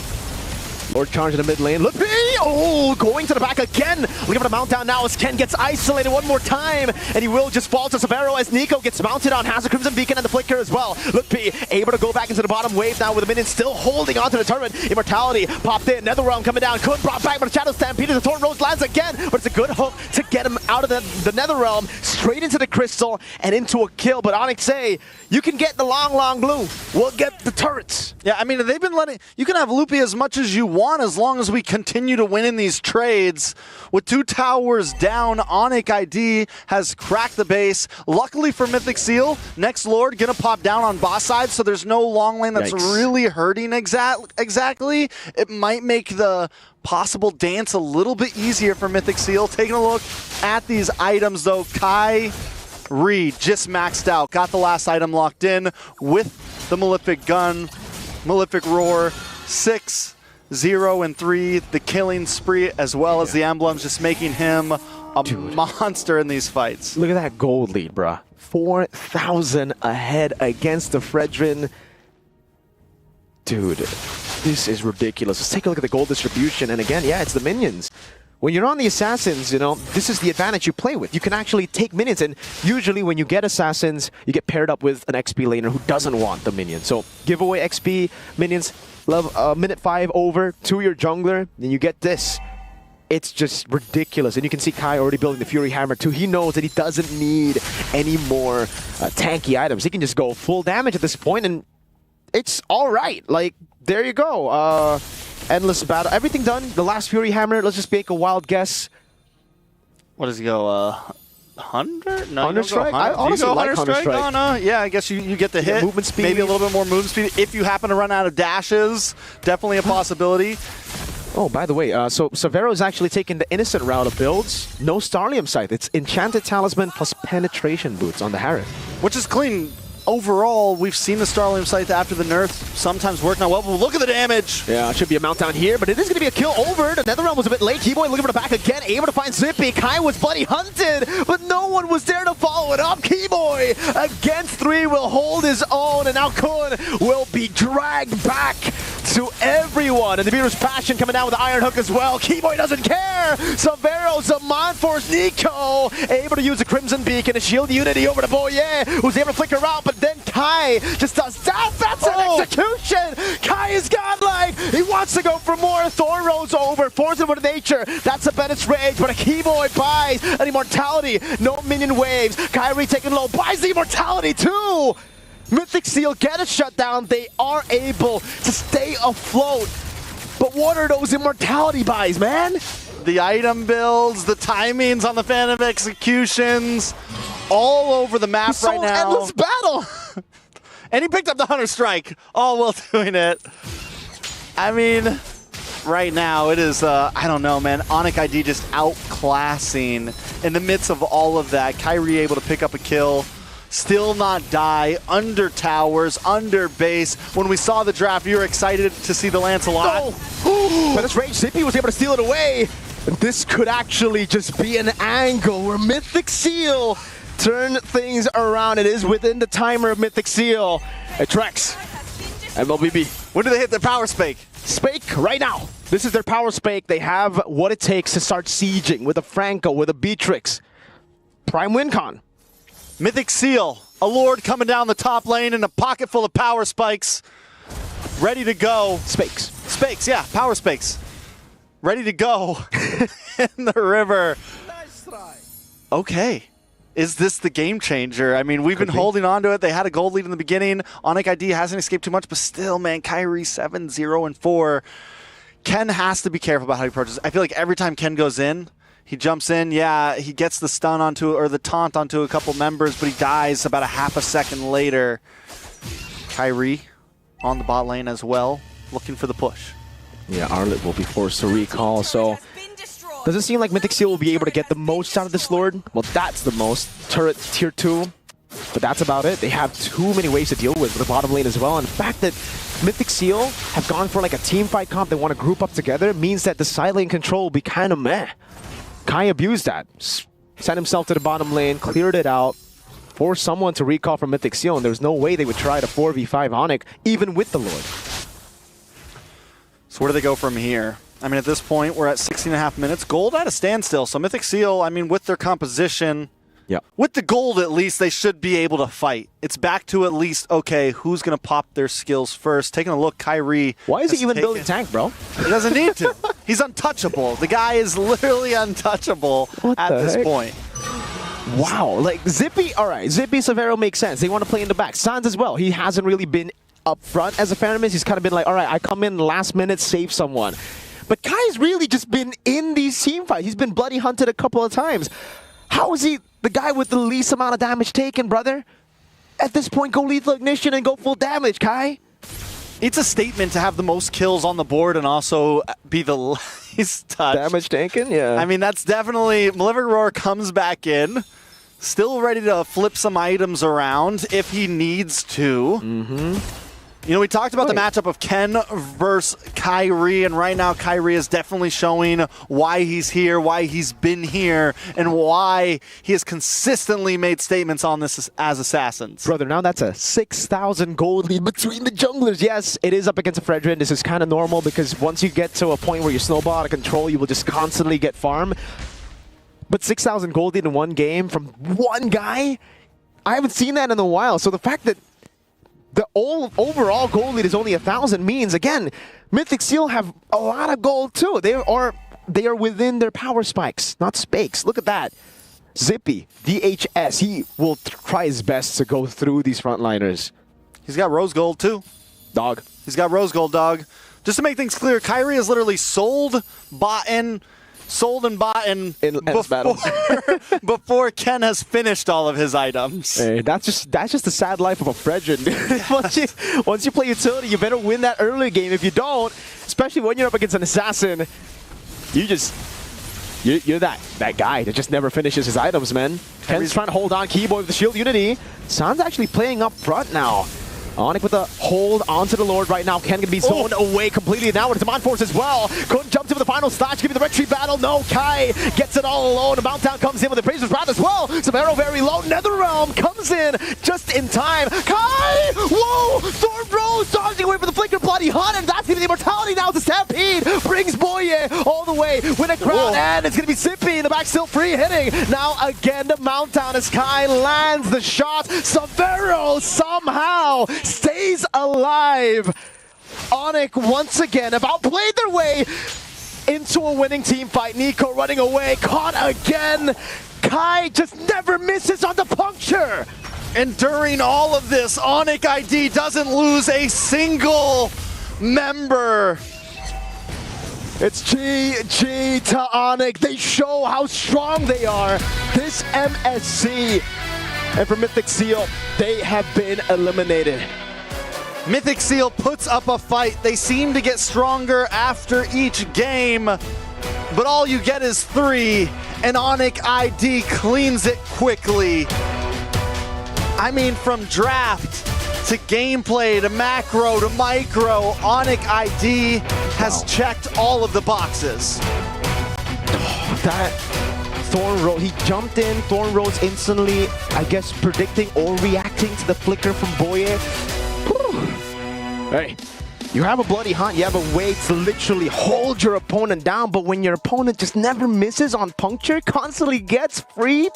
Lord charge in the mid lane. Lutpi! Oh, going to the back again. Look at the mount down now as Ken gets isolated one more time. And he will just fall to Savero as Nico gets mounted on, has a Crimson Beacon and the Flicker as well. Lutpi able to go back into the bottom wave now with a minion still holding onto the turret. Immortality popped in. Netherrealm coming down. Kun brought back, but the Shadow Stampede. The Thorn Rose lands again. But it's a good hook to get him out of the Netherrealm, straight into the Crystal and into a kill. But Onic say, you can get the long blue. We'll get the turrets. Yeah, I mean, they've been letting... You can have Lutpi as much as you want as long as we continue to win in these trades. With 2 towers down, Onic ID has cracked the base. Luckily for Mythic Seal, next Lord gonna pop down on boss side, so there's no long lane that's really hurting exactly. It might make the possible dance a little bit easier for Mythic Seal. Taking a look at these items, though, Kai Reed just maxed out. Got the last item locked in with the Malefic Gun, Malefic Roar, 6, 0, and 3. The killing spree as well as the emblems, just making him a monster in these fights. Look at that gold lead, bruh. 4,000 ahead against the Fredrin. Dude, this is ridiculous. Let's take a look at the gold distribution. And again, yeah, it's the minions. When you're on the Assassins, you know, this is the advantage you play with. You can actually take minions, and usually when you get Assassins, you get paired up with an XP laner who doesn't want the minion. So give away XP, minions, love minute 5 over to your jungler, then you get this. It's just ridiculous. And you can see Kai already building the Fury Hammer too. He knows that he doesn't need any more tanky items. He can just go full damage at this point, and it's all right. Like, there you go. Endless battle. Everything done. The last Fury Hammer. Let's just make a wild guess. What does he go? 100? No, Hunter Strike? I honestly like Hunter Strike. Oh, no. Yeah, I guess you get the hit. Movement speed. Maybe a little bit more movement speed. If you happen to run out of dashes, definitely a possibility. Oh, by the way, so Savero is actually taking the innocent route of builds. No Starlium Scythe. It's Enchanted Talisman plus Penetration Boots on the Harith. Which is clean. Overall, we've seen the Starlium Scythe after the nerf sometimes work out well, but look at the damage. Yeah, it should be a mount down here, but it is going to be a kill over. The Netherrealm was a bit late. Keyboy looking for the back again, able to find Zippy. Kai was bloody hunted, but no one was there to follow it up. Keyboy against 3 will hold his own, and now Kun will be dragged back to everyone. And the Beater's Passion coming down with the Iron Hook as well. Keyboy doesn't care. Savero's a Monforce. Nico able to use a Crimson Beacon, a Shield Unity over to Boye, who's able to flicker out, but then Kai just does that. That's an execution. Kai is godlike. He wants to go for more. Thorn rolls over, force him with nature. That's a Bennett's Rage, but a Keyboy buys an Immortality. No minion waves. Kyrie taking low, buys the Immortality too. Mythic Seal get a shutdown. They are able to stay afloat. But what are those immortality buys, man? The item builds, the timings on the Phantom executions, all over the map right now. Endless battle. And he picked up the Hunter Strike, all while doing it. I mean, right now it is, I don't know, man. Onic ID just outclassing in the midst of all of that. Kyrie able to pick up a kill. Still not die, under towers, under base. When we saw the draft, you were excited to see the Lancelot. But this range, Zippy was able to steal it away. And this could actually just be an angle where Mythic Seal turn things around. It is within the timer of Mythic Seal. Trex, MLBB. When do they hit their power spake? Spake right now. This is their power spake. They have what it takes to start sieging with a Franco, with a Beatrix. Prime WinCon. Mythic Seal, a Lord coming down the top lane in a pocket full of power spikes. Ready to go. Spakes. Spakes, yeah, power spakes. Ready to go in the river. Nice try. Okay. Is this the game changer? I mean, we've been holding on to it. They had a gold lead in the beginning. Onic ID hasn't escaped too much, but still, man, Kyrie 7-0-4. Ken has to be careful about how he approaches. I feel like every time Ken goes in, he jumps in, yeah, he gets the stun onto, or the taunt onto a couple members, but he dies about a half a second later. Kyrie on the bot lane as well, looking for the push. Yeah, Arlet will be forced to recall, so does it seem like Mythic Seal will be able to get the most out of this Lord? Well, that's the most. Turret tier 2, but that's about it. They have too many ways to deal with the bottom lane as well, and the fact that Mythic Seal have gone for like a team fight comp, they want to group up together, means that the side lane control will be kind of meh. Kai abused that. Sent himself to the bottom lane, cleared it out, forced someone to recall from Mythic Seal, and there's no way they would try to 4v5 Onic, even with the Lord. So where do they go from here? I mean, at this point, we're at 16.5 minutes. Gold at a standstill. So Mythic Seal, I mean, with their composition, with the gold at least, they should be able to fight. It's back to at least, okay, who's going to pop their skills first? Taking a look, Kyrie. Why is he even building tank, bro? He doesn't need to. He's untouchable. The guy is literally untouchable at this point. Wow, like Zippy, all right, Zippy, Severo makes sense. They want to play in the back. Sans as well. He hasn't really been up front as a Phantom. He's kind of been like, all right, I come in last minute, save someone. But Kai's really just been in these team fights. He's been bloody hunted a couple of times. How is he the guy with the least amount of damage taken, brother? At this point, go lethal ignition and go full damage, Kai. It's a statement to have the most kills on the board and also be the least touched. Damage taken, yeah. I mean, that's definitely... Malefic Roar comes back in, still ready to flip some items around if he needs to. You know, we talked about the matchup of Ken versus Kyrie, and right now Kyrie is definitely showing why he's here, why he's been here, and why he has consistently made statements on this as Assassins. Brother, now that's a 6,000 gold lead between the junglers. Yes, it is up against a Fredrin. This is kind of normal because once you get to a point where you snowball out of control, you will just constantly get farm. But 6,000 gold lead in one game from one guy? I haven't seen that in a while. So the fact that the overall gold lead is only 1,000 means, again, Mythic Seal have a lot of gold too. They are within their power spikes, not spakes. Look at that. Zippy, DHS, he will try his best to go through these frontliners. He's got rose gold too. Dog. He's got rose gold, dog. Just to make things clear, Kyrie has literally sold and bought before Ken has finished all of his items. Hey, that's just the sad life of a Fredrin. once you play utility, you better win that early game. If you don't, especially when you're up against an assassin, you're that guy that just never finishes his items, man. Ken's trying to hold on Keyboy with the shield unity. San's actually playing up front now. Onic with a hold onto the Lord right now. Ken gonna be zoned away completely now with Demand Force as well. Couldn't jump to the final slash, give me the retreat battle. No, Kai gets it all alone. The Mountdown comes in with the Praiser's Wrath as well. Severo very low. Netherrealm comes in just in time. Kai! Whoa! Thorn Rose dodging away for the Flicker Bloody Hunt, and that's gonna be the immortality now. The Stampede brings Boye all the way with a crown, and it's gonna be Zippy in the back, still free hitting. Now again, the Mountdown as Kai lands the shot. Severo somehow stays alive. Onic once again have outplayed their way into a winning team fight. Nico running away, caught again. Kai just never misses on the puncture. And during all of this, Onic ID doesn't lose a single member. It's GG to Onic. They show how strong they are. This MSC. And for Mythic Seal, they have been eliminated. Mythic Seal puts up a fight. They seem to get stronger after each game, but all you get is 3, and Onic ID cleans it quickly. I mean, from draft to gameplay to macro to micro, Onic ID has checked all of the boxes. That Thorn Rose, he jumped in, Thorn Rose instantly, I guess predicting or reacting to the flicker from Boye. Hey, you have a bloody hunt, you have a way to literally hold your opponent down, but when your opponent just never misses on puncture, constantly gets free.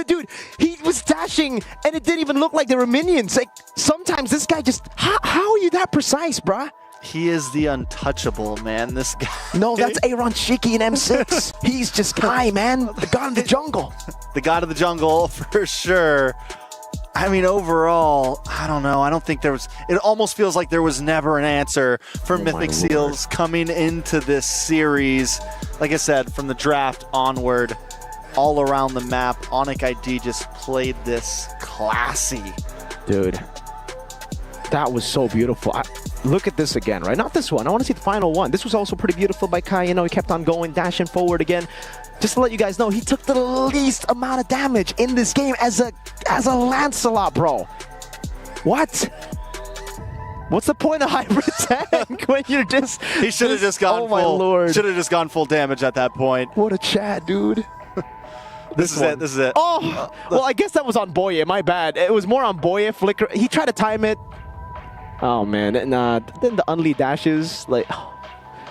Dude, he was dashing and it didn't even look like there were minions. Like, sometimes this guy just, how are you that precise, bruh? He is the untouchable, man, this guy. No, that's Aaron Shiki in M6. He's just Kai, man, the god of the jungle. The god of the jungle, for sure. I mean, overall, I don't know. I don't think there was... It almost feels like there was never an answer for Mythic Seals coming into this series. Like I said, from the draft onward, all around the map, Onic ID just played this classy. Dude, that was so beautiful. Look at this again, right? Not this one. I want to see the final one. This was also pretty beautiful by Kai. You know, he kept on going, dashing forward again. Just to let you guys know, he took the least amount of damage in this game as a Lancelot, bro. What? What's the point of hybrid tank when you're just... He should have just gone full... Oh my lord. Should have just gone full damage at that point. What a chat, dude. This is it. This is it. Oh, well, I guess that was on Boye. My bad. It was more on Boye. Flicker. He tried to time it. Oh man, and then the unlead dashes, like, oh,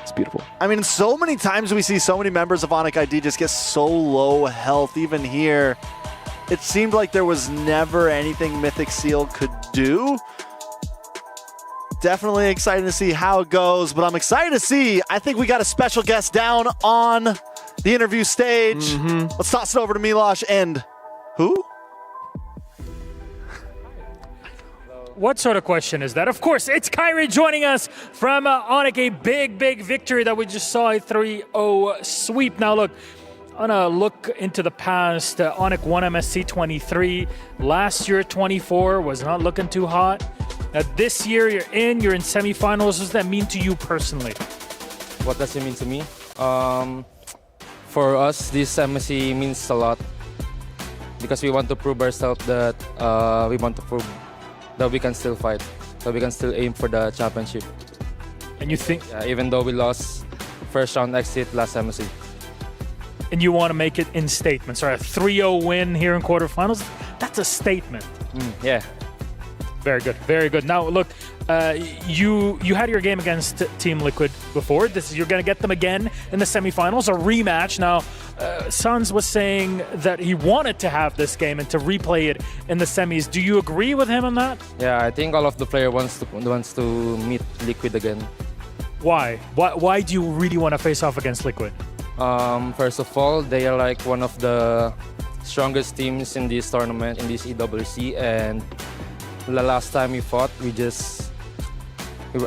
it's beautiful. I mean, so many times we see so many members of Onic ID just get so low health. Even here, it seemed like there was never anything Mythic Seal could do. Definitely excited to see how it goes, but I'm excited to see, I think we got a special guest down on the interview stage. Let's toss it over to Milosh and who? What sort of question is that? Of course, it's Kyrie joining us from Onic, a big victory that we just saw, a 3-0 sweep. Now look, on a look into the past, Onic won MSC 23. Last year, 24, was not looking too hot. This year, you're in semifinals. What does that mean to you personally? What does it mean to me? For us, this MSC means a lot because we want to prove ourselves that we want to prove that we can still fight, that we can still aim for the championship. And you think... Yeah, even though we lost first round exit last MSC. And you want to make it in statements, right? A 3-0 win here in quarterfinals, that's a statement. Yeah. Very good, very good. Now look, you had your game against Team Liquid before. You're going to get them again in the semifinals, a rematch. Now, Sans was saying that he wanted to have this game and to replay it in the semis. Do you agree with him on that? Yeah, I think all of the player wants to meet Liquid again. Why? Why do you really want to face off against Liquid? First of all, they are like one of the strongest teams in this tournament, in this EWC, and the last time we fought,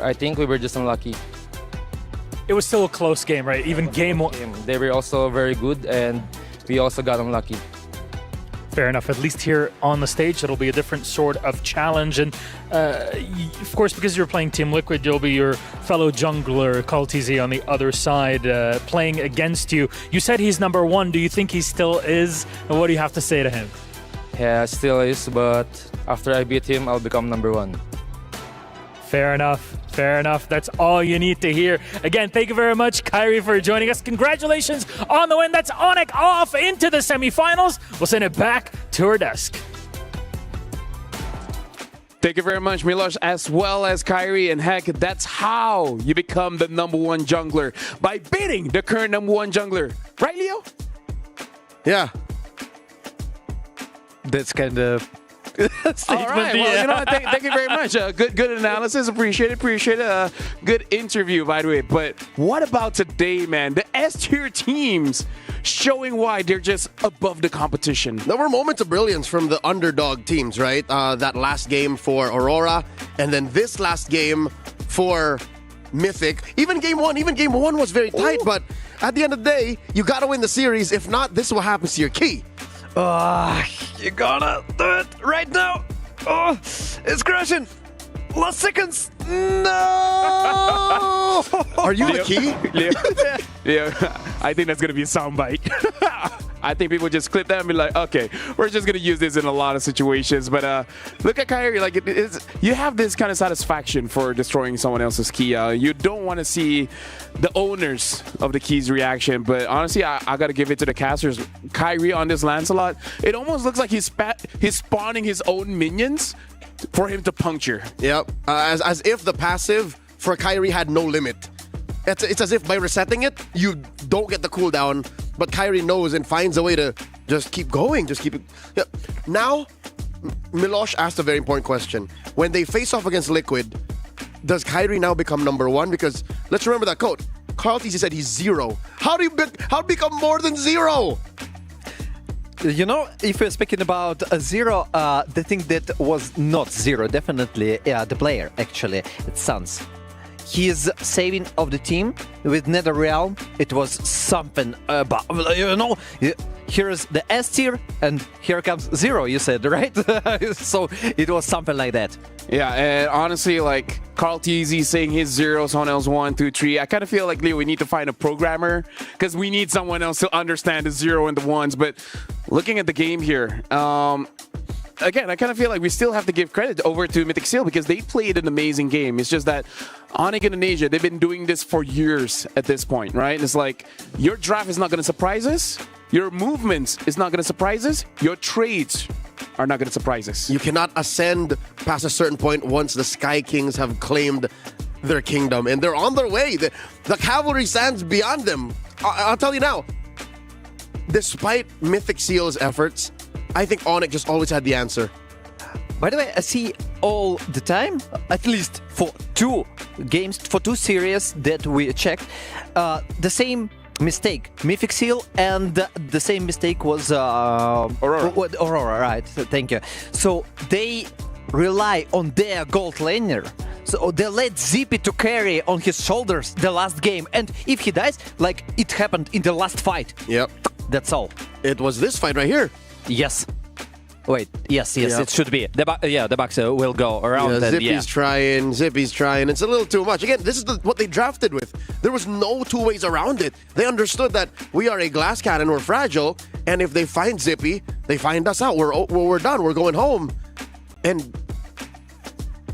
I think we were just unlucky. It was still a close game, right? Even game one. They were also very good, and we also got unlucky. Fair enough. At least here on the stage, it'll be a different sort of challenge. And of course, because you're playing Team Liquid, you'll be your fellow jungler, Kaltizi, on the other side, playing against you. You said he's number one. Do you think he still is? And what do you have to say to him? Yeah, still is, but after I beat him, I'll become number one. Fair enough. Fair enough. That's all you need to hear. Again, thank you very much, Kyrie, for joining us. Congratulations on the win. That's Onic off into the semifinals. We'll send it back to our desk. Thank you very much, Milosh, as well as Kyrie. And heck, that's how you become the number one jungler, by beating the current number one jungler. Right, Leo? Yeah. That's kind of... All right. Well, you know, thank you very much. Good analysis. Appreciate it. Good interview, by the way. But what about today, man? The S tier teams showing why they're just above the competition. There were moments of brilliance from the underdog teams, right? That last game for Aurora, and then this last game for Mythic. Even game one was very tight, but at the end of the day, you gotta win the series. If not, this is what happens to your key. You gotta do it right now. Oh, it's crashing. Last seconds. No! Are you the key? Yeah, I think that's going to be a soundbite. I think people just clip that and be like, okay, we're just going to use this in a lot of situations. But look at Kyrie. Like, you have this kind of satisfaction for destroying someone else's key. You don't want to see the owners of the key's reaction. But honestly, I got to give it to the casters. Kyrie on this Lancelot, it almost looks like he's spawning his own minions for him to puncture. Yep. As if the passive for Kyrie had no limit. It's as if by resetting it, you don't get the cooldown, but Kyrie knows and finds a way to just keep going, just keep it. Yeah. Now, Milosh asked a very important question. When they face off against Liquid, does Kyrie now become number one? Because let's remember that quote. Carl TC said he's 0. How do you become more than 0? You know, if we're speaking about a 0, the thing that was not 0, definitely the player, actually, it's Suns. His saving of the team with NetherRealm, it was something about, you know, here's the S tier and here comes 0, you said, right? So it was something like that. Yeah, and honestly, like Carl TZ saying his 0, someone else 1, 2, 3. I kind of feel like, Leo, we need to find a programmer because we need someone else to understand the 0 and the 1s. But looking at the game here, again, I kind of feel like we still have to give credit over to Mythic Seal because they played an amazing game. It's just that Onic Indonesia, they've been doing this for years at this point, right? It's like your draft is not going to surprise us. Your movements is not going to surprise us. Your trades are not going to surprise us. You cannot ascend past a certain point once the Sky Kings have claimed their kingdom. And they're on their way. The cavalry stands beyond them. I'll tell you now, despite Mythic Seal's efforts, I think Onic just always had the answer. By the way, I see all the time, at least for 2 games, for 2 series that we checked, the same mistake. Mythic Seal and the same mistake was Aurora. Aurora, right. Thank you. So they rely on their gold laner. So they let Zippy to carry on his shoulders the last game. And if he dies, like it happened in the last fight. Yep. That's all. It was this fight right here. Yes. Wait, yes, it should be. The Bucks will go around. Zippy's trying. It's a little too much. Again, this is what they drafted with. There was no 2 ways around it. They understood that we are a glass cannon, we're fragile, and if they find Zippy, they find us out. We're done. We're going home. And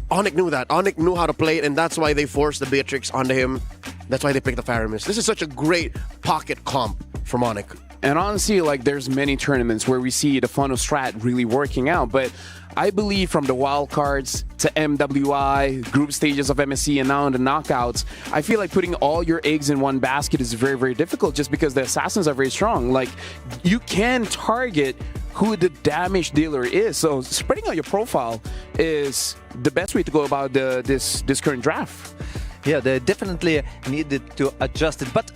Onic knew that. Onic knew how to play it, and that's why they forced the Beatrix onto him. That's why they picked the Faramis. This is such a great pocket comp from Onic. And honestly, like there's many tournaments where we see the funnel strat really working out. But I believe from the wild cards to MWI, group stages of MSC, and now in the knockouts, I feel like putting all your eggs in one basket is very, very difficult just because the assassins are very strong. Like you can target who the damage dealer is. So spreading out your profile is the best way to go about this current draft. Yeah, they definitely needed to adjust it. But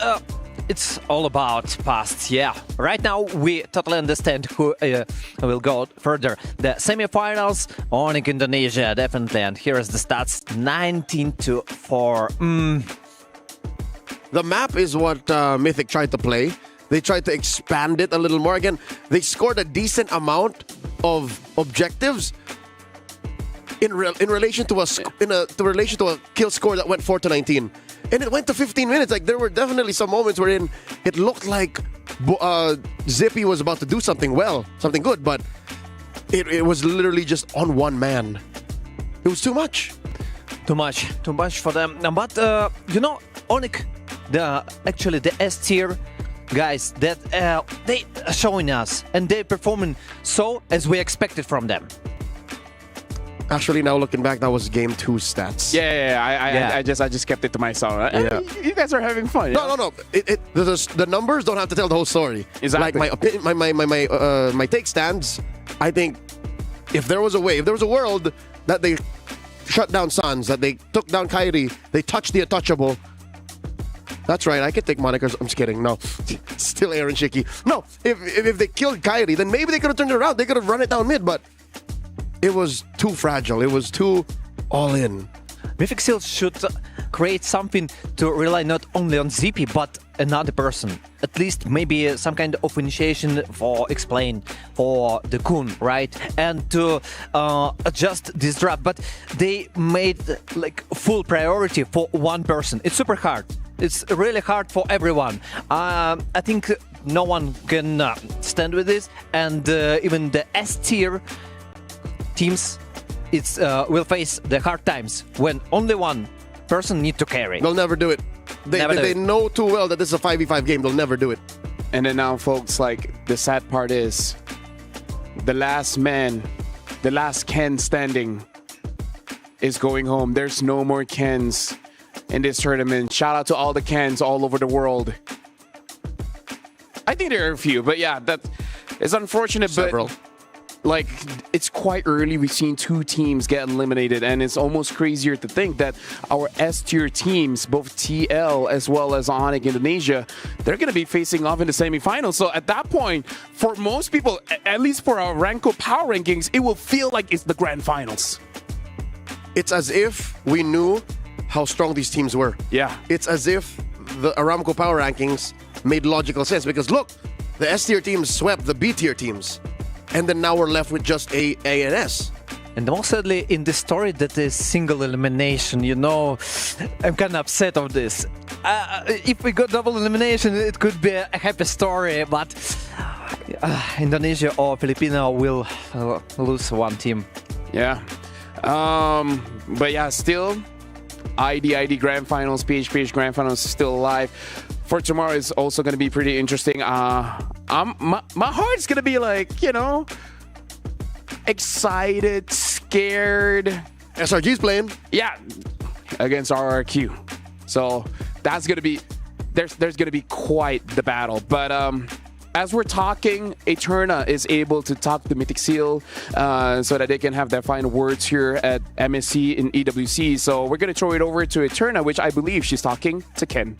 it's all about past, yeah. Right now, we totally understand who will go further. The semifinals, Onic Indonesia, definitely. And here is the stats, 19-4. The map is what Mythic tried to play. They tried to expand it a little more. Again, they scored a decent amount of objectives in relation to a kill score that went 4-19. And it went to 15 minutes. Like there were definitely some moments wherein it looked like Zippy was about to do something good, but it was literally just on one man. It was too much. Too much for them. But you know, Onic, actually the S tier guys, that they are showing us and they're performing so as we expected from them. Actually, now looking back, that was game 2 stats. I just kept it to myself. Yeah. You guys are having fun. No. The numbers don't have to tell the whole story. Exactly. Like my take stands. I think if there was a world that they shut down Suns, that they took down Kyrie, they touched the untouchable, That's right. I could take monikers. I'm just kidding. No, still Aaron Shicky. No, if they killed Kyrie, then maybe they could have turned it around. They could have run it down mid, but it was too fragile. It was too all in. Mythic Seal should create something to rely not only on ZP but another person. At least maybe some kind of initiation for explain for the Kun, right? And to adjust this draft. But they made like full priority for one person. It's super hard. It's really hard for everyone. I think no one can stand with this, and even the S tier teams will face the hard times when only one person need to carry. They'll never do it. They know too well that this is a 5v5 game. They'll never do it. And then now, folks, like, the sad part is the last man, the last Ken standing is going home. There's no more Kens in this tournament. Shout out to all the Kens all over the world. I think there are a few, but yeah, that is unfortunate. Several. But like, it's quite early. We've seen 2 teams get eliminated, and it's almost crazier to think that our S-tier teams, both TL as well as Onic Indonesia, they're going to be facing off in the semifinals. So at that point, for most people, at least for our Ranko Power Rankings, it will feel like it's the grand finals. It's as if we knew how strong these teams were. Yeah. It's as if the Aramco Power Rankings made logical sense, because look, the S-tier teams swept the B-tier teams. And then now we're left with just A and S. And most sadly, in this story, that is single elimination. You know, I'm kind of upset of this. If we got double elimination, it could be a happy story, but Indonesia or Filipino will lose one team. Yeah. But yeah, still, ID Grand Finals, PH Grand Finals still alive. For tomorrow is also going to be pretty interesting. My heart's going to be like, you know, excited, scared. SRG's playing. Yeah, against RRQ. So that's going to be, there's going to be quite the battle. But as we're talking, Eterna is able to talk to Mythic Seal so that they can have their final words here at MSC in EWC. So we're going to throw it over to Eterna, which I believe she's talking to Ken.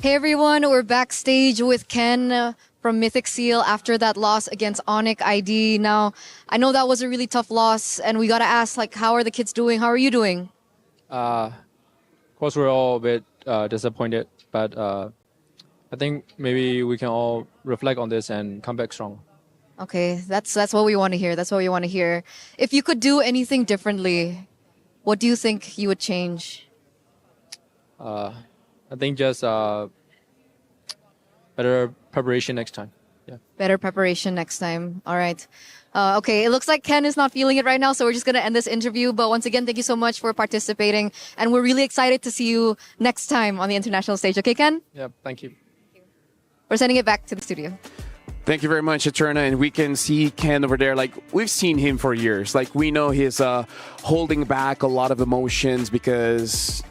Hey everyone, we're backstage with Ken from Mythic Seal after that loss against Onic ID. Now, I know that was a really tough loss, and we gotta ask, like, how are the kids doing? How are you doing? Of course, we're all a bit disappointed, but I think maybe we can all reflect on this and come back strong. Okay, that's what we want to hear. That's what we want to hear. If you could do anything differently, what do you think you would change? I think just better preparation next time. Yeah. Better preparation next time. All right. Okay, it looks like Ken is not feeling it right now, so we're just going to end this interview. But once again, thank you so much for participating. And we're really excited to see you next time on the international stage. Okay, Ken? Yeah, thank you. We're sending it back to the studio. Thank you very much, Eterna. And we can see Ken over there. Like, we've seen him for years. Like, we know he's holding back a lot of emotions because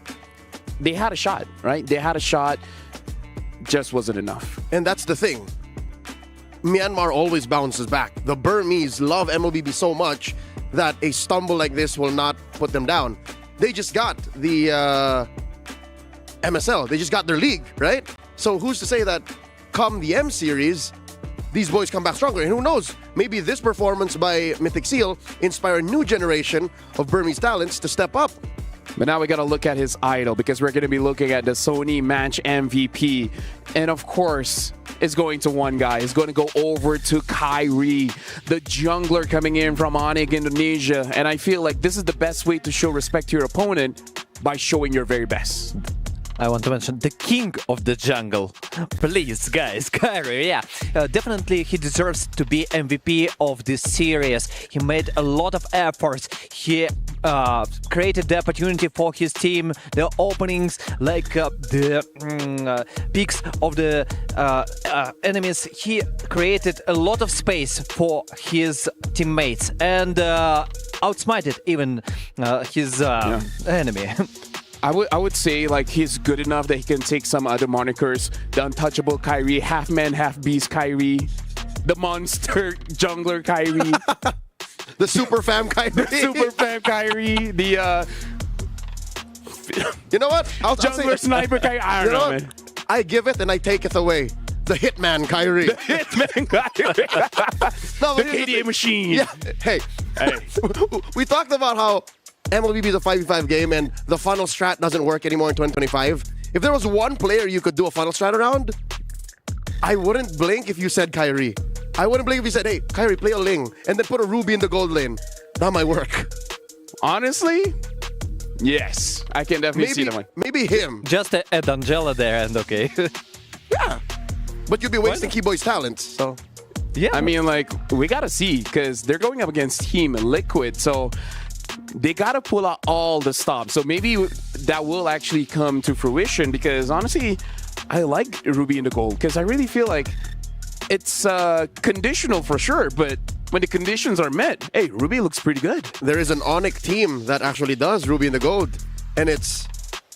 they had a shot, right? They had a shot, just wasn't enough. And that's the thing. Myanmar always bounces back. The Burmese love MLBB so much that a stumble like this will not put them down. They just got the MSL. They just got their league, right? So who's to say that come the M Series, these boys come back stronger? And who knows, maybe this performance by Mythic Seal inspire a new generation of Burmese talents to step up. But now we got to look at his idol, because we're going to be looking at the Sony match MVP. And of course, it's going to one guy. It's going to go over to Kyrie, the jungler coming in from Onic Indonesia. And I feel like this is the best way to show respect to your opponent, by showing your very best. I want to mention the king of the jungle. Please, guys, Kyrie, yeah. Definitely he deserves to be MVP of this series. He made a lot of efforts. He created the opportunity for his team, the openings, like the picks of the enemies. He created a lot of space for his teammates and outsmarted even his enemy. I would say, like, he's good enough that he can take some other monikers. The untouchable Kyrie, half man, half beast Kyrie, the monster jungler Kyrie, the super fam Kyrie, the super fam Kyrie, the You know what? Jungler sniper Kyrie. I don't know, man. I give it and I take it away. The Hitman Kyrie. The Hitman Kyrie. No, the KDA machine. Yeah. Hey. We talked about how MLBB is a 5v5 game and the funnel strat doesn't work anymore in 2025. If there was one player you could do a funnel strat around, I wouldn't blink if you said Kyrie. I wouldn't blink if you said, hey, Kyrie, play a Ling and then put a Ruby in the gold lane. That might work. Honestly, yes. I can definitely see that one. Maybe him. Just add Angela there and okay. Yeah. But you'd be wasting Keyboy's talents. So, yeah. I mean, like, we got to see because they're going up against Team Liquid. So they got to pull out all the stops. So maybe that will actually come to fruition because honestly, I like Ruby in the gold because I really feel like it's conditional for sure. But when the conditions are met, hey, Ruby looks pretty good. There is an Onic team that actually does Ruby in the gold. And it's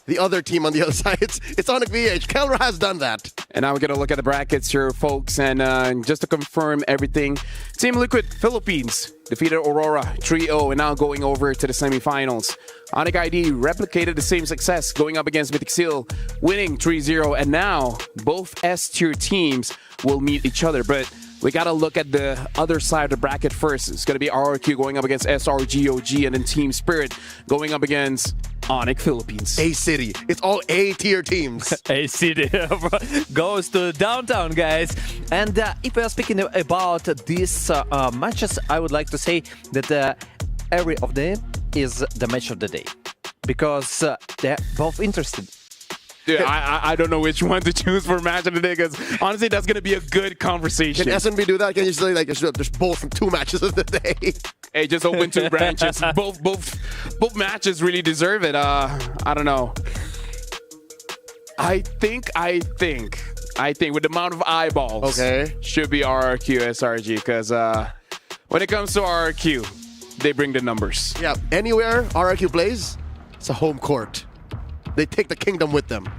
the other team on the other side. It's Onic VH. Kelra has done that. And now we're going to look at the brackets here, folks. And just to confirm everything, Team Liquid Philippines defeated Aurora 3-0 and now going over to the semifinals. Onic ID replicated the same success going up against Mythic Seal, winning 3-0. And now both S-tier teams will meet each other. But we got to look at the other side of the bracket first. It's going to be RRQ going up against SRGOG and then Team Spirit going up against Onic Philippines. A-City. It's all A-tier teams. A-City goes to downtown, guys. And if we are speaking about these matches, I would like to say that every of them is the match of the day. Because they're both interesting. Dude, I don't know which one to choose for match of the day because honestly, that's going to be a good conversation. Can SNB do that? Can you say like there's both from 2 matches of the day? Hey, just open 2 branches. Both matches really deserve it. I don't know. I think with the amount of eyeballs, should be RRQ SRG because when it comes to RRQ, they bring the numbers. Yeah, anywhere RRQ plays, it's a home court. They take the kingdom with them.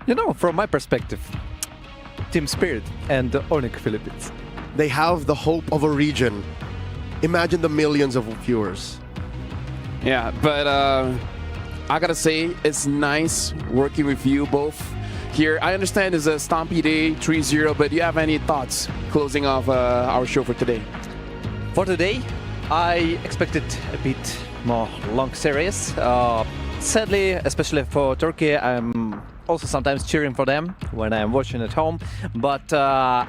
You know, from my perspective, Team Spirit and Onic Philippines. They have the hope of a region. Imagine the millions of viewers. Yeah, but I gotta say, it's nice working with you both here. I understand it's a Stompy Day 3-0, but do you have any thoughts closing off our show for today? For today, I expected a bit more long series. Sadly, especially for Turkey, I'm also sometimes cheering for them when I'm watching at home. But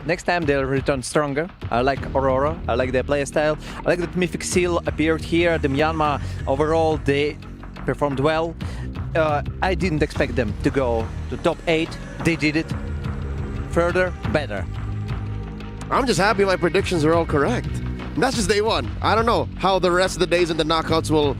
next time they'll return stronger. I like Aurora. I like their playstyle. I like that Mythic Seal appeared here. The Myanmar, overall, they performed well. I didn't expect them to go to top 8. They did it. Further, better. I'm just happy my predictions are all correct. And that's just day 1. I don't know how the rest of the days in the knockouts will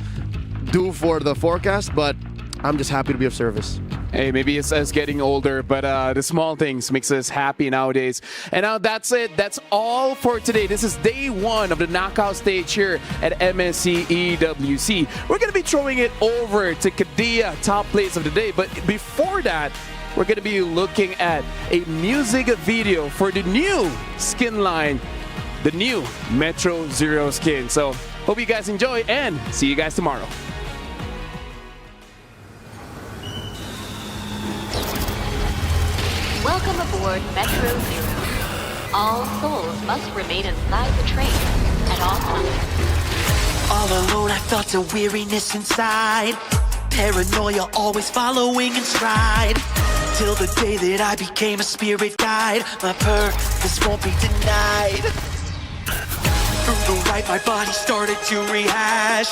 do for the forecast, but I'm just happy to be of service. Hey, maybe it's us getting older, but the small things makes us happy nowadays. And now that's it. That's all for today. This is day 1 of the knockout stage here at MSC EWC. We're going to be throwing it over to Kadia, top place of the day. But before that, we're going to be looking at a music video for the new skin line, the new Metro Zero skin. So hope you guys enjoy and see you guys tomorrow. Welcome aboard Metro Zero. All souls must remain inside the train at all times. All alone, I felt a weariness inside. Paranoia always following in stride. Till the day that I became a spirit guide. My purpose won't be denied. Through the right, my body started to rehash.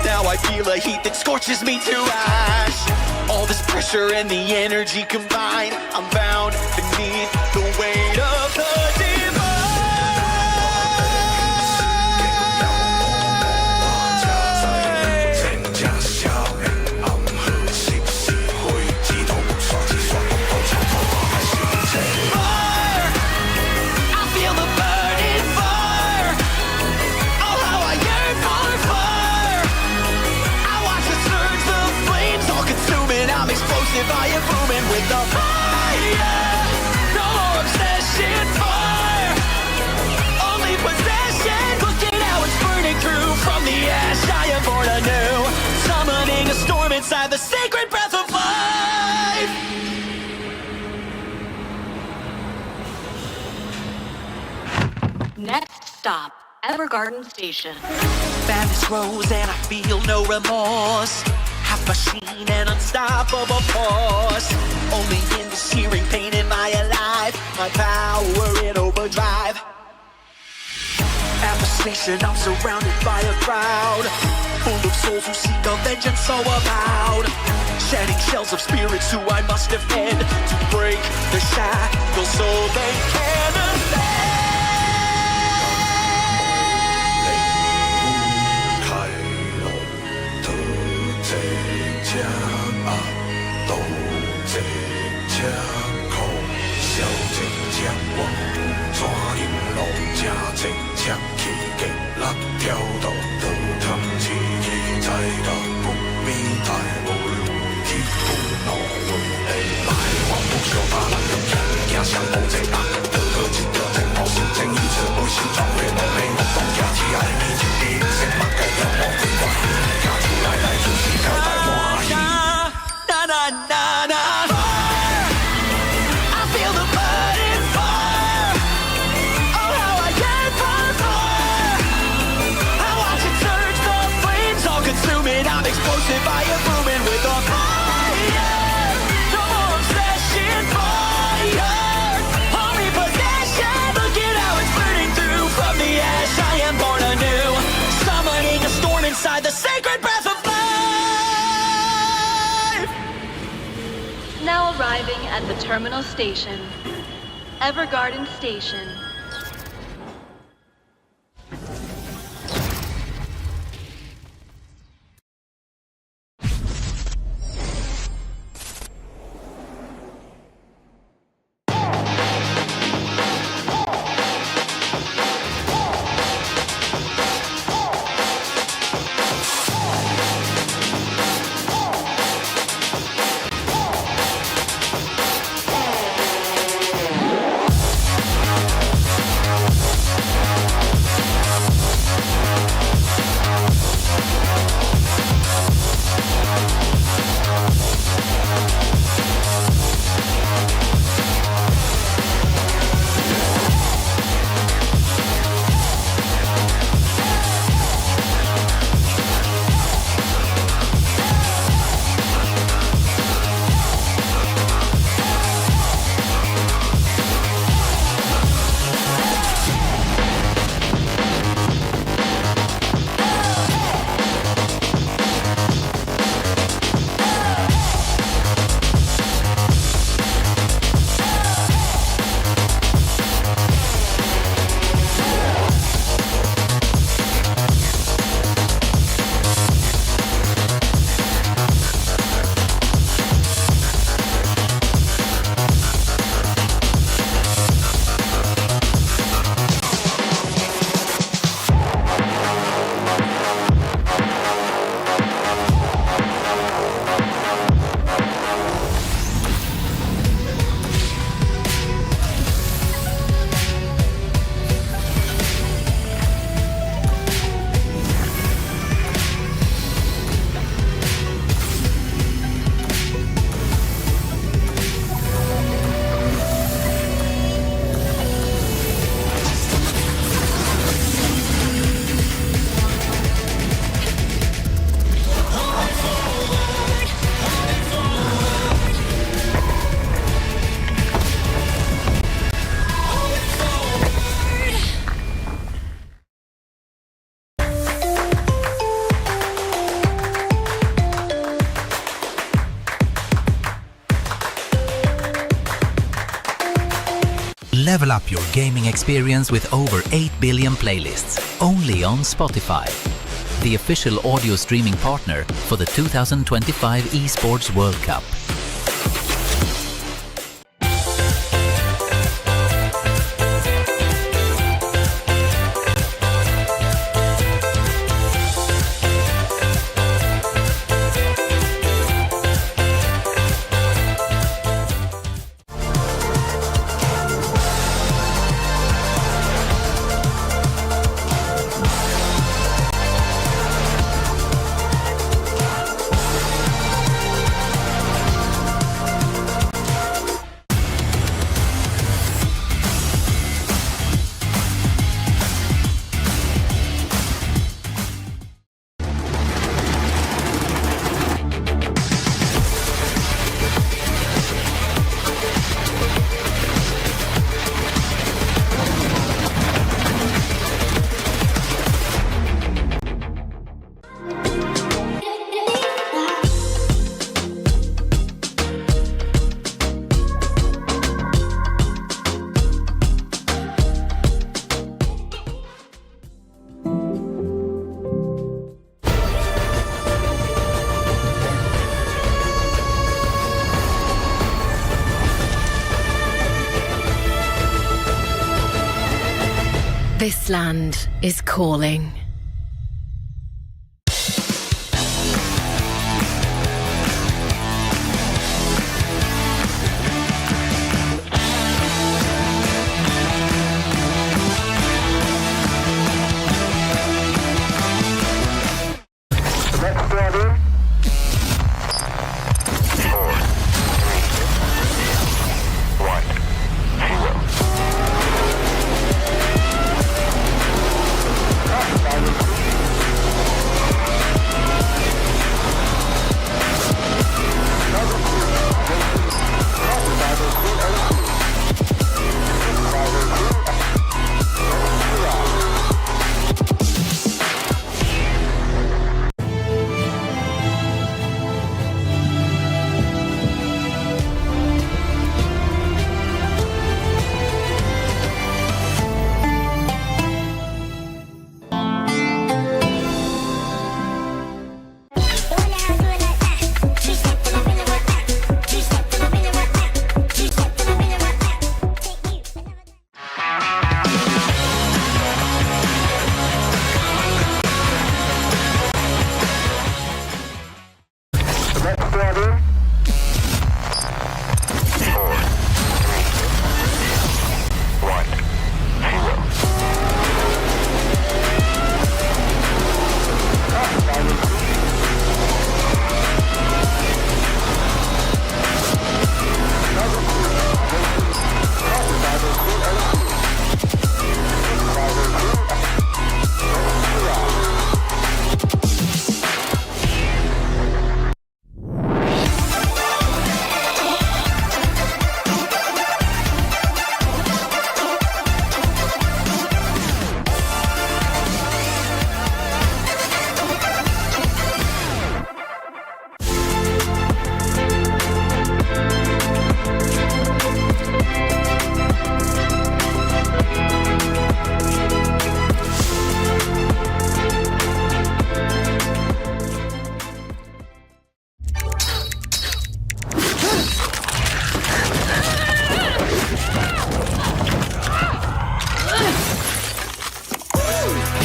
Now I feel a heat that scorches me to ash. All this pressure and the energy combined, I'm bound beneath the weight of the I am booming with the fire. No more obsession. Next stop, Evergarden Station. Madness grows and I feel no remorse. Half machine and unstoppable force. Only in the searing pain am I alive. My power in overdrive. At the station I'm surrounded by a crowd full of souls who seek a vengeance so avowed. Shedding shells of spirits who I must defend to break the shackles so they can ascend. Inside the sacred breath of life. Now arriving at the terminal station, Evergarden Station. Level up your gaming experience with over 8 billion playlists, only on Spotify, the official audio streaming partner for the 2025 Esports World Cup. This land is calling.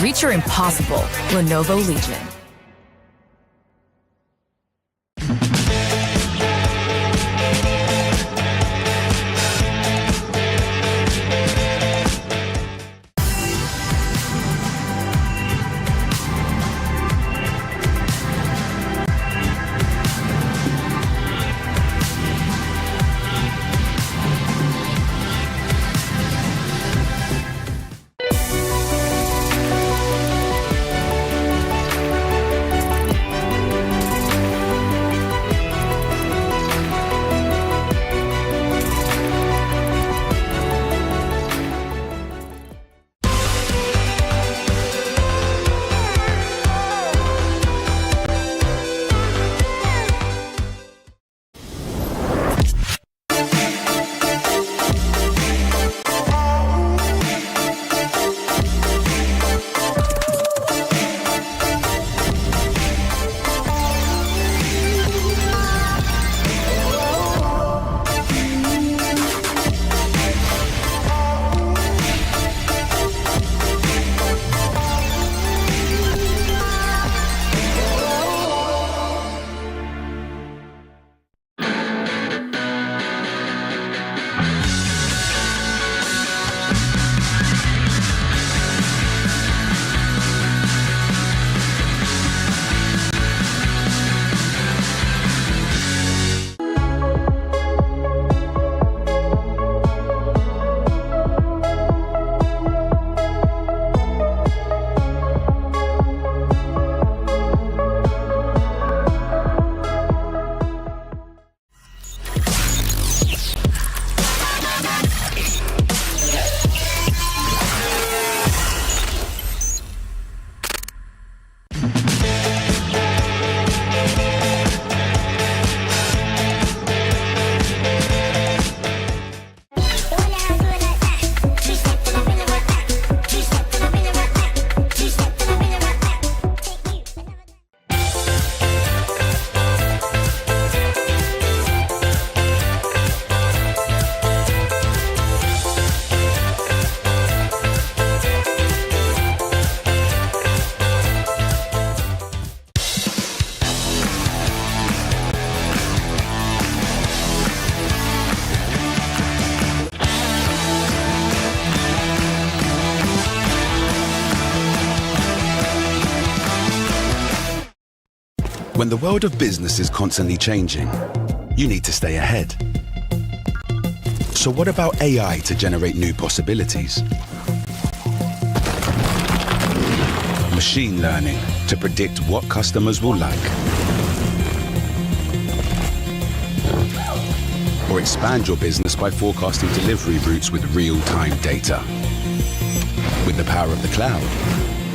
Reach your impossible, Lenovo Legion. When the world of business is constantly changing, you need to stay ahead. So what about AI to generate new possibilities? Machine learning to predict what customers will like. Or expand your business by forecasting delivery routes with real-time data. With the power of the cloud,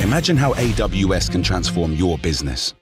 imagine how AWS can transform your business.